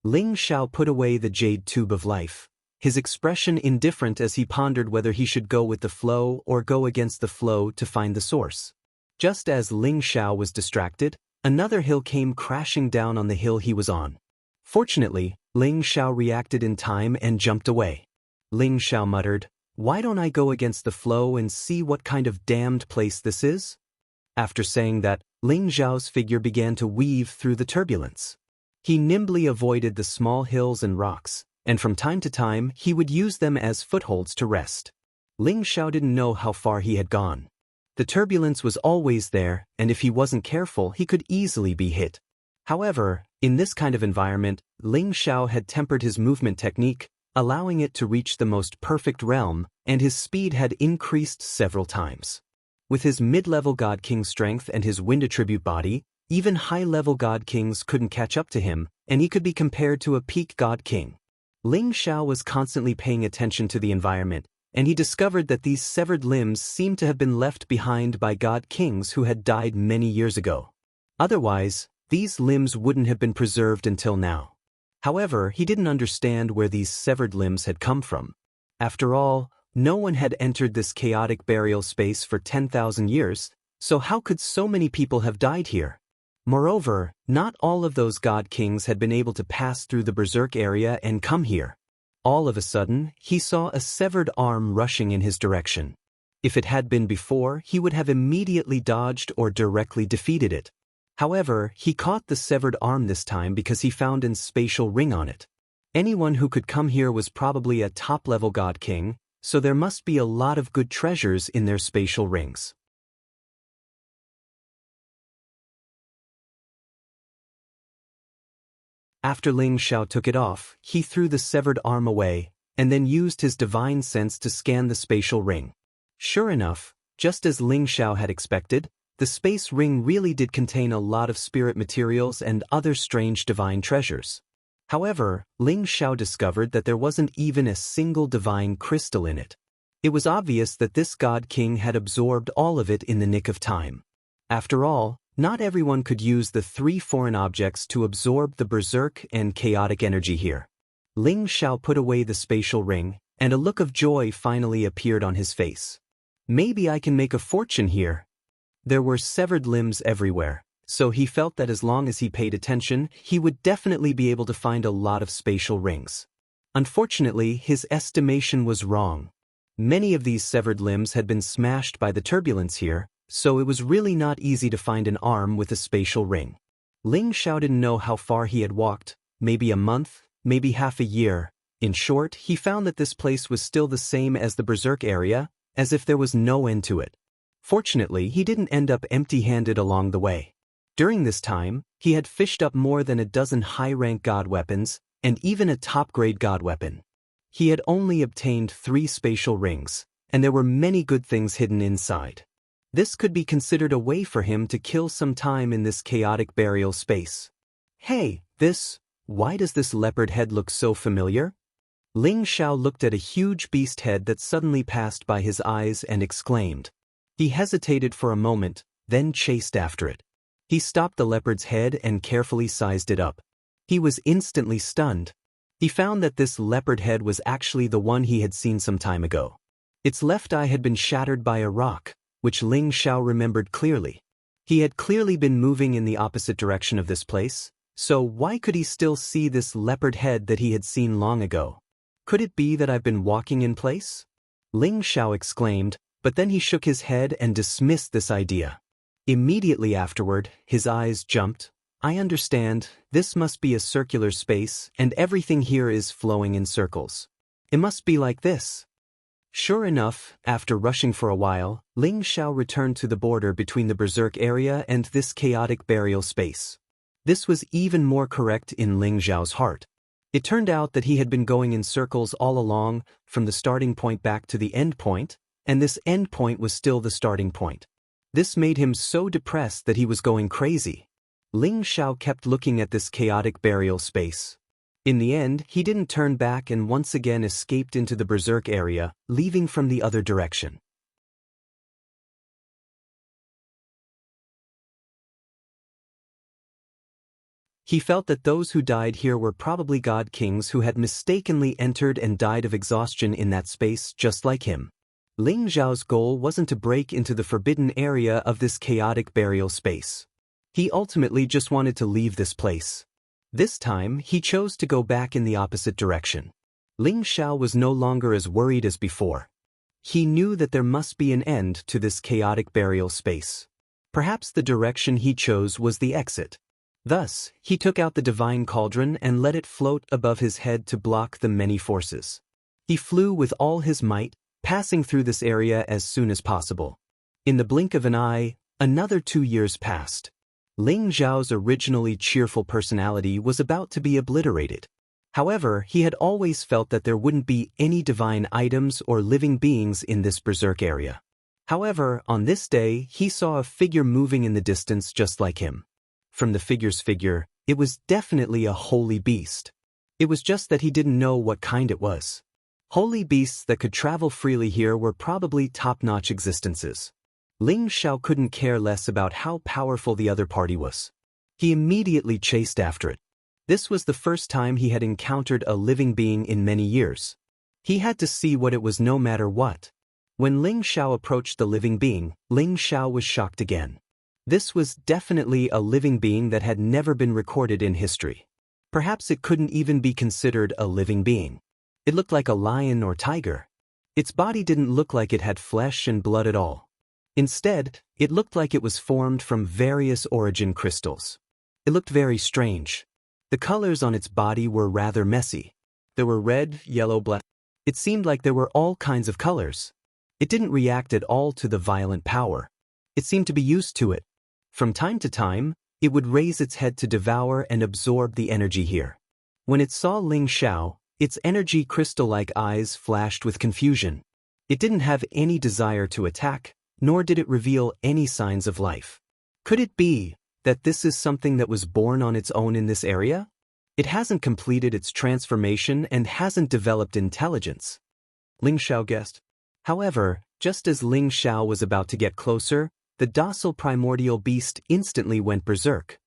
Ling Xiao put away the jade tube of life, his expression indifferent as he pondered whether he should go with the flow or go against the flow to find the source. Just as Ling Xiao was distracted, another hill came crashing down on the hill he was on. Fortunately, Ling Xiao reacted in time and jumped away. Ling Xiao muttered, "Why don't I go against the flow and see what kind of damned place this is?" After saying that, Ling Xiao's figure began to weave through the turbulence. He nimbly avoided the small hills and rocks, and from time to time he would use them as footholds to rest. Ling Xiao didn't know how far he had gone. The turbulence was always there, and if he wasn't careful he could easily be hit. However, in this kind of environment, Ling Xiao had tempered his movement technique, allowing it to reach the most perfect realm, and his speed had increased several times. With his mid-level God King strength and his wind attribute body, even high-level God Kings couldn't catch up to him, and he could be compared to a peak God King. Ling Xiao was constantly paying attention to the environment, and he discovered that these severed limbs seemed to have been left behind by God Kings who had died many years ago. Otherwise, these limbs wouldn't have been preserved until now. However, he didn't understand where these severed limbs had come from. After all, no one had entered this chaotic burial space for 10,000 years, so how could so many people have died here? Moreover, not all of those God Kings had been able to pass through the berserk area and come here. All of a sudden, he saw a severed arm rushing in his direction. If it had been before, he would have immediately dodged or directly defeated it. However, he caught the severed arm this time because he found a spatial ring on it. Anyone who could come here was probably a top-level God King, so there must be a lot of good treasures in their spatial rings. After Ling Xiao took it off, he threw the severed arm away, and then used his divine sense to scan the spatial ring. Sure enough, just as Ling Xiao had expected, the space ring really did contain a lot of spirit materials and other strange divine treasures. However, Ling Xiao discovered that there wasn't even a single divine crystal in it. It was obvious that this God King had absorbed all of it in the nick of time. After all, not everyone could use the 3 foreign objects to absorb the berserk and chaotic energy here. Ling Xiao put away the spatial ring, and a look of joy finally appeared on his face. Maybe I can make a fortune here. There were severed limbs everywhere, so he felt that as long as he paid attention, he would definitely be able to find a lot of spatial rings. Unfortunately, his estimation was wrong. Many of these severed limbs had been smashed by the turbulence here, so it was really not easy to find an arm with a spatial ring. Ling Xiao didn't know how far he had walked, maybe a month, maybe half a year. In short, he found that this place was still the same as the berserk area, as if there was no end to it. Fortunately, he didn't end up empty-handed along the way. During this time, he had fished up more than a dozen high-rank god weapons, and even a top-grade god weapon. He had only obtained 3 spatial rings, and there were many good things hidden inside. This could be considered a way for him to kill some time in this chaotic burial space. Hey, why does this leopard head look so familiar? Ling Xiao looked at a huge beast head that suddenly passed by his eyes and exclaimed. He hesitated for a moment, then chased after it. He stopped the leopard's head and carefully sized it up. He was instantly stunned. He found that this leopard head was actually the one he had seen some time ago. Its left eye had been shattered by a rock, which Ling Xiao remembered clearly. He had clearly been moving in the opposite direction of this place, so why could he still see this leopard head that he had seen long ago? Could it be that I've been walking in place? Ling Xiao exclaimed, But then he shook his head and dismissed this idea. Immediately afterward, his eyes jumped. I understand, this must be a circular space, and everything here is flowing in circles. It must be like this. Sure enough, after rushing for a while, Ling Xiao returned to the border between the berserk area and this chaotic burial space. This was even more correct in Ling Xiao's heart. It turned out that he had been going in circles all along, from the starting point back to the end point, and this end point was still the starting point. This made him so depressed that he was going crazy. Ling Xiao kept looking at this chaotic burial space. In the end, he didn't turn back and once again escaped into the berserk area, leaving from the other direction. He felt that those who died here were probably god kings who had mistakenly entered and died of exhaustion in that space just like him. Ling Xiao's goal wasn't to break into the forbidden area of this chaotic burial space. He ultimately just wanted to leave this place. This time, he chose to go back in the opposite direction. Ling Xiao was no longer as worried as before. He knew that there must be an end to this chaotic burial space. Perhaps the direction he chose was the exit. Thus, he took out the divine cauldron and let it float above his head to block the many forces. He flew with all his might, passing through this area as soon as possible. In the blink of an eye, another 2 years passed. Ling Xiao's originally cheerful personality was about to be obliterated. However, he had always felt that there wouldn't be any divine items or living beings in this berserk area. However, on this day, he saw a figure moving in the distance just like him. From the figure's figure, it was definitely a holy beast. It was just that he didn't know what kind it was. Holy beasts that could travel freely here were probably top-notch existences. Ling Xiao couldn't care less about how powerful the other party was. He immediately chased after it. This was the first time he had encountered a living being in many years. He had to see what it was no matter what. When Ling Xiao approached the living being, Ling Xiao was shocked again. This was definitely a living being that had never been recorded in history. Perhaps it couldn't even be considered a living being. It looked like a lion or tiger. Its body didn't look like it had flesh and blood at all. Instead, it looked like it was formed from various origin crystals. It looked very strange. The colors on its body were rather messy. There were red, yellow, black. It seemed like there were all kinds of colors. It didn't react at all to the violent power. It seemed to be used to it. From time to time, it would raise its head to devour and absorb the energy here. When it saw Ling Xiao, its energy crystal-like eyes flashed with confusion. It didn't have any desire to attack, nor did it reveal any signs of life. Could it be that this is something that was born on its own in this area? It hasn't completed its transformation and hasn't developed intelligence. Ling Xiao guessed. However, just as Ling Xiao was about to get closer, the docile primordial beast instantly went berserk.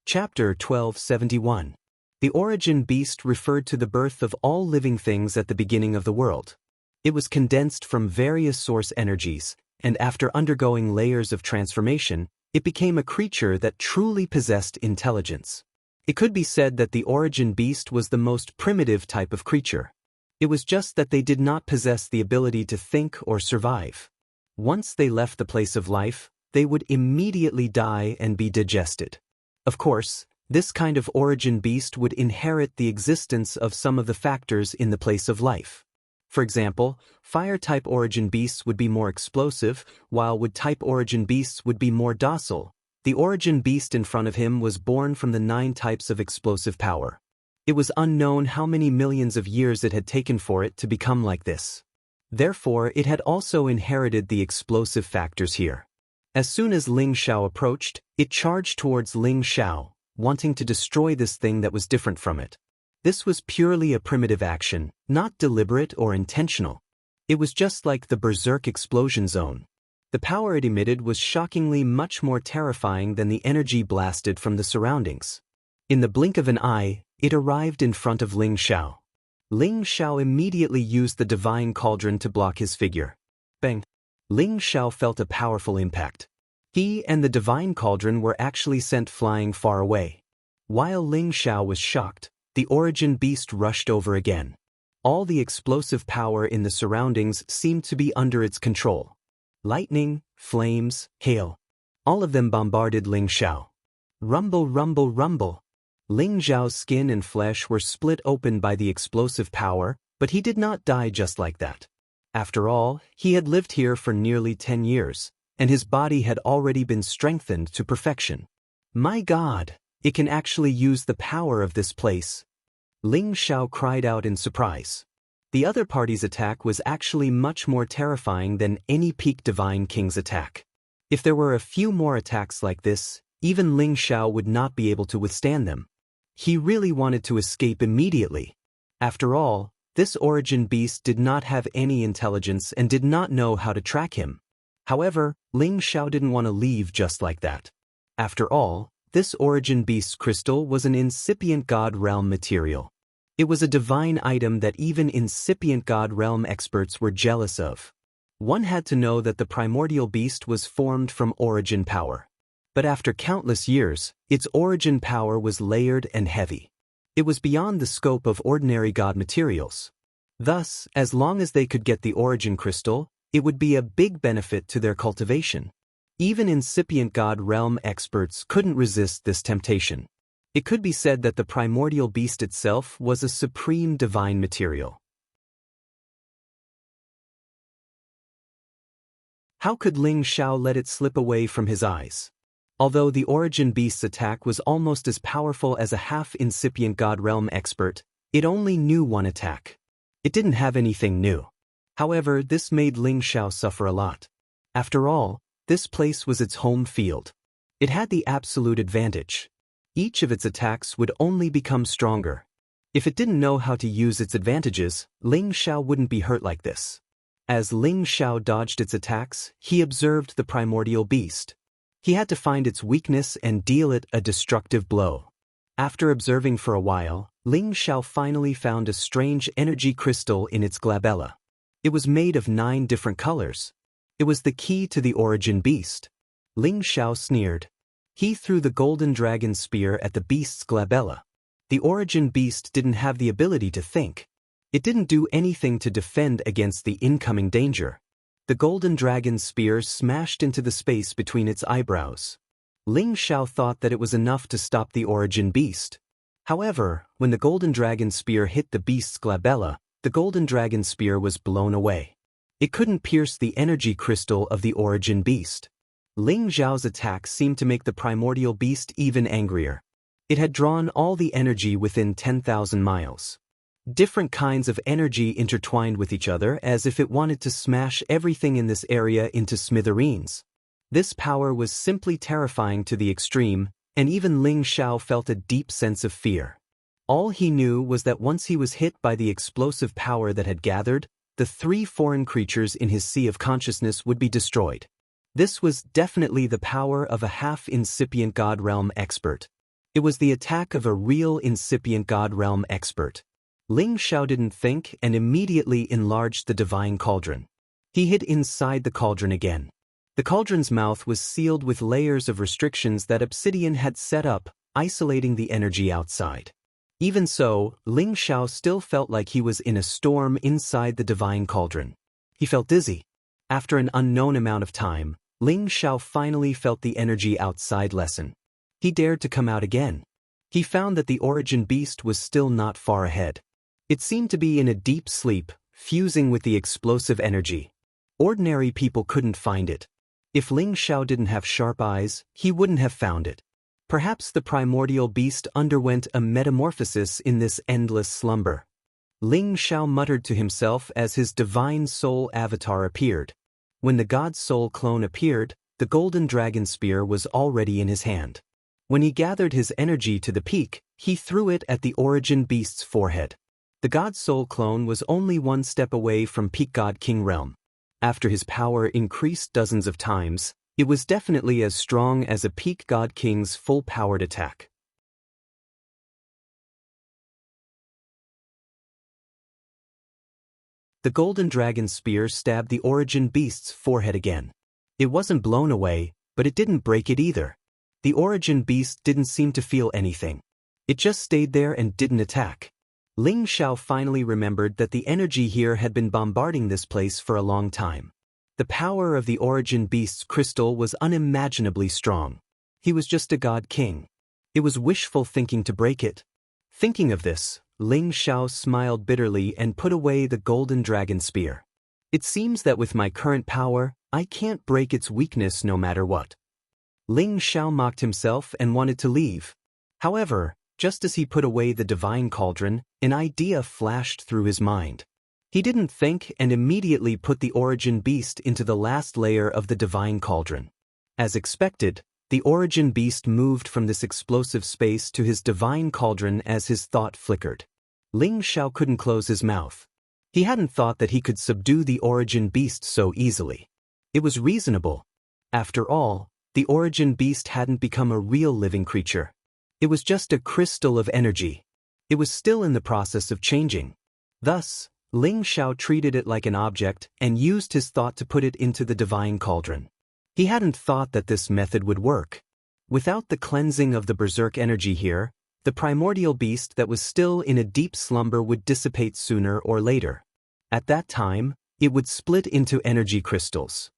Chapter 1271. The origin beast referred to the birth of all living things at the beginning of the world. It was condensed from various source energies, and after undergoing layers of transformation, it became a creature that truly possessed intelligence. It could be said that the origin beast was the most primitive type of creature. It was just that they did not possess the ability to think or survive. Once they left the place of life, they would immediately die and be digested. Of course, this kind of origin beast would inherit the existence of some of the factors in the place of life. For example, fire-type origin beasts would be more explosive, while wood-type origin beasts would be more docile. The origin beast in front of him was born from the 9 types of explosive power. It was unknown how many millions of years it had taken for it to become like this. Therefore, it had also inherited the explosive factors here. As soon as Ling Xiao approached, it charged towards Ling Xiao, wanting to destroy this thing that was different from it. This was purely a primitive action, not deliberate or intentional. It was just like the berserk explosion zone. The power it emitted was shockingly much more terrifying than the energy blasted from the surroundings. In the blink of an eye, it arrived in front of Ling Xiao. Ling Xiao immediately used the divine cauldron to block his figure. Bang! Ling Xiao felt a powerful impact. He and the divine cauldron were actually sent flying far away. While Ling Xiao was shocked, the origin beast rushed over again. All the explosive power in the surroundings seemed to be under its control. Lightning, flames, hail. All of them bombarded Ling Xiao. Rumble, rumble, rumble. Ling Xiao's skin and flesh were split open by the explosive power, but he did not die just like that. After all, he had lived here for nearly 10 years, and his body had already been strengthened to perfection. My God, it can actually use the power of this place. Ling Xiao cried out in surprise. The other party's attack was actually much more terrifying than any peak divine king's attack. If there were a few more attacks like this, even Ling Xiao would not be able to withstand them. He really wanted to escape immediately. After all, this origin beast did not have any intelligence and did not know how to track him. However, Ling Xiao didn't want to leave just like that. After all, this origin beast's crystal was an incipient God realm material. It was a divine item that even incipient God realm experts were jealous of. One had to know that the primordial beast was formed from origin power. But after countless years, its origin power was layered and heavy. It was beyond the scope of ordinary God materials. Thus, as long as they could get the origin crystal, it would be a big benefit to their cultivation. Even incipient God realm experts couldn't resist this temptation. It could be said that the primordial beast itself was a supreme divine material. How could Ling Xiao let it slip away from his eyes? Although the origin beast's attack was almost as powerful as a half-incipient God realm expert, it only knew one attack. It didn't have anything new. However, this made Ling Xiao suffer a lot. After all, this place was its home field. It had the absolute advantage. Each of its attacks would only become stronger. If it didn't know how to use its advantages, Ling Xiao wouldn't be hurt like this. As Ling Xiao dodged its attacks, he observed the primordial beast. He had to find its weakness and deal it a destructive blow. After observing for a while, Ling Xiao finally found a strange energy crystal in its glabella. It was made of 9 different colors. It was the key to the origin beast. Ling Xiao sneered. He threw the golden dragon spear at the beast's glabella. The origin beast didn't have the ability to think. It didn't do anything to defend against the incoming danger. The golden dragon spear smashed into the space between its eyebrows. Ling Xiao thought that it was enough to stop the origin beast. However, when the golden dragon spear hit the beast's glabella, the golden dragon spear was blown away. It couldn't pierce the energy crystal of the origin beast. Ling Xiao's attack seemed to make the primordial beast even angrier. It had drawn all the energy within 10,000 miles. Different kinds of energy intertwined with each other as if it wanted to smash everything in this area into smithereens. This power was simply terrifying to the extreme, and even Ling Xiao felt a deep sense of fear. All he knew was that once he was hit by the explosive power that had gathered, the 3 foreign creatures in his sea of consciousness would be destroyed. This was definitely the power of a half-incipient God realm expert. It was the attack of a real incipient God realm expert. Ling Xiao didn't think and immediately enlarged the divine cauldron. He hid inside the cauldron again. The cauldron's mouth was sealed with layers of restrictions that Obsidian had set up, isolating the energy outside. Even so, Ling Xiao still felt like he was in a storm inside the divine cauldron. He felt dizzy. After an unknown amount of time, Ling Xiao finally felt the energy outside lessen. He dared to come out again. He found that the origin beast was still not far ahead. It seemed to be in a deep sleep, fusing with the explosive energy. Ordinary people couldn't find it. If Ling Xiao didn't have sharp eyes, he wouldn't have found it. Perhaps the primordial beast underwent a metamorphosis in this endless slumber. Ling Xiao muttered to himself as his divine soul avatar appeared. When the god soul clone appeared, the golden dragon spear was already in his hand. When he gathered his energy to the peak, he threw it at the origin beast's forehead. The god soul clone was only 1 step away from peak god king realm. After his power increased dozens of times, it was definitely as strong as a peak god king's full-powered attack. The golden dragon spear stabbed the origin beast's forehead again. It wasn't blown away, but it didn't break it either. The origin beast didn't seem to feel anything. It just stayed there and didn't attack. Ling Xiao finally remembered that the energy here had been bombarding this place for a long time. The power of the origin beast's crystal was unimaginably strong. He was just a god king. It was wishful thinking to break it. Thinking of this, Ling Xiao smiled bitterly and put away the golden dragon spear. It seems that with my current power, I can't break its weakness no matter what. Ling Xiao mocked himself and wanted to leave. However, just as he put away the divine cauldron, an idea flashed through his mind. He didn't think and immediately put the origin beast into the last layer of the divine cauldron. As expected, the origin beast moved from this explosive space to his divine cauldron as his thought flickered. Ling Xiao couldn't close his mouth. He hadn't thought that he could subdue the origin beast so easily. It was reasonable. After all, the origin beast hadn't become a real living creature. It was just a crystal of energy. It was still in the process of changing. Thus, Ling Xiao treated it like an object and used his thought to put it into the divine cauldron. He hadn't thought that this method would work. Without the cleansing of the berserk energy here, the primordial beast that was still in a deep slumber would dissipate sooner or later. At that time, it would split into energy crystals.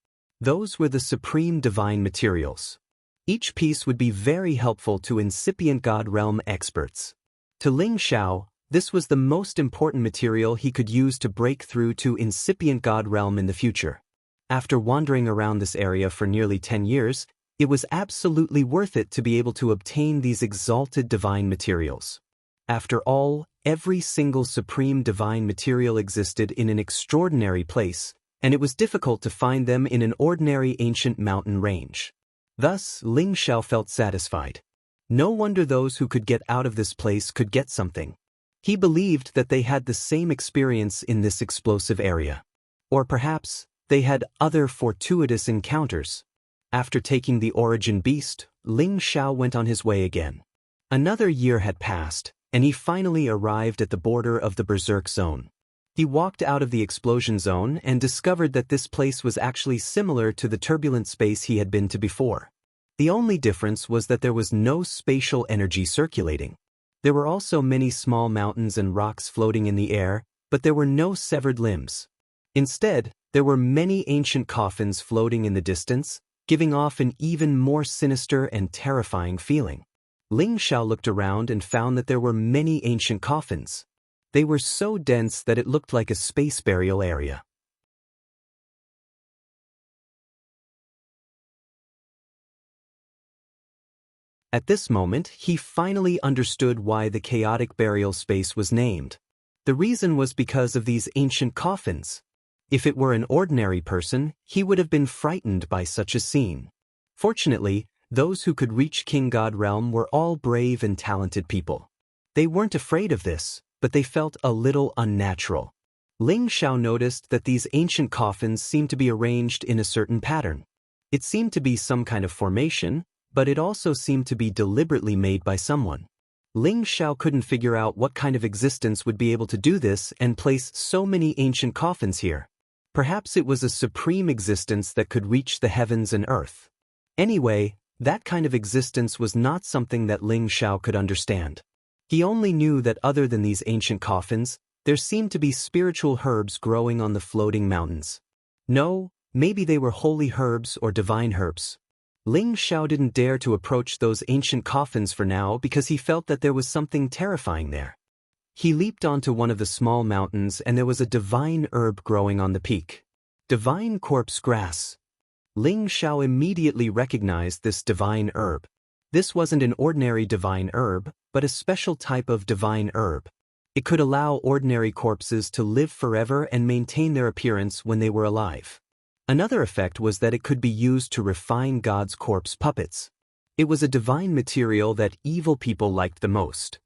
Those were the supreme divine materials. Each piece would be very helpful to incipient God realm experts. To Ling Xiao, this was the most important material he could use to break through to incipient God realm in the future. After wandering around this area for nearly 10 years, it was absolutely worth it to be able to obtain these exalted divine materials. After all, every single supreme divine material existed in an extraordinary place, and it was difficult to find them in an ordinary ancient mountain range. Thus, Ling Xiao felt satisfied. No wonder those who could get out of this place could get something. He believed that they had the same experience in this explosive area. Or perhaps, they had other fortuitous encounters. After taking the origin beast, Ling Xiao went on his way again. Another year had passed, and he finally arrived at the border of the berserk zone. He walked out of the explosion zone and discovered that this place was actually similar to the turbulent space he had been to before. The only difference was that there was no spatial energy circulating. There were also many small mountains and rocks floating in the air, but there were no severed limbs. Instead, there were many ancient coffins floating in the distance, giving off an even more sinister and terrifying feeling. Ling Xiao looked around and found that there were many ancient coffins. They were so dense that it looked like a space burial area. At this moment, he finally understood why the chaotic burial space was named. The reason was because of these ancient coffins. If it were an ordinary person, he would have been frightened by such a scene. Fortunately, those who could reach King God realm were all brave and talented people. They weren't afraid of this, but they felt a little unnatural. Ling Xiao noticed that these ancient coffins seemed to be arranged in a certain pattern. It seemed to be some kind of formation, but it also seemed to be deliberately made by someone. Ling Xiao couldn't figure out what kind of existence would be able to do this and place so many ancient coffins here. Perhaps it was a supreme existence that could reach the heavens and earth. Anyway, that kind of existence was not something that Ling Xiao could understand. He only knew that other than these ancient coffins, there seemed to be spiritual herbs growing on the floating mountains. No, maybe they were holy herbs or divine herbs. Ling Xiao didn't dare to approach those ancient coffins for now because he felt that there was something terrifying there. He leaped onto one of the small mountains and there was a divine herb growing on the peak. Divine corpse grass. Ling Xiao immediately recognized this divine herb. This wasn't an ordinary divine herb, but a special type of divine herb. It could allow ordinary corpses to live forever and maintain their appearance when they were alive. Another effect was that it could be used to refine God's corpse puppets. It was a divine material that evil people liked the most.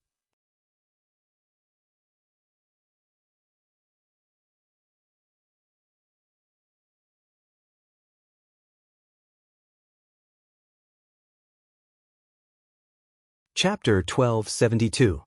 Chapter 1272.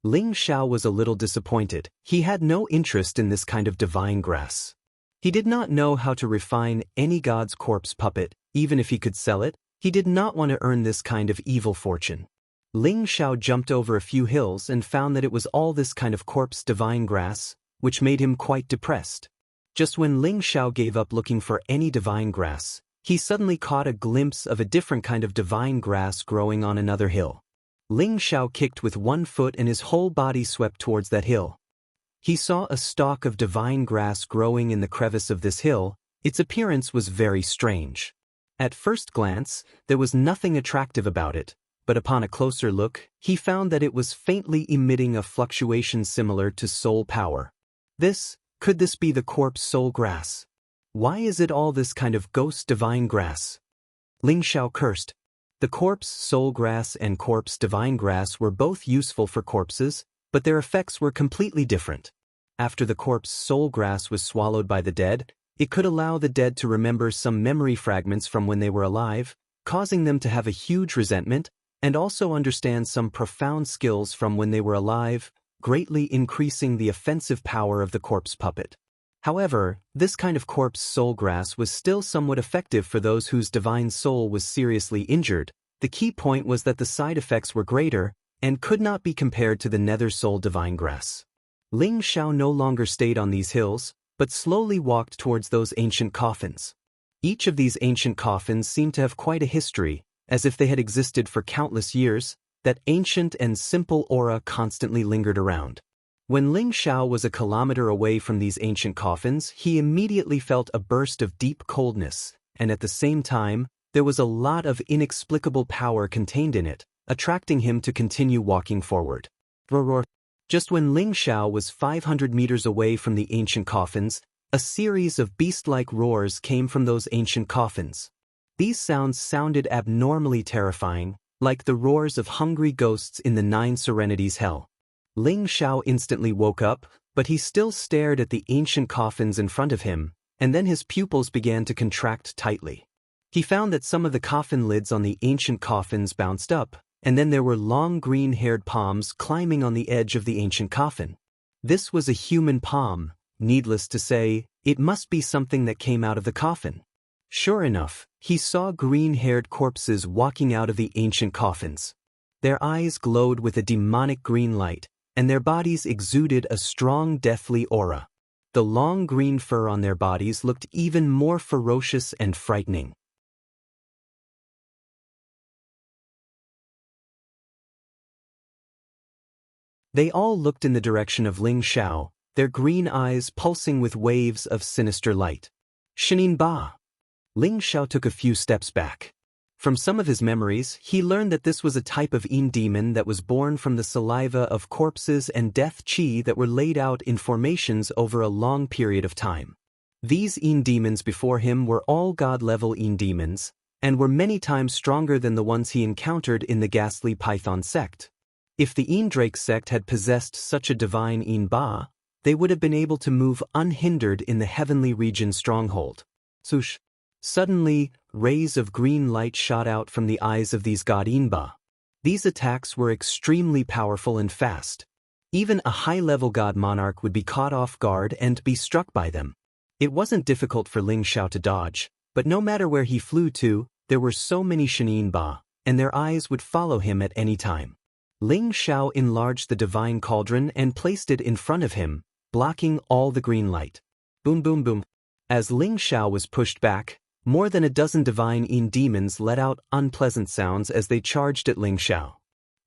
Ling Xiao was a little disappointed. He had no interest in this kind of divine grass. He did not know how to refine any god's corpse puppet, even if he could sell it, He did not want to earn this kind of evil fortune. Ling Xiao jumped over a few hills and found that it was all this kind of corpse divine grass, which made him quite depressed. Just when Ling Xiao gave up looking for any divine grass, he suddenly caught a glimpse of a different kind of divine grass growing on another hill. Ling Xiao kicked with one foot and his whole body swept towards that hill. He saw a stalk of divine grass growing in the crevice of this hill. Its appearance was very strange. At first glance, there was nothing attractive about it, but upon a closer look, he found that it was faintly emitting a fluctuation similar to soul power. Could this be the corpse soul grass? Why is it all this kind of ghost divine grass? Ling Xiao cursed. The corpse soul grass and corpse divine grass were both useful for corpses, but their effects were completely different. After the corpse soul grass was swallowed by the dead, it could allow the dead to remember some memory fragments from when they were alive, causing them to have a huge resentment, and also understand some profound skills from when they were alive, greatly increasing the offensive power of the corpse puppet. However, this kind of corpse soul grass was still somewhat effective for those whose divine soul was seriously injured. The key point was that the side effects were greater, and could not be compared to the nether soul divine grass. Ling Xiao no longer stayed on these hills, but slowly walked towards those ancient coffins. Each of these ancient coffins seemed to have quite a history, as if they had existed for countless years. That ancient and simple aura constantly lingered around. When Ling Xiao was a kilometer away from these ancient coffins, he immediately felt a burst of deep coldness, and at the same time, there was a lot of inexplicable power contained in it, attracting him to continue walking forward. Roar. Just when Ling Xiao was 500 meters away from the ancient coffins, a series of beast-like roars came from those ancient coffins. These sounds sounded abnormally terrifying, like the roars of hungry ghosts in the Nine Serenities hell. Ling Xiao instantly woke up, but he still stared at the ancient coffins in front of him, and then his pupils began to contract tightly. He found that some of the coffin lids on the ancient coffins bounced up, and then there were long green-haired palms climbing on the edge of the ancient coffin. This was a human palm. Needless to say, it must be something that came out of the coffin. Sure enough, he saw green-haired corpses walking out of the ancient coffins. Their eyes glowed with a demonic green light, and their bodies exuded a strong deathly aura. The long green fur on their bodies looked even more ferocious and frightening. They all looked in the direction of Ling Xiao, their green eyes pulsing with waves of sinister light. Shinin Ba! Ling Xiao took a few steps back. From some of his memories, he learned that this was a type of Yin demon that was born from the saliva of corpses and death qi that were laid out in formations over a long period of time. These Yin demons before him were all god-level Yin demons, and were many times stronger than the ones he encountered in the ghastly Python sect. If the Yin Drake sect had possessed such a divine Yin Ba, they would have been able to move unhindered in the heavenly region stronghold. Sush. Suddenly, rays of green light shot out from the eyes of these god Yin Ba. These attacks were extremely powerful and fast. Even a high-level god monarch would be caught off guard and be struck by them. It wasn't difficult for Ling Xiao to dodge, but no matter where he flew to, there were so many Shinin Ba, and their eyes would follow him at any time. Ling Xiao enlarged the divine cauldron and placed it in front of him, blocking all the green light. Boom boom boom. As Ling Xiao was pushed back, more than a dozen divine Yin demons let out unpleasant sounds as they charged at Ling Xiao.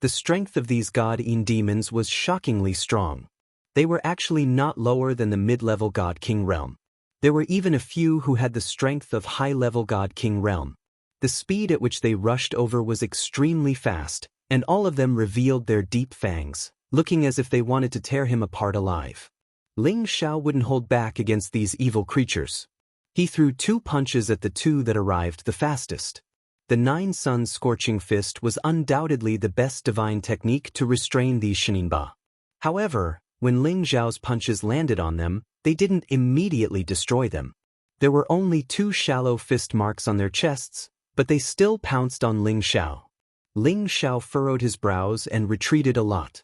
The strength of these god Yin demons was shockingly strong. They were actually not lower than the mid-level god king realm. There were even a few who had the strength of high-level god king realm. The speed at which they rushed over was extremely fast, and all of them revealed their deep fangs, looking as if they wanted to tear him apart alive. Ling Xiao wouldn't hold back against these evil creatures. He threw 2 punches at the 2 that arrived the fastest. The Nine Suns Scorching Fist was undoubtedly the best divine technique to restrain these Shinin Ba. However, when Ling Xiao's punches landed on them, they didn't immediately destroy them. There were only 2 shallow fist marks on their chests, but they still pounced on Ling Xiao. Ling Xiao furrowed his brows and retreated a lot.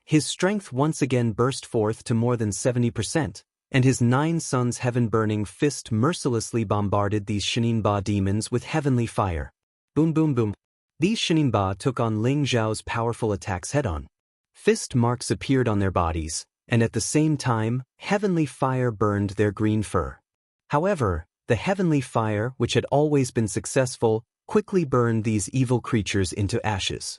His strength once again burst forth to more than 70%, and his 9 suns heaven-burning fist mercilessly bombarded these Shinin Ba demons with heavenly fire. Boom boom boom. These Shininba took on Ling Zhao's powerful attacks head-on. Fist marks appeared on their bodies, and at the same time, heavenly fire burned their green fur. However, the heavenly fire, which had always been successful, quickly burned these evil creatures into ashes.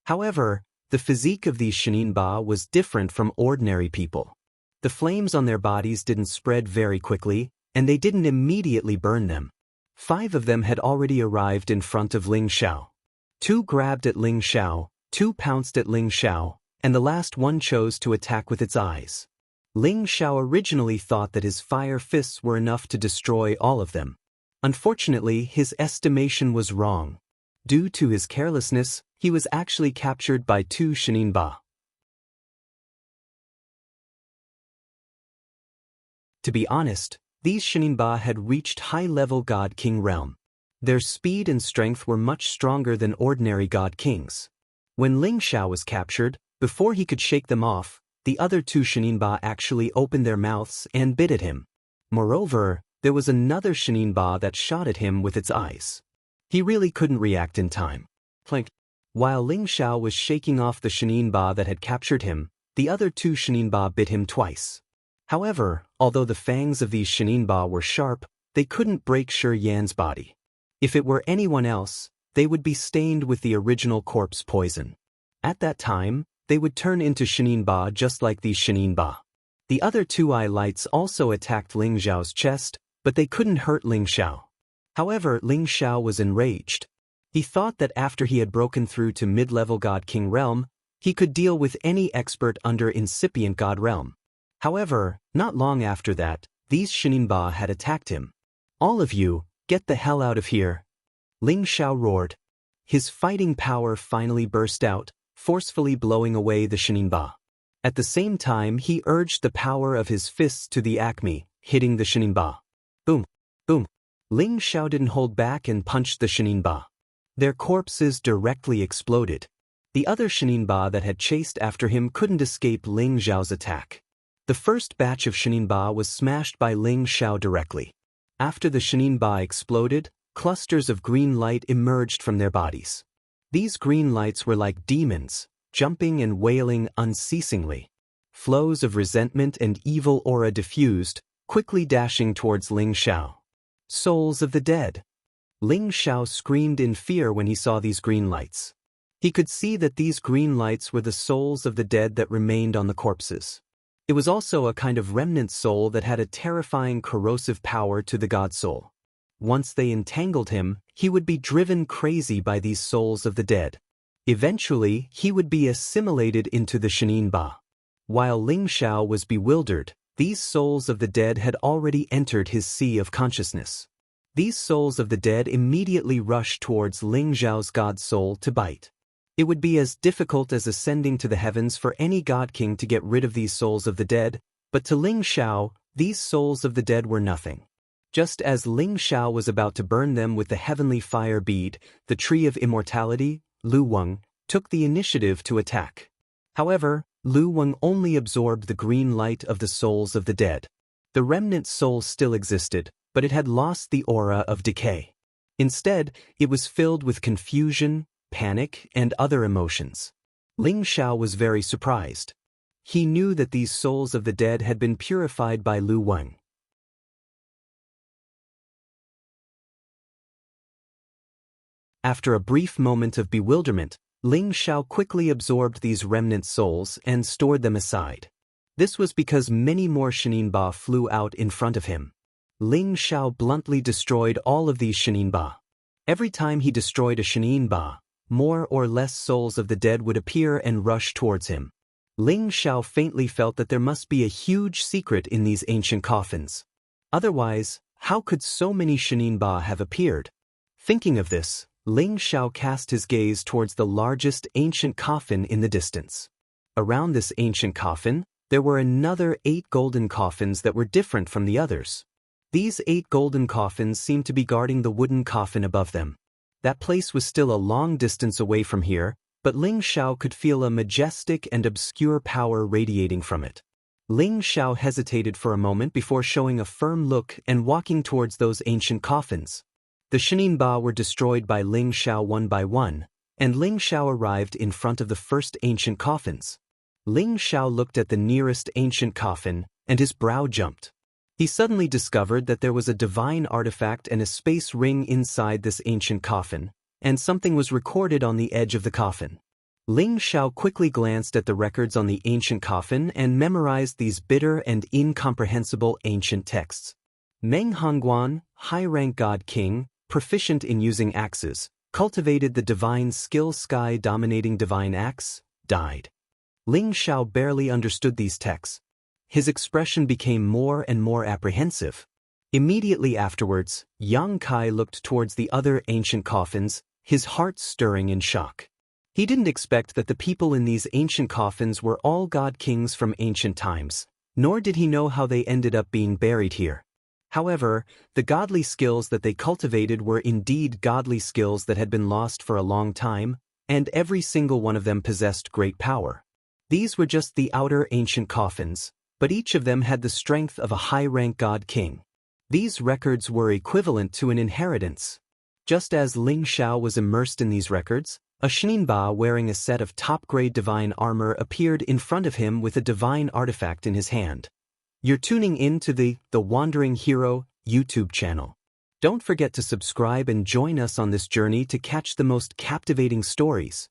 However, the physique of these Shininba was different from ordinary people. The flames on their bodies didn't spread very quickly, and they didn't immediately burn them. 5 of them had already arrived in front of Ling Xiao. 2 grabbed at Ling Xiao, 2 pounced at Ling Xiao, and the last one chose to attack with its eyes. Ling Xiao originally thought that his fire fists were enough to destroy all of them. Unfortunately, his estimation was wrong. Due to his carelessness, he was actually captured by 2 Shininba. To be honest, these Shininba had reached high-level God King realm. Their speed and strength were much stronger than ordinary God Kings. When Ling Xiao was captured, before he could shake them off, the other 2 Shininba actually opened their mouths and bit at him. Moreover, there was another Shininba that shot at him with its eyes. He really couldn't react in time. Clink. While Ling Xiao was shaking off the Shininba that had captured him, the other 2 Shininba bit him twice. However, although the fangs of these Shininba were sharp, they couldn't break Shi Yan's body. If it were anyone else, they would be stained with the original corpse poison. At that time, they would turn into Shininba just like these Shininba. The other 2 eye lights also attacked Ling Xiao's chest, but they couldn't hurt Ling Xiao. However, Ling Xiao was enraged. He thought that after he had broken through to mid-level God King realm, he could deal with any expert under incipient God realm. However, not long after that, these Shininba had attacked him. All of you, get the hell out of here! Ling Xiao roared. His fighting power finally burst out, forcefully blowing away the Shininba. At the same time, he urged the power of his fists to the acme, hitting the Shininba. Boom! Boom! Ling Xiao didn't hold back and punched the Shininba. Their corpses directly exploded. The other Shininba that had chased after him couldn't escape Ling Xiao's attack. The first batch of Shininba was smashed by Ling Xiao directly. After the Shininba exploded, clusters of green light emerged from their bodies. These green lights were like demons, jumping and wailing unceasingly. Flows of resentment and evil aura diffused, quickly dashing towards Ling Xiao. Souls of the dead! Ling Xiao screamed in fear when he saw these green lights. He could see that these green lights were the souls of the dead that remained on the corpses. It was also a kind of remnant soul that had a terrifying corrosive power to the god soul. Once they entangled him, he would be driven crazy by these souls of the dead. Eventually, he would be assimilated into the Shininba. While Ling Xiao was bewildered, these souls of the dead had already entered his sea of consciousness. These souls of the dead immediately rushed towards Ling Xiao's god soul to bite. It would be as difficult as ascending to the heavens for any god king to get rid of these souls of the dead, but to Ling Xiao, these souls of the dead were nothing. Just as Ling Xiao was about to burn them with the heavenly fire bead, the tree of immortality, Lu Weng, took the initiative to attack. However, Lu Weng only absorbed the green light of the souls of the dead. The remnant soul still existed, but it had lost the aura of decay. Instead, it was filled with confusion, panic, and other emotions. Ling Xiao was very surprised. He knew that these souls of the dead had been purified by Lu Weng. After a brief moment of bewilderment, Ling Xiao quickly absorbed these remnant souls and stored them aside. This was because many more Shininba flew out in front of him. Ling Xiao bluntly destroyed all of these Shininba. Every time he destroyed a Shininba, more or less souls of the dead would appear and rush towards him. Ling Xiao faintly felt that there must be a huge secret in these ancient coffins. Otherwise, how could so many Shininba have appeared? Thinking of this, Ling Xiao cast his gaze towards the largest ancient coffin in the distance. Around this ancient coffin, there were another 8 golden coffins that were different from the others. These 8 golden coffins seemed to be guarding the wooden coffin above them. That place was still a long distance away from here, but Ling Xiao could feel a majestic and obscure power radiating from it. Ling Xiao hesitated for a moment before showing a firm look and walking towards those ancient coffins. The Shininba were destroyed by Ling Xiao one by one, and Ling Xiao arrived in front of the first ancient coffins. Ling Xiao looked at the nearest ancient coffin, and his brow jumped. He suddenly discovered that there was a divine artifact and a space ring inside this ancient coffin, and something was recorded on the edge of the coffin. Ling Xiao quickly glanced at the records on the ancient coffin and memorized these bitter and incomprehensible ancient texts. Meng Hongguan, high-rank god king, proficient in using axes, cultivated the divine skill sky-dominating divine axe, died. Ling Xiao barely understood these texts. His expression became more and more apprehensive. Immediately afterwards, Yang Kai looked towards the other ancient coffins, his heart stirring in shock. He didn't expect that the people in these ancient coffins were all god kings from ancient times, nor did he know how they ended up being buried here. However, the godly skills that they cultivated were indeed godly skills that had been lost for a long time, and every single one of them possessed great power. These were just the outer ancient coffins, but each of them had the strength of a high-rank god king. These records were equivalent to an inheritance. Just as Ling Xiao was immersed in these records, a Shininba wearing a set of top-grade divine armor appeared in front of him with a divine artifact in his hand. You're tuning in to the Wandering Hero YouTube channel. Don't forget to subscribe and join us on this journey to catch the most captivating stories.